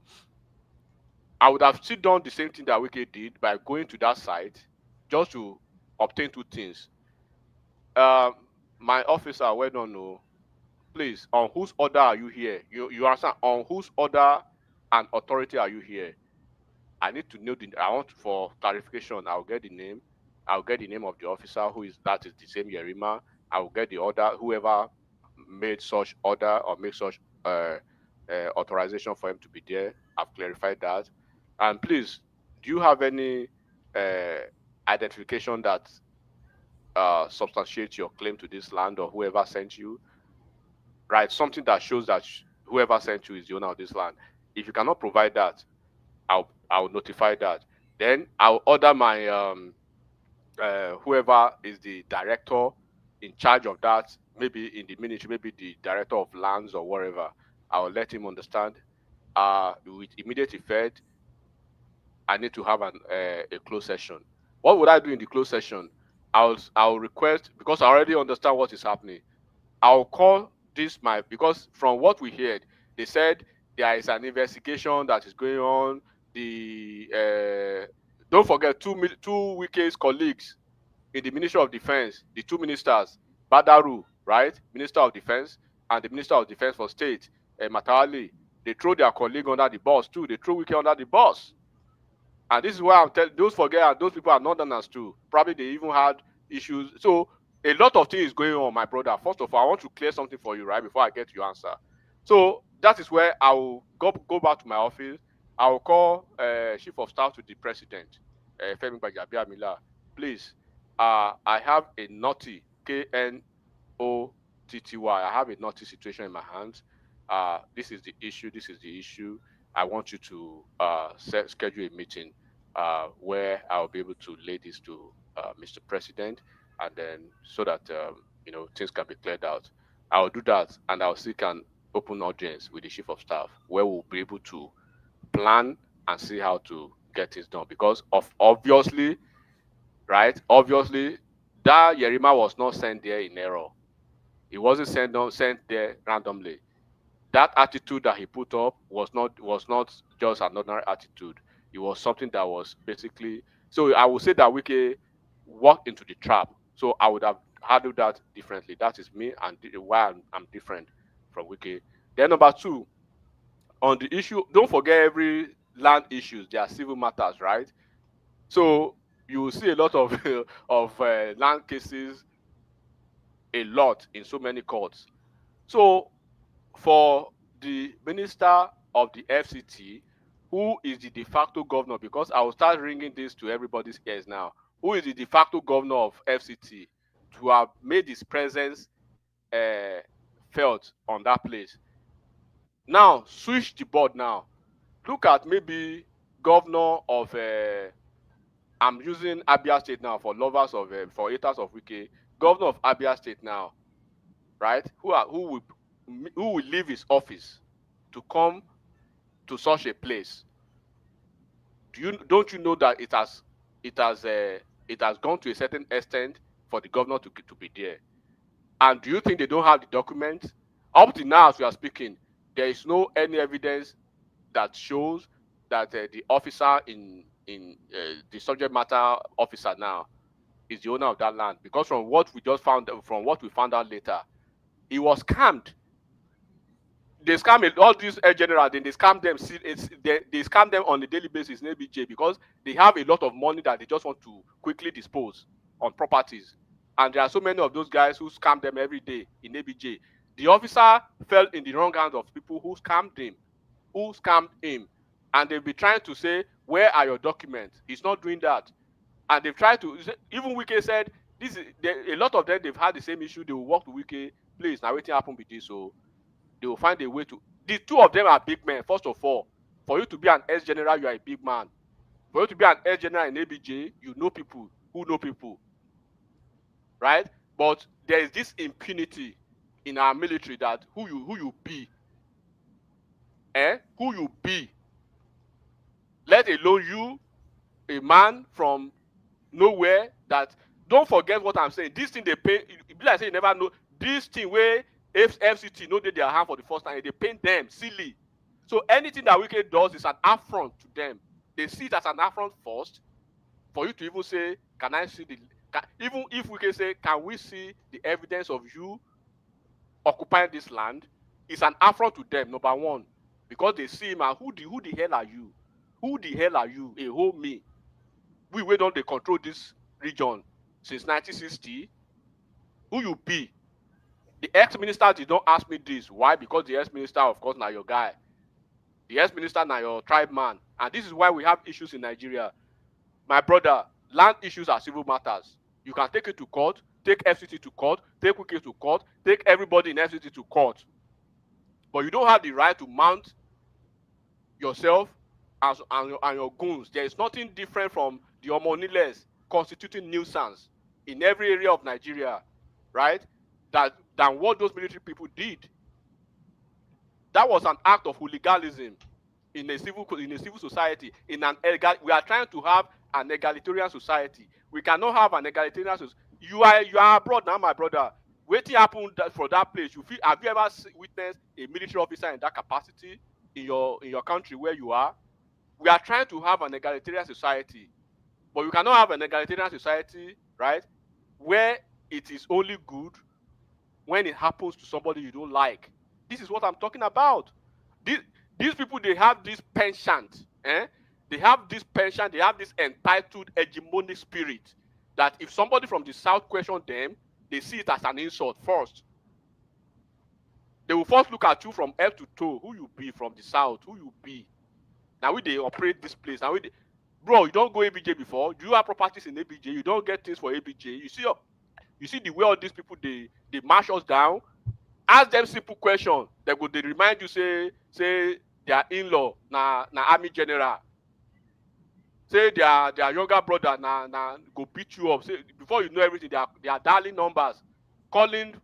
I would have still done the same thing that Wike did by going to that site just to obtain two things. My officer, well done, no. Please, on whose order are you here? You answer, on whose order and authority are you here? I need to know I want for clarification. I'll get the name. I'll get the name of the officer that is the same Yerima. I will get the order, whoever made such order or make such authorization for him to be there. I've clarified that. And please, do you have any identification that substantiates your claim to this land or whoever sent you? Right, something that shows that whoever sent you is the owner of this land. If you cannot provide that, I'll notify that. Then I'll order my whoever is the director in charge of that, maybe in the ministry, maybe the director of lands or whatever. I'll let him understand. With immediate effect, I need to have a closed session. What would I do in the closed session? I'll request, because I already understand what is happening. I'll call because from what we heard, they said there is an investigation that is going on. Don't forget two Wike's colleagues in the Ministry of Defense, the two ministers, Badaru, right, Minister of Defense, and the Minister of Defense for State, Matali. They throw their colleague under the bus too. They throw Wike under the bus. And this is why I'm telling those people are Northerners too. Probably they even had issues. So a lot of things going on, my brother. First of all, I want to clear something for you, right, before I get to your answer. So that is where I will go back to my office. I will call Chief of Staff to the President, Femi Gbajabiamila. Please, I have a naughty KNOTTY. I have a naughty situation in my hands. This is the issue. This is the issue. I want you to schedule a meeting where I'll be able to lay this to Mr. President, and then so that things can be cleared out. I'll do that, and I'll seek an open audience with the Chief of Staff where we'll be able to plan and see how to get things done. Because obviously, right? Obviously, that Yerima was not sent there in error. It wasn't sent there randomly. That attitude that he put up was not just another attitude. It was something that was basically. So I would say that Wike walked into the trap. So I would have handled that differently. That is me, and why I'm different from Wike. Then number two, on the issue, don't forget every land issues. They are civil matters, right? So you will see a lot of land cases, a lot in so many courts. So for the minister of the FCT, who is the de facto governor, because I will start ringing this to everybody's ears now, who is the de facto governor of FCT, to have made his presence felt on that place. Now, switch the board now. Look at maybe governor of, I'm using Abia State now for lovers of, for haters of Wike, governor of Abia State now, right? Who will leave his to come to such a place? Don't you know that it has gone to a certain extent for the governor to be there? And do you think they don't have the documents? Up to now, as we are speaking, there is no any evidence that shows that the officer in the subject matter officer now is the owner of that land, because from what we found out later, he was scammed. They scam all these general, then they scam them. They scam them on a daily basis in ABJ because they have a lot of money that they just want to quickly dispose on properties. And there are so many of those guys who scam them every day in ABJ. The officer fell in the wrong hands of people who scammed him. And they'll be trying to say, where are your documents? He's not doing that. And they've tried to, even Wike said, a lot of them, they've had the same issue. They will walk to Wike, please, now waiting happen with this. So they will find a way to. The two of them are big men. First of all, for you to be an ex-general, you are a big man. For you to be an ex-general in ABJ, you know people who know people, right? But there is this impunity in our military that who you be, who you be. Let alone you, a man from nowhere. That don't forget what I'm saying. This thing they pay. be like say you never know this thing where FCT know they their hand for the first time, they paint them silly. So anything that Wike does is an affront to them. They see it as an affront first, for you to even say, can I see the, even if we can say, can we see the evidence of you occupying this land? It's an affront to them, number one, because they see him and who the hell are you? Who the hell are you? A whole me. We don't they control this region since 1960. Who you be? The ex-minister did not ask me this. Why? Because the ex-minister, of course, now your guy. The ex-minister now your tribe man. And this is why we have issues in Nigeria. My brother, land issues are civil matters. You can take it to court, take FCT to court, take Wike to court, take everybody in FCT to court. But you don't have the right to mount yourself and your goons. There is nothing different from the Omoniles constituting nuisance in every area of Nigeria, right? Than what those military people did. That was an act of hooliganism in a civil society. We are trying to have an egalitarian society. We cannot have an egalitarian society. You are abroad now, my brother. Waiting happen for that place. Have you ever witnessed a military officer in that capacity in your country where you are? We are trying to have an egalitarian society, but you cannot have an egalitarian society, right, where it is only good when it happens to somebody you don't like. This is what I'm talking about. These people, they have this penchant. They have this penchant. They have this entitled hegemonic spirit that if somebody from the South question them, they see it as an insult first. They will first look at you from head to toe. Who you be from the South? Who you be? Now they operate this place. Now bro, you don't go ABJ before. Do you have properties in ABJ? You don't get things for ABJ. You see the way all these people they mash us down. Ask them simple question. They remind you say their in-law na army general. Say their younger brother na go beat you up. Say before you know everything, they are dialing numbers, calling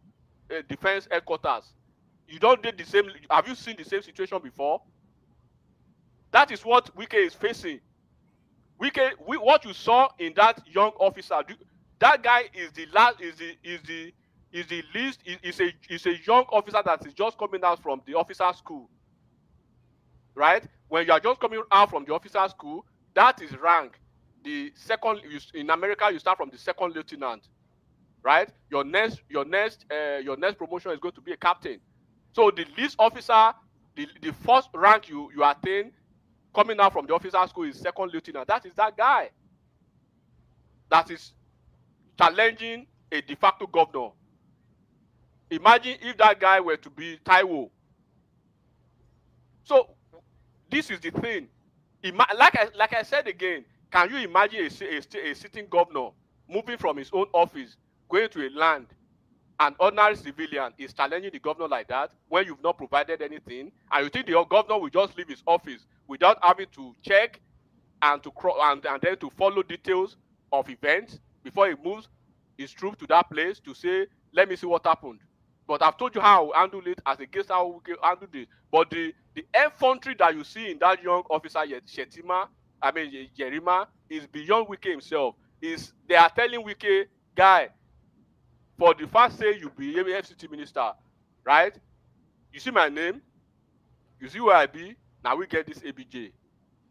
defense headquarters. You don't do the same. Have you seen the same situation before? That is what Wike is facing. What you saw in that young officer, that guy is a young officer that is just coming out from the officer school, right? When you are just coming out from the officer school, that is rank. The second in America, you start from the second lieutenant, right? Your next promotion is going to be a captain. So the least officer, the first rank you attain coming out from the officer school is second lieutenant. That is that guy that is challenging a de facto governor. Imagine if that guy were to be Taiwo. So this is the thing. Like I said again, can you imagine a sitting governor moving from his own office, going to a land, an ordinary civilian is challenging the governor like that when you've not provided anything, and you think the governor will just leave his office without having to check and then to follow details of events before he moves his troops to that place to say, let me see what happened. But I've told you how I will handle it as against how we can handle it. But the infantry that you see in that young officer Jerima is beyond Wike himself. They are telling Wike, guy, for the fact say you be FCT minister, right? You see my name, you see where I be, now we get this ABJ.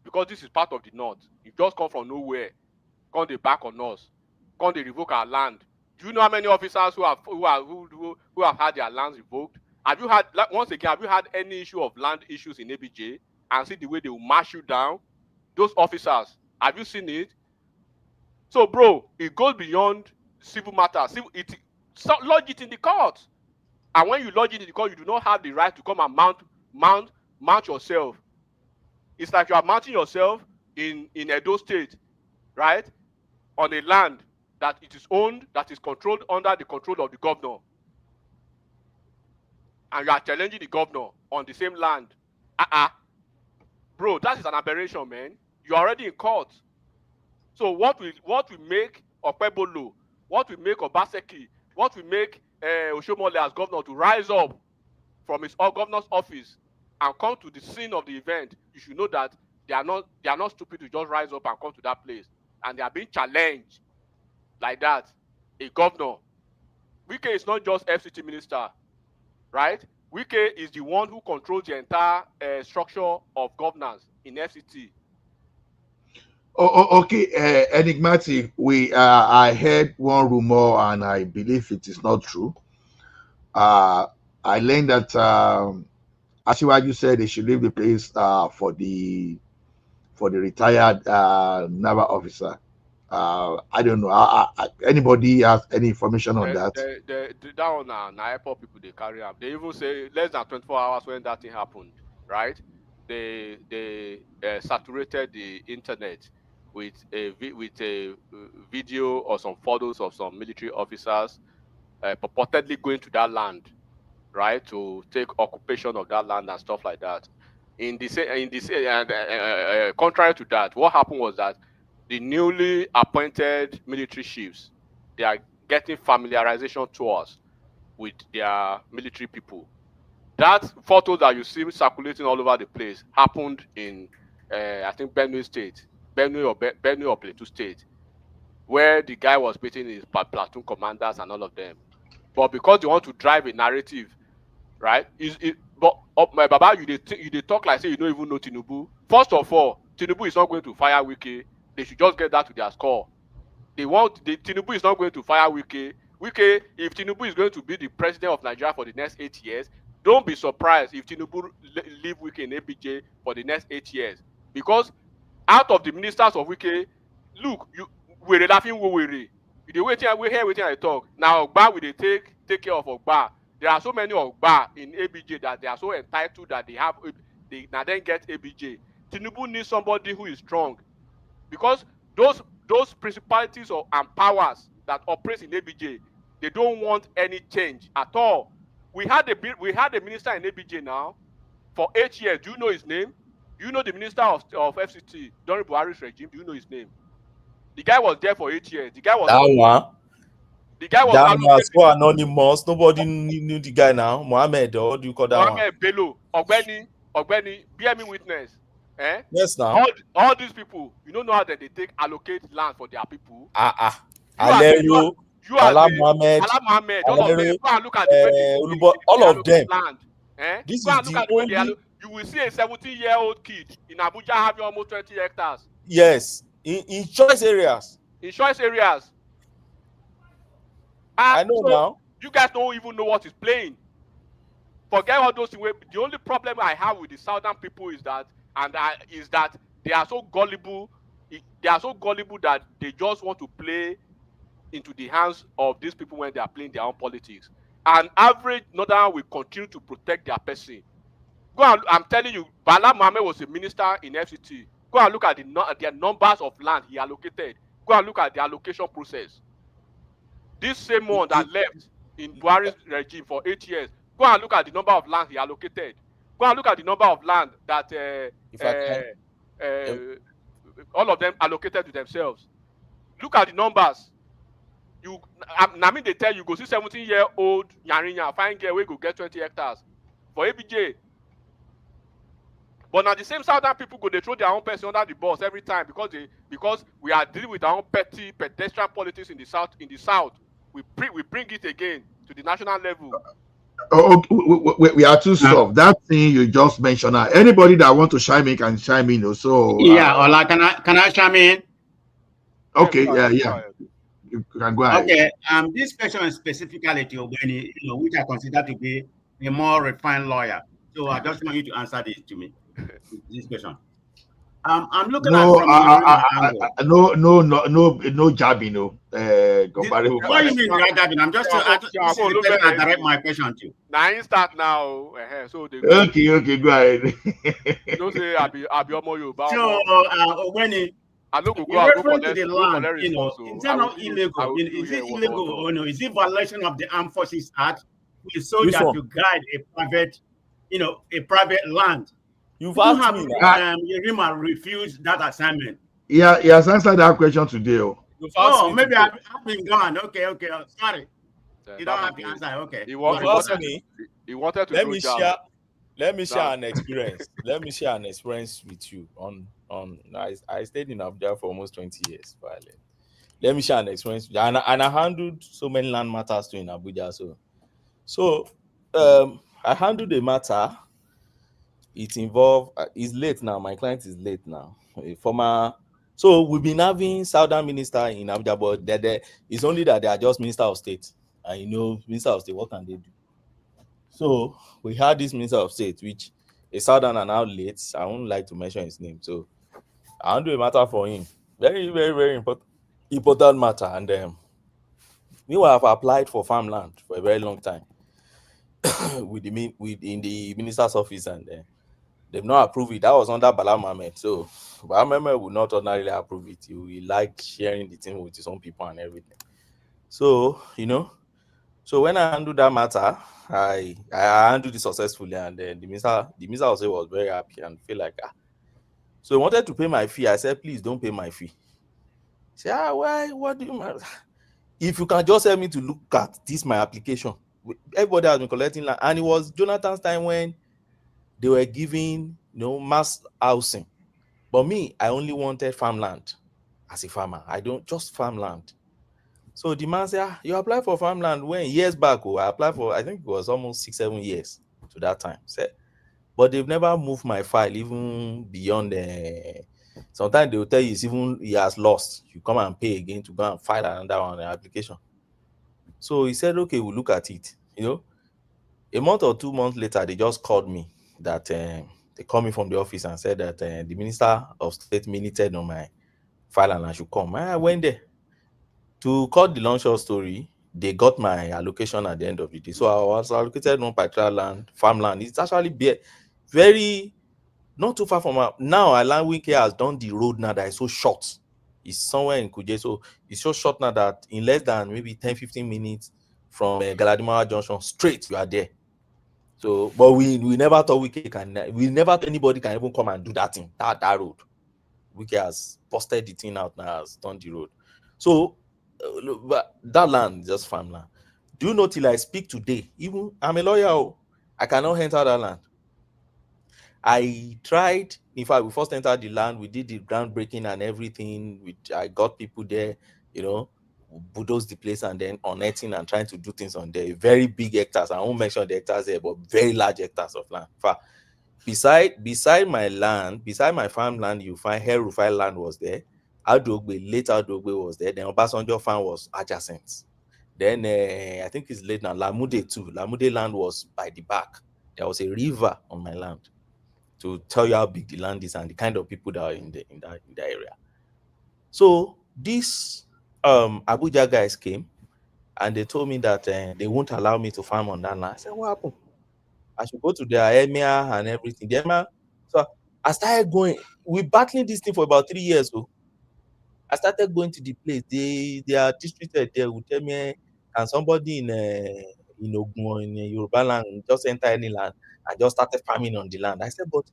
Because this is part of the North. You just come from nowhere, come they back on us, come they revoke our land. Do you know how many officers who have had their lands revoked? Have you had, once again, have you had any issue of land issues in ABJ and see the way they will mash you down? Those officers, have you seen it? So, bro, it goes beyond civil matters. Lodge it in the court. And when you lodge it in the court, you do not have the right to come and mount yourself. It's like you are mounting yourself in Edo State, right? On a land that it is owned, that is controlled under the control of the governor. And you are challenging the governor on the same land. Bro, that is an aberration, man. You're already in court. So what we make Okpebolo, what we make Obaseki, what we make Oshomole as governor to rise up from his governor's office and come to the scene of the event, you should know that they are not stupid to just rise up and come to that place. And they are being challenged like that. A governor Wike is not just FCT minister, right? Wike is the one who controls the entire structure of governance in FCT. Okay, enigmatic. I heard one rumor, and I believe it is not true. I learned that Asiwaju said they should leave the place for the retired naval officer. I don't know. Anybody has any information on that? That one na airport people they carry up. They even say less than 24 hours when that thing happened, right? They saturated the internet with a video or some photos of some military officers purportedly going to that land, right, to take occupation of that land and stuff like that. Contrary to that, what happened was that the newly appointed military chiefs, they are getting familiarization tours with their military people. That photo that you see circulating all over the place happened in, I think, Benue or Plateau State, where the guy was meeting his platoon commanders and all of them. But because they want to drive a narrative, right? My Baba, you they talk like say you don't even know Tinubu. First of all, Tinubu is not going to fire Wike. They should just get that to their score. Tinubu is not going to fire Wike. Wike, if Tinubu is going to be the president of Nigeria for the next 8 years, don't be surprised if Tinubu leave Wike in ABJ for the next 8 years. Because out of the ministers of Wike, look, we're laughing we waiting I talk. Now Ogba will they take care of Ogba. There are so many Ogba in ABJ that they are so entitled that they now then get ABJ. Tinubu needs somebody who is strong, because those principalities and powers that operate in ABJ, they don't want any change at all. We had a minister in ABJ now for 8 years. Do you know his name? Do you know the minister of FCT during Buhari's regime? Do you know his name? The guy was there for 8 years. The guy was so anonymous. Nobody knew the guy now. Mohammed, or what do you call that Mohammed Bello, Ogbeni, bear me witness. Eh? Yes, now. All these people, you don't know how they allocate land for their people. Alero, Bala Mohammed, all of them. Go and look at the way all of them. Land. Eh? This Go is and look the at the way only. You will see a 17-year-old kid in Abuja having almost 20 hectares. Yes, in choice areas. In choice areas. I know now. You guys don't even know what is playing. Forget all those things. The only problem I have with the southern people is that they are so gullible. They are so gullible that they just want to play into the hands of these people when they are playing their own politics. An average northern will continue to protect their person. I'm telling you, Bala Mohammed was a minister in FCT. Go and look at their numbers of land he allocated. Go and look at the allocation process. This same one that left in Buhari's regime for 8 years, go and look at the number of land he allocated. Go and look at the number of land that all of them allocated to themselves. Look at the numbers. They tell you, go see 17-year-old Yarinya, fine girl, we go get 20 hectares for ABJ. But now the same southern people they throw their own person under the bus every time because we are dealing with our own petty pedestrian politics in the south. We bring it again to the national level. We are too soft. That thing you just mentioned. Anybody that want to chime in can chime in. So Ola, can I chime in? Okay, yeah. You can go ahead. Okay. This question is specifically to Ogbeni, which I consider to be a more refined lawyer. So I just want you to answer this to me. This question. I'm looking at from no jabbing, no. What do you mean jabbing? I'm just to direct my question to. Now you start now. So okay, go ahead. Don't say I be Omo Yoruba. So when I look go to the land, in terms of illegal, is it illegal or no? Is it violation of the Armed Forces Act for a soldier to guide a private land? You've asked me. Yerima refused that assignment. Yeah, he has answered that question today. Maybe I've been gone. Okay. Sorry. You don't have to answer. Okay. He wanted to let me share an experience. Let me share an experience with you. I stayed in Abuja for almost 20 years. let me share an experience. And I handled so many land matters too in Abuja. So I handled the matter. It involved. It's late now. My client is late now. A former. So we've been having Southern minister in Abuja, but it's only that they are just minister of state. And minister of state, what can they do? So we had this minister of state, which is Southern and now late. I wouldn't like to mention his name. So I handle a matter for him. Very, very, very important matter. And meanwhile, I've applied for farmland for a very long time in the minister's office, and they've not approved it. That was under Bala Mohammed. So Bala Mohammed would not ordinarily approve it. He will like sharing the thing with his own people and everything. So, so when I handled that matter, I handled it successfully, and then the minister also was very happy and feel like so he wanted to pay my fee. I said, please don't pay my fee. He said, why? What do you matter? If you can just help me to look at this my application. Everybody has been collecting land, and it was Jonathan's time when they were giving mass housing. But me, I only wanted farmland as a farmer. I don't just farmland. So the man said, you applied for farmland when? Years back. I applied for, I think it was almost 6-7 years to that time. Said, but they've never moved my file even beyond sometimes they will tell you it's even he has lost. You come and pay again to go and file another one application. So he said, okay, we'll look at it. A month or 2 months later, they just called me that they called me from the office and said that the minister of state minuted on my file and I should come. I went there. To cut the long short story, they got my allocation at the end of the day. So I was allocated one particular farmland. It's actually very not too far from now. Alan Wike has done the road now that is so short. It's somewhere in Kuje, so it's so short now that in less than maybe 10-15 minutes from Galadima Junction straight, you are there. So, but we never thought we never thought anybody can even come and do that thing, that road. Wike has busted the thing out now, has done the road. So, but that land is just farmland. Do you know till I speak today? Even I'm a lawyer, I cannot enter that land. I tried. In fact, we first entered the land. We did the groundbreaking and everything. I got people there, bulldoze the place and then unearthing and trying to do things on there. Very big hectares. I won't mention the hectares there, but very large hectares of land. In fact, beside my land, beside my farmland, you find Herufai land was there. Late Adogbe was there. Then Obasanjo farm was adjacent. Then I think it's late now. Lamude too. Lamude land was by the back. There was a river on my land to tell you how big the land is and the kind of people that are in that area. So these Abuja guys came and they told me that they won't allow me to farm on that land. I said, what happened? I should go to their emir and everything. The emir, so I started going. We battling this thing for about 3 years. So I started going to the place. They are distributed there. Would tell me, can somebody in Ogun or in Yoruba land just enter any land and just started farming on the land? I said, but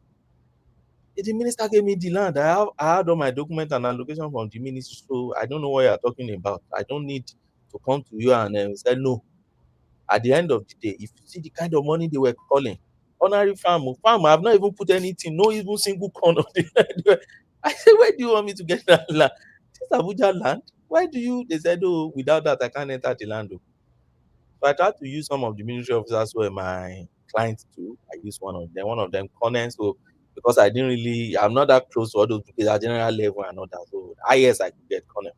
the minister gave me the land. I had all my documents and allocation from the ministry, so I don't know what you are talking about. I don't need to come to you and say no. At the end of the day, if you see the kind of money they were calling, ordinary farm, I have not even put anything, no even single corner of the land. I said, where do you want me to get that land? This Abuja land? Why do you? They said, oh, without that, I can't enter the land. So I tried to use some of the military officers who were my clients too. I used one of them, Conan. So because I'm not that close to all those people at general level and all that. So I could get Conan.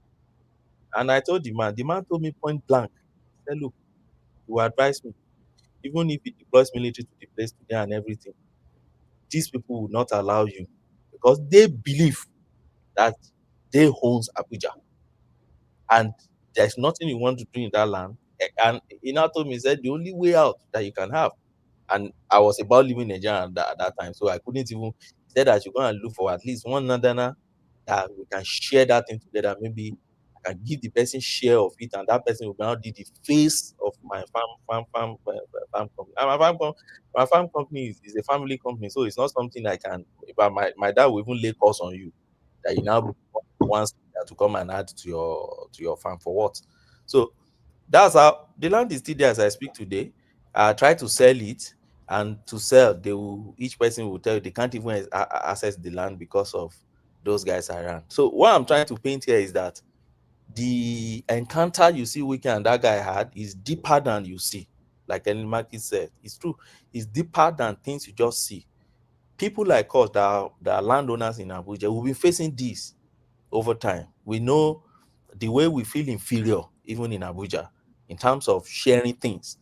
And I told the man told me point blank, he said, look, you advise me, even if it deploys military to the place today and everything, these people will not allow you because they believe that they owns Abuja. And there's nothing you want to do in that land. And he now told me, he said, the only way out that you can have, and I was about leaving Nigeria at that time, so I couldn't even, he said I should go and look for at least one Nadana that we can share that thing together. Maybe I can give the person share of it, and that person will now be the face of my farm company. And my farm company is a family company, so it's not something I can. But my dad will even lay costs on you that you now wants to come and add to your farm for what? So that's how the land is still there as I speak today. I try to sell it, and to sell, each person will tell you they can't even access the land because of those guys around. So what I'm trying to paint here is that the encounter you see Wike and that guy had is deeper than you see. Like Elimaki said, it's true. It's deeper than things you just see. People like us that are landowners in Abuja will be facing this over time. We know the way we feel inferior, even in Abuja, in terms of sharing things.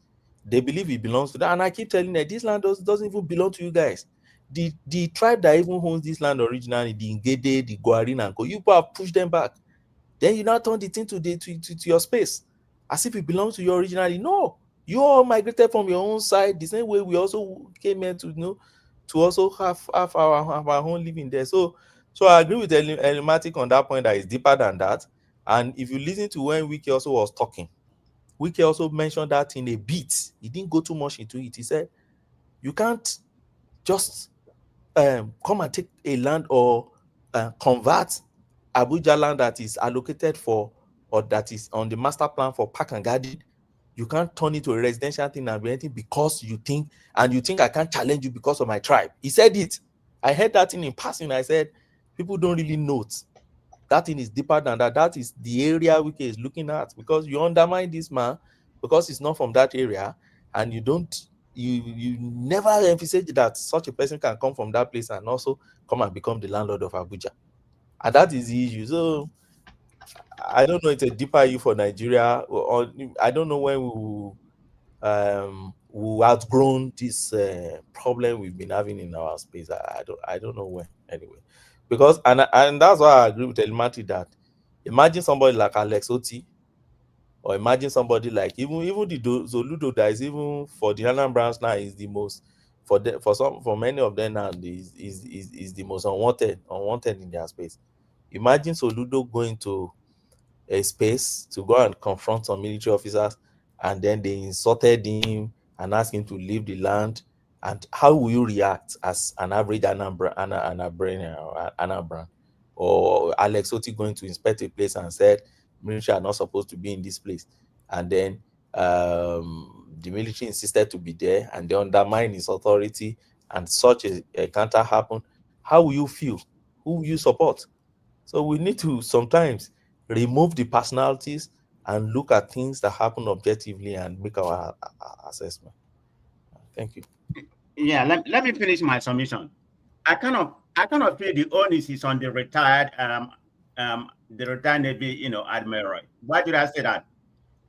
They believe it belongs to them. And I keep telling them, this land doesn't even belong to you guys. The tribe that even owns this land originally, the Ngede, the Guarin and Co, you have pushed them back. Then you now turn the thing to your space, as if it belongs to you originally. No, you all migrated from your own side, the same way we also came here to to also have our own living there. So I agree with Elmatic on that point that is deeper than that. And if you listen to when Wike also was talking, Wike also mentioned that in a bit. He didn't go too much into it. He said, you can't just come and take a land or convert Abuja land that is allocated for or that is on the master plan for park and garden. You can't turn it to a residential thing and anything because you think I can't challenge you because of my tribe. He said it. I heard that thing in passing. I said, people don't really note. That thing is deeper than that. That is the area Wike is looking at, because you undermine this man because he's not from that area, and you never emphasize that such a person can come from that place and also come and become the landlord of Abuja. And that is the issue. So I don't know, it's a deeper issue for Nigeria, or I don't know when we outgrown this problem we've been having in our space. I don't know when, anyway. Because and that's why I agree with Elimati that imagine somebody like Alex Oti, or imagine somebody like even the Zoludo that is even for the Anambrans now is the most for many of them now is the most unwanted in their space. Imagine Soludo going to a space to go and confront some military officers, and then they insulted him and asked him to leave the land. And how will you react as an average Anambran, or Alex Oti going to inspect a place and said military are not supposed to be in this place, and then the military insisted to be there and they undermine his authority, and such a counter happened? How will you feel? Who will you support? So we need to sometimes remove the personalities and look at things that happen objectively and make our assessment. Thank you. Yeah, let me finish my submission. I kind of feel the onus is on the retired Navy, admiral. Why did I say that?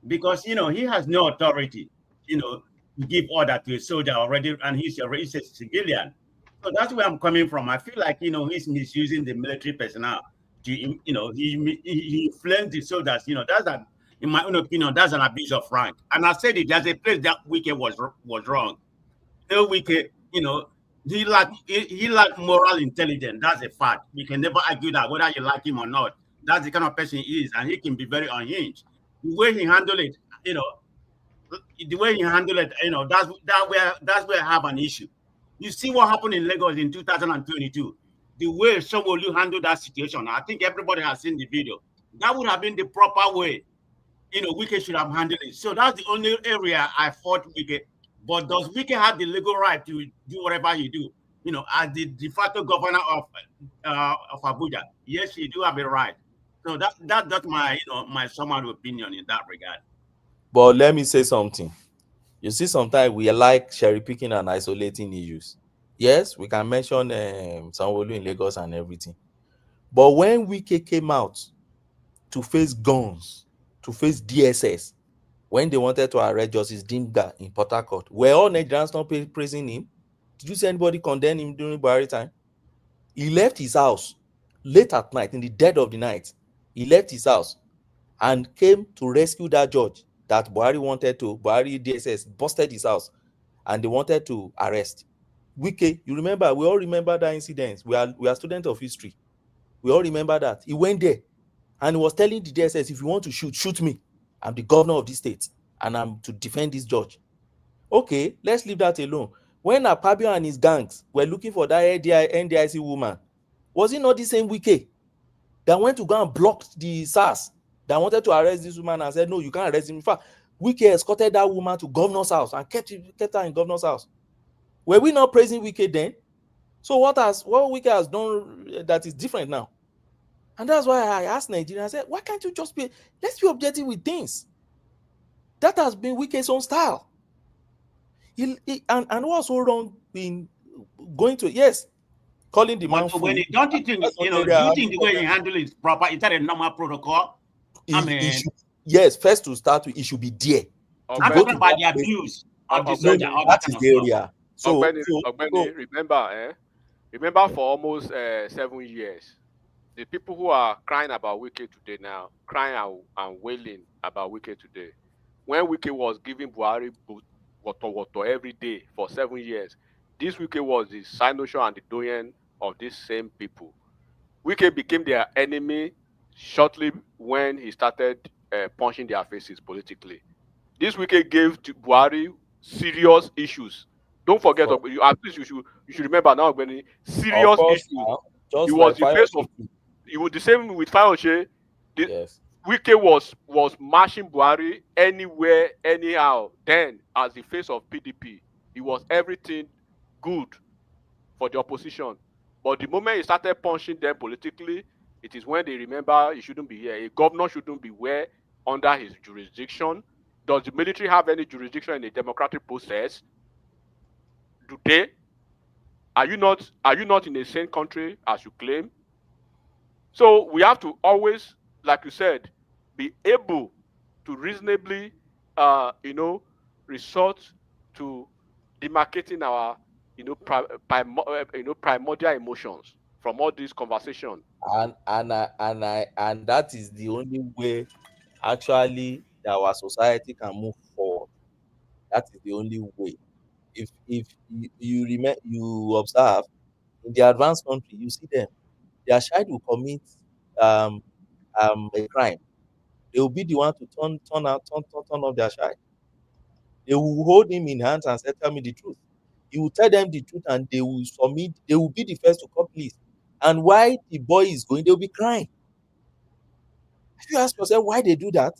Because he has no authority, to give order to a soldier already, and he's a civilian. So that's where I'm coming from. I feel like he's misusing the military personnel to he inflames the soldiers. In my own opinion, that's an abuse of rank. And I said it. There's a place that Wike was wrong. Wike, he lacked moral intelligence. That's a fact. We can never argue that, whether you like him or not. That's the kind of person he is, and he can be very unhinged. The way he handled it, that's where I have an issue. You see what happened in Lagos in 2022. The way Sanwo-Olu handled that situation, I think everybody has seen the video. That would have been the proper way. Wike should have handled it. So that's the only area I fought Wike. But does Wike have the legal right to do whatever he do? As the de facto governor of Abuja, yes, he do have a right. So that's my summary opinion in that regard. But let me say something. You see, sometimes we like cherry picking and isolating issues. Yes, we can mention Sanwo-Olu in Lagos and everything. But when Wike came out to face guns, to face DSS, when they wanted to arrest Justice Dimga in Port Harcourt, were all Nigerians not praising him? Did you see anybody condemn him during Buhari time? He left his house late at night, in the dead of the night. He left his house and came to rescue that judge that Buhari DSS busted his house and they wanted to arrest. Wike, you remember, we all remember that incident. We are students of history. We all remember that. He went there and he was telling the DSS, if you want to shoot me. I'm the governor of this state and I'm to defend this judge. Okay, let's leave that alone. When Akpabio and his gangs were looking for that NDIC woman, was it not the same Wike that went to go and block the SARS that wanted to arrest this woman and said, no, you can't arrest him? In fact, Wike escorted that woman to governor's house and kept her in governor's house. Were we not praising Wike then? So what Wike has done that is different now? And that's why I asked Nigeria, I said, why can't you just let's be objective with things. That has been Wike's own style. And what's so wrong in going to, yes, calling the man fool. Don't you think, do you think the way he handle is proper? Is that a normal protocol? Yes, first to start with, it should be there. I'm talking about the abuse of the soldier. That is the area. So, remember for almost 7 years, the people who are crying about Wike today now, crying and wailing about Wike today, when Wike was giving Buhari water every day for 7 years, this Wike was the Sinosho and the doyen of these same people. Wike became their enemy shortly when he started punching their faces politically. This Wike gave to Buhari serious issues. Don't forget, at least you should remember now, when serious issues. He was the face of. It was the same with Fayose. Yes. Wike was mashing Buhari anywhere, anyhow. Then, as the face of PDP, he was everything good for the opposition. But the moment he started punching them politically, it is when they remember he shouldn't be here. A governor shouldn't be where under his jurisdiction. Does the military have any jurisdiction in a democratic process? Do they? Are you not in a sane country as you claim? So we have to always, like you said, be able to reasonably, resort to demarcating our, primordial emotions from all this conversation. And that is the only way, actually, that our society can move forward. That is the only way. If you observe in the advanced country, you see them, their child will commit a crime. They will be the one to turn off their child. They will hold him in hands and say, "Tell me the truth." He will tell them the truth, and they will submit. They will be the first to call police. And while the boy is going, they will be crying. If you ask yourself why they do that,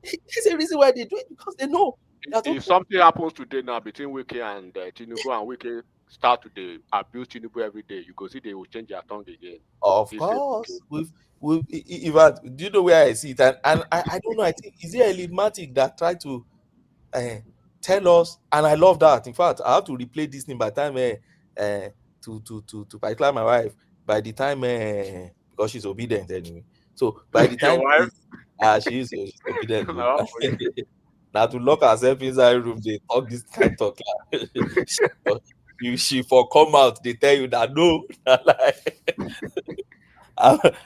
there's a reason why they do it, because they know. If something happens today now between Wike and Tinubu, and Wike start to abuse Tinubu every day, you go see they will change their tongue again. Of course. Do you know where I see it? And I don't know. I think, is it Elitmatic that tried to tell us? And I love that. In fact, I have to replay this thing by the time to particular my wife. By the time because she's obedient anyway. So by the time she's obedient. Now to lock herself inside room, they talk this kind of talk. she for come out, they tell you that no.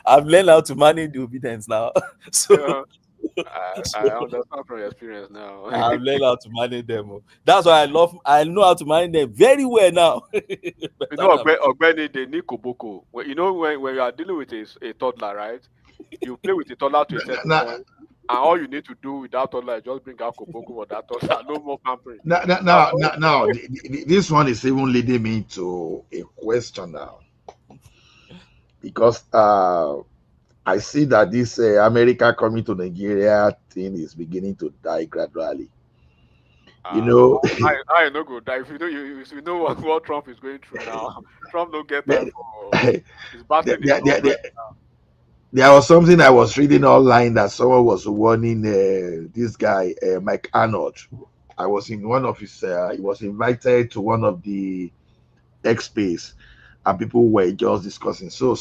I've learned how to manage the obedience now. So I understand from your experience now. I've learned how to manage them. That's why I know how to manage them very well now. Ogbeni, they need koboko. When you are dealing with a toddler, right? You play with a toddler to a certain point, and all you need to do with that toddler is just bring out koboko or that toddler. No more pampering. Now, this one is even leading me to a question now, because I see that this America coming to Nigeria thing is beginning to die gradually. I no go die. If you know what Trump is going through now, Trump don't get that for his basket right now. There was something I was reading online that someone was warning this guy, Mike Arnold. I was in one of his, he was invited to one of the X-Space, and people were just discussing. So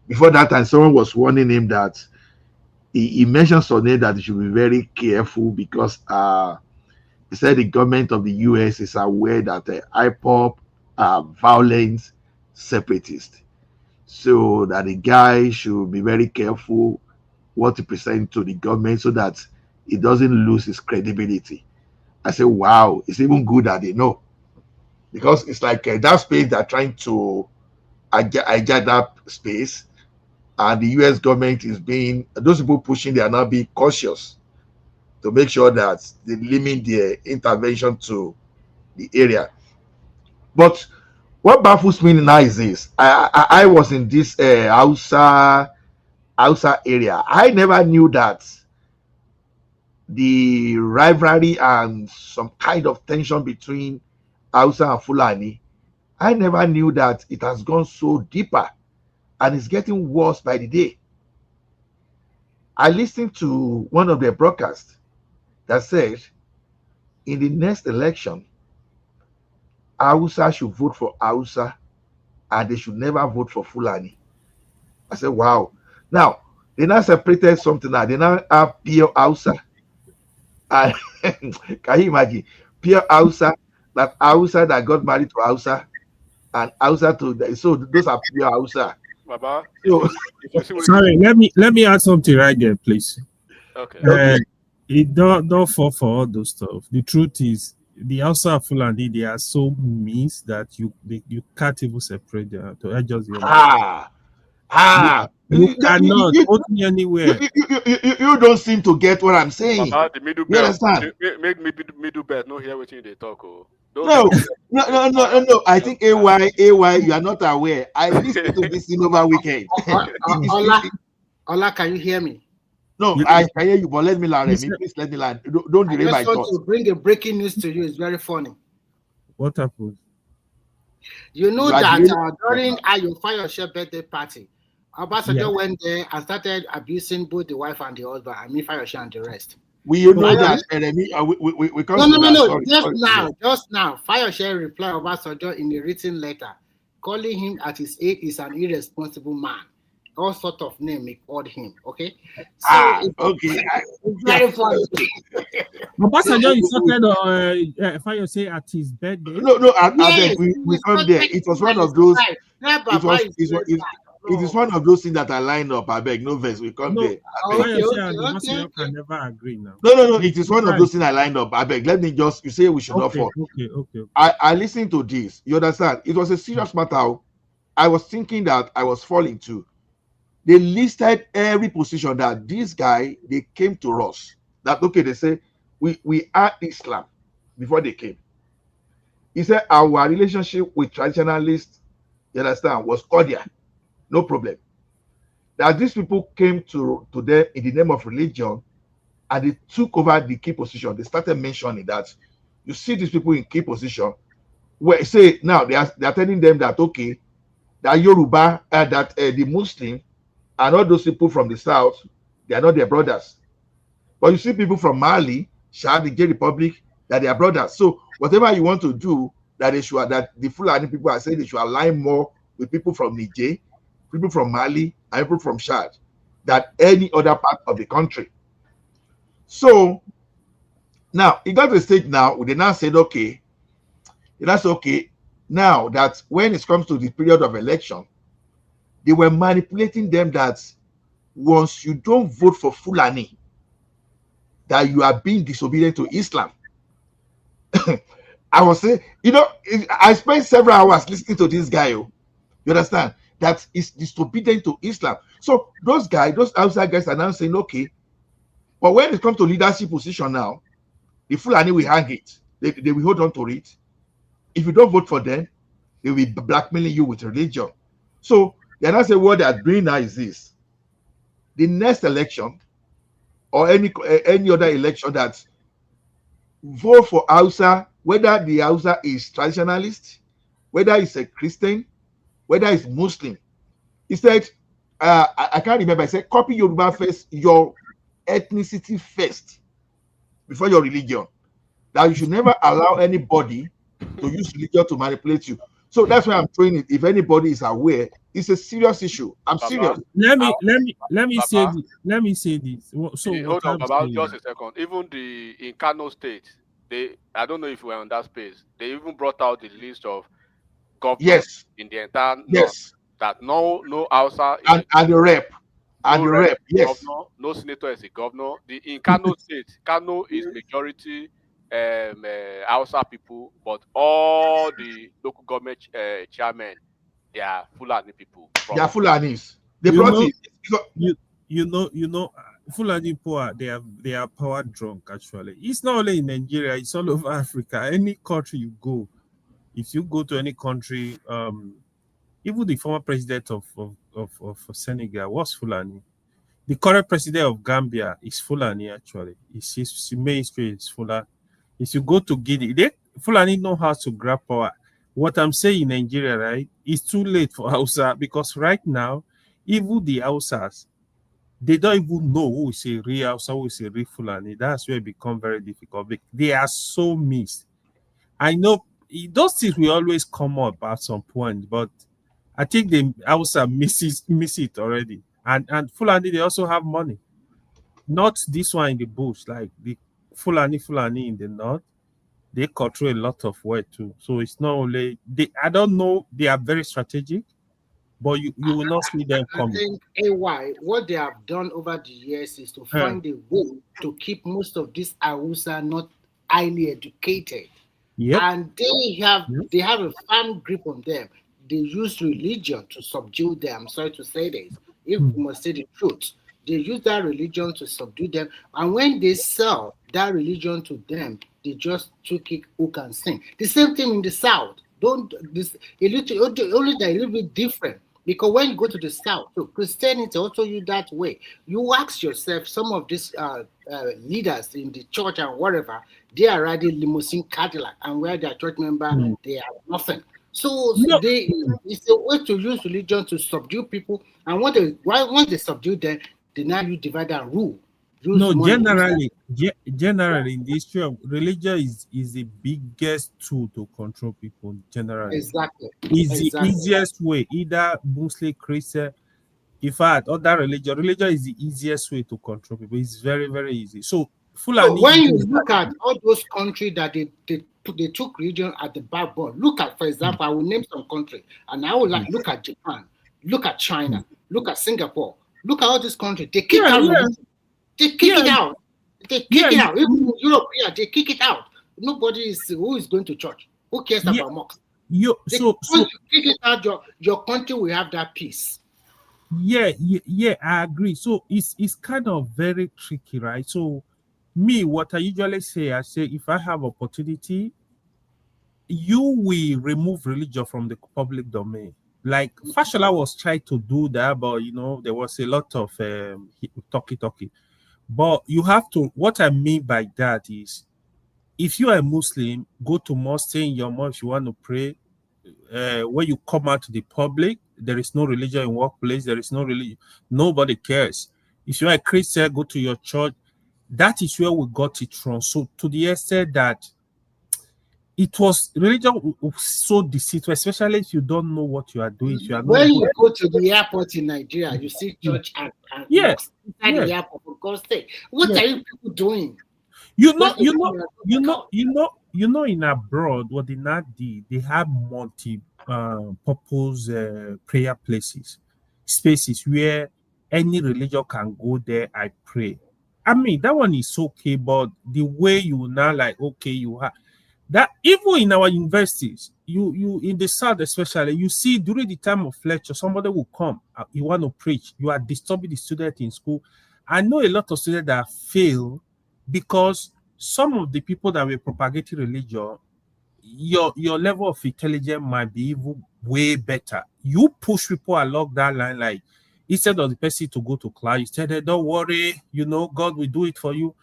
before that time, someone was warning him that he mentioned something that he should be very careful, because he said the government of the US is aware that IPOP are violent separatists. So that the guy should be very careful what to present to the government so that he doesn't lose his credibility. I say, wow, it's even good that they know, because it's like that space they're trying to hijack that space, and the US government is those people pushing, they are now being cautious to make sure that they limit their intervention to the area. But what baffles me now is this: I was in this Hausa area. I never knew that the rivalry and some kind of tension between Hausa and Fulani, I never knew that it has gone so deeper. and it's getting worse by the day. I listened to one of their broadcasts that said in the next election, Hausa should vote for Hausa and they should never vote for Fulani. I said, wow. Now, they now separated something now. They now have pure Hausa. And can you imagine? Pure Hausa, that Hausa that got married to Hausa, and Hausa to, so those are pure Hausa. Baba, So, sorry, let me add something right there, please. Okay. It don't fall for all those stuff. The truth is, the Hausa Fulani, they are so means that you can't even separate them. I just you cannot put me anywhere. You don't seem to get what I'm saying. Baba, the middle You belt. understand? Make middle belt no hear what they talk. Oh. No. I think AY, you are not aware. I listened to this thing over weekend. Ola, can you hear me? No, I can hear you, but let me land. Please let me land. Don't delay my I just want thoughts. to bring a breaking news to you. It's very funny. What happened? You know that during Ayo Fayoshe birthday party, Obasanjo went there and started abusing both the wife and the husband. I mean Fayoshe and the rest. We know that enemy. We can't. No. Just now, Fayoshe replied Obasanjo in a written letter, calling him at his age is an irresponsible man. All sort of name he called him. Okay. So okay. It's very funny. Obasanjo insulted Fayoshe at his birthday. No. Yes, we come there. It was one of those. It is one of those things that are lined up. I beg, no verse. We come there. Obasanjo can never agree now. No. It is one of those things I lined up. I beg. Let me just. You say we should not fall. Okay. I listened to this. You understand? It was a serious matter. I was thinking that I was falling too. They listed every position that this guy, they came to us. That, okay, they say, we are Islam before they came. He said, our relationship with traditionalists, you understand, was cordial. No problem. That these people came to them in the name of religion and they took over the key position. They started mentioning that you see these people in key position where say now they are telling them that, okay, that Yoruba, that the Muslim, and all those people from the south, they are not their brothers. But you see people from Mali, Chad, the J Republic, that they are brothers. So whatever you want to do, that the Fulani people are saying they should align more with people from Niger, people from Mali, and people from Chad, than any other part of the country. So now it got to a stage now where they now said, okay, that's okay. Now that when it comes to the period of election, they were manipulating them that once you don't vote for Fulani, that you are being disobedient to Islam. I was saying, I spent several hours listening to this guy. You understand? That is disobedient to Islam. So those outside guys are now saying, okay, but when it comes to leadership position now, the Fulani will hang it. They will hold on to it. If you don't vote for them, they will be blackmailing you with religion. So they're not saying what they are doing now is this. The next election or any other election that vote for Hausa, whether the Hausa is traditionalist, whether it's a Christian, whether it's Muslim. He said, I can't remember, I said, copy Yoruba first, your ethnicity first, before your religion. That you should never allow anybody to use religion to manipulate you. So that's why I'm throwing it. If anybody is aware, it's a serious issue. I'm serious. Let me say this. So hold on, about just a second. Even in Kano State, I don't know if we're on that space. They even brought out the list of governors in the entire north that no Hausa and the rep. And the rep, yes. Governor, no senator is a governor. In Kano State, Kano is majority Hausa people, but all the local government chairmen, they are Fulani people. They are Fulanis. They brought it. You know, Fulani poor. They are power drunk. Actually, it's not only in Nigeria; it's all over Africa. Any country you go, if you go to any country, even the former president of Senegal was Fulani. The current president of Gambia is Fulani. Actually, his mainstream is Fulani. If you go to Guinea, Fulani know how to grab power. What I'm saying in Nigeria, right, it's too late for Hausa because right now even the Hausas, they don't even know who is a real Hausa, who is a real Fulani. That's where it becomes very difficult. They are so mixed. I know those things will always come up at some point, but I think the Hausa miss it already. And Fulani, they also have money. Not this one in the bush, like the Fulani in the north. They control a lot of wealth too. So it's not only I don't know, they are very strategic, but you will not see them I coming. think AY, what they have done over the years is to find a way to keep most of these Hausa not highly educated. Yep. And they have a firm grip on them. They use religion to subdue them. I'm sorry to say this. If we must say the truth, they use that religion to subdue them. And when they sell that religion to them, they just took it hook and sink. The same thing in the South. Only they're a little bit different. Because when you go to the South, so Christianity also you that way. You ask yourself, some of these leaders in the church and whatever, they are riding limousine Cadillac, and where their church member, they are nothing. So it's a way to use religion to subdue people, and once they subdue them, they now use divide and rule. Generally in the history of religion is the biggest tool to control people. Generally, exactly. Is the easiest way. Either Muslim, Christian, in fact, other religion is the easiest way to control people. It's very, very easy. So Fulani, when you look at all those countries that they took religion at the backbone, look at, for example, I will name some countries, and I will look at Japan, look at China, look at Singapore, look at all these countries. They kick out religion. They kick it out. They kick it out. Even in Europe, they kick it out. Nobody who is going to church. Who cares about mosques? Once you kick it out, your country will have that peace. Yeah, I agree. So it's kind of very tricky, right? So what I usually say, I say if I have opportunity, you will remove religion from the public domain. Like Fashola was trying to do that, but there was a lot of talky. But you have to, what I mean by that is, if you are a Muslim, go to mosque, stay in your mosque, if you want to pray. When you come out to the public, there is no religion in workplace, there is no religion, nobody cares. If you are a Christian, go to your church. That is where we got it from. So to the extent that it was religion so deceitful, especially if you don't know what you are doing. If you are when you go to the airport in Nigeria, you see church and mosques inside the airport. For God's sake, what are you people doing? In abroad, what they now did, they have multi-purpose prayer spaces where any religion can go there. I pray. I mean, that one is okay, but the way you now you have that, even in our universities, you in the South especially, you see during the time of lecture, somebody will come, you want to preach, you are disturbing the student in school. I know a lot of students that fail because some of the people that were propagating religion, your level of intelligence might be even way better. You push people along that line, like instead of the person to go to class, you tell them, don't worry, God will do it for you.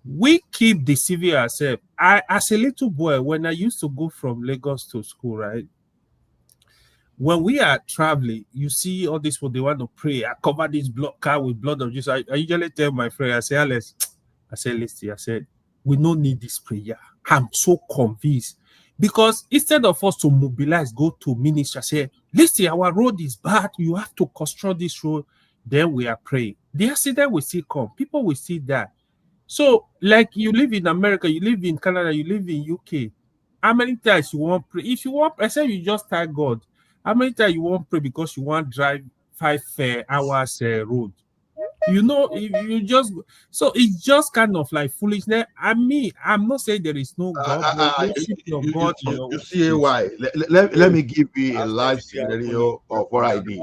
We keep deceiving ourselves. As a little boy, when I used to go from Lagos to school, right? When we are traveling, you see all this, what they want to pray. I cover this car with blood of Jesus. I usually tell my friend, I say, Alex, listen, I said, we don't need this prayer. I'm so convinced. Because instead of us to mobilize, go to ministry, say, listen, our road is bad. You have to construct this road. Then we are praying. The accident will still come. People will see that. So, like you live in America, you live in Canada, you live in UK. How many times you want pray? If you want, I say you just thank God. How many times you want pray because you want drive 5 hours road? You just, so it's just kind of like foolishness. I'm not saying there is no God, but worship your God in your you see why? Let me give you a live scenario of what I did.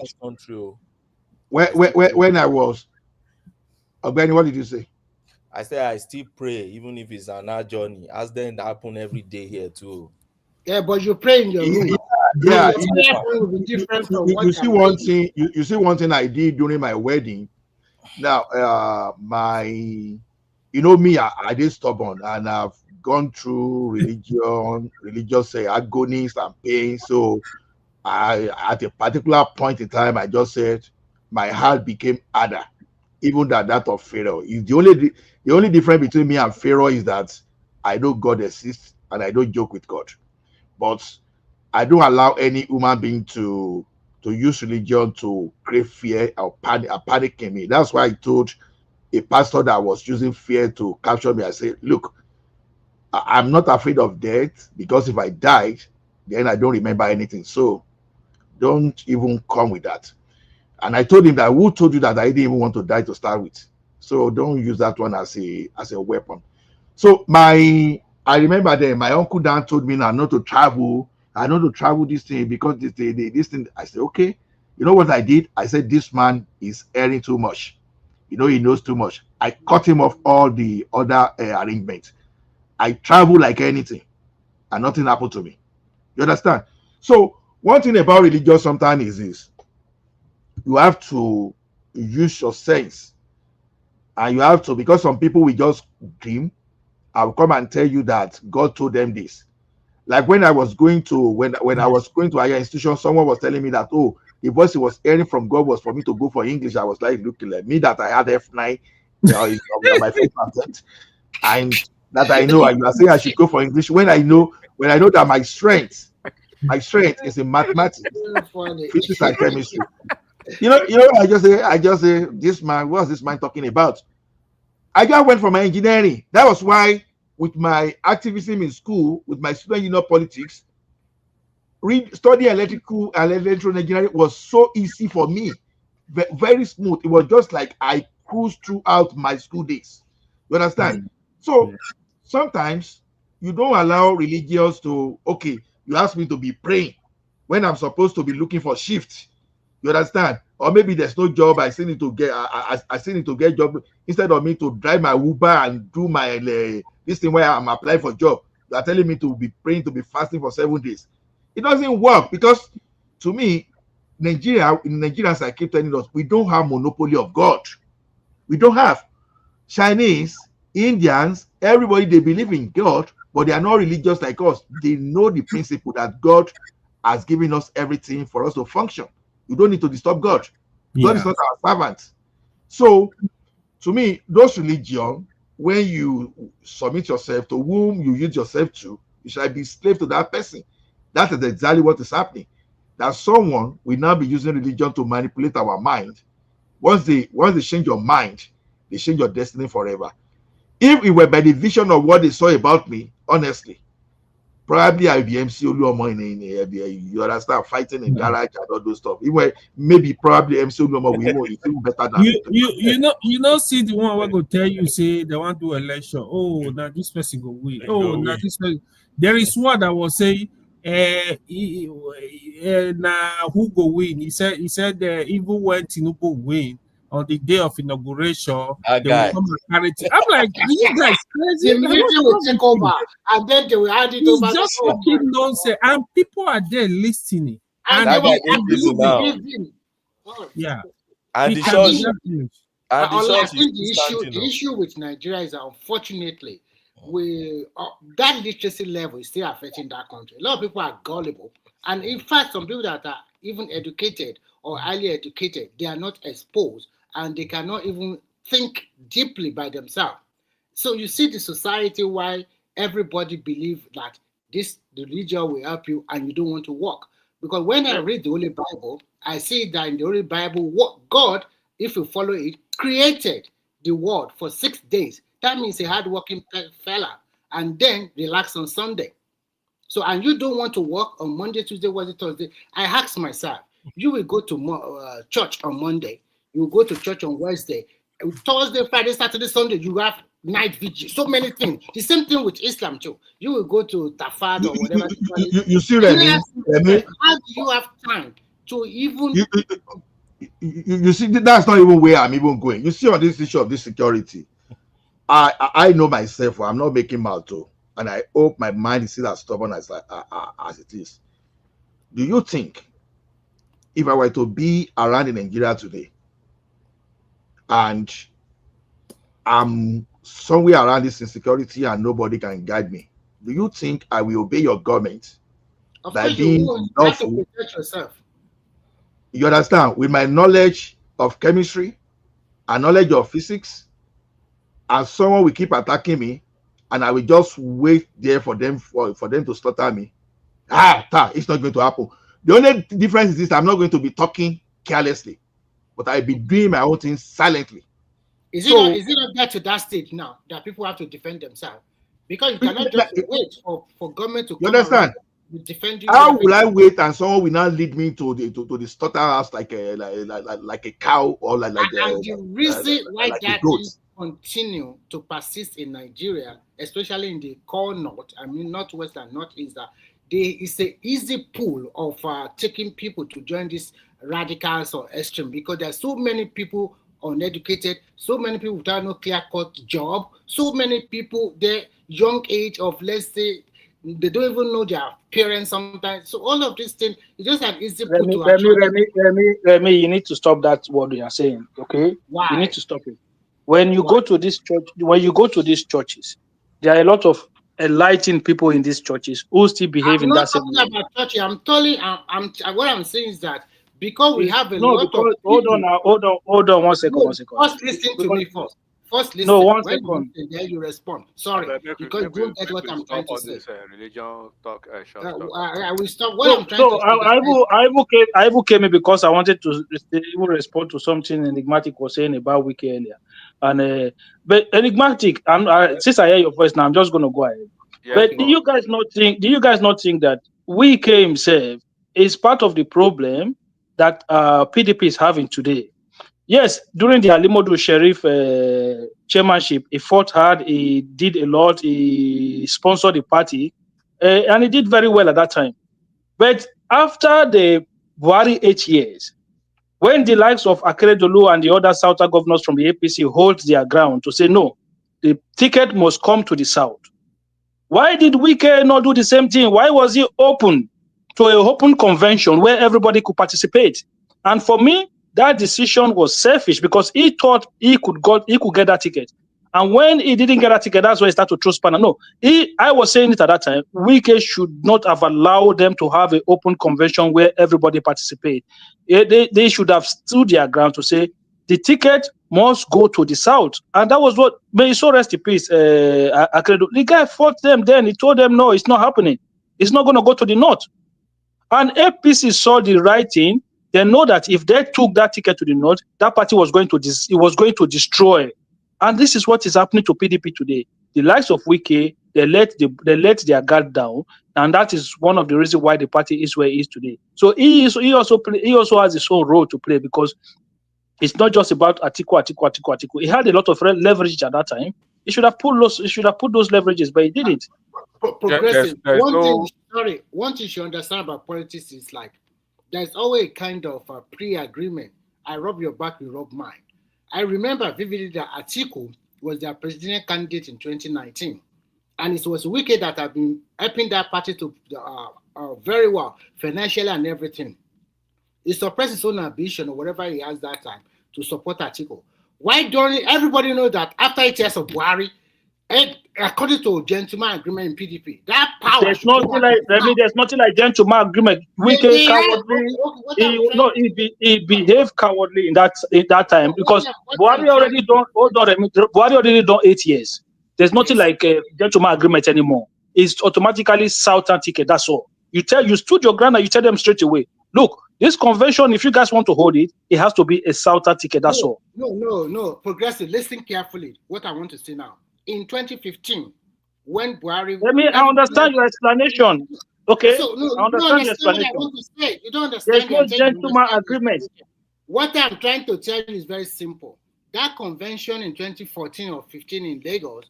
When I was, Benny, what did you say? I say I still pray, even if it's an hour journey. As then that happen every day here too. Yeah, but you pray in your room. You see one thing. You see one thing I did during my wedding. Now, me, I did stubborn, and I've gone through religious agonies and pain. So, at a particular point in time, I just said, my heart became harder, even than that of Pharaoh. The only difference between me and Pharaoh is that I know God exists and I don't joke with God. But I don't allow any human being to use religion to create fear or panic in me. That's why I told a pastor that was using fear to capture me. I said, look, I'm not afraid of death, because if I died, then I don't remember anything. So don't even come with that. And I told him that, who told you that I didn't even want to die to start with? So don't use that one as a weapon. So I remember then my uncle Dan told me now not to travel. I not to travel this thing because this thing. I said, okay. You know what I did? I said, this man is airing too much. He knows too much. I cut him off all the other arrangements. I travel like anything, and nothing happened to me. You understand? So one thing about religion sometimes is this: you have to use your sense, and you have to, because some people will just dream. I'll come and tell you that God told them this. Like when I was going to when I was going to higher institution, someone was telling me that, oh, the voice he was hearing from God was for me to go for English. I was like looking like me that I had F9, is my first attempt, and that I know, and you are saying I should go for English when I know that my strength is in mathematics, physics, and chemistry. I just say this man, what's this man talking about? I just went for my engineering. That was why, with my activism in school, with my student union politics, studying electrical and electrical engineering was so easy for me, very smooth. It was just like I cruised throughout my school days. You understand? So sometimes you don't allow religious to, okay, you ask me to be praying when I'm supposed to be looking for shift. You understand? Or maybe there's no job. I still need to get job instead of me to drive my Uber and do my this thing where I'm applying for job. You are telling me to be praying, to be fasting for 7 days. It doesn't work, because to me, Nigerians, I keep telling us, we don't have monopoly of God. We don't have. Chinese, Indians, everybody, they believe in God, but they are not religious like us. They know the principle that God has given us everything for us to function. You don't need to disturb God. God is not our servant. So, to me, those religion, when you submit yourself to whom you use yourself to, you shall be slave to that person. That is exactly what is happening. That someone will now be using religion to manipulate our mind. Once they change your mind, they change your destiny forever. If it were by the vision of what they saw about me, honestly, probably I'll be MC Oluomo you understand, fighting in garage and all those stuff. Maybe probably MC Oluomo will even better than you see the one we're going to tell you, say they want to do election. Oh, now this person go win. Oh, now this person. There is one that was saying, now who go win? He said even when Tinubu win on the day of inauguration, they will come and carry it. I'm like, are you guys crazy? The military will take over, and then they will hand it over. He's just talking nonsense, and people are there listening. And they will believe him. Yeah. And the issue with Nigeria is that, unfortunately, that literacy level is still affecting that country. A lot of people are gullible, and in fact, some people that are even educated or highly educated, they are not exposed, and they cannot even think deeply by themselves. So you see the society why everybody believes that this religion will help you, and you don't want to walk. Because when I read the Holy Bible, I see that in the Holy Bible, what God, if you follow it, created the world for 6 days. That means a hard-working fella, and then relax on Sunday. So, and you don't want to work on Monday, Tuesday, Wednesday, Thursday. I ask myself, you will go to church on Monday, you will go to church on Wednesday, Thursday, Friday, Saturday, Sunday, you have night vigil, so many things. The same thing with Islam too. You will go to Tafad or whatever. You see, Remy, how do you have time to even? You see, that's not even where I'm even going. You see, on this issue of this security, I know myself. I'm not making mouth too, and I hope my mind is still as stubborn as it is. Do you think if I were to be around in Nigeria today, and I'm somewhere around this insecurity and nobody can guide me, do you think I will obey your government by being lawful? Yourself. You understand? With my knowledge of chemistry and knowledge of physics, and someone will keep attacking me, and I will just wait there for them to slaughter me. It's not going to happen. The only difference is this: I'm not going to be talking carelessly, but I'll be doing my own thing silently. Is it not get to that stage now that people have to defend themselves? Because you cannot just wait for government to come around and defend you. How will I wait and someone will now lead me to the slaughterhouse like a cow or like the reason why like that thing continue to persist in Nigeria, especially in the core north, I mean northwest and northeast, that it's an easy pool of taking people to join these radicals or extreme, because there's so many people uneducated, so many people without no clear-cut job, so many people their young age of, let's say, they don't even know their parents sometimes. So all of these things, it's just an easy pool to Remy, you need to stop that what you are saying, okay? Why? You need to stop it. When you go to this church, when you go to these churches, there are a lot of enlightened people in these churches who still behave in that same way. I'm not talking about church. What I'm saying is that because we have a lot of people. Hold on one second. First listen to me first. First listen. No, one when second. You listen, then you respond. Sorry, because you don't get what I'm trying to say. Religion talk, I will stop what I'm trying to say. I came in because I wanted to even respond to something Enigmatic was saying about Wike earlier. And but Enigmatic, since I hear your voice now, I'm just going to go ahead. Yes, but do you guys not think that Wike himself is part of the problem that PDP is having today? Yes, during the Alimodu Sheriff chairmanship, he fought hard, he did a lot, he sponsored the party, and he did very well at that time. But after the Buhari 8 years, when the likes of Akeredolu and the other Southern governors from the APC hold their ground to say, no, the ticket must come to the South. Why did Wike not do the same thing? Why was he open to an open convention where everybody could participate? And for me, that decision was selfish because he thought he could get that ticket. And when he didn't get that ticket, that's why he started to throw spanner. No, I was saying it at that time, Wike should not have allowed them to have an open convention where everybody participate. They should have stood their ground to say, the ticket must go to the South. And that was what, may he so rest in peace, the guy fought them then. He told them, no, it's not happening. It's not going to go to the North. And APC saw the right thing. They know that if they took that ticket to the North, that party was going to destroy. And this is what is happening to PDP today. The likes of Wike, they let their guard down, and that is one of the reasons why the party is where it is today. So he also has his own role to play, because it's not just about Atiku. He had a lot of leverage at that time. He should have put those leverages, but he didn't. Progressive. One thing you understand about politics is like there's always a kind of pre-agreement. I rub your back, you rub mine. I remember vividly that Atiku was their presidential candidate in 2019, and it was Wike that had been helping that party to very well financially and everything. He suppressed his own ambition or whatever he has that time to support Atiku. Why don't everybody know that after 8 years of Buhari, according to gentleman agreement in PDP, that power. There's nothing like gentleman agreement. Wike cowardly. He behaved cowardly in that time because Buhari already done. Buhari already done 8 years. There's nothing like a gentleman agreement anymore. It's automatically Southern ticket. That's all. You stood your ground and you tell them straight away. Look, this convention, if you guys want to hold it, it has to be a Southern ticket. That's all. No. Progressive. Listen carefully. What I want to say now. In 2015, when Buhari... I understand your explanation. Okay? So, I understand your explanation. What I want to say. You don't understand. There's no gentleman agreement. What I'm trying to tell you is very simple. That convention in 2014 or 15 in Lagos,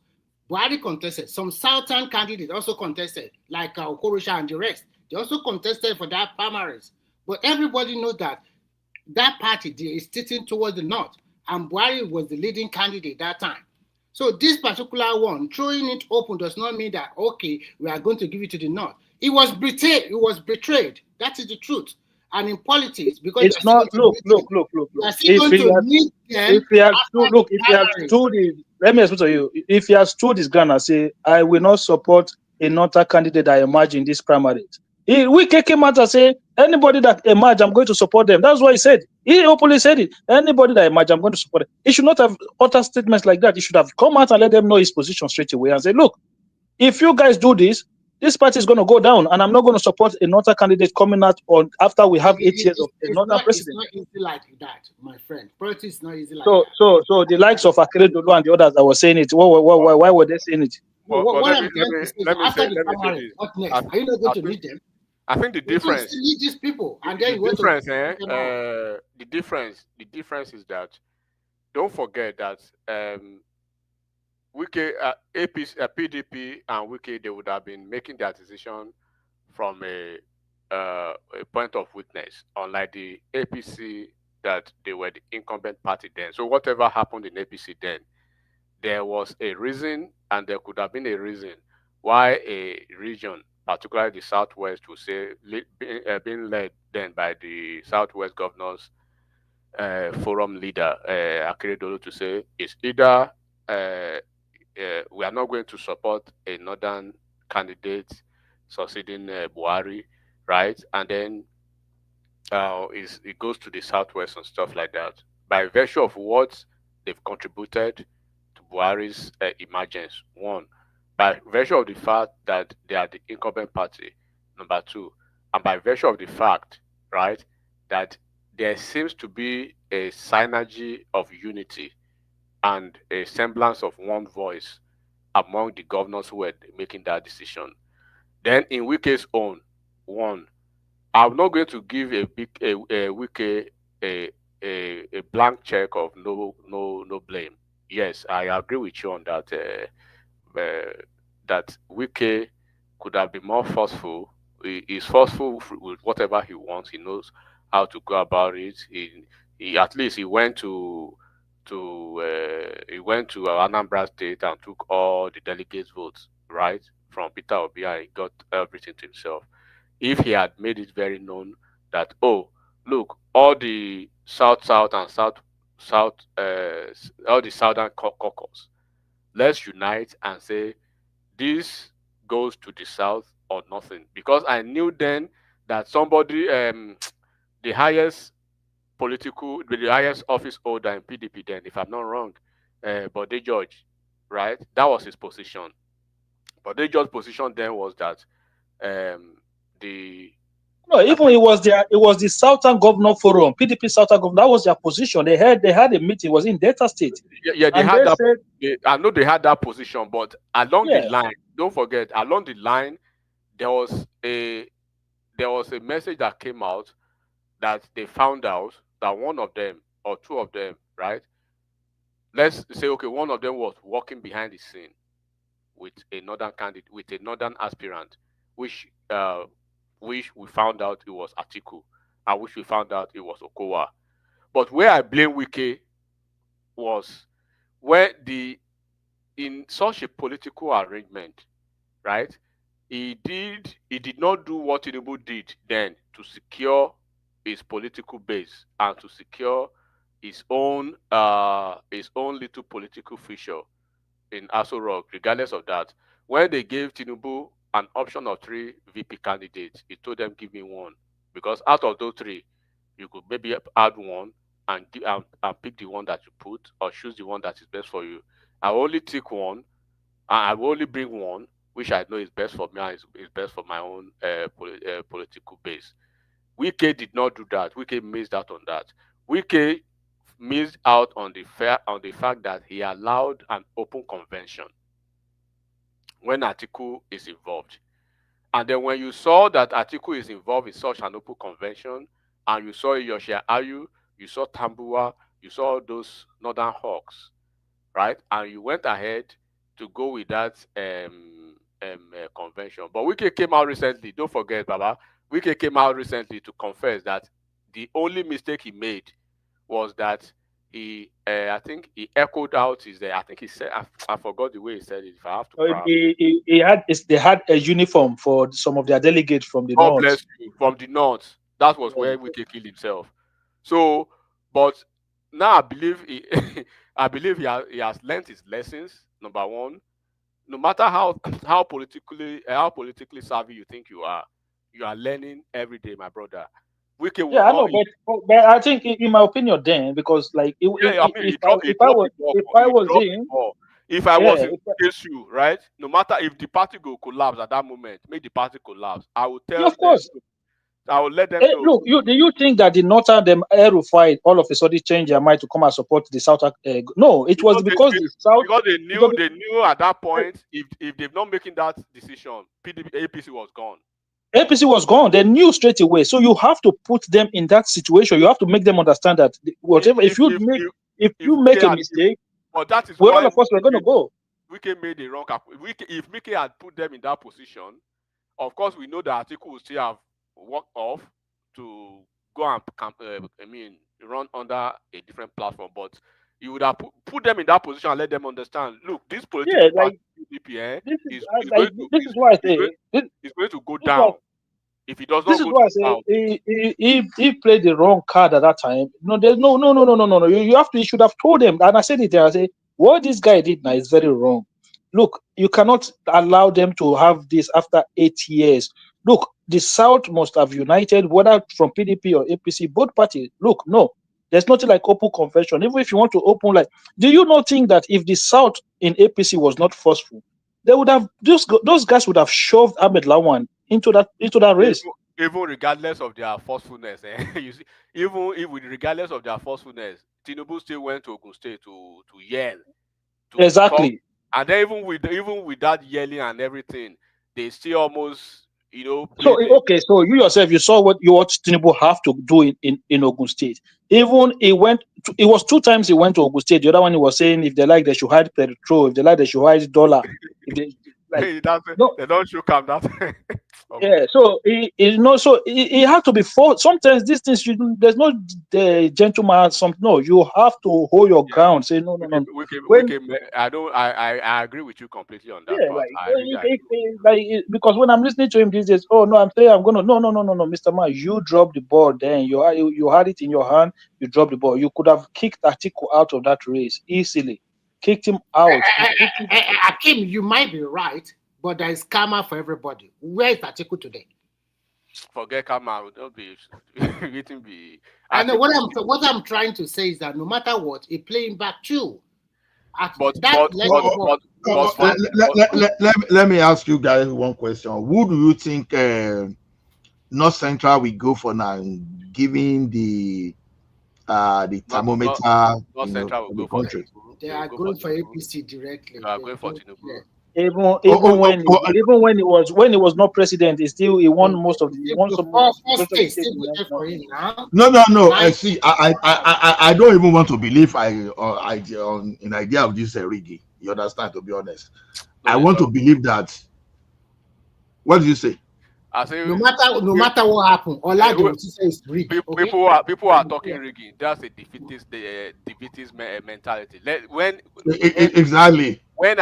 Buhari contested. Some Southern candidates also contested, like Okorosha and the rest. They also contested for that primaries. But everybody knows that party is sitting towards the north, and Buhari was the leading candidate that time. So this particular one, throwing it open does not mean that, okay, we are going to give it to the north. It was betrayed. That is the truth. And in politics, because it's not, look. Let me explain to you. If he has stood his ground and say, I will not support a northern candidate I emerge in this primary, Wike came out and said, anybody that emerge, I'm going to support them. That's what he said. He openly said it. Anybody that emerge, I'm going to support them. He should not have uttered statements like that. He should have come out and let them know his position straight away and say, look, if you guys do this party is going to go down, and I'm not going to support another candidate coming out on after we have 8 years of another president. It's not easy like that, my friend. Politics is not easy like that. So the likes of Akeredolu and the others that were saying it, why were they saying it? What I'm trying to say is after the primary, what next? Are you not going to lead them? I think the difference. You lead these people, and then the difference, the difference is that don't forget that Wike, APC, PDP, and Wike, they would have been making their decision from a point of witness, unlike the APC that they were the incumbent party then. So whatever happened in APC then, there was a reason, and there could have been a reason why a region, particularly the Southwest, would say being led then by the Southwest Governors Forum leader Akeredolu, to say it's either we are not going to support a northern candidate succeeding Buhari, right? And then it goes to the Southwest and stuff like that. By virtue of what they've contributed to Buhari's emergence, one, by virtue of the fact that they are the incumbent party, number two, and by virtue of the fact, right, that there seems to be a synergy of unity and a semblance of one voice among the governors who were making that decision. Then in Wike's own, one, I'm not going to give a Wike a blank check of no blame. Yes, I agree with you on that. That Wike could have been more forceful. He's forceful with whatever he wants. He knows how to go about it. He at least he went to Anambra State and took all the delegates' votes, right, from Peter Obi, and he got everything to himself. If he had made it very known that, oh, look, all the South and South, all the Southern caucus, let's unite and say this goes to the South or nothing. Because I knew then that somebody, the highest office holder in PDP then, if I'm not wrong, Bode George, right? That was his position. Bode George's position then was that it was the Southern Governor Forum, PDP Southern Governor. That was their position. They had a meeting. It was in Delta State. Yeah, they had that. I know they had that position, but along the line, don't forget, along the line, there was a message that came out that they found out that one of them or two of them, right? Let's say, okay, one of them was walking behind the scene with a northern candidate, with a northern aspirant, which we found out it was Atiku, and which we found out it was Okowa. But where I blame Wike was where in such a political arrangement, right? He did not do what Tinubu did then to secure his political base and to secure his own little political feature in Aso Rock. Regardless of that, when they gave Tinubu an option of 3 VP candidates, he told them, give me one, because out of those 3, you could maybe add one and pick the one that you put, or choose the one that is best for you. I only take one, and I will only bring one which I know is best for me and is best for my own political base. Wike did not do that. Wike missed out on that. Wike missed out on the fact that he allowed an open convention when Atiku is involved. And then when you saw that Atiku is involved in such an open convention, and you saw Yoshia Ayu, you saw Tambua, you saw those Northern Hawks, right? And you went ahead to go with that convention. But Wike came out recently, don't forget, Baba, Wike came out recently to confess that the only mistake he made was that I think he echoed out I think he said, I forgot the way he said it. If I have to, they had a uniform for some of their delegates from the north. Bless you, from the north. That was where Wike killed himself. So, but now I believe he has learned his lessons. Number one, no matter how politically savvy you think you are, You are learning every day, my brother. Wike will Yeah, I not. know, but I think, in my opinion, then, because like Yeah, I mean, if I if I was the in, ball. If I yeah, was in case you, right, no matter if the party go collapse at that moment, make the party collapse. I will yeah, tell of them. course. I will let them know. Look, do you think that the northern them Aerofide all of a sudden change their mind to come and support the South? No, it was because the South. Because they Because knew at that point if they've not making that decision, APC was gone. APC was gone. They knew straight away. So you have to put them in that situation. You have to make them understand that whatever. If you make a mistake, but that is well, why all of us were going to go. Wike made the wrong. If Wike had put them in that position, of course we know the article will still have walked off to go and run under a different platform. But you would have put them in that position and let them understand. Look, this political party PDP is why I say it's going to go down. If he does not this is go why I down, say he played the wrong card at that time. No, there's no. You should have told them. And I said it there. I say what this guy did now is very wrong. Look, you cannot allow them to have this after 8 years. Look, the South must have united, whether from PDP or APC, both parties. Look, no, there's nothing like open convention. Even if you want to open, like, do you not think that if the South in APC was not forceful, they would have those guys would have shoved Ahmed Lawan into that race? Even regardless of their forcefulness, you see, even regardless of their forcefulness, Tinubu still went to Ogun State to yell. Exactly. Talk. And then even with that yelling and everything, they still almost So okay, so you yourself, you saw what Tinubu have to do in Ogun State. Even it was 2 times he went to Ogun State. The other one he was saying if they like they should hide petrol, if they like they should hide dollar. If they, like, they don't show calm that. Yeah, so he had to be forced. Sometimes these things there's no gentleman. No, you have to hold your ground. Say no. I agree with you completely on that. Yeah, because when I'm listening to him these days, oh no, I'm saying I'm gonna no, Mr. Man, you dropped the ball. Then you had it in your hand. You dropped the ball. You could have kicked Atiku out of that race easily. Kicked him out. Akim, you might be right. But there is karma for everybody. Where is Atiku today? Forget karma. Don't be waiting. Be. I know what I'm trying to say is that no matter what, he playing back too. Let me ask you guys one question. Who do you think North Central will go for now? Giving the thermometer North Central will go for country. They are going for APC directly. They are going for Tinubu. Even when he was not president, he won most of the No. See, I don't even want to believe an idea of this rigging. You understand? To be honest, I want to believe that. What do you say? I say no matter what happened, all I do is say is rigged. People are talking rigging. That's a defeatist mentality. Exactly. Look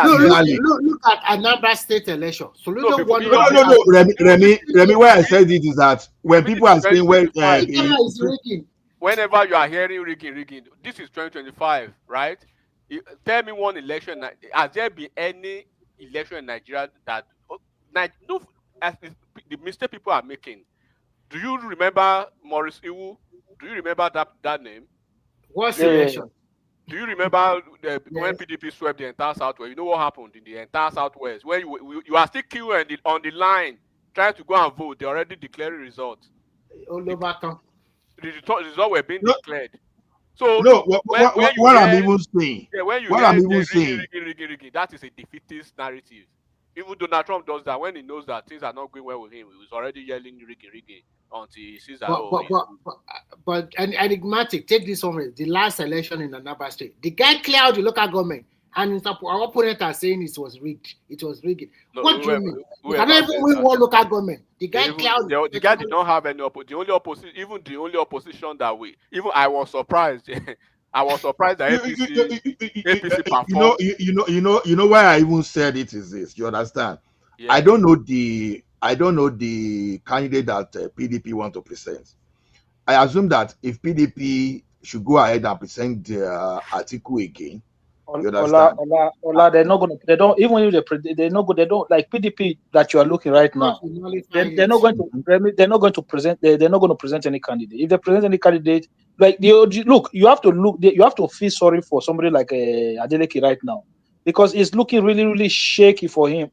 at Anambra State election. So no. Remy, where I said it is that when people are saying whenever you are hearing rigging, this is 2025, right? Tell me one election. Has there been any election in Nigeria that the mistake people are making? Do you remember Maurice Iwu? Do you remember that name? What's the election? Do you remember when PDP swept the entire Southwest? You know what happened in the entire Southwest? When you are still queuing on the line trying to go and vote, they already declared results. The result were being declared. So what I'm even saying. Yeah, when you hear rigging, that is a defeatist narrative. Even Donald Trump does that when he knows that things are not going well with him. He was already yelling rigging until he sees that. But enigmatic. Take this one. The last election in Anambra State, the guy cleared the local government, and our opponent are saying it was rigged. It was rigged. No, what do you mean? You cannot even win one local government. The guy cleared. The guy did not have any the only opposition that way. Even I was surprised. I was surprised that APC performed. You know why I even said it is this. You understand? Yeah. I don't know the candidate that PDP want to present. I assume that if PDP should go ahead and present their article again, You understand? Ola, they're not going to. They don't even if they're not good. They don't like PDP that you are looking right now. They're not going to. They're not going to present. They're not going to present any candidate. If they present any candidate, like look, you have to look. You have to feel sorry for somebody like Adeleke right now because it's looking really, really shaky for him.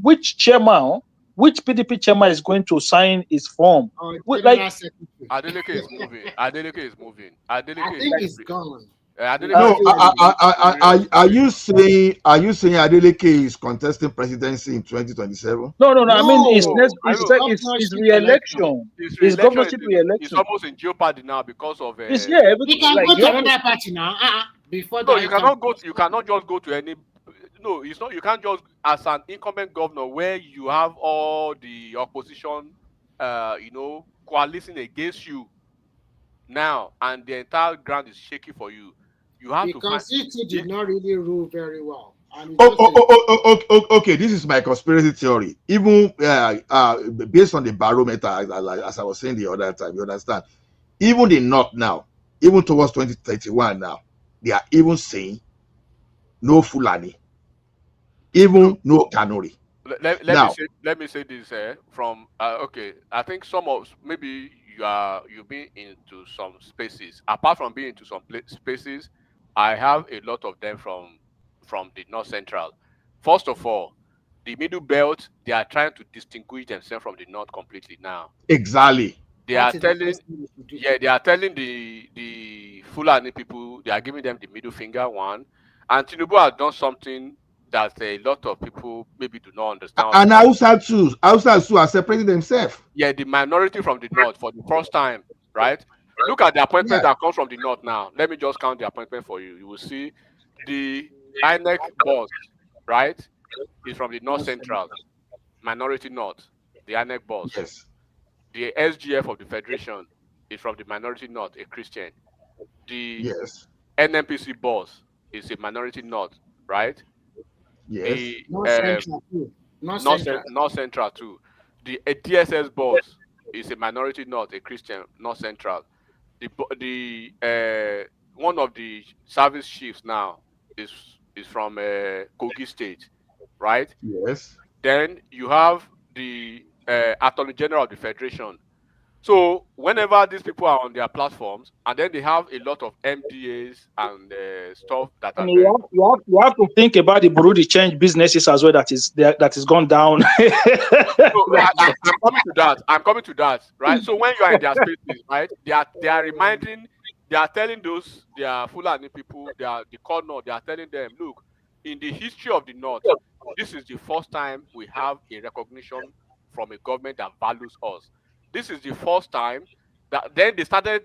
Which chairman? Which PDP chairman is going to sign his form? Adeleke is moving. Adeleke is moving. Adeleke I think he's gone. No, are you saying Adeleke is contesting presidency in 2027? No. I mean, it's re-election. His governorship re-election. It's almost in jeopardy now because of. He can go to another party now. Before no, you cannot go. You cannot just go to any. No, it's not. You can't just as an incumbent governor where you have all the opposition, coalescing against you now, and the entire ground is shaky for you. You have because to. Because did not really rule very well. Okay. This is my conspiracy theory. Even based on the barometer, as I was saying the other time, you understand? Even the North now, even towards 2031 now, they are even saying no Fulani, even no Kanuri. Let me say this from okay. I think some of maybe you've been into some spaces. Apart from being into some spaces, I have a lot of them from the North Central. First of all, the Middle Belt, they are trying to distinguish themselves from the North completely now. Exactly. They are telling the Fulani people, they are giving them the middle finger one, and Tinubu has done something that a lot of people maybe do not understand. And Hausa too are separating themselves. Yeah, the minority from the North for the first time, right? Look at the appointment that comes from the North now. Let me just count the appointment for you. You will see the INEC boss, right, is from the North Central, minority North, the INEC boss. Yes. The SGF of the Federation is from the minority North, a Christian. The NMPC boss is a minority North, right? Yes. The North Central too. The DSS boss is a minority North, a Christian, North Central. The one of the service chiefs now is from Kogi State, right? Yes. Then you have the Attorney General of the Federation. So whenever these people are on their platforms, and then they have a lot of MDAs and stuff that are. You have to think about the Burundi change businesses as well. That is gone down. I'm coming to that, right? So when you are in their spaces, right, they are telling those their Fulani people, the corner, they are telling them, look, in the history of the North, this is the first time we have a recognition from a government that values us. This is the first time that then they started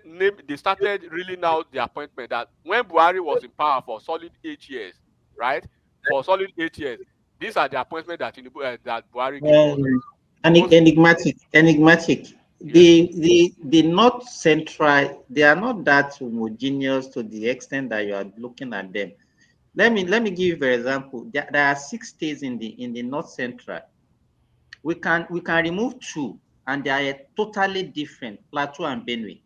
reeling out the appointment that when Buhari was in power for solid 8 years, right? For solid 8 years, these are the appointments that that Buhari gave us. Enigmatic. The North Central, they are not that homogeneous to the extent that you are looking at them. Let me give you an example. There are 6 states in the North Central. We can remove 2, and they are totally different, Plateau and Benue.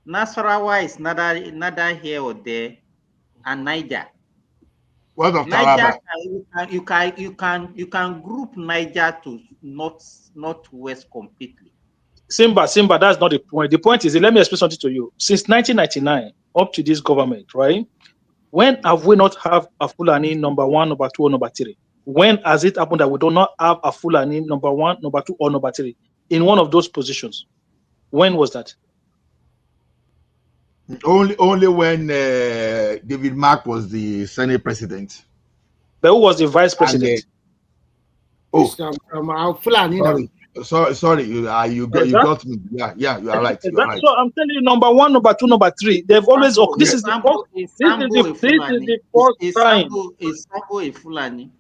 Nasarawa is neither here or there, and Niger. What of Niger? You can group Niger to northwest completely. Simba, that's not the point. The point is, let me explain something to you. Since 1999, up to this government, right? When have we not have a Fulani number 1, number 2, or number 3? When has it happened that we do not have a Fulani number 1, number 2, or number 3 in one of those positions? When was that? Only when David Mark was the Senate president. But who was the vice president? Fulani. Sorry, you got me. Yeah, you are right. You are right. So I'm telling you, number 1, number 2, number 3. They've always. This is the first time. Is Sambo a Fulani?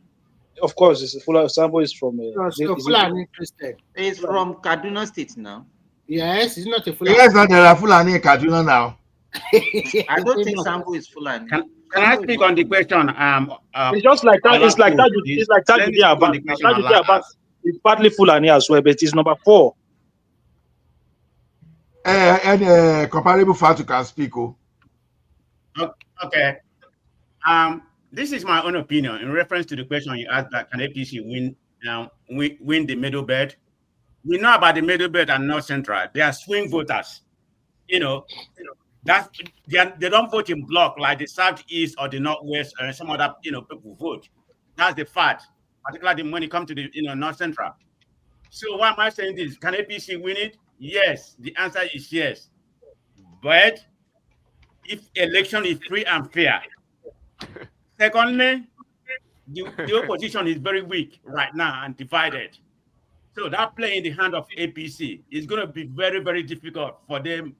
Of course, it's Sambo is from. Fulani Christian. It's from Kaduna State now. Yes, it's not a Fulani. Yes, but there are Fulani in Kaduna now. I don't think Sambo is Fulani. Can I speak on the question? It's just like that. It's like that. It's like that. About it's partly Fulani as well, but it's number 4. And comparable fact you can speak. Okay. This is my own opinion in reference to the question you asked that can APC win the middle belt? We know about the middle belt and North Central. They are swing voters. That's they don't vote in block like the Southeast or the Northwest and some other people vote. That's the fact, particularly when it comes to the North Central. So why am I saying this? Can APC win it? Yes. The answer is yes. But if election is free and fair. Secondly, the opposition is very weak right now and divided. So that play in the hand of APC is going to be very, very difficult for them,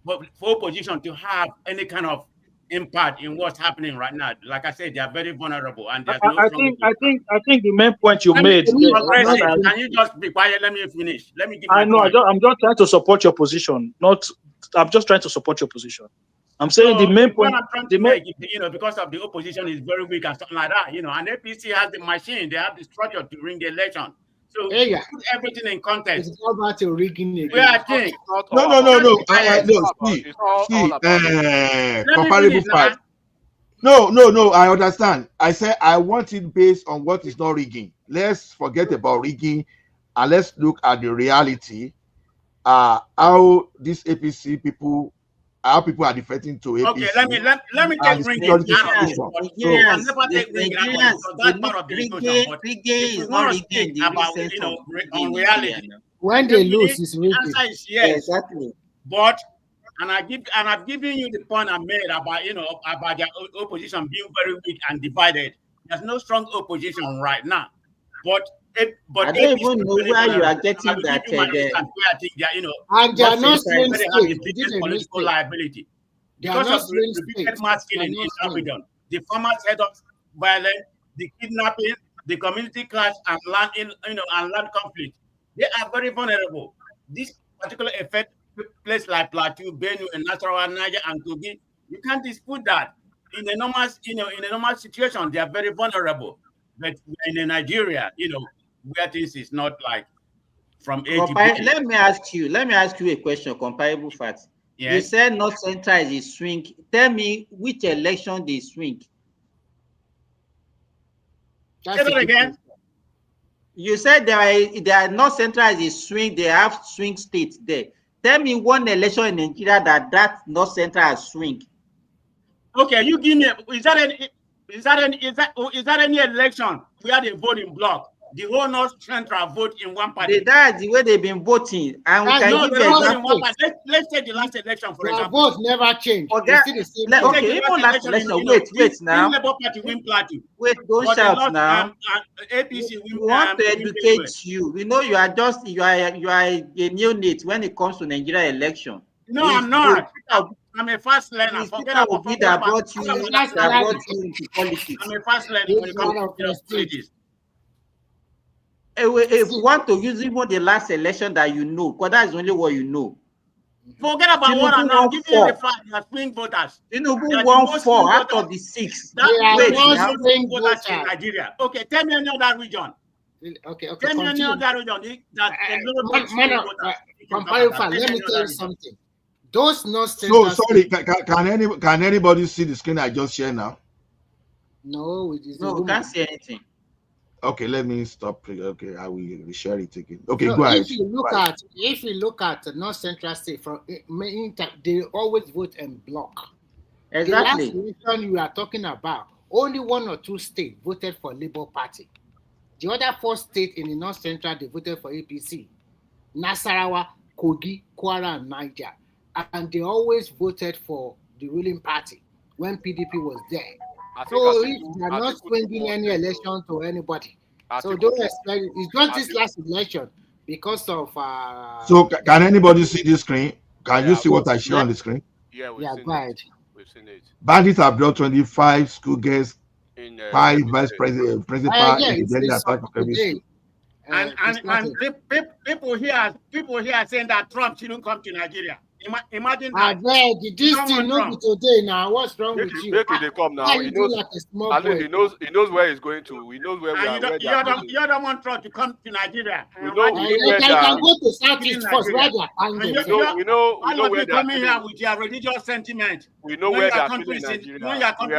for opposition to have any kind of impact in what's happening right now. Like I said, they are very vulnerable, and there's no. I think the main point you made. Can you just be quiet? Let me finish. Let me give. I know. I'm just trying to support your position. I'm just trying to support your position. I'm saying the main point. I'm trying to make, because of the opposition is very weak and something like that, and APC has the machine, they have the structure to ring the election. So put everything in context. It's not about rigging again. I think. No. Comparable fact. No. I understand. I said I want it based on what is not rigging. Let's forget about rigging, and let's look at the reality. How these APC people. How people are defecting to APC. Okay, let me take ring out of this. I never take ring out of that's part of the discussion. But if you want to speak about on reality, when they lose, it's rigged. The answer is yes. Exactly. But I've given you the point I made about about their opposition being very weak and divided. There's no strong opposition right now. But I don't even know where you are getting that. And they are not swing states. Political liability because of the repeated mass killing in Abidjan, the farmers' head of violence, the kidnapping, the community clash, and land conflict. They are very vulnerable. This particular effect places like Plateau, Benue, and Nasarawa, Niger, and Kogi. You can't dispute that. In a normal situation, they are very vulnerable. But in Nigeria, where this is not like from A to B. Let me ask you a question, comparable facts. Yes. You said North Central is a swing. Tell me which election they swing. Say that again. You said they are North Central is a swing, they have swing states there. Tell me one election in Nigeria that North Central has swing. Okay, you give me, is that any election where they vote in block? The whole North Central vote in one party. That's the way they've been voting. And we can give example. Let's take the last election for example. The vote never changed. Okay, even last election. Wait now. Labour Party win Plateau. Wait, don't shout now. APC win. We want to educate you. We know you are a neonate when it comes to Nigeria election. No, I'm not. I'm a fast learner. Forget about you into politics. I'm a fast learner when it comes to politics. If we want to use even the last election that you know, because that is only what you know. Forget about what I'm now giving you the fact that swing voters. Tinubu won 4 out of the 6. That's swing voters in Nigeria. Okay, tell me any other region. Okay. Tell me any other region let me tell you something. Those North Central. So sorry, can anybody see the screen I just shared now? No, we can't see anything. Okay, let me stop. Okay, I will share it again. Okay, go ahead. If you look at the North Central state, they always vote in block. Exactly. The last election you are talking about, only 1 or 2 states voted for Labour Party. The other 4 states in the North Central, they voted for APC. Nasarawa, Kogi, Kwara, and Niger. And they always voted for the ruling party when PDP was there. So if they're not swinging any election to anybody, so don't expect it. It's not this last election because of. So can anybody see this screen? Can you see what I share on the screen? Yeah, go ahead. We've seen it. Bandits have brought 25 school girls, 5 vice principal, and people here are saying that Trump shouldn't come to Nigeria. Imagine I that. beg, this thing not be today now. What's wrong with you? Make it they come now. Why He you do knows. like a small At least boy? he knows where he's going to. He knows where we are. Where they are going to. You don't want Trump to come to Nigeria. We know where they You are. can go to Southeast first. Where they are finding We know where they are coming here with your religious sentiment. We know where they are killing Nigeria. When your country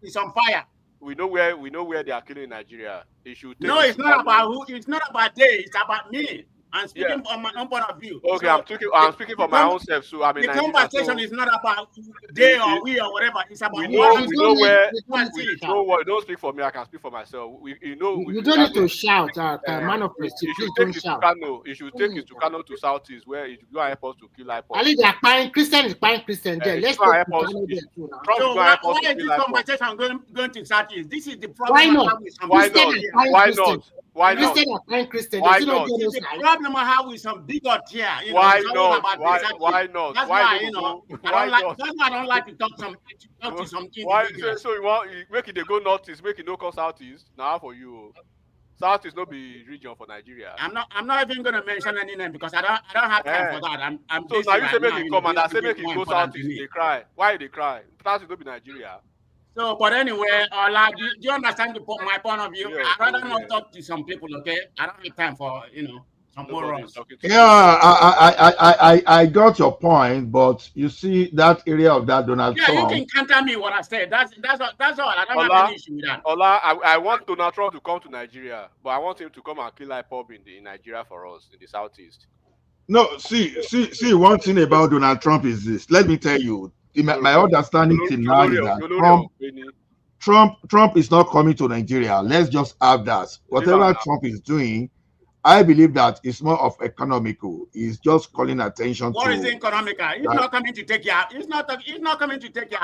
is on fire. We know where they are killing Nigeria. It should take it's not about who. It's not about they. It's about me. I'm speaking from my own point of view. Okay, so I'm speaking for my own self. So I mean, the conversation is not about they or we or whatever. It's about we know where. Don't speak for me. I can speak for myself. You don't need to shout, man of prestige. Please don't shout. You should take it to Kano to Southeast, where it will help us to kill IPOB. Ali, they are buying Christian is buying Christian there. Let's go to Kano there too now. So why is this conversation going to Southeast? This is the problem. Why not? Why not? Why not? Christian are buying Christian. Why not? This is the problem I have with some bigot here. Why not? Why not? That's why I don't like to talk to some individuals. So you want make it they go northeast, make it no come southeast. Now for you. Southeast no be region for Nigeria. I'm not even gonna mention any name because I don't have time for that. I'm so now you say make it come and I say make it go southeast. They cry. Why they cry? Southeast no be Nigeria. So, but anyway, do you understand my point of view? I'd rather not talk to some people, okay? I don't have time for, some morons. Yeah, I got your point, but you see that area of that Donald Trump. You can counter me what I said. That's all. I don't have any issue with that. Ola, I want Donald Trump to come to Nigeria, but I want him to come and kill IPOB in Nigeria for us, in the Southeast. No, see, one thing about Donald Trump is this. Let me tell you. My understanding till now is that Trump is not coming to Nigeria. Let's just have that. Whatever Trump is doing, I believe that it's more of economical. He's just calling attention to. What is economical? He's not coming to take your. He's not coming to take your.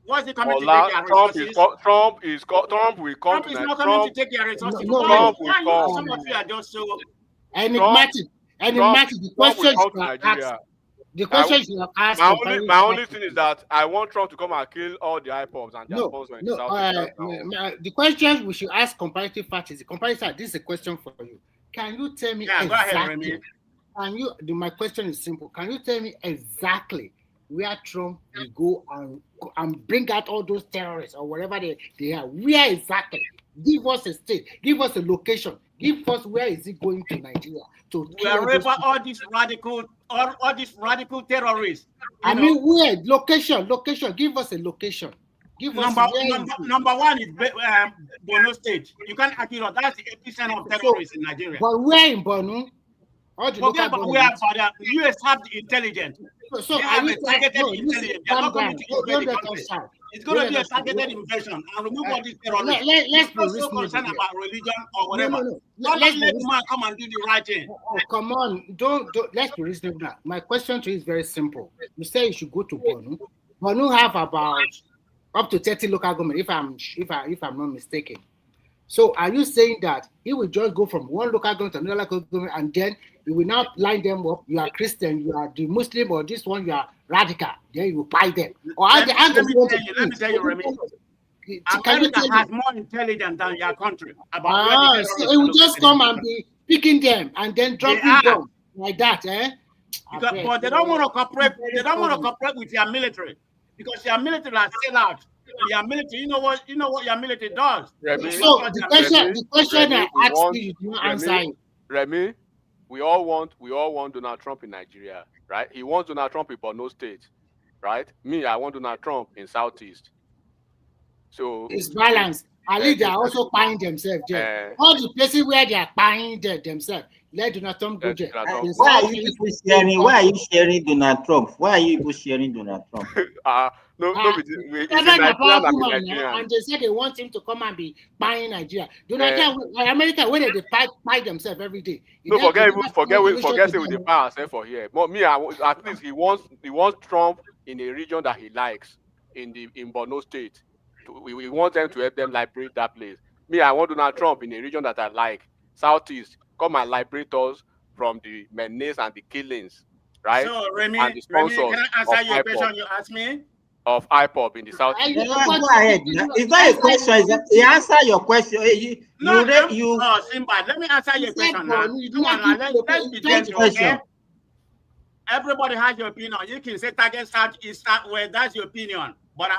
What's he coming to take your resources? Trump will come. Trump is not coming to take your resources. Trump will come. Some of you are just so enigmatic. The question The question you asked. My only thing is that I want Trump to come and kill all the IPOBs and their sponsors in the South. The question we should ask comparative parties. This is a question for you. Can you tell me exactly? My question is simple. Can you tell me exactly where Trump will go and bring out all those terrorists or whatever they are? Where exactly? Give us a state. Give us a location. Give us where is he going to Nigeria to wherever all these radical terrorists. I mean, where location? Give us a location. Number one is Borno State. You can't argue that that's the epicenter of terrorists in Nigeria. But where in Borno? Forget about where the US have the intelligence. So they have a targeted intelligence. They are not going to invade the country. It's going to be a targeted invasion and remove all these terrorists. Let's be so concerned about religion or whatever. Don't let the man come and do the right thing. Oh, come on. Don't let's be reasonable now. My question to you is very simple. You say you should go to Borno. Borno have about up to 30 local government, if I'm not mistaken. So are you saying that he will just go from one local government to another local government and then he will now line them up? You are Christian, you are the Muslim, or this one you are radical. Then you will buy them. Or let me tell you, Remy. America has more intelligence than your country about so it will just come and be picking them and then dropping them like that, eh? But they don't want to cooperate. They don't want to cooperate with your military because your military are still out. Your military, you know what your military does. Remy, so the question I asked you do not answer. Remy, we all want Donald Trump in Nigeria, right? He wants Donald Trump in Borno State, right? Me, I want Donald Trump in Southeast. So it's balanced. Ali, they are also buying themselves there. All the places where they are buying themselves. Let Donald Trump go there. Why are you people sharing? Why are you sharing Donald Trump? Why are you people sharing Donald Trump? And they say they want him to come and be buying Nigeria. America, where they buy themselves every day. No, forget it with the power for here. But me, at least he wants Trump in a region that he likes in Borno State. We want them to help them liberate that place. Me, I want Donald Trump in a region that I like, Southeast. Come and liberate us from the menace and the killings, right? So, Remy, and the sponsors can I answer your question you asked me? Of IPOB in the South. Go ahead. It's not a question. He answer your question. Simba, let me answer your question now. Let's be gentle, okay? everybody has your opinion. You can say target South, East, South, West. That's your opinion. But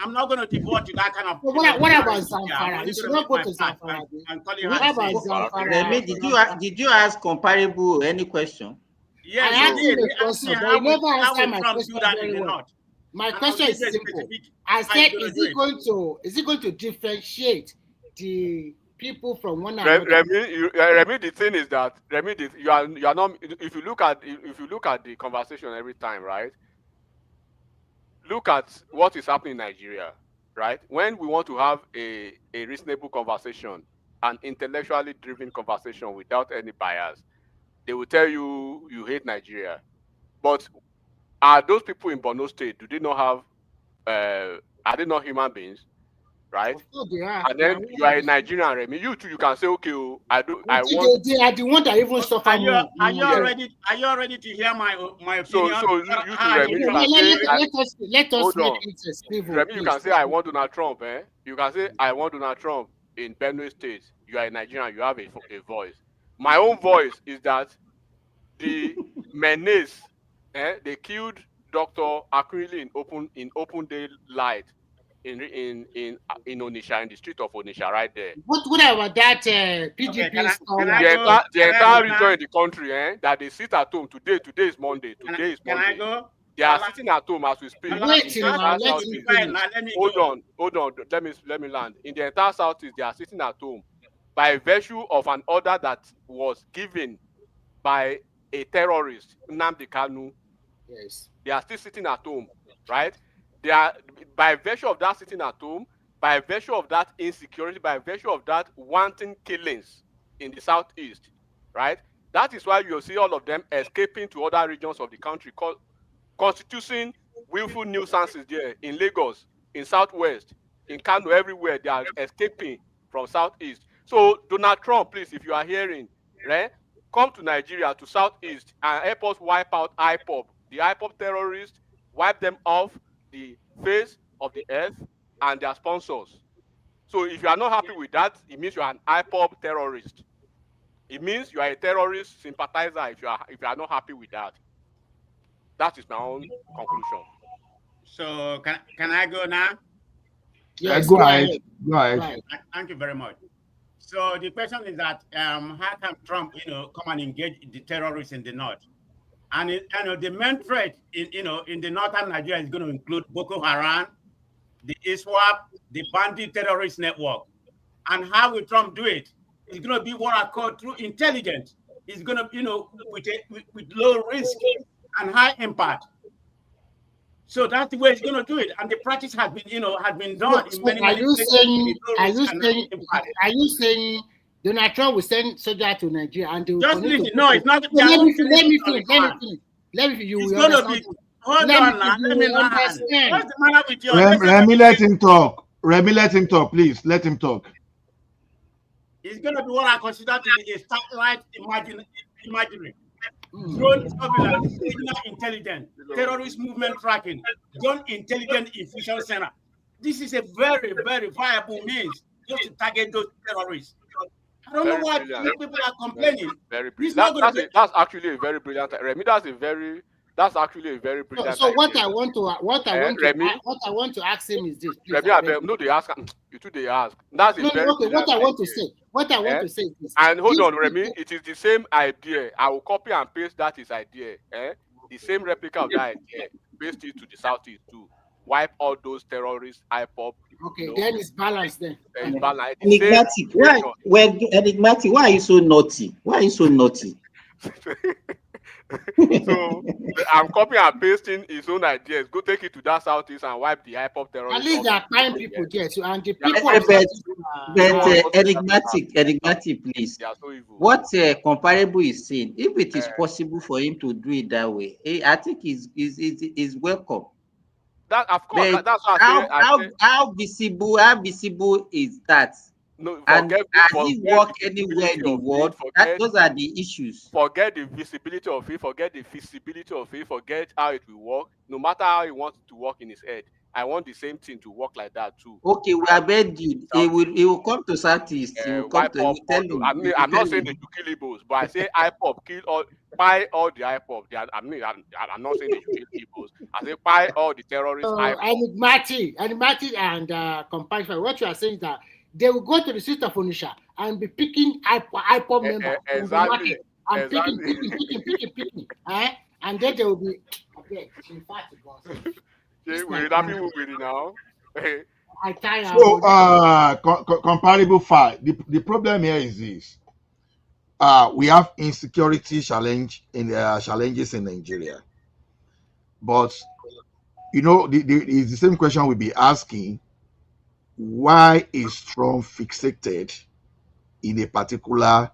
I'm not going to devote to that kind of. What about Zamfara? You should not go to Zamfara. What about Zamfara? Remy, did you ask comparable any question? Yes, I asked you a question, but you never answered my question very well. My question is simple. I said, is it going to differentiate the people from one another? Remy, the thing is that Remy, you are not. If you look at the conversation every time, right? Look at what is happening in Nigeria, right? When we want to have a reasonable conversation, an intellectually driven conversation without any bias, they will tell you hate Nigeria. But are those people in Borno State, do they not have are they not human beings? Right? They are. And then you are a Nigerian, Remy. You too, you can say, okay, I want. They are the one that even suffer more. Are you ready to hear my opinion? So you too, Remy, you can say, let us make it stable. Remy, you can say I want Donald Trump, eh? You can say I want Donald Trump in Benue State. You are a Nigerian, you have a voice. My own voice is that the menace, they killed Dr. Akwili in open daylight in Onitsha, in the street of Onitsha, right there. What about that PDP? The entire region in the country, that they sit at home today. Today is Monday. Today is Monday. They are sitting at home as we speak. Hold on. Let me land. In the entire Southeast, they are sitting at home by virtue of an order that was given by a terrorist, Nnamdi Kanu. Yes. They are still sitting at home, right? They are, by virtue of that sitting at home, by virtue of that insecurity, by virtue of that wanton killings in the Southeast, right? That is why you'll see all of them escaping to other regions of the country, constituting willful nuisances there in Lagos, in Southwest, in Kano, everywhere. They are escaping from Southeast. So Donald Trump, please, if you are hearing, right, come to Nigeria, to Southeast, and help us wipe out IPOB. The IPOB terrorists, wipe them off the face of the earth and their sponsors. So if you are not happy with that, it means you are an IPOB terrorist. It means you are a terrorist sympathizer if you are not happy with that. That is my own conclusion. So can I go now? Yes, go ahead. Go ahead. Thank you very much. So the question is that how can Trump, come and engage the terrorists in the north? And the main threat in the northern Nigeria is going to include Boko Haram, the ISWAP, the bandit terrorist network. And how will Trump do it? It's going to be what I call through intelligence. It's going to, with low risk and high impact. So that's the way it's going to do it. And the practice has been done in many places. Are you saying Donald Trump will send soldiers to Nigeria and they will just listen? No, it's not. Let me finish. You will understand. Hold on now. Let me understand. What's the matter with you? Remy, let him talk. Remy, let him talk, please. Let him talk. It's going to be what I consider to be a satellite imagery. Drone surveillance, signal intelligence, terrorist movement tracking, drone intelligence infusion center. This is a very, very viable means just to target those terrorists. I don't know why people are complaining. Very brilliant. That's actually a very brilliant. Remy, that's actually a very brilliant. So what I want to ask him is this. Please, Remy, no, they ask you too. They ask. That's a very okay. What I want to say is this. And hold on, Remy. It is the same idea. I will copy and paste that his idea. The same replica of that idea. Paste it to the Southeast too. Wipe all those terrorists, IPOB. Okay, then it's balanced then. Enigmatic. Why are you so naughty? Why are you so naughty? So I'm copying and pasting his own ideas. Go take it to that Southeast and wipe the IPOB terrorists. At least there are fine people there. So, and the people enigmatic, please. So evil. What comparable is saying, if it is possible for him to do it that way, I think is welcome. That of course. But that's what how visible is that? No, and has it work anywhere in the world? Those are the issues. Forget the visibility of it, forget the feasibility of it, forget how it will work. No matter how he wants it to work in his head, I want the same thing to work like that too. Okay, we are ready. He will come to Southeast. He will come Wipe to. up Tell all him. I'm not saying they should kill Igbos, but I say IPOP kill all, buy all the IPOP. I'm not saying they should kill Igbos. I say buy all the terrorists IPOP. Enigmatic and compassion. What you are saying is that they will go to the street of Onisha and be picking IPOP members from the market and picking. And then they will be. Okay, in fact, we're happy with it now. I tire. So, comparable fact. The problem here is this: we have insecurity challenges in Nigeria, but it's the same question we'll be asking: why is Trump fixated in a particular,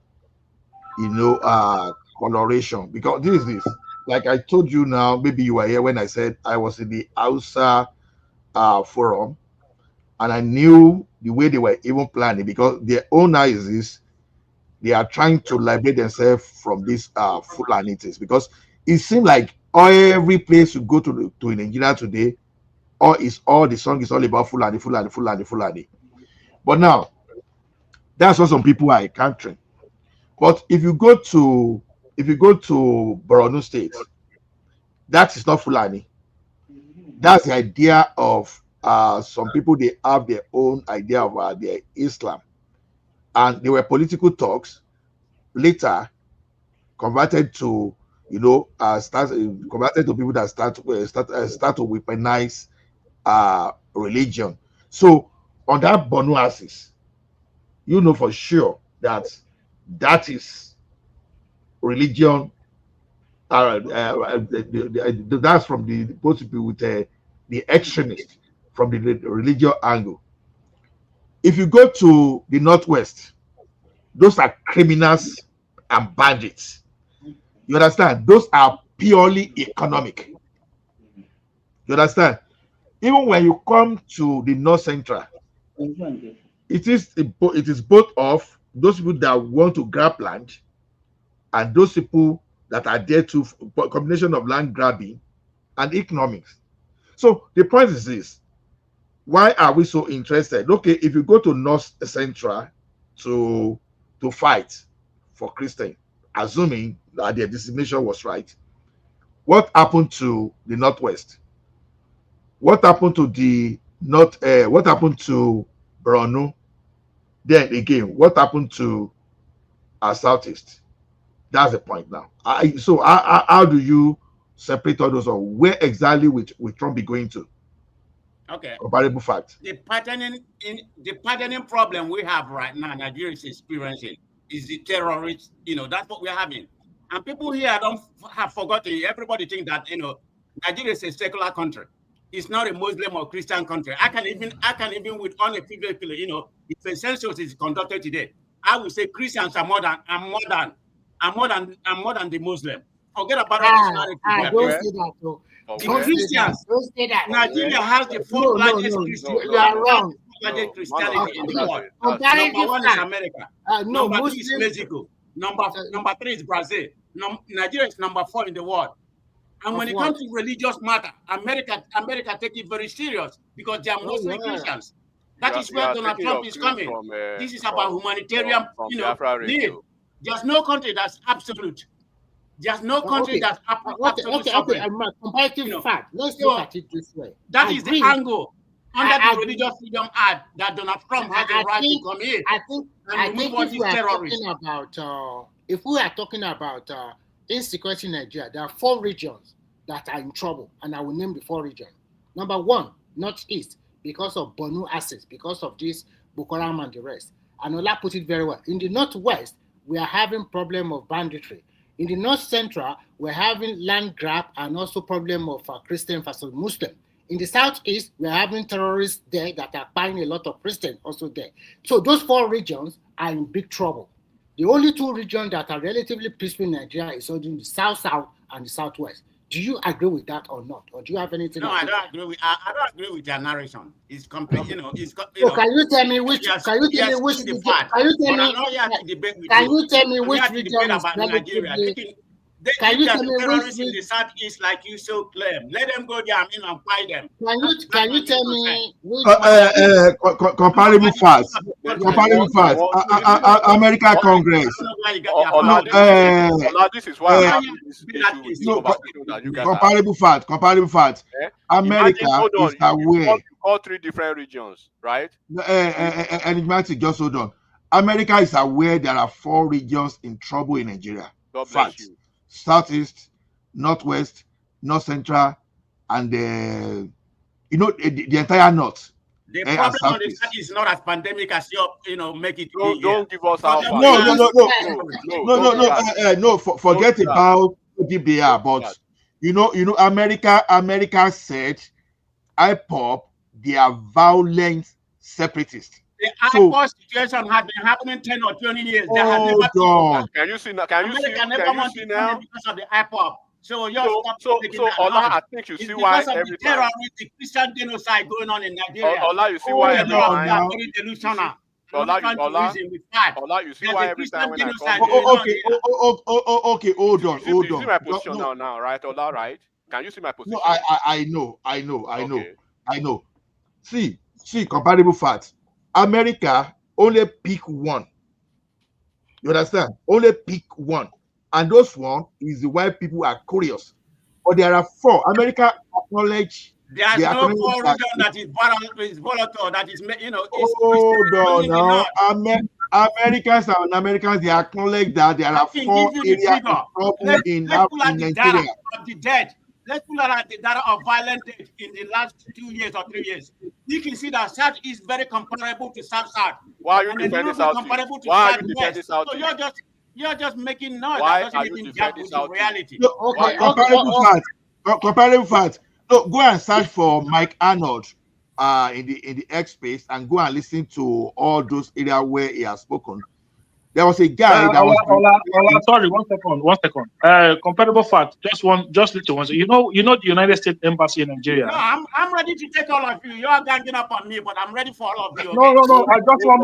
coloration? Because this. Like I told you now, maybe you were here when I said I was in the Hausa forum, and I knew the way they were even planning, because their owner is this: they are trying to liberate themselves from these Fulanites, because it seems like every place you go to in Nigeria today, all the song is all about Fulani. But now, that's what some people are encountering. But if you go to Borno State, that is not Fulani. That's the idea of some people. They have their own idea of their Islam, and there were political talks later converted to converted to people that start to weaponize religion. So on that Borno axis, for sure that is religion. That's from the supposed to be with the extremist from the religious angle. If you go to the northwest, those are criminals and bandits. You understand? Those are purely economic. You understand? Even when you come to the north central, it is both of those people that want to grab land and those people that are there to combination of land grabbing and economics. So the point is this: why are we so interested? Okay, if you go to North Central to fight for Christian, assuming that their designation was right, what happened to the Northwest? What happened to the North? What happened to Borno? Then again, what happened to our Southeast? That's the point now. So how do you separate all those, or where exactly will Trump be going to? Okay. Comparable fact. The patterning problem we have right now, Nigeria is experiencing, is the terrorists. That's what we're having. And people here have forgotten. Everybody think that Nigeria is a secular country. It's not a Muslim or Christian country. I can even with unequivocally, if a census is conducted today, I would say Christians are more than the Muslim. Forget about all this narrative. Don't say that, though. The Christians. Don't say that. Nigeria has the fourth largest Christian. You are wrong. Christianity in the world. Number one is America. Number two is Mexico. Number three is Brazil. Nigeria is number 4 in the world. And when it comes to religious matter, America take it very serious because they are mostly Christians. That is where Donald Trump is coming. This is about humanitarian, need. There's no country that's absolute. There's no country that's absolute. Okay. Comparative fact. Let's look at it this way. That is the angle under the Religious Freedom Act that Donald Trump has the right to come in. I think if we are talking about insecurity in Nigeria, there are 4 regions that are in trouble, and I will name the 4 regions. Number 1, Northeast, because of Borno assets, because of this Boko Haram and the rest. And Ola put it very well. In the Northwest, we are having problem of banditry. In the North Central, we're having land grab and also problem of Christian versus Muslim. In the Southeast, we're having terrorists there that are buying a lot of Christians also there. So those 4 regions are in big trouble. The only 2 regions that are relatively peaceful in Nigeria is in the South and the Southwest. Do you agree with that or not? Or do you have anything? No, I don't agree with. I don't agree with their narration. It's complete. So can you tell me which? Can you tell me which? Can you tell me which region is relatively? If there's a terrorist in the southeast, like you so claim, let them go there and fight them. Can you tell me comparable facts? Comparable facts. America Congress. This is why I'm having this issue with this conversation that you guys comparable facts. Comparable facts. America is aware. You call 3 different regions, right? Enigmatic, just hold on. America is aware there are 4 regions in trouble in Nigeria. God bless you. Southeast, Northwest, North Central, and the entire North. The problem on the side is not as pandemic as you make it. Don't give us our no. Forget about DBR, but America said IPOP, they are violent separatists. The IPOP situation has been happening 10 or 20 years. Can you see now? Can you see now? Because of the IPOP. So Ola, I think you see why every time the Christian genocide going on in Nigeria. Ola, you see why every time. Very delusional. Ola, you see why every time when I come. Okay, hold on. You see my position now, right? Ola, right? Can you see my position? No, I know. See, comparable facts. America only pick one. You understand? Only pick one. And those one is the why people are curious. But there are 4. America acknowledge. There's no 4 region that is volatile. That is, hold on now. Americans, they acknowledge that there are 4 areas of trouble in Nigeria. Of the dead. Let's pull out the data of violent death in the last 2 years or 3 years. You can see that South is very comparable to South. Why are you defending South? Why are you defending South? So you're just making noise. Why are you defending South? Reality. Comparable facts. No, go and search for Mike Arnold in the X space and go and listen to all those areas where he has spoken. There was a guy that was. Sorry, 1 second. Comparable fact. Just little one. You know the United States Embassy in Nigeria. No, I'm ready to take all of you. You are ganging up on me, but I'm ready for all of you. Okay? No. I just want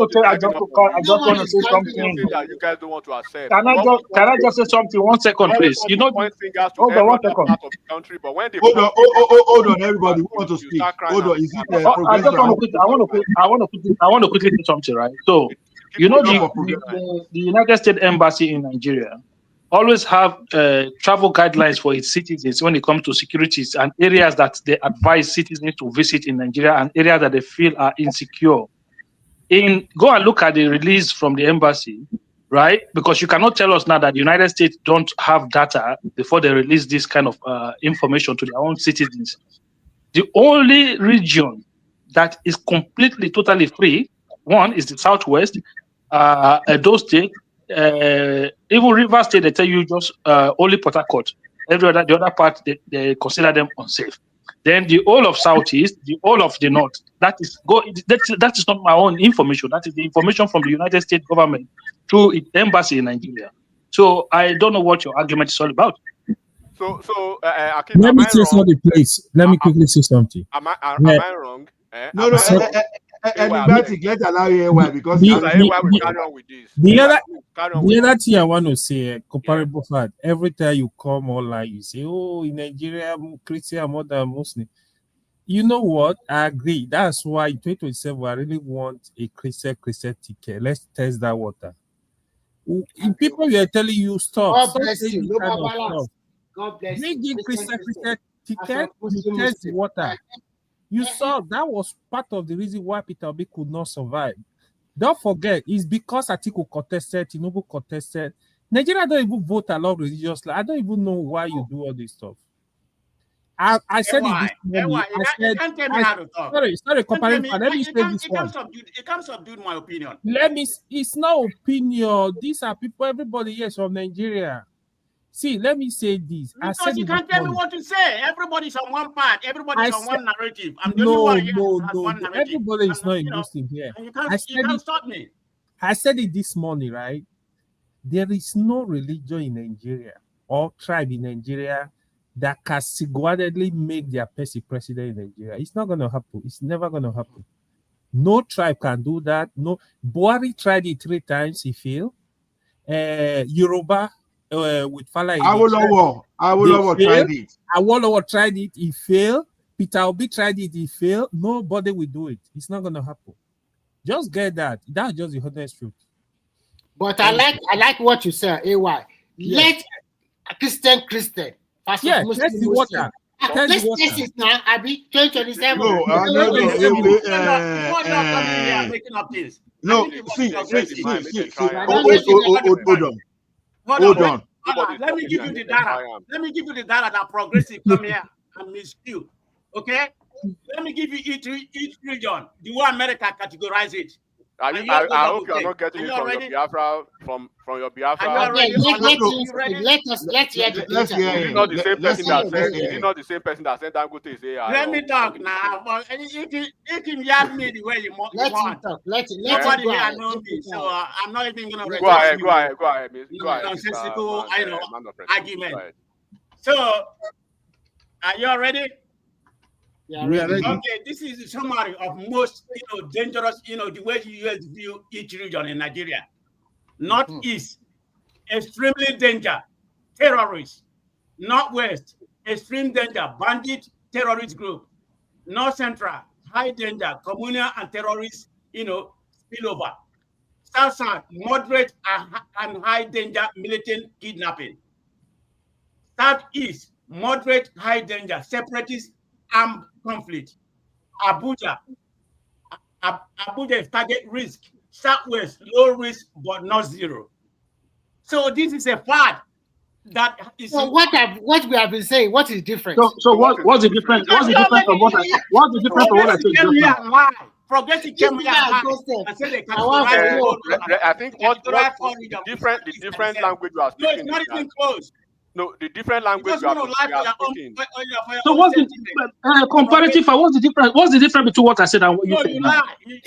to say something. That you guys don't want to accept. Can I just say something? 1 second, please. Hold on 1 second. Hold on, everybody. We want to speak. Hold on. Is it I want to quickly say something, right? So. The United States Embassy in Nigeria always have travel guidelines for its citizens when it comes to securities and areas that they advise citizens to visit in Nigeria and areas that they feel are insecure. Go and look at the release from the embassy, right? Because you cannot tell us now that the United States don't have data before they release this kind of information to their own citizens. The only region that is completely, totally free, one is the Southwest, Edo State, even River State, they tell you just only Port Harcourt. The other part, they consider them unsafe. Then the whole of Southeast, the whole of the North. That is not my own information. That is the information from the United States government through its embassy in Nigeria. So I don't know what your argument is all about. Akim, let me say something, please. Let me quickly say something. Am I wrong? No. Let's allow you why because the other thing I want to say, comparable fact. Every time you come online, you say, "Oh, in Nigeria, Christian are more than Muslim." You know what? I agree. That's why in 2027, I really want a Christian ticket. Let's test that water. People are telling you stop. God bless you. God bless you. Christian ticket. You test the water. You saw that was part of the reason why Peter Obi could not survive. Don't forget, it's because Atiku contested, Tinubu contested. Nigeria don't even vote along religiously. I don't even know why you do all this stuff. I said it this morning. You can't tell me how to talk. Sorry, comparing. Let me say this one. It can't subdue my opinion. It's not opinion. These are people, everybody here is from Nigeria. See, let me say this. Because you can't tell me what to say. Everybody's on one part. Everybody's on one narrative. I'm the only one here. No. Everybody is not a Muslim here. You can't stop me. I said it this morning, right? There is no religion in Nigeria or tribe in Nigeria that can single-handedly make their person president in Nigeria. It's not going to happen. It's never going to happen. No tribe can do that. No. Buhari tried it 3 times. He failed. Yoruba. with Fala. Awolowo tried it. Awolowo tried it. He failed. Peter Obi tried it. He failed. Nobody will do it. It's not going to happen. Just get that. That's just the honest truth. But I like what you said, AY. Yes. Let Christian versus Yes, Muslim. test the water. Let's test it now. Abi 2027. Hold on, making up this. No, see. Hold on. Let me give you the data. Let me give you the data that progressive come here and miscue. Okay? Let me give you each region, the way America categorize it. I hope you are not getting it from your Biafra, from your Biafra. Let's hear the data. Is it not the same person that said? Is it not the same person that said Dangote is AI? Let me talk now. But if you yab me the way you want, nobody here knows me, so I'm not even gonna. Go ahead, miss. Go ahead. Nonsensical, argument. So, are you all ready? Yeah, ready. Okay, this is a summary of most, dangerous, the way the US view each region in Nigeria. Northeast, extremely danger, terrorists. Northwest, extreme danger, bandit, terrorist group. North Central, high danger, communal and terrorist, spillover. South, moderate and high danger, militant kidnapping. Southeast, moderate, high danger, separatist, armed conflict. Abuja is target risk. Southwest, low risk but not zero. So this is a fact that is. So what we have been saying, what is different? So what's the difference? What's the difference from what I said just now? Progressive came here and said they can I think what the different language you are speaking. No, it's not even close. No, the different language you are speaking. So what's the comparative? What's the difference? What's the difference between what I said and what you said?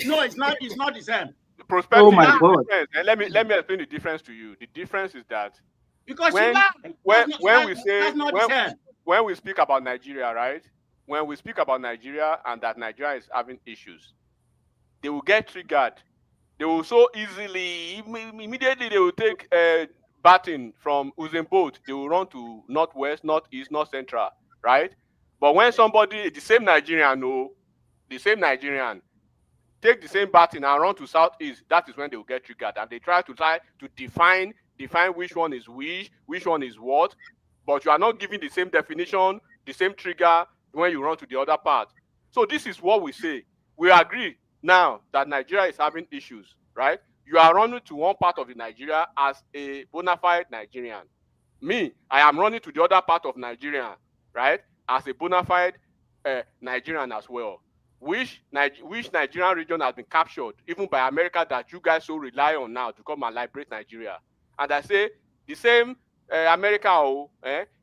No, it's not. It's not the same. Perspective. Oh my God! And let me explain the difference to you. The difference is that because when we speak about Nigeria, right? When we speak about Nigeria and that Nigeria is having issues, they will get triggered. They will so easily, immediately they will take batting from Usain Bolt, they will run to northwest, northeast, north central, right? But when somebody, the same Nigerian, take the same batting and run to southeast, that is when they will get triggered, and they try to define which one is which one is what, but you are not giving the same definition, the same trigger when you run to the other part. So this is what we say. We agree now that Nigeria is having issues, right? You are running to one part of the Nigeria as a bona fide Nigerian. Me, I am running to the other part of Nigeria, right, as a bona fide Nigerian as well. Which Nigerian region has been captured, even by America, that you guys so rely on now to come and liberate Nigeria? And I say the same America,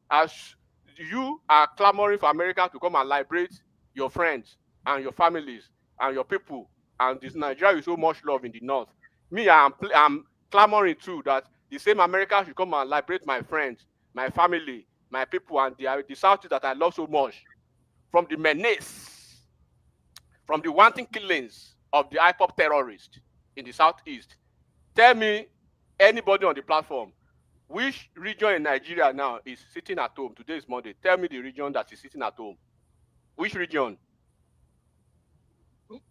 as you are clamoring for America to come and liberate your friends and your families and your people, and this Nigeria is so much love in the north. Me, I'm clamoring too that the same America should come and liberate my friends, my family, my people, and the South that I love so much from the menace, from the wanton killings of the IPOP terrorists in the Southeast. Tell me, anybody on the platform, which region in Nigeria now is sitting at home? Today is Monday. Tell me the region that is sitting at home. Which region?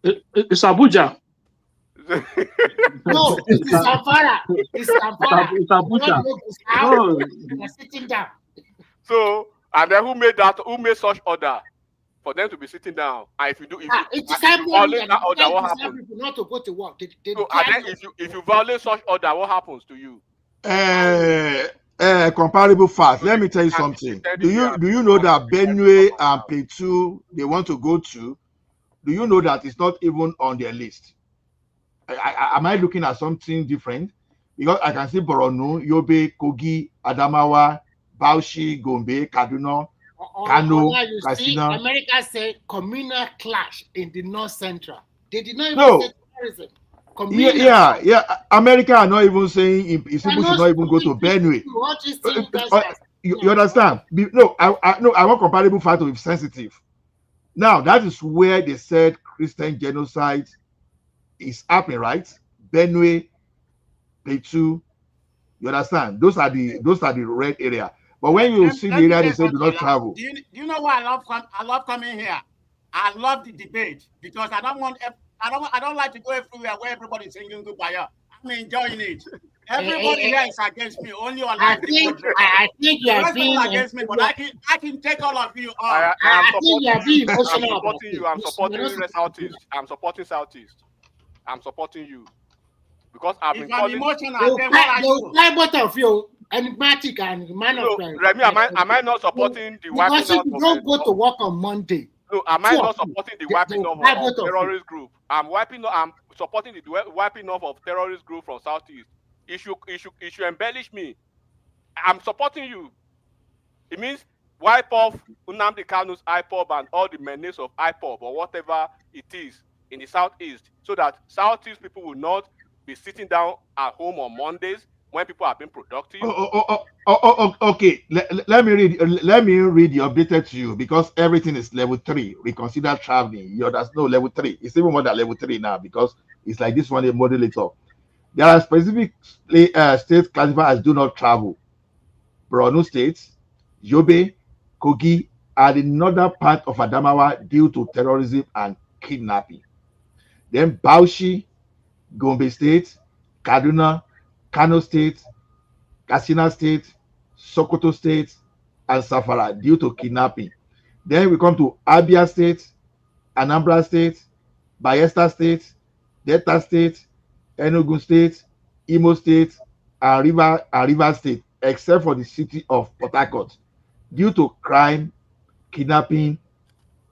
It's Abuja. No, it's Zamfara. It's Abuja. No. They're sitting down. So, and then who made such order for them to be sitting down? And if you violate that order, what happens? Not to go to work. So, and then if you violate such order, what happens to you? Comparable facts. Let me tell you something. Do you know that Benue and Plateau they want to go to? Do you know that it's not even on their list? Am I looking at something different? Because I can see Borno, Yobe, Kogi, Adamawa, Bauchi, Gombe, Kaduna, Kano, Katsina. America said communal clash in the North Central. They did not even say terrorism. Yeah. America are not even saying people should not even go to Benue. You understand? No, I want comparable fact to be sensitive. Now, that is where they said Christian genocide is happening, right? Benue, Plateau, You understand? Those are the red area. But when you see the area, they say do not travel. Do you know why I love coming here? I love the debate because I don't like to go everywhere where everybody's singing goodbye. I'm enjoying it. Everybody here is against me. Only on I think you are being against me, but I can take all of you on. I think you are being I'm emotional. supporting you. I'm supporting you, Southeast. I'm supporting Southeast. I'm supporting you because I've been calling. Emotional, then what are you? Both of you, enigmatic and man of God. Remy, am I not supporting the wiping Because if out you of don't go to work on Monday. No, am I not supporting the wiping off of terrorist group? I'm supporting the wiping off of terrorist group from Southeast. It should embellish me. I'm supporting you. It means wipe off Nnamdi Kanu's IPOB and all the menace of IPOB or whatever it is in the Southeast, so that Southeast people will not be sitting down at home on Mondays when people are being productive. Okay. Let me read the updated to you because everything is level 3. We consider traveling. There's no level 3. It's even more than level 3 now because it's like this one a modulator. There are specific states classified as do not travel. Borno State, Yobe, Kogi, and the northern part of Adamawa due to terrorism and kidnapping. Then Bauchi, Gombe State, Kaduna, Kano State, Katsina State, Sokoto State, and Safara due to kidnapping. Then we come to Abia State, Anambra State, Bayelsa State, Delta State, Enugu State, Imo State, and River State, except for the city of Port Harcourt, due to crime, kidnapping,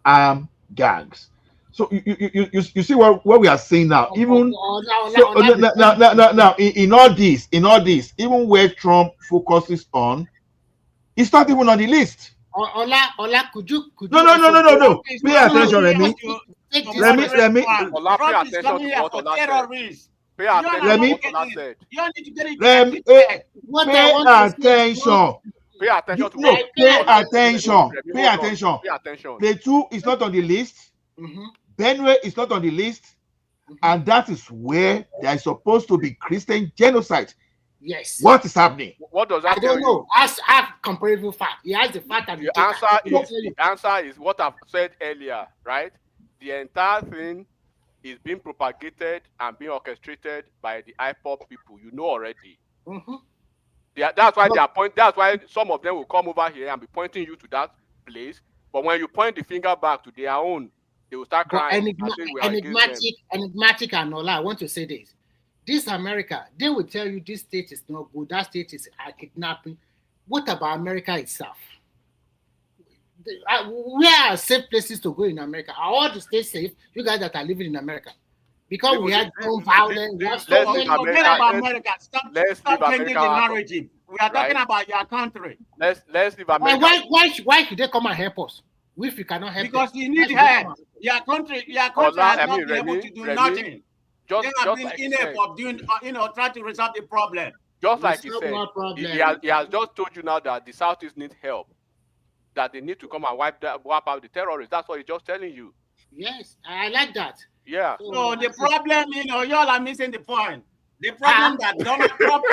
armed gangs. So you see what we are saying now. Even now in all this, even where Trump focuses on, it's not even on the list. Ola, could you? No. Pay attention, Remy. Remy. Ola, pay attention to what Ola said. Pay attention Remy. to what Ola said. You don't need to get it. Remy, pay attention. Pay attention to no, what pay attention. Remy, Pay attention. Pay attention. Plateau is not on the list. Benue is not on the list. And that is where there is supposed to be Christian genocide. Yes. What is happening? What does that I don't know. Have comparable fact. He has the fact and the answer is what I've said earlier, right? The entire thing is being propagated and being orchestrated by the IPOB people. You know already. That's why some of them will come over here and be pointing you to that place. But when you point the finger back to their own, they will start crying. Enigmatic and all. I want to say this. This America, they will tell you this state is not good, that state is kidnapping. What about America itself? Where are safe places to go in America? Are all the states safe? You guys that are living in America. Because we had gun violence, we have so many. Stop changing the narrative. We are talking about your country. Let's leave America. Why should they come and help us? If we cannot help because them? you need help. Your country has not been able to do nothing. They have been inept of doing, trying to resolve the problem. Just like he said, he has just told you now that the Southeast need help, that they need to come and wipe out the terrorists. That's what he's just telling you. Yes, I like that. Yeah. So the problem, y'all are missing the point. The problem that Donald Trump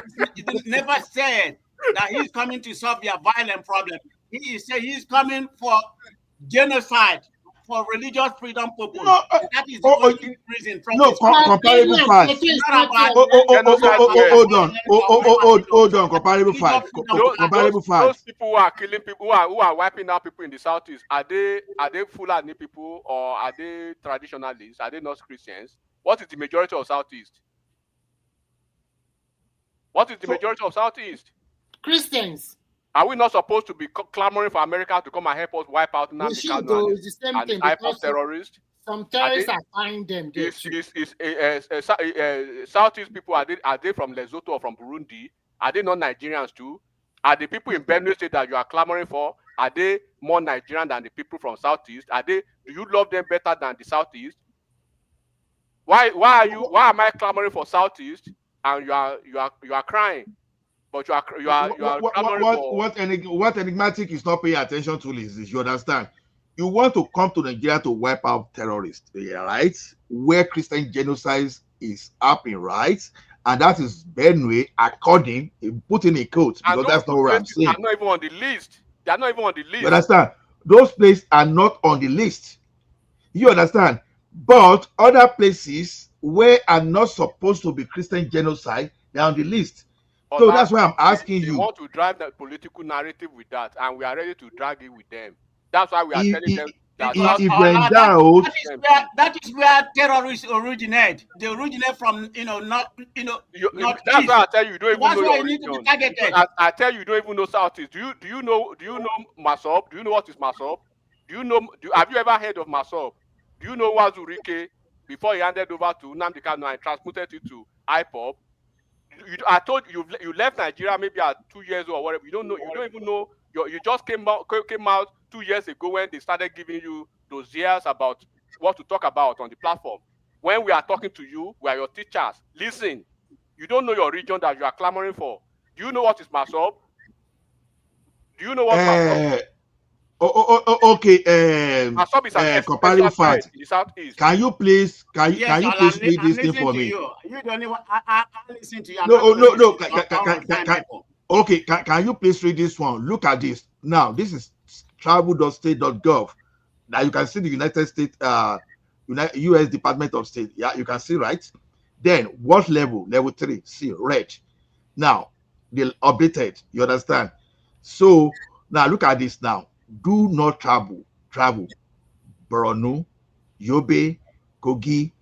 never said that he's coming to solve your violent problem. He said he's coming for genocide, for religious freedom purpose. That is the only reason. Comparable facts. Hold on. Comparable facts. Those people who are killing people, who are wiping out people in the Southeast, are they Fulani people or are they traditionalists? Are they not Christians? What is the majority of Southeast? What is the majority of Southeast? Christians. Are we not supposed to be clamoring for America to come and help us wipe out Nnamdi Kanu and the IPOB terrorists? Some terrorists are finding them. Southeast people, are they from Lesotho or from Burundi? Are they not Nigerians too? Are the people in Benue State that you are clamoring for, are they more Nigerian than the people from Southeast? Do you love them better than the Southeast? Why am I clamoring for Southeast and you are crying? But you are what enigmatic is not paying attention to is this. You understand? You want to come to Nigeria to wipe out terrorists, right? Where Christian genocide is happening, right? and that is Benue, according, put in a quote, because that's not what I'm saying. Are not even on the list. They are not even on the list. You understand? Those places are not on the list. You understand? But other places where are not supposed to be Christian genocide, they're on the list. So that's why I'm asking you. They want to drive the political narrative with that, and we are ready to drag it with them. That's why we are telling them that that is where terrorists originate. They originate from not that's why I tell you, you don't even know your need to be region. targeted. I tell you don't even know Southeast. Do you know Masop? Do you know what is Masop? Have you ever heard of Masop? Do you know Wazurike before he handed over to Nnamdi Kanu and transmitted it to IPOB? I told you you left Nigeria maybe at 2 years old or whatever. You don't know. You don't even know. You just came out 2 years ago when they started giving you those years about what to talk about on the platform. When we are talking to you, we are your teachers. Listen, you don't know your region that you are clamoring for. Do you know what is Masop? Do you know what Masop? Okay. Masop is an comparative fact. in the Southeast. Can you please read this thing for me? You don't even. I listen to you. No. Okay, can you please read this one? Look at this. Now, this is travel.state.gov. Now you can see the United States, U.S. Department of State. Yeah, you can see, right? Then what level? Level 3. See, red. Now, they updated. You understand? So now look at this now. Do not travel. Borno, Yobe, Kogi,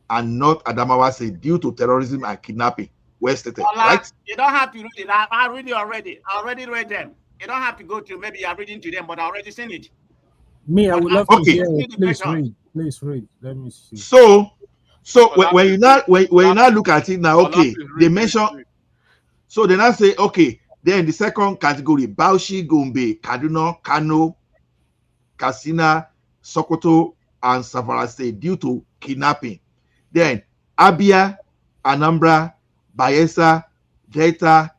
and North Adamawa State due to terrorism and kidnapping. West State, right? You don't have to read it. I read it already. I already read them. You don't have to go to, maybe you're reading to them, but I already seen it. Me, I would love to hear. Please read. Let me see. So when you now look at it now, okay, they mention. So they now say, okay, then the second category: Bauchi, Gombe, Kaduna, Kano, Katsina, Sokoto, and Zamfara State due to kidnapping. Then Abia, Anambra, Bayelsa, Delta,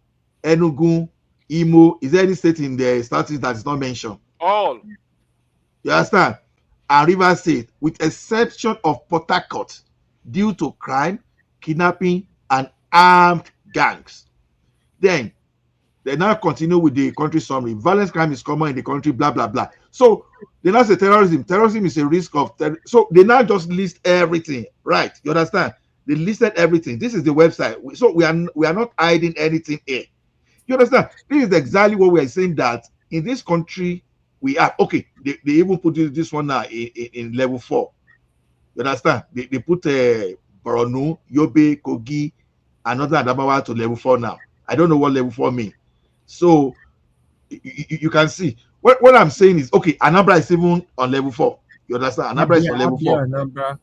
Enugu, Imo. Is there any state in the statistics that is not mentioned? All. You understand? And Rivers State, with exception of Port Harcourt, due to crime, kidnapping, and armed gangs. Then they now continue with the country summary. Violent crime is common in the country, blah, blah, blah. So they now say terrorism. Terrorism is a risk of so they now just list everything, right? You understand? They listed everything. This is the website. So we are not hiding anything here. You understand? This is exactly what we are saying, that in this country we have. Okay, they even put this one now in level 4. You understand? They put Borno, Yobe, Kogi, and Northern Adamawa to level 4 now. I don't know what level 4 means. So you can see what I'm saying is, okay, Anambra is even on level 4. You understand? Anambra is on level 4. Anambra,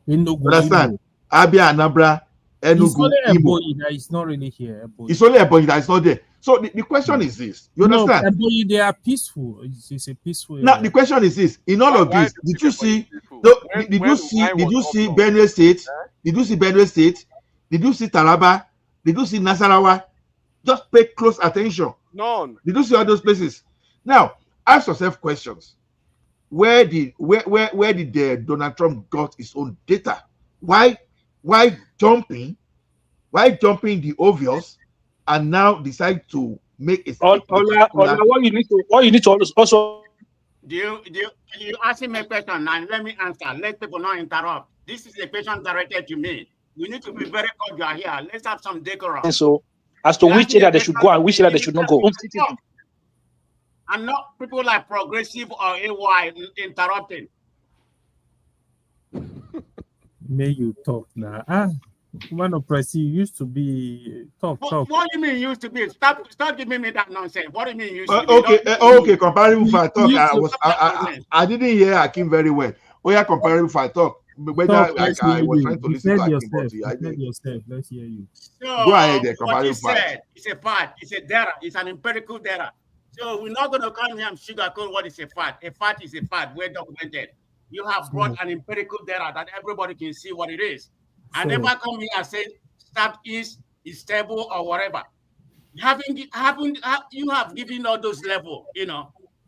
you understand? Abia, Anambra, Enugu, Imo. It's not really here. It's only Ebonyi that is not there. So the question is this: you understand? No, they are peaceful. It's a peaceful. Now the question is this: in all of this, did you see Benue State? Did you see Benue State? Did you see Taraba? Did you see Nasarawa? Just pay close attention. None. Did you see all those places? Now ask yourself questions. Where did Donald Trump got his own data? Why jumping the obvious and now decide to make a what you need to also do you ask him a question and let me answer. Let people not interrupt. This is a question directed to me. You need to be very cordial here. Let's have some decorum. So as to which area they should go and which area they should not go. And not people like Progressive or AY interrupting. May you talk now. One of Pressy used to be talk. What do you mean used to be? Stop giving me that nonsense. What do you mean used to be? Okay, comparative for talk. I didn't hear Hakim very well. Oh yeah, comparative for talk. Whether I was trying to listen to Hakim, but yourself. Let's hear you. So go ahead, what he said, it's a fact. It's a data. It's an empirical data. So we're not going to come here and sugarcoat what is a fact. A fact is a fact. We're documented. You have brought an empirical data that everybody can see what it is. I never come here and say Southeast is stable or whatever. You have given all those levels,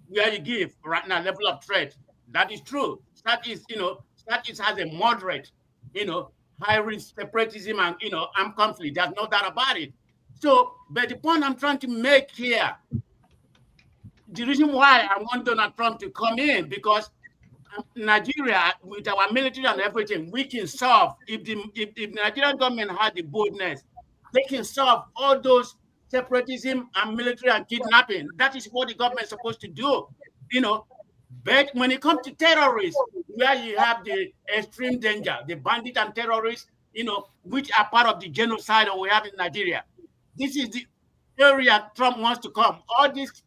where you give right now level of threat. That is true. Southeast has a moderate, high-risk separatism and armed conflict. There's no doubt about it. So, but the point I'm trying to make here, the reason why I want Donald Trump to come in, because Nigeria, with our military and everything, we can solve, if the Nigerian government had the boldness, they can solve all those separatism and military and kidnapping. That is what the government is supposed to do, But when it comes to terrorists, where you have the extreme danger, the bandit and terrorists, which are part of the genocide that we have in Nigeria, this is the area Trump wants to come. All this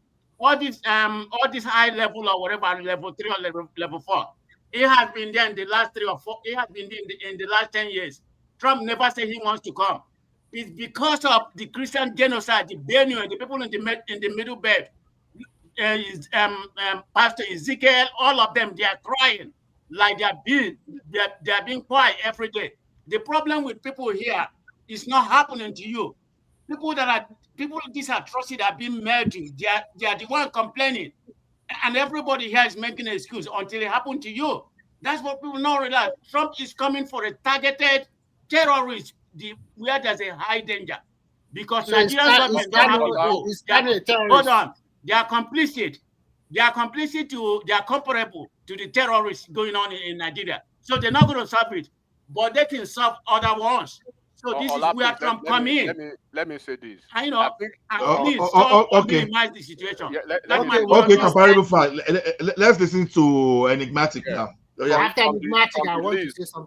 high level or whatever, level 3 or level 4, it has been there in the last 3 or 4. It has been in the last 10 years. Trump never said he wants to come. It's because of the Christian genocide, the Benue, the people in the middle belt, Pastor Ezekiel, all of them, they are crying like they are being quiet every day. The problem with people here is not happening to you. These atrocities are being murdered. They are the one complaining, and everybody here is making an excuse until it happened to you. That's what people don't realize. Trump is coming for a targeted terrorist, where there's a high danger, because So Nigerian government don't have to go. Hold on, they are complicit. They are comparable to the terrorists going on in Nigeria. So they're not going to solve it, but they can solve other ones. So this is where Trump come in. Let me say this. Please stop minimize the situation. Okay, comparable fact. Let's listen to Enigmatic now.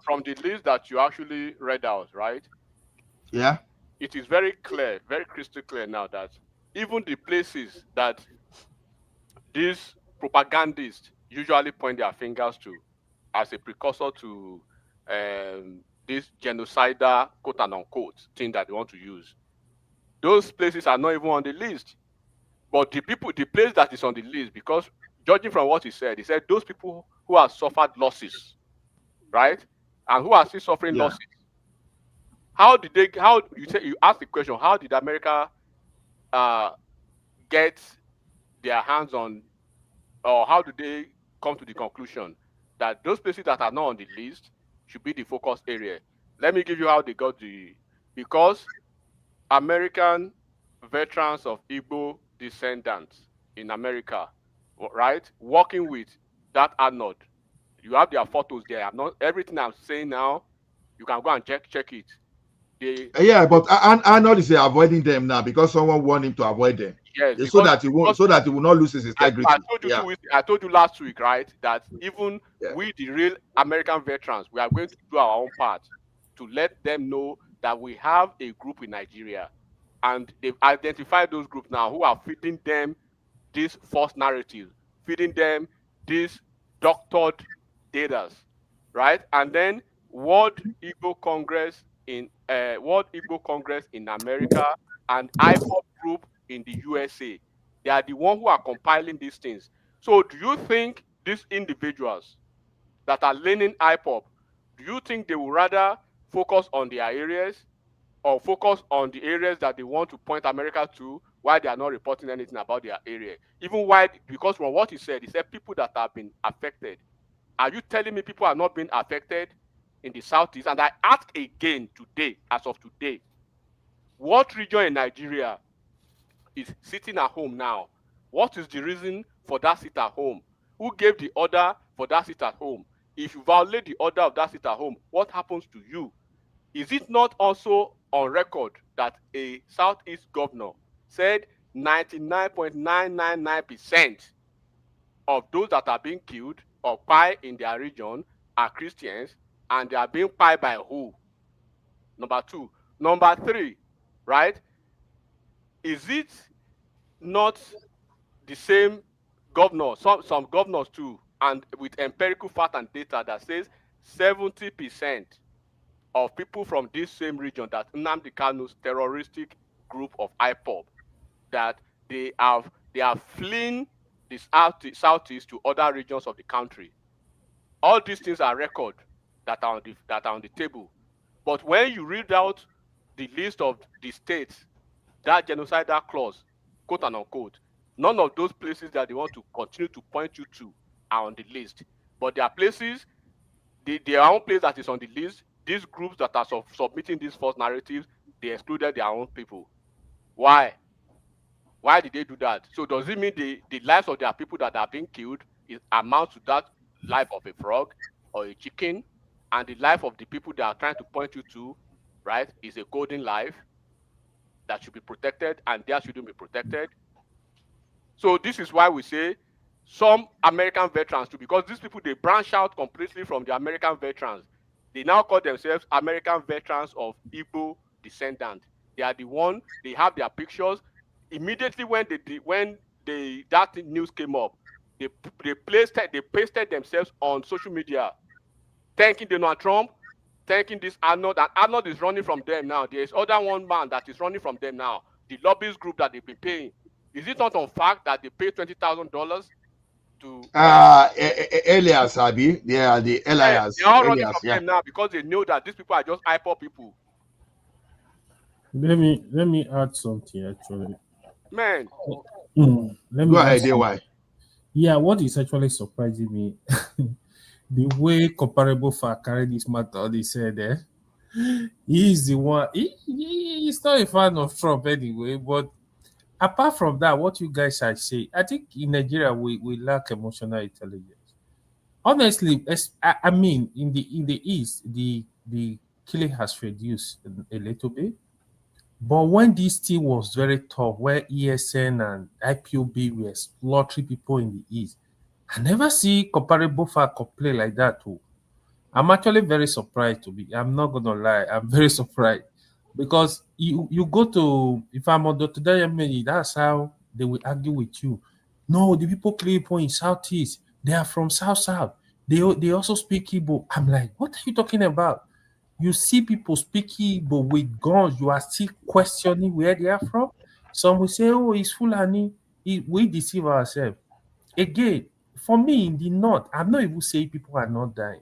From the list that you actually read out, right? Yeah. It is very clear, very crystal clear now that even the places that these propagandists usually point their fingers to as a precursor to this genocidal quote and unquote thing that they want to use, those places are not even on the list. But the place that is on the list, because judging from what he said those people who have suffered losses, right, and who are still suffering losses. You ask the question, how did America get their hands on, or how do they come to the conclusion that those places that are not on the list should be the focus area? Let me give you how they got because American veterans of Igbo descendants in America, right, working with that Arnold, you have their photos there. Everything I'm saying now, you can go and check it. But Arnold is avoiding them now because someone warned him to avoid them. Yes, so that he will not lose his integrity. I told you last week, right, that even we, the real American veterans, we are going to do our own part to let them know that we have a group in Nigeria, and they've identified those groups now who are feeding them this false narrative, feeding them these doctored data, right? And then World Igbo Congress in America and IPOP group in the USA, they are the ones who are compiling these things. So do you think these individuals that are learning IPOP, do you think they will rather focus on their areas or focus on the areas that they want to point America to, why they are not reporting anything about their area? Even why, because from what he said people that have been affected. Are you telling me people are not being affected in the Southeast? And I ask again today, as of today, what region in Nigeria is sitting at home now? What is the reason for that sit at home? Who gave the order for that sit at home? If you violate the order of that sit at home, what happens to you? Is it not also on record that a Southeast governor said 99.999% of those that are being killed or pie in their region are Christians, and they are being pie by who? Number 2. Number 3, right? Is it not the same governor, some governors too, and with empirical fact and data that says 70% of people from this same region, that Nnamdi Kanu's terroristic group of IPOB, that they are fleeing the southeast to other regions of the country? All these things are record that are on the table. But when you read out the list of the states, that genocidal clause, quote and unquote, none of those places that they want to continue to point you to are on the list. But there are places, their own place that is on the list these groups that are submitting these false narratives, they excluded their own people. Why? Why did they do that? So does it mean the lives of their people that are being killed is amount to that life of a frog or a chicken, and the life of the people they are trying to point you to, right, is a golden life that should be protected, and theirs shouldn't be protected? So this is why we say some American veterans too, because these people, they branch out completely from the American veterans. They now call themselves American veterans of Igbo descendant. They are the one, they have their pictures. Immediately when that news came up, they pasted themselves on social media, thanking Donald Trump, thanking this Arnold, and Arnold is running from them now. There is other one man that is running from them now, the lobbyist group that they've been paying. Is it not on fact that they paid $20,000 to Elias, Abi? They are the Elias. They're all running Elias, from them now because they know that these people are just hyper people. Let me add something actually. Man. Let me Go ahead, why? Yeah, what is actually surprising me, the way Comparable Far carried this matter, they said he's the one. He's not a fan of Trump anyway, but apart from that, what you guys are saying, I think in Nigeria we lack emotional intelligence. Honestly, I mean, in the East, the killing has reduced a little bit. But when this thing was very tough, where ESN and IPOB were slaughtering people in the East, I never see Comparable Far complain like that too. I'm actually very surprised I'm not gonna lie, I'm very surprised. Because you go to, if I'm on Dr. Dayameni, that's how they will argue with you. No, the people killing people in Southeast, they are from South. They also speak Igbo. I'm like, what are you talking about? You see people speaking Igbo with guns, you are still questioning where they are from. Some will say, oh, it's Fulani. We deceive ourselves. Again, for me in the north, I'm not even saying people are not dying.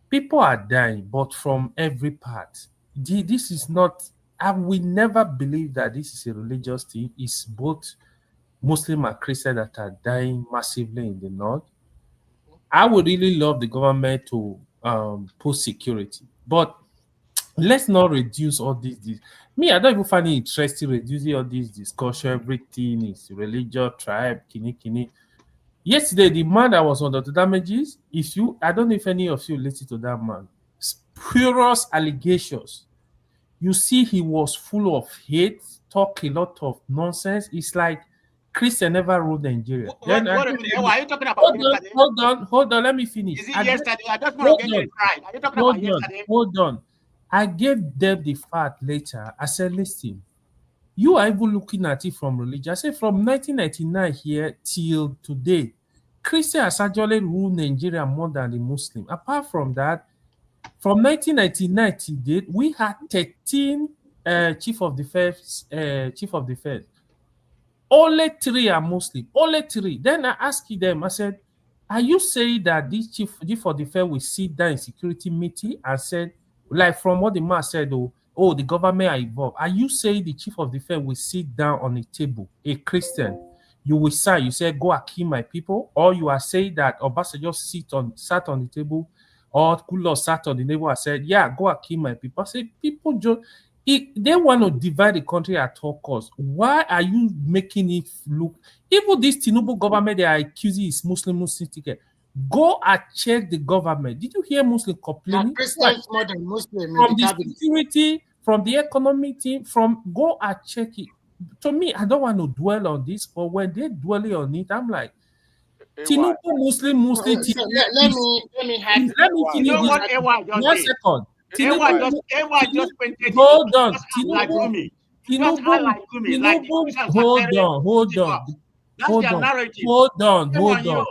People are dying, but from every part. This is not, I will never believe that this is a religious thing. It's both Muslim and Christian that are dying massively in the north. I would really love the government to put security, but let's not reduce all this. Me, I don't even find it interesting reducing all this discussion. Everything is religion, tribe, kini. Yesterday, the man that was under the damages, I don't know if any of you listened to that man. Spurious allegations. You see, he was full of hate, talk a lot of nonsense. It's like Christian never ruled Nigeria. What a minute. Are you talking about hold on. Let me finish. Is it yesterday? I just want to get it right. Are you talking about yesterday? Hold on. I gave them the fact later. I said, listen, you are even looking at it from religion. I said, from 1999 here till today, Christian has actually ruled Nigeria more than the Muslim. Apart from that, from 1999 to date, we had 13 chief of defense. Only 3 are Muslim. Only 3. Then I asked them, I said, are you saying that this chief of defense will sit down in security meeting and said, like from what the man said, oh, the government are involved. Are you saying the chief of defense will sit down on a table, a Christian, you will sign, you say, go and kill my people? Or you are saying that Obasanjo sat on the table, or Kulo sat on the table and said, yeah, go and kill my people? I said, people just, they want to divide the country at all costs. Why are you making it look, even this Tinubu government they are accusing is Muslim ticket? Go and check the government. Did you hear Muslim complaining? Christians more than Muslim From the security, from the economic team, go and check it. To me, I don't want to dwell on this, but when they dwell on it, I'm like, Tinubu Muslim So let me have you know what AY just 1 did? second. AY just painted hold on. like Gumi. Hold on. That's their narrative. Hold on.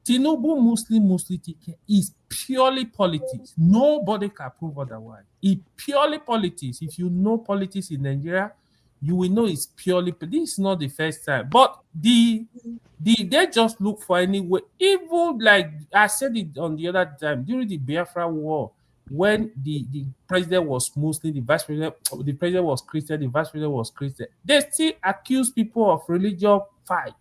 Tinubu Muslim ticket is purely politics. Nobody can prove otherwise. It's purely politics. If you know politics in Nigeria, you will know it's purely. This is not the first time, but they just look for any way. Even like I said it on the other time during the Biafra War, when the president was Muslim, the president was Christian, the vice president was Christian. They still accuse people of religious fight.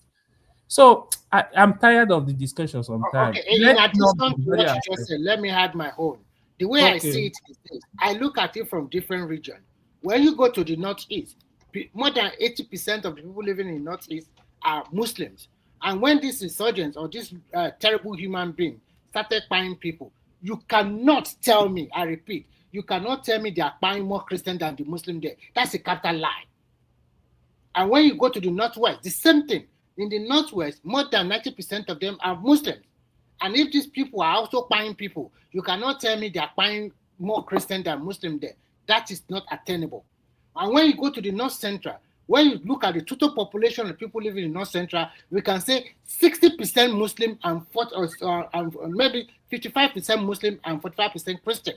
So I'm tired of the discussion sometimes. Okay, in addition to what you just said, let me add my own. The way I see it is this. I look at it from different regions. When you go to the Northeast, more than 80% of the people living in the Northeast are Muslims. And when this insurgents or this terrible human being started buying people, you cannot tell me, I repeat, you cannot tell me they are buying more Christian than the Muslim there. That's a capital lie. And when you go to the Northwest, the same thing. In the Northwest, more than 90% of them are Muslims. And if these people are also buying people, you cannot tell me they are buying more Christian than Muslim there. That is not attainable. And when you go to the North Central, when you look at the total population of people living in North Central, we can say 60% Muslim and maybe 55% Muslim and 45% Christian.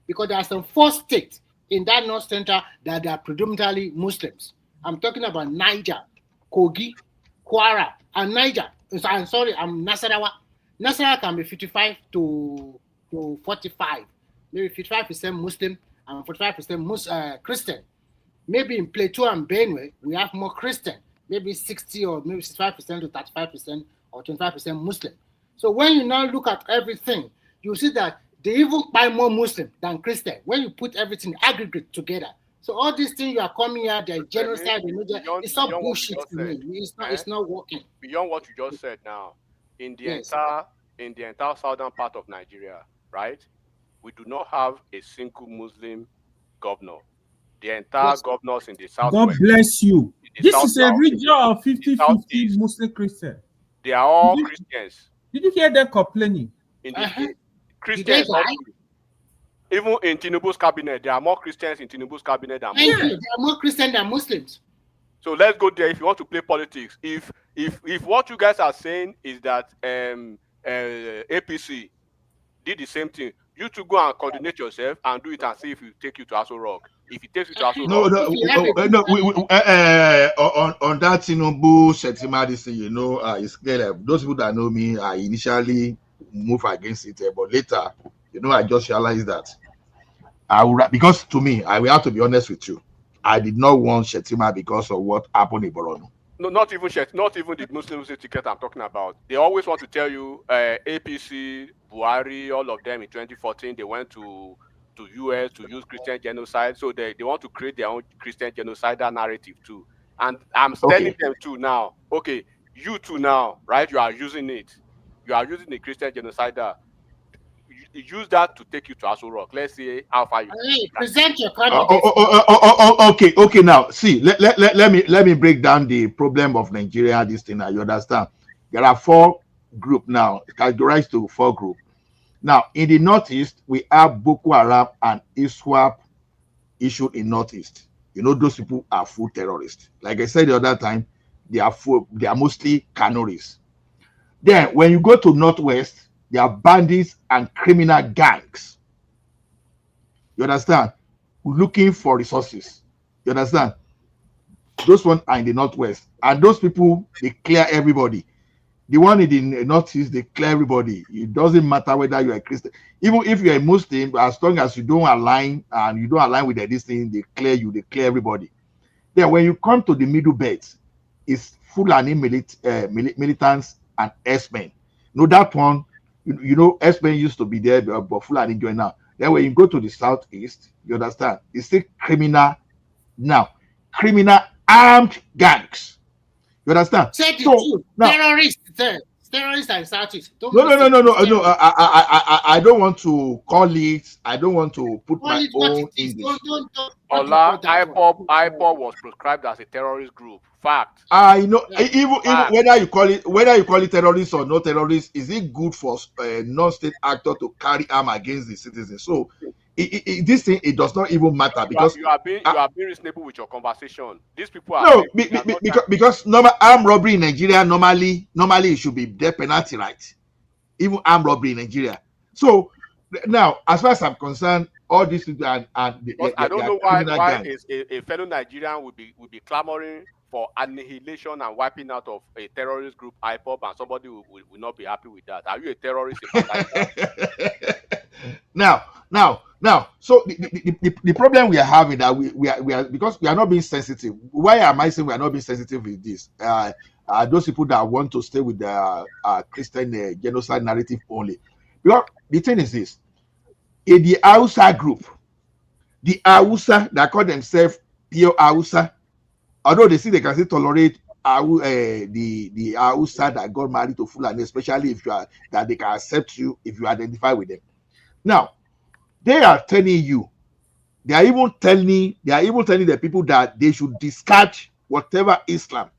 Because there are some 4 states in that North Central that are predominantly Muslims. I'm talking about Niger, Kogi, Kwara, and Niger. I'm sorry, Nasarawa. Nasarawa can be 55 to 45. Maybe 55% Muslim and 45% Christian. Maybe in Plateau and Benue, we have more Christian. Maybe 60 or maybe 65% to 35% or 25% Muslim. So when you now look at everything, you see that they even buy more Muslim than Christian when you put everything aggregate together. So all these things you are coming here, the genocide, it's not bullshit to me. It's not working. Beyond what you just said now, in the entire southern part of Nigeria, right? We do not have a single Muslim governor. The entire governors in the southwest. God bless you. This is a region of 50-50 Muslim Christian. They are all Christians. Did you hear them complaining? Christians. Even in Tinubu's cabinet, there are more Christians in Tinubu's cabinet than Muslims. There are more Christians than Muslims. So let's go there if you want to play politics. If what you guys are saying is that APC did the same thing, you to go and coordinate yourself and do it and see if it take you to Aso Rock. If it takes you to Aso Rock, on that Tinubu Shetima, this thing, it's clear. Those people that know me, I initially move against it, but later, I just realized that because to me, I will have to be honest with you, I did not want Shetima because of what happened in Borno. No, not even the Muslim ticket I'm talking about. They always want to tell you APC, Buhari, all of them in 2014, they went to US to use Christian genocide. So they want to create their own Christian genocidal narrative too. And I'm telling them too now, okay, you too now, right? You are using it. You are using the Christian genocidal. You use that to take you to Aso Rock. Let's see how far you present your candidate. Okay. Now, see, let me break down the problem of Nigeria. This thing, you understand? There are 4 groups now, categorized to 4 groups. Now, in the Northeast, we have Boko Haram and ISWAP issued in Northeast. Those people are full terrorists. Like I said the other time, they are mostly cannories. Then, when you go to Northwest, they are bandits and criminal gangs. You understand? Looking for resources. You understand? Those ones are in the Northwest. And those people, they clear everybody. The one in the Northeast, they clear everybody. It doesn't matter whether you're a Christian. Even if you're a Muslim, as long as you don't align and you don't align with this thing, they clear you, they clear everybody. Then when you come to the middle belt, it's Fulani militants and S-men. That one, S-men used to be there, but Fulani join now. Then when you go to the Southeast, you understand, it's still criminal now. Criminal armed gangs. You understand? Say the truth. Terrorists and Southeast. No. I don't want to call it. I don't want to put my own English. Ola, IPOB was prescribed as a terrorist group. Fact. I know. Even whether you call it terrorist or not terrorist, is it good for a non-state actor to carry arm against the citizens? So this thing, it does not even matter because you are being reasonable with your conversation. These people are because normal armed robbery in Nigeria normally it should be death penalty, right? Even armed robbery in Nigeria. So now, as far as I'm concerned, all these people and I don't know why a fellow Nigerian would be clamoring for annihilation and wiping out of a terrorist group, IPOB, and somebody will not be happy with that. Are you a terrorist? Now, so the problem we are having that we are because we are not being sensitive. Why am I saying we are not being sensitive with this? Those people that want to stay with the Christian genocide narrative only. Because the thing is this: in the Hausa group, the Hausa that call themselves pure Hausa, although they can still tolerate the Hausa that got married to Fulani, especially if you are that they can accept you if you identify with them. Now, they are telling you, they are even telling the people that they should discard whatever Islam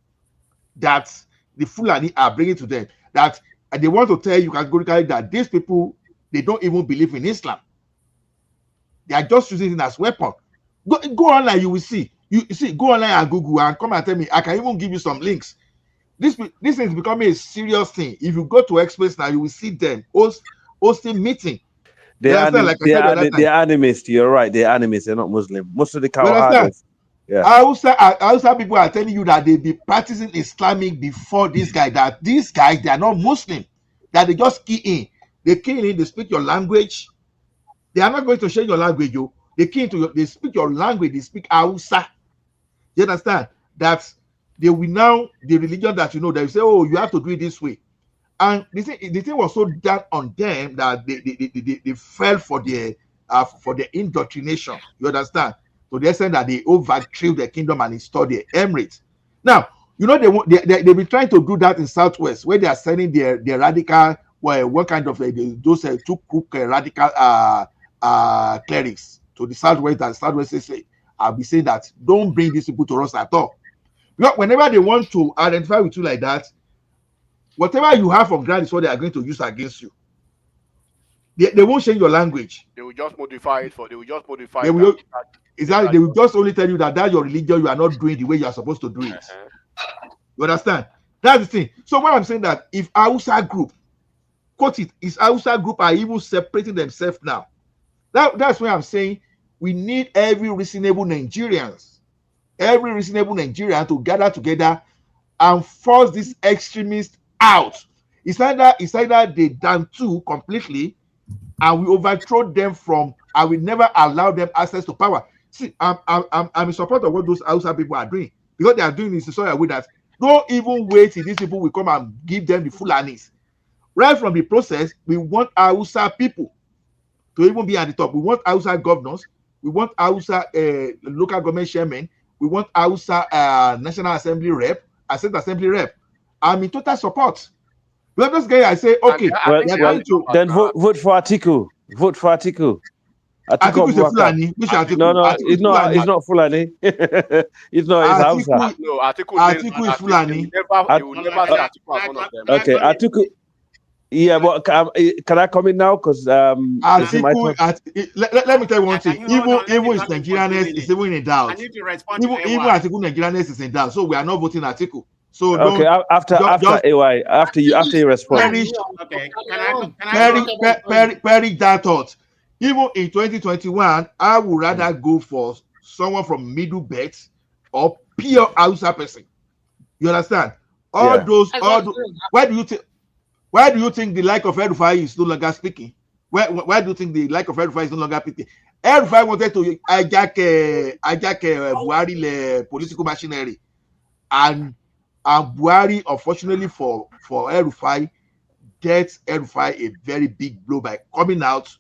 that the Fulani are bringing to them. That they want to tell you categorically that these people, they don't even believe in Islam. They are just using it as weapon. Go online, you will see. You see, go online and Google and come and tell me. I can even give you some links. This is becoming a serious thing. If you go to Express now, you will see them hosting meeting. They're animists. You're right. They're animists. They're not Muslim. Most of the Kawahadas. Yeah. Hausa people are telling you that they be practicing Islamic before this guy. That these guys, they are not Muslim. That they just key in. They key in. They speak your language. They are not going to share your language, yo. They key into they speak your language. They speak Hausa. You understand? That they will now the religion that you know. They say, oh, you have to do it this way. And the thing was so done on them that they fell for the indoctrination. You understand? To the extent that they overthrew the kingdom and installed the emirates. Now, you know they've been trying to do that in Southwest, where they are sending their radical, what kind of those two crook radical clerics to the Southwest. That Southwest say, I'll be saying that don't bring these people to us at all. Because whenever they want to identify with you like that, whatever you have on ground is what they are going to use against you. They won't change your language. They will just modify it for. They will just modify. They will just only tell you that that's your religion. You are not doing the way you are supposed to do it. You understand? That's the thing. So what I'm saying that if Hausa group, quote it, is Hausa group are even separating themselves now. That's why I'm saying we need every reasonable Nigerian to gather together and force these extremists out. It's either they done too completely and we overthrow them from, and we never allow them access to power. See, I'm in support of what those Hausa people are doing, because they are doing this in such a way that don't even wait till these people will come and give them the Fulanis. Right from the process, we want Hausa people to even be at the top. We want Hausa governors. We want Hausa local government chairmen. We want Hausa National Assembly rep, State Assembly rep. I'm in total support. Let us get. I say, okay. Then vote for Atiku. Vote for Atiku. Atiku is a Fulani. Which Atiku? No, it's not Fulani. It's not. It's Hausa. No, Atiku is Fulani. He will never say Atiku as one of them. Okay, Atiku. Yeah, but can I come in now? Because Atiku, let me tell you one thing. Even his Nigerianness is even in doubt. I need to respond to even Atiku Nigerianness is in doubt. So we are not voting Atiku. So okay, after AY, after you respond. Okay, perish that thought. Even in 2021, I would rather go for someone from middle belt or pure Hausa person. You understand? All those. Why do you think the like of El-Rufai is no longer speaking? Why do you think the like of El-Rufai is no longer speaking? El-Rufai wanted to hijack Buhari the political machinery, and Buhari, unfortunately for El-Rufai, gets El-Rufai a very big blow by coming out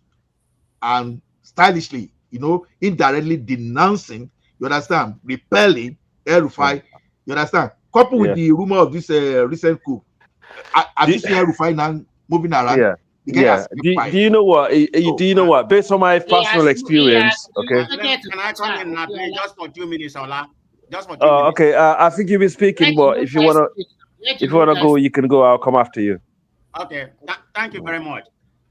and stylishly, indirectly denouncing, you understand, repelling El-Rufai, you understand, coupled with the rumor of this recent coup. Have you seen El-Rufai now moving around? Yeah. Do you know what? Do you know what? Based on my personal experience, okay. Can I come in now, please, just for 2 minutes, Ola? Just for 2 minutes. Okay. I think you've been speaking, but if you wanna go, you can go. I'll come after you. Okay. Thank you very much.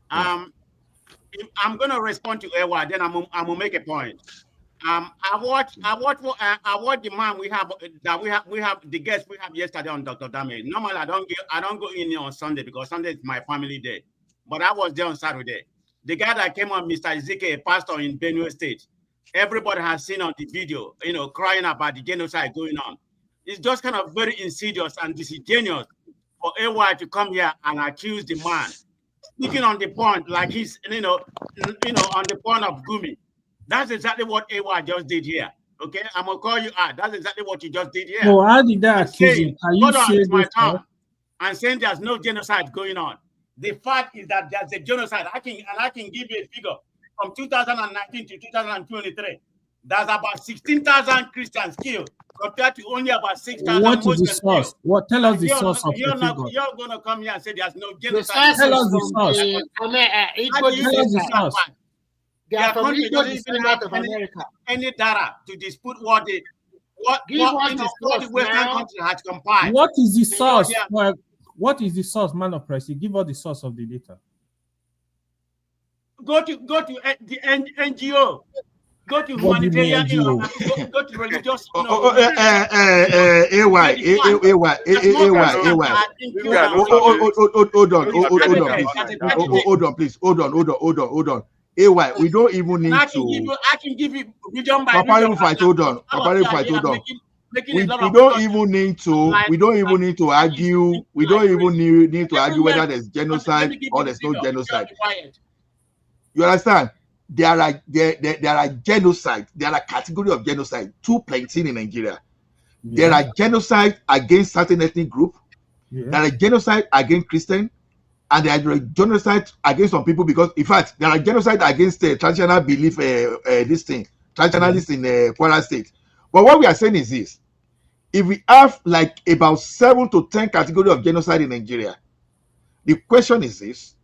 I'm gonna respond to Ewa, then I'm gonna make a point. I watched the man we have the guest we have yesterday on Dr. Dame. Normally I don't go in here on Sunday because Sunday is my family day. But I was there on Saturday. The guy that came on, Mr. Ezekiel, a pastor in Benue State. Everybody has seen on the video, crying about the genocide going on. It's just kind of very insidious and disingenuous for AY to come here and accuse the man, speaking on the point like he's, on the point of Gumi. That's exactly what AY just did here. Okay, I'm gonna call you out. That's exactly what you just did here. No, how did that accuse him? Can you say this? And saying there's no genocide going on. The fact is that there's a genocide. I can give you a figure. from 2019 to 2023, there's about 16,000 Christians killed compared to only about 6,000 What is the Muslims source? killed. What? Tell us And the source of the figure. you're going to come here and say there's no The genocide. source Tell is us the from source. Igbo Tell us the descendants. source. They Their are from country Igbo doesn't even descendants have of America. any data to dispute what the Give us you the know what the source Western now. country has compiled. What is the You know, source? Well, what is the source, man of Christ? Give us the source of the data. Go to the NGO. Go to What do you mean humanitarian, NGO? go to religious, Hold on, please. Hold on. AY, we don't even need to. I can give you region by Comparative fight, hold on. Comparative fight, hold on. We don't even need to. We don't even need to argue. We don't even need to argue whether there's genocide or there's no genocide. You understand? There are genocide. There are category of genocide. Too plenty in Nigeria. There are genocide against certain ethnic group. There are genocide against Christian, and there are genocide against some people because, in fact, there are genocide against traditional belief. Traditionalists in Kwara State. But what we are saying is this: if we have like about 7 to 10 categories of genocide in Nigeria, the question is this: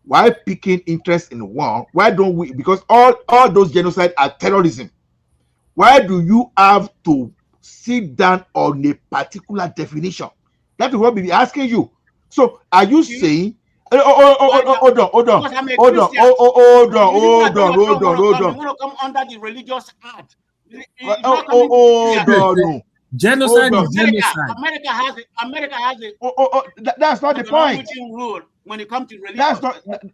why picking interest in one? Why don't we? Because all those genocide are terrorism. Why do you have to sit down on a particular definition? That is what we be asking you. So are you saying? Hold on. You want to come under the religious act. Genocide is genocide. America has a that's not the point. Rule when it comes to religion.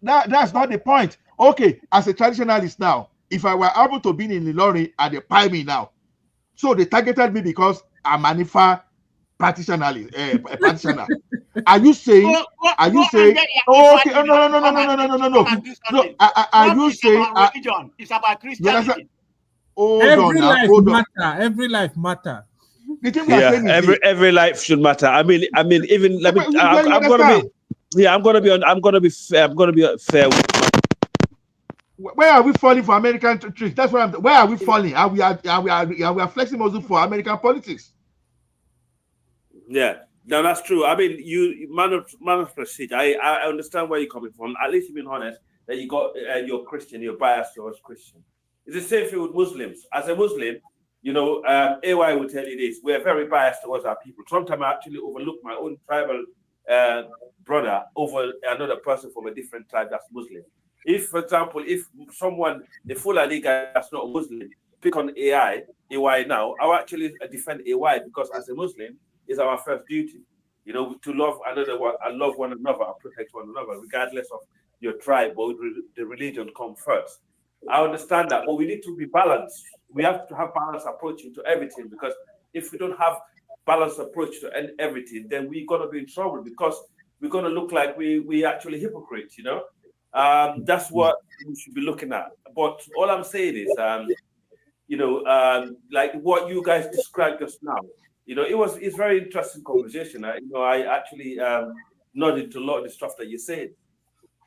That's not the point. Okay, as a traditionalist now, if I were able to be in Ilorin and they pie me now, so they targeted me because I'm an Ifa practitioner. Are you saying? Are you saying? Okay, no. Are you saying? Religion? It's about Christianity. Every life matter. The thing we are saying is every life should matter. I mean, even let me. I'm gonna be fair. Where are we falling for American tricks? That's what I'm. Where are we falling? We are flexing muscle for American politics. Yeah, no, that's true. I mean, man of prestige. I understand where you're coming from. At least you've been honest that you got you're Christian, you're biased towards Christian. It's the same thing with Muslims. As a Muslim, you know, AY will tell you this: we're very biased towards our people. Sometimes I actually overlook my own tribal brother over another person from a different tribe that's Muslim. If, for example, if someone, the Fulani guy that's not Muslim, pick on AY now, I'll actually defend AY because as a Muslim, it's our first duty, you know, to love another one, and love one another, and protect one another, regardless of your tribe or the religion come first. I understand that, but we need to be balanced. We have to have balanced approach to everything, because if we don't have balanced approach to everything, then we're going to be in trouble, because we're going to look like we actually hypocrites, you know. That's what we should be looking at. But all I'm saying is, you know, like what you guys described just now, you know, it's very interesting conversation. I actually nodded to a lot of the stuff that you said,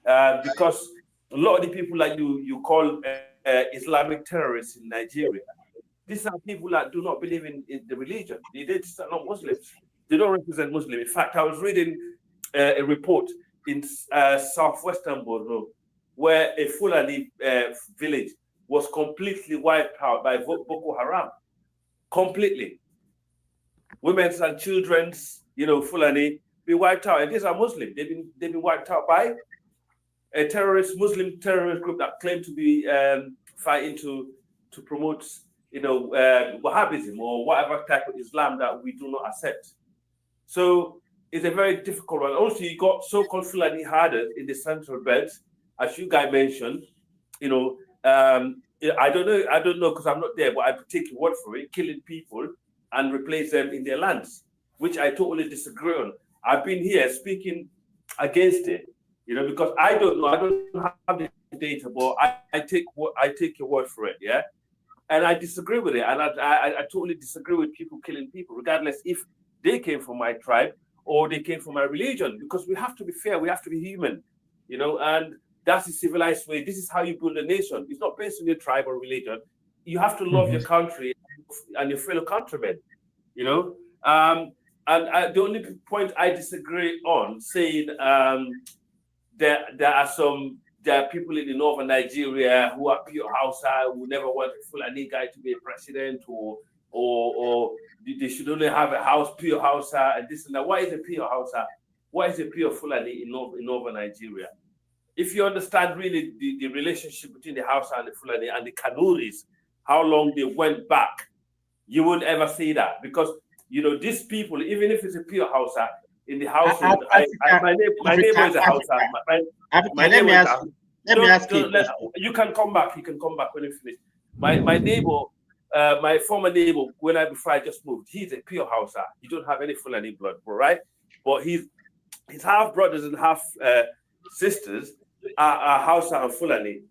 because a lot of the people like you call Islamic terrorists in Nigeria, these are people that do not believe in the religion. They are not Muslims. They don't represent Muslims. In fact, I was reading a report in southwestern Borno, where a Fulani village was completely wiped out by Boko Haram. Completely. Women's and children's, you know, Fulani, be wiped out. And these are Muslims. They've been wiped out by a Muslim terrorist group that claimed to be fighting to promote, you know, Wahhabism or whatever type of Islam that we do not accept. So it's a very difficult one. Also, you got so-called Fulani herders in the central belt, as you guys mentioned. You know, I don't know because I'm not there, but I take your word for it, killing people and replace them in their lands, which I totally disagree on. I've been here speaking against it, you know, because I don't know, I don't have the data, but I take your word for it, yeah. And I disagree with it, and I totally disagree with people killing people, regardless if they came from my tribe or they came from my religion, because we have to be fair, we have to be human, you know. And That's the civilized way. This is how you build a nation. It's not based on your tribe or religion. You have to love your country and your fellow countrymen, you know. The only point I disagree on, saying there are people in the northern Nigeria who are pure Hausa, who never want a Fulani guy to be a president, or they should only have a house pure Hausa and this and that. Why is it pure Hausa? Why is it pure Fulani in northern Nigeria? If you understand really the relationship between the Hausa and the Fulani and the Kanuris, how long they went back, you won't ever see that, because you know these people, even if it's a pure Hausa in the household, my neighbor is a Hausa. My neighbor is a, let me ask you. You can come back. You can come back when you finish. My neighbor, my former neighbor, before I just moved, he's a pure Hausa. He don't have any Fulani blood, right? But his half brothers and half sisters are Hausa and Fulani,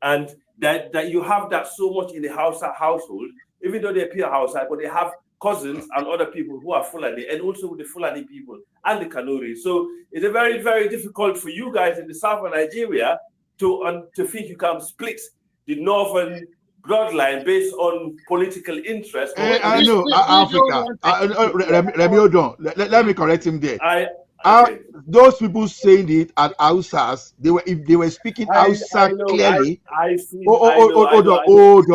and that you have that so much in the Hausa household, even though they're pure Hausa, but they have cousins and other people who are Fulani, and also with the Fulani people and the Kanuri. So it's a very, very difficult for you guys in the south of Nigeria to think you can split the northern bloodline based on political interest. I know, Africa. Remy, hold on. Let me correct him there. Those people saying it at Hausas, if they were speaking Hausa clearly. Hold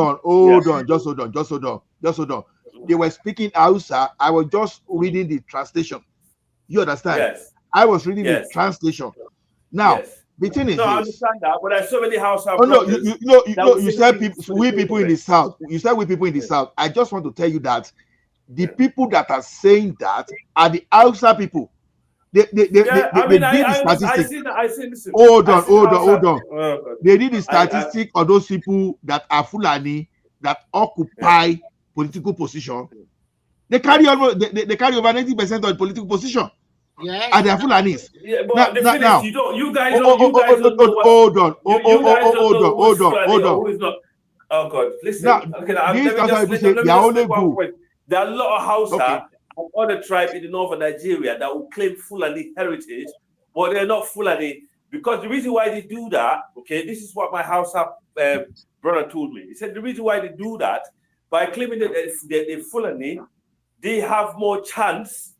on. Just hold on. They were speaking Hausa. I was just reading the translation. You understand? Yes. I was reading the translation. Now, the thing is, I understand that, but there's so many Hausa. You said we people in the south. You said we people in the south. I just want to tell you that the people that are saying that are the Hausa people. They did the statistic. Hold on. They did the statistic of those people that are Fulani that occupy political position. They carry over 90% of the political position. Yeah. And they are Fulanis. Yeah, but now, you guys don't hold on. Who is not? Oh God, listen. Now, let me just make one point. There are a lot of Hausa and other tribes in the northern Nigeria that will claim Fulani heritage, but they're not Fulani. Because the reason why they do that, this is what my Hausa brother told me. He said the reason why they do that, by claiming that they're Fulani, they have more chance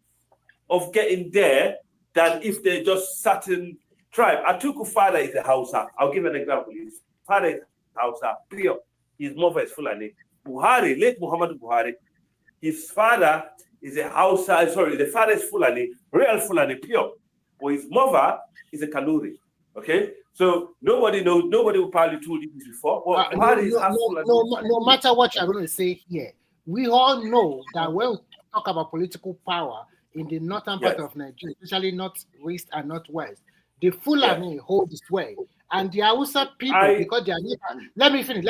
of getting there than if they're just certain tribe. Atuku's father is a Hausa. I'll give an example. His father is Hausa, pure. His mother is Fulani. Buhari, late Muhammad Buhari, his father is a Hausa, the father is Fulani, real Fulani, pure. But his mother is a Kanuri. Okay? So nobody will probably told you this before. But Buhari is half Fulani. No matter what you're going to say here, we all know that when we talk about political power in the northern part of Nigeria, especially northwest and northwest, the Fulani hold the sway. And the Hausa people, because they are not, let me finish.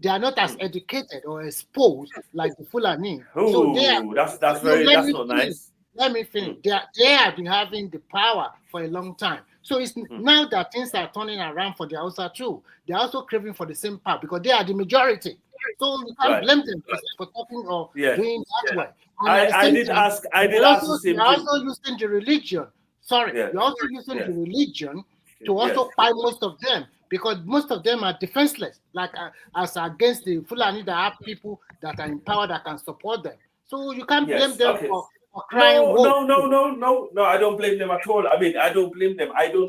They are not as educated or exposed like the Fulani. So they are, that's not nice. Let me finish. They have been having the power for a long time. So it's now that things are turning around for the Hausa too. They're also craving for the same power because they are the majority. So you can't blame them for talking or doing that way. I did ask the same thing. You're also using the religion. You're also using the religion to also fight most of them, because most of them are defenseless, like as against the Fulani that have people that are in power that can support them. So you can't blame them for crying. No, I don't blame them at all. I mean, I don't blame them. I don't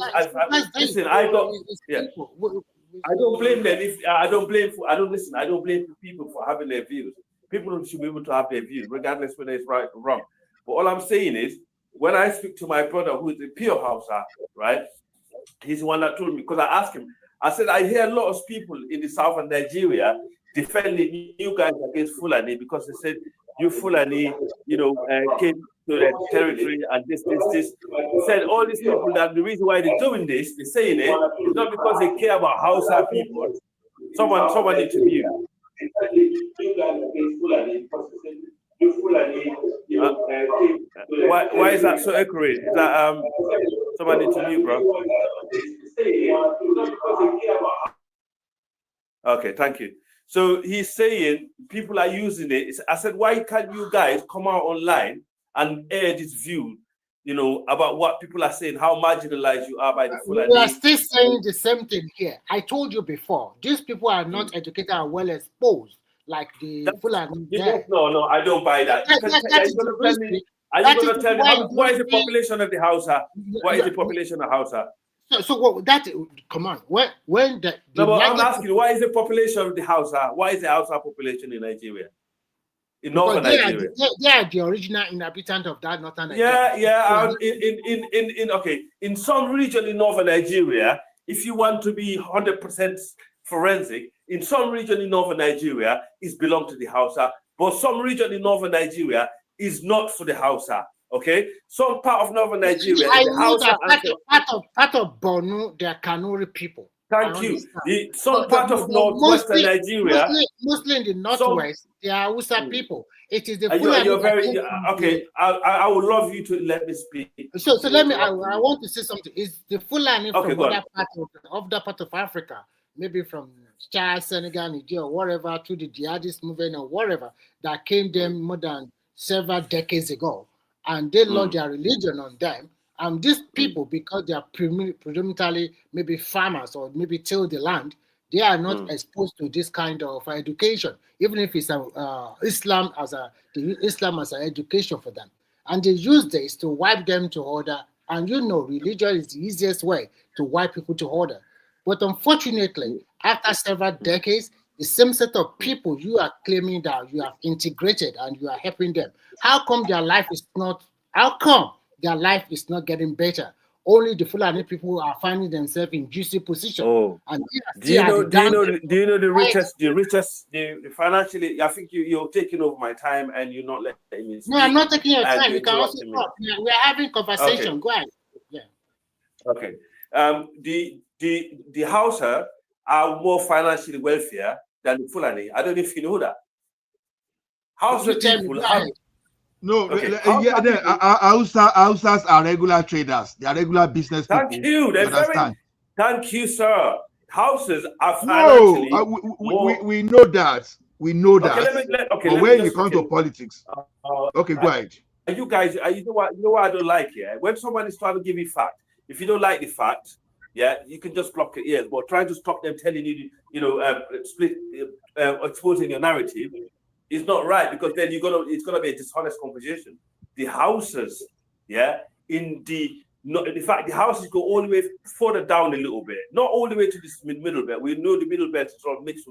blame them. I don't blame people for having their views. People should be able to have their views, regardless whether it's right or wrong. But all I'm saying is, when I speak to my brother who is a pure Hausa, right? He's the one that told me, because I asked him, I said, I hear a lot of people in the south of Nigeria defending you guys against Fulani because they said, you Fulani, came to the territory and this. He said, all these people, that the reason why they're doing this, they're saying it, is not because they care about Hausa people. Someone interviewed. Why is that so accurate? Is that somebody to you, bro? Okay, thank you. So he's saying people are using it. I said, why can't you guys come out online and air this view about what people are saying, how marginalized you are by the Fulani. We are still saying the same thing here. I told you before, these people are not educated and well exposed like the Fulani. No, I don't buy that. Are you going to tell me what is the population of the Hausa? What is the population of Hausa? So that, come on, when the no, but I'm asking you, what is the population of the Hausa? What is the Hausa population in Nigeria? In northern Nigeria, they are the original inhabitant of that northern Nigeria. Yeah. In some region in northern Nigeria, if you want to be 100% forensic, in some region in northern Nigeria is belong to the Hausa, but some region in northern Nigeria is not for the Hausa. Okay, some part of northern Nigeria, I know that part of Borno, they are Kanuri people. Thank you. Some part of northwestern Nigeria, mostly in the northwest, they are Hausa people. It is the Fulani. You're very okay. I would love you to let me speak. So let me. I want to say something. Is the Fulani from other part of Africa, maybe from Chad, Senegal, Nigeria, or whatever, through the jihadist movement or whatever, that came them more than several decades ago, and they launched their religion on them. And these people, because they are predominantly maybe farmers or maybe till the land, they are not exposed to this kind of education, even if it's Islam as an education for them. And they use this to wipe them to order. And religion is the easiest way to wipe people to order. But unfortunately, after several decades, the same set of people you are claiming that you have integrated and you are helping them, how come their life is not getting better? Only the Fulani people are finding themselves in juicy position. Oh, do you know the richest, financially? I think you're taking over my time and you're not letting me speak. No, I'm not taking your time. You can also talk. We're having conversation. Okay. Go ahead. Yeah. Okay. The Hausa are more financially wealthier than the Fulani. I don't know if you know that. Hausa people have. No, Hausas are regular traders. They are regular business people. Thank you. Thank you, sir. Houses are financially. No, we know that. We know that. But when you come to politics, go ahead. You guys, you know what I don't like here? When someone is trying to give you fact, if you don't like the fact, you can just block your ears. But trying to stop them telling you, exposing your narrative is not right, because then it's gonna be a dishonest conversation. The houses, in fact, the houses go all the way further down a little bit, not all the way to this middle belt. We know the middle belt is sort of mixed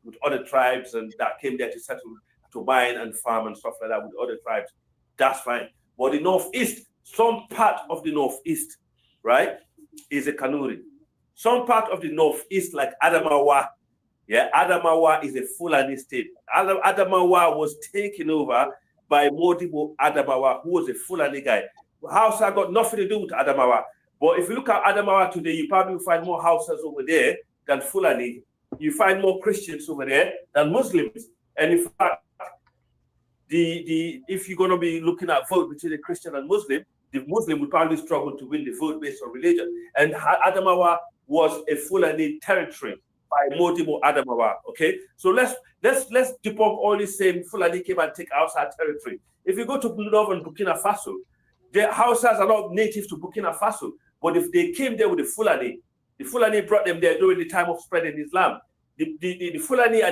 with other tribes, and that came there to settle, to mine and farm and stuff like that with other tribes. That's fine. But the northeast, some part of the northeast, right, is a Kanuri. Some part of the northeast, like Adamawa. Adamawa is a Fulani state. Adamawa was taken over by Modibo Adamawa, who was a Fulani guy. Hausa got nothing to do with Adamawa. But if you look at Adamawa today, you probably find more Hausas over there than Fulani. You find more Christians over there than Muslims. And in fact, if you're going to be looking at vote between a Christian and Muslim, the Muslim would probably struggle to win the vote based on religion. And Adamawa was a Fulani territory by Modibo Adamawa. Okay, so let's debunk all this saying Fulani came and take outside territory. If you go to northern Burkina Faso, the Hausas are not native to Burkina Faso, but if they came there with the Fulani brought them there during the time of spreading Islam. The Fulani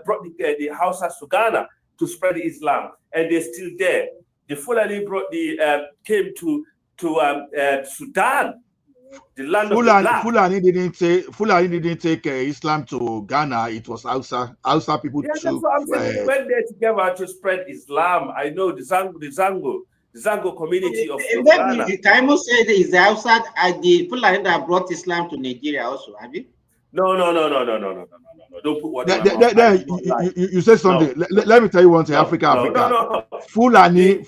brought the Hausas to Ghana to spread Islam, and they're still there. The Fulani came to Sudan. The land of the Fulani didn't take Islam to Ghana. It was Hausa people too. That's what I'm saying. They went there together to spread Islam. I know the Zango community of Ghana. Kaimo said is the Hausa and the Fulani that brought Islam to Nigeria also, have you? No. Don't put what you said something. No. Let me tell you one thing. Africa. No. Fulani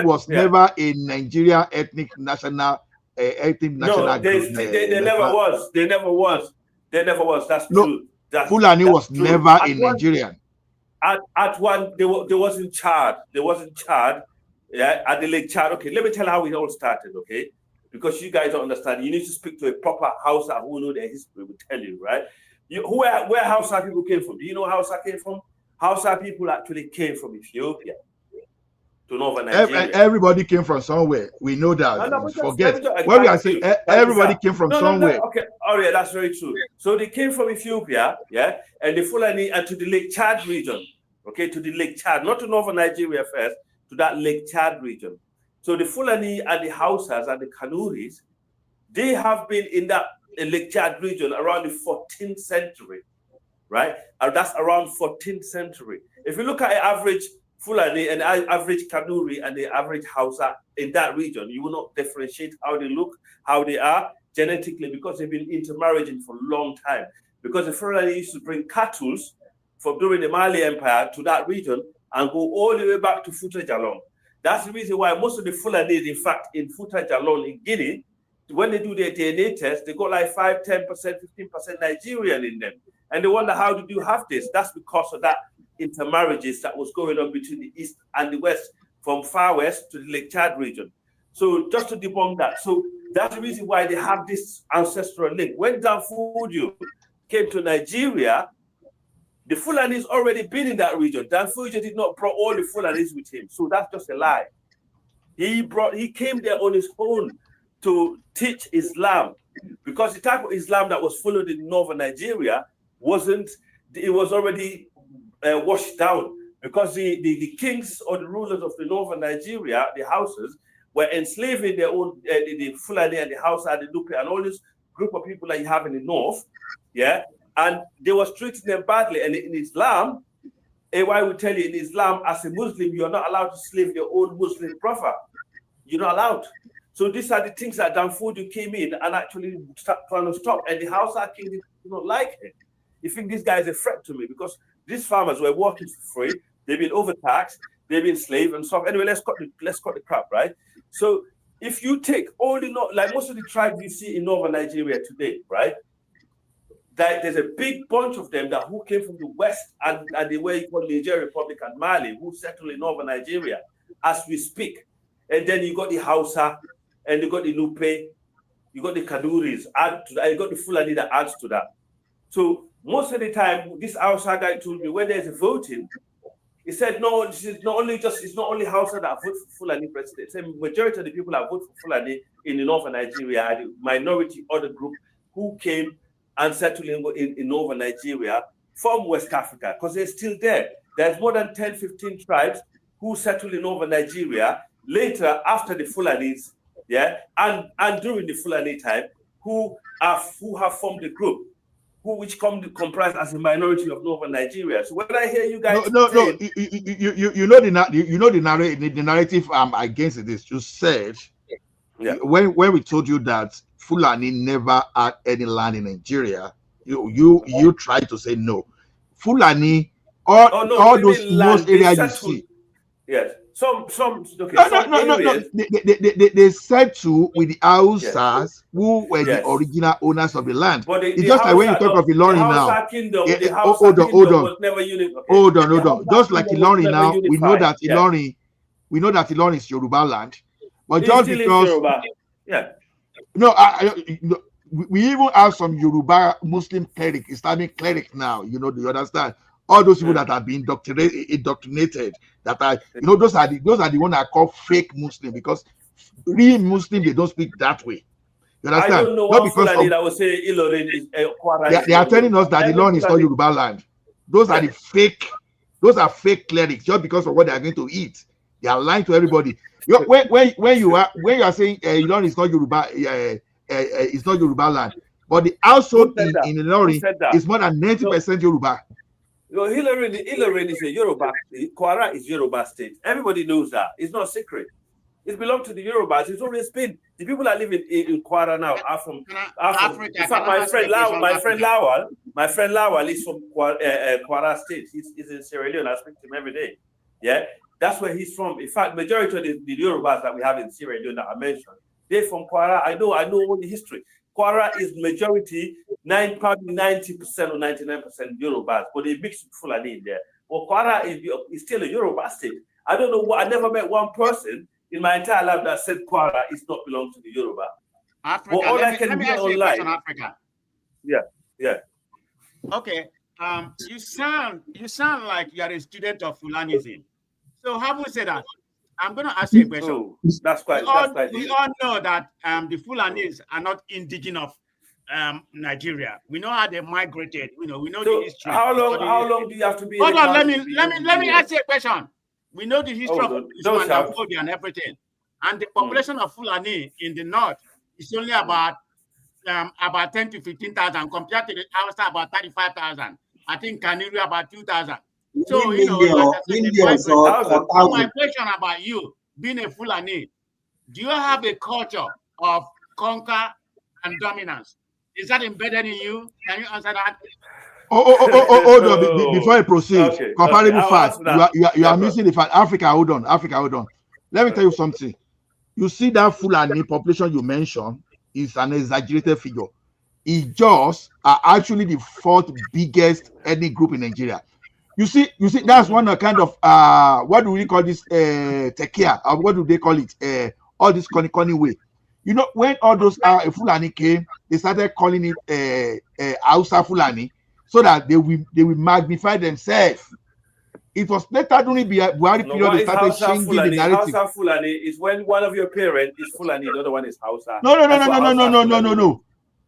was never a Nigeria ethnic national group. They never was. That's true. Fulani was never a Nigerian. At one, they was in Chad. At the Lake Chad. Okay, let me tell you how it all started. Okay. Because you guys don't understand, you need to speak to a proper Hausa who know their history will tell you, right? Where Hausa people came from? Do you know Hausa came from? Hausa people actually came from Ethiopia. to northern Nigeria. Everybody came from somewhere. We know that. Forget what we are saying. Everybody came from somewhere. Okay, oh yeah, that's very true. So they came from Ethiopia, yeah, and the Fulani and to the Lake Chad region, okay, to the Lake Chad, not to northern Nigeria first, to that Lake Chad region. So the Fulani and the Hausas and the Kanuris, they have been in that Lake Chad region around the 14th century, right? And that's around 14th century. If you look at the average Fulani and average Kanuri and the average Hausa in that region, you will not differentiate how they look, how they are genetically, because they've been intermarrying for a long time. Because the Fulani used to bring cattle from during the Mali Empire to that region and go all the way back to Futa Jalon. That's the reason why most of the Fulani, in fact, in Futa Jalon in Guinea, when they do their DNA test, they got like 5, 10%, 15% Nigerian in them. And they wonder, how did you have this? That's because of that intermarriages that was going on between the East and the West, from far West to the Lake Chad region. So just to debunk that. So that's the reason why they have this ancestral link. When Danfodio came to Nigeria, the Fulanis already been in that region. Danfodio did not bring all the Fulanis with him. So that's just a lie. He came there on his own to teach Islam, because the type of Islam that was followed in northern Nigeria was already washed down, because the kings or the rulers of the northern Nigeria, the houses, were enslaving their own, the Fulani and the Hausa and the Nupe and all this group of people that you have in the north, yeah, and they were treating them badly. And in Islam, AY will tell you, in Islam, as a Muslim, you're not allowed to slave your own Muslim brother. You're not allowed. So these are the things that Danfodio came in and actually trying to stop. And the Hausa king did not like it. You think this guy is a threat to me, because these farmers were working for free. They've been overtaxed. They've been enslaved and stuff. Anyway, let's cut the crap, right? So if you take all the, like most of the tribes you see in northern Nigeria today, right? There's a big bunch of them that who came from the west and the way you call Niger Republic and Mali, who settled in northern Nigeria as we speak. And then you got the Hausa, and you got the Nupe, you got the Kaduris, add to that, you got the Fulani that adds to that. So most of the time, this Hausa guy told me when there's a voting, he said, no, it's not only Hausa that vote for Fulani president. The majority of the people that vote for Fulani in the northern Nigeria are the minority other group who came and settled in northern Nigeria from West Africa, because they're still there. There's more than 10, 15 tribes who settled in northern Nigeria later after the Fulanis, yeah, and during the Fulani time, who have formed a group, which comprise as a minority of northern Nigeria. So when I hear you guys, you know the narrative against this. You said, yeah, when we told you that Fulani never had any land in Nigeria, you tried to say no. Fulani, all those most areas you see. Yes. Some no. They said to with the Hausas, yes, who were the original owners of the land. But it's just like when you talk of Ilorin now. Hold on. Just like Ilorin now, we know that Ilorin is Yoruba land. But just because, no, we even have some Yoruba Muslim cleric, Islamic cleric now. You know, do you understand? All those people that have been indoctrinated, that are, those are the ones that are called fake Muslim, because real Muslim, they don't speak that way. You understand? I don't know what Fulani that will say Ilorin is Kwara. They are telling us that Ilorin is not Yoruba land. Those are the fake. Those are fake clerics just because of what they are going to eat. They are lying to everybody. When you are saying Ilorin is not Yoruba, it's not Yoruba land, but the household in Ilorin is more than 90% Yoruba. Ilorin is a Yoruba state. Kwara is Yoruba state. Everybody knows that. It's not secret. It belongs to the Yorubas. It's always been. The people that live in Kwara now are from Africa. In fact, my friend Lawal is from Kwara state. He's in Sierra Leone. I speak to him every day. Yeah, that's where he's from. In fact, majority of the Yorubas that we have in Sierra Leone that I mentioned, they're from Kwara. I know all the history. Kwara is majority, probably 90% or 99% Yorubas, but they mix with Fulani in there. But Kwara is still a Yoruba state. I don't know what. I never met one person in my entire life that said Kwara is not belong to the Yoruba. Africa. Well, let me ask you a question, Africa. Yeah. Okay. You sound like you are a student of Fulanism. So how would you say that? I'm going to ask you a question. Oh, that's quite. We all know that the Fulanis are not indigenous of Nigeria. We know how they migrated. We know the history. How long do you have to be? Hold on, let me ask you a question. We know the history of Usman and everything, and the population of Fulani in the north is only about 10 to 15,000 compared to the Hausa about 35,000. I think Kanuri about 2,000. So like I said, so my question about you being a Fulani, do you have a culture of conquer and dominance? Is that embedded in you? Can you answer that? Hold on. Before I proceed, comparable fact. You are missing the fact. Africa, hold on. Let me tell you something. You see that Fulani population you mentioned is an exaggerated figure. Ijaws are actually the fourth biggest ethnic group in Nigeria. You see, that's one kind of what do we call this? Tekia, or what do they call it? All this corny way. You know, when all those Fulani came, they started calling it Hausa Fulani, so that they will magnify themselves. It was later during the Buhari period they started changing the narrative. Hausa Fulani is when one of your parents is Fulani, the other one is Hausa. No.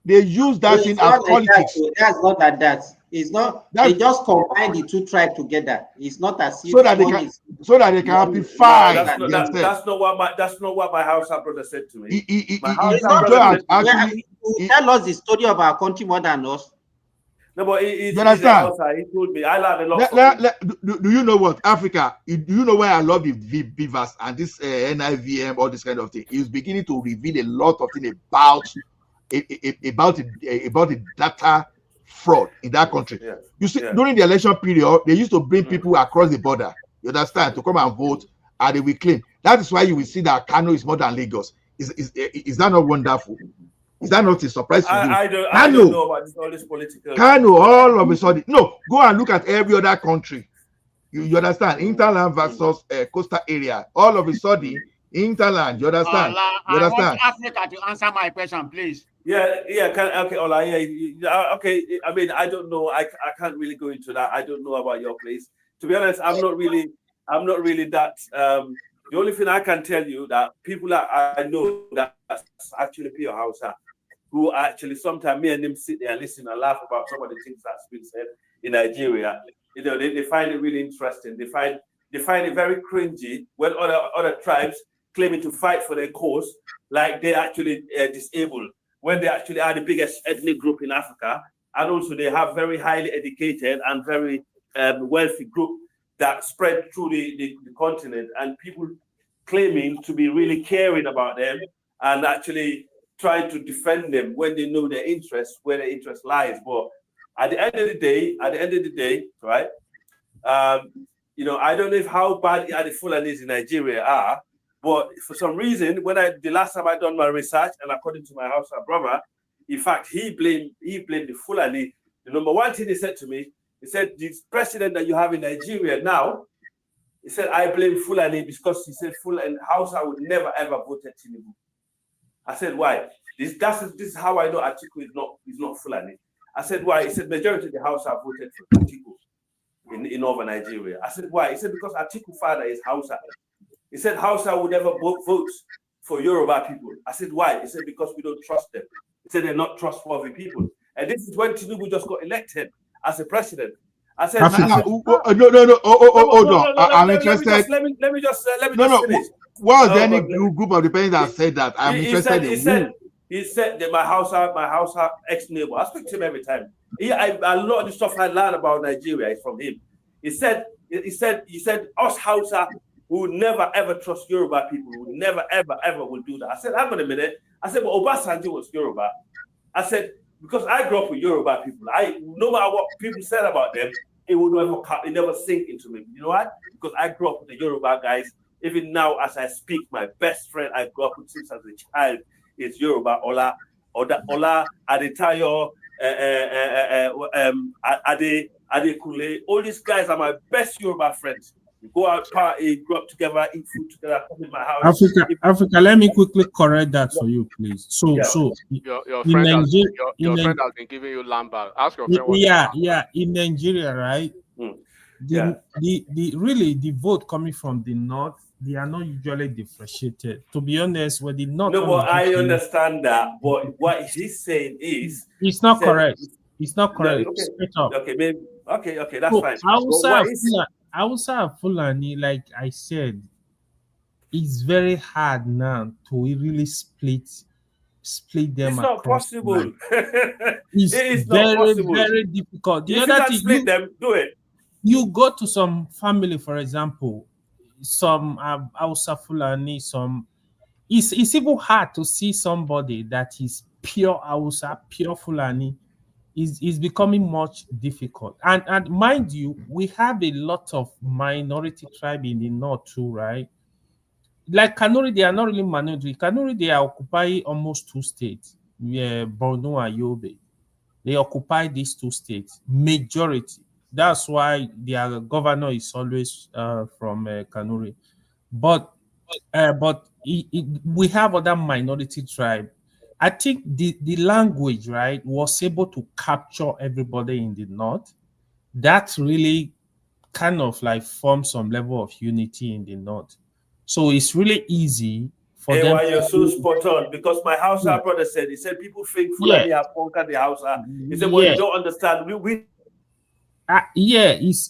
They use that thing as politics. That's not like that. It's not. They just combine the two tribes together. It's not as if so that they can amplify. That's not what my Hausa brother said to me. Tell us the story of our country more than us. No, but he's Hausa. He told me I learned a lot. Do you know what Africa? Do you know why I love the beavers and this NIVM, all this kind of thing? It's beginning to reveal a lot of things about the data fraud in that country. Yeah. You see, during the election period, they used to bring people across the border, you understand, to come and vote, and they will claim. That is why you will see that Kano is more than Lagos. Is that not wonderful? Is that not a surprise to you? I don't know about all this political. Kano, all of a sudden. No, go and look at every other country. You understand? Interland versus coastal area. All of a sudden, Interland, you understand? I want Africa to answer my question, please. Okay, Ola, okay. I mean, I don't know. I can't really go into that. I don't know about your place. To be honest, I'm not really that. The only thing I can tell you that people that I know that actually pure Hausa, who actually sometimes me and them sit there and listen and laugh about some of the things that's been said in Nigeria. You know, they find it really interesting. They find it very cringy when other tribes claiming to fight for their cause, like they actually disabled, when they actually are the biggest ethnic group in Africa, and also they have very highly educated and very wealthy group that spread through the continent, and people claiming to be really caring about them and actually trying to defend them when they know their interest, where their interest lies. But at the end of the day, right? You know, I don't know how bad the Fulanis in Nigeria are, but for some reason, the last time I done my research, and according to my Hausa brother, in fact, he blamed the Fulani. The number one thing he said to me, he said, this president that you have in Nigeria now, he said, I blame Fulani because he said Fulani Hausa would never ever vote Tinubu. I said, why? This is how I know Atiku is not Fulani. I said, why? He said, majority of the Hausa voted for Atiku in northern Nigeria. I said, why? He said, because Atiku father is Hausa. He said, Hausa would never vote for Yoruba people. I said, why? He said, because we don't trust them. He said, they're not trustworthy people. And this is when Tinubu just got elected as a president. I said, no. I'm interested. Let me just finish. Was there any group of the parents that said that? I'm interested in. He said that my Hausa ex-neighbor, I speak to him every time. A lot of the stuff I learned about Nigeria is from him. He said, us Hausa will never ever trust Yoruba people. We will never ever will do that. I said, hang on a minute. I said, but Obasanjo was Yoruba. I said, because I grew up with Yoruba people, no matter what people said about them, it never sink into me. You know what? Because I grew up with the Yoruba guys. Even now, as I speak, my best friend I grew up with since as a child is Yoruba. Ola Adetayo, Ade Kule. All these guys are my best Yoruba friends. We go out, party, grow up together, eat food together, come in my house. Africa, let me quickly correct that for you, please. So your friend has been giving you lamba. Ask your friend. In Nigeria, right? The vote coming from the north they are not usually differentiated. To be honest, when the North, No, but I understand that. But what he's saying is, it's not correct. It's not correct. Okay, Straight up. okay, maybe, okay, that's So fine. But Hausa Fulani, like I said, it's very hard now to really split them. It's not possible. It's it is very, not possible. very difficult. The If other you can thing, split them, do it. You go to some family, for example, some Hausa Fulani, it's even hard to see somebody that is pure Hausa, pure Fulani. Is becoming much difficult. And mind you, we have a lot of minority tribe in the north too, right? Like Kanuri, they are not really minority. Kanuri, they occupy almost 2 states. Yeah, Borno and Yobe. They occupy these 2 states, majority. That's why their governor is always from Kanuri. But we have other minority tribe. I think the language, right, was able to capture everybody in the north. That really kind of like formed some level of unity in the north. So it's really easy for them. You're so spot on, because my Hausa brother said, he said people think Fulani have conquered the Hausa. He said, well, you don't understand. It's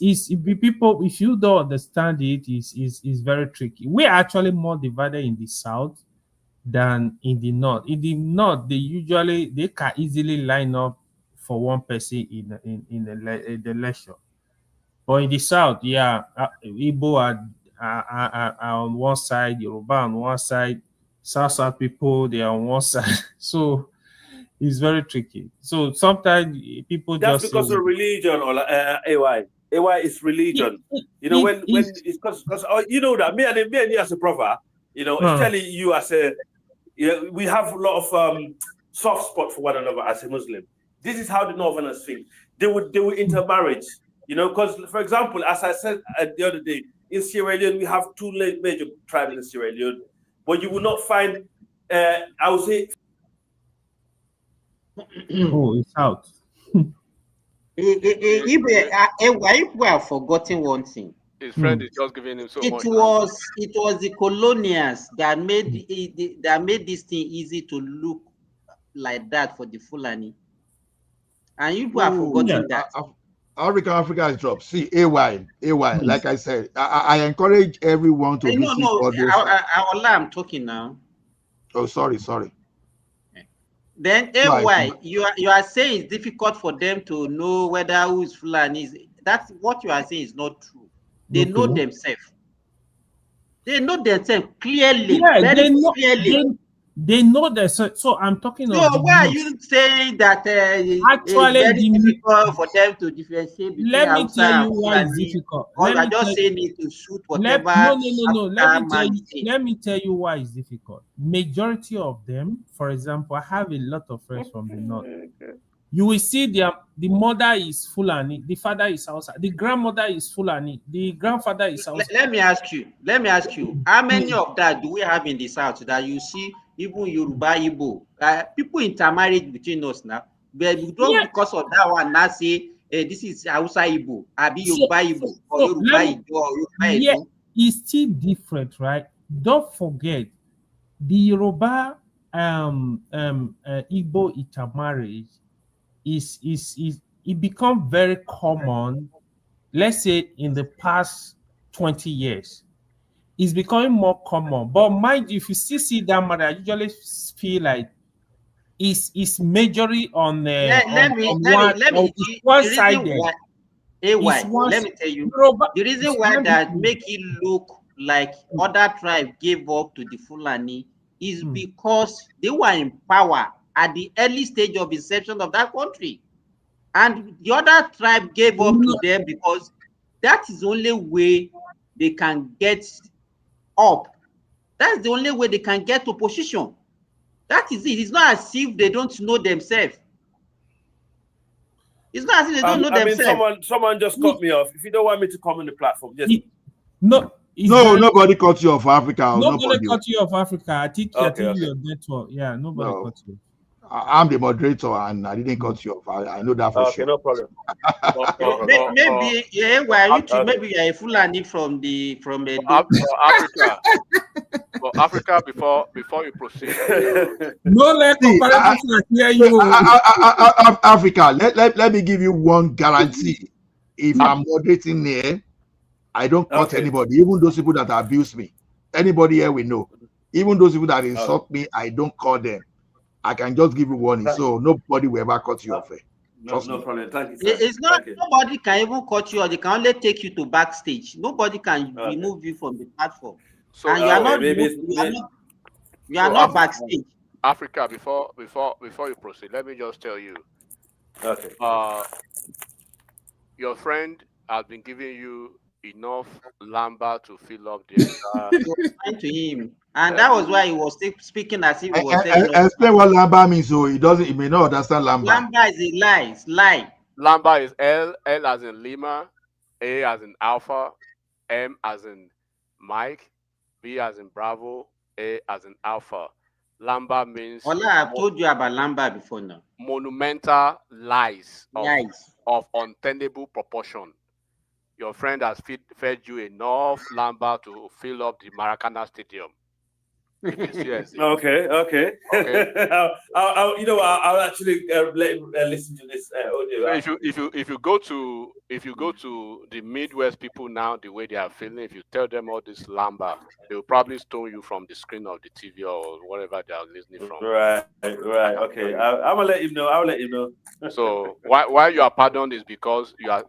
people, if you don't understand it, is very tricky. We're actually more divided in the south than in the north. In the north, they can easily line up for one person in the election. But in the south, Igbo are on one side, Yoruba on one side, South people, they are on one side. So it's very tricky. So sometimes people That's just because of religion, or AY. AY is religion. You know, when it's because you know that me and you as a brother, you know, especially you as a, we have a lot of soft spot for one another as a Muslim. This is how the Northerners think. They would intermarriage. You know, because for example, as I said the other day, in Sierra Leone we have 2 major tribes in Sierra Leone, but you will not find. I would say. Oh, it's out. If we have forgotten one thing, his friend is just giving him so much. It was the colonials that made this thing easy to look like that for the Fulani, and you have forgotten that. Africa is dropped. See, AY. Like I said, I encourage everyone to visit all those. I'm talking now. Oh, sorry. Then AY, you are saying it's difficult for them to know whether who is Fulani. That's what you are saying is not true. They know themselves. They know themselves clearly. Very clearly. They know that. So I'm talking about. So why are you saying that it's very difficult for them to differentiate between Let me tell you why it's difficult. Or you are just saying it to suit whatever. No. Let me tell you why it's difficult. Majority of them, for example, I have a lot of friends from the north. You will see the mother is Fulani, the father is Hausa, the grandmother is Fulani, the grandfather is Hausa. Let me ask you, how many of that do we have in the south that you see, even Yoruba, Igbo? People intermarriage between us now, but we don't because of that one now say this is Hausa Igbo, Abi Yoruba Igbo, or Yoruba Igbo, or Yoruba Igbo. It's still different, right? Don't forget the Yoruba Igbo intermarriage. It become very common, let's say in the past 20 years. It's becoming more common. But mind you, if you still see that matter, I usually feel like it's majorly on one side. Let me tell you, the reason why that make it look like other tribes gave up to the Fulani is because they were in power at the early stage of inception of that country, and the other tribe gave up to them because that is the only way they can get up. That's the only way they can get to position. That is it. It's not as if they don't know themselves. It's not as if they don't know themselves. Someone just cut me off. If you don't want me to come on the platform, just nobody cut you off Africa. Nobody cut you off Africa. I think your network. Yeah, nobody cut you. I'm the moderator and I didn't cut you off. I know that for sure. No problem. Maybe yeah, maybe you're a Fulani from Africa. For Africa, before you proceed. No let comparative hear you. Africa, let me give you one guarantee. If I'm moderating here, I don't cut anybody, even those people that abuse me. Anybody here we know. Even those people that insult me, I don't call them. I can just give you warning, so nobody will ever cut you off. No problem. Thank you, sir. It's not nobody can even cut you, or they can only take you to backstage. Nobody can remove you from the platform. So and you are not backstage. Africa, before you proceed, let me just tell you. Okay. Your friend has been giving you enough lamba to fill up the entire to him, and that was why he was speaking as if he was explain what lamba means, so he may not understand lamba. Lamba is a lie. It's lie. Lamba is L as in Lima, A as in Alpha, M as in Mike, B as in Bravo, A as in Alpha. Lamba means. I've told you about lamba before now. Monumental lies of untenable proportion. Your friend has fed you enough lamba to fill up the Maracana Stadium. Okay. I'll actually listen to this audio. So if you go to the Midwest people now, the way they are feeling, if you tell them all this lamba, they will probably stone you from the screen of the TV or whatever they are listening from. Right. Okay. I'm gonna let you know. I'll let you know. So why you are pardoned is because you are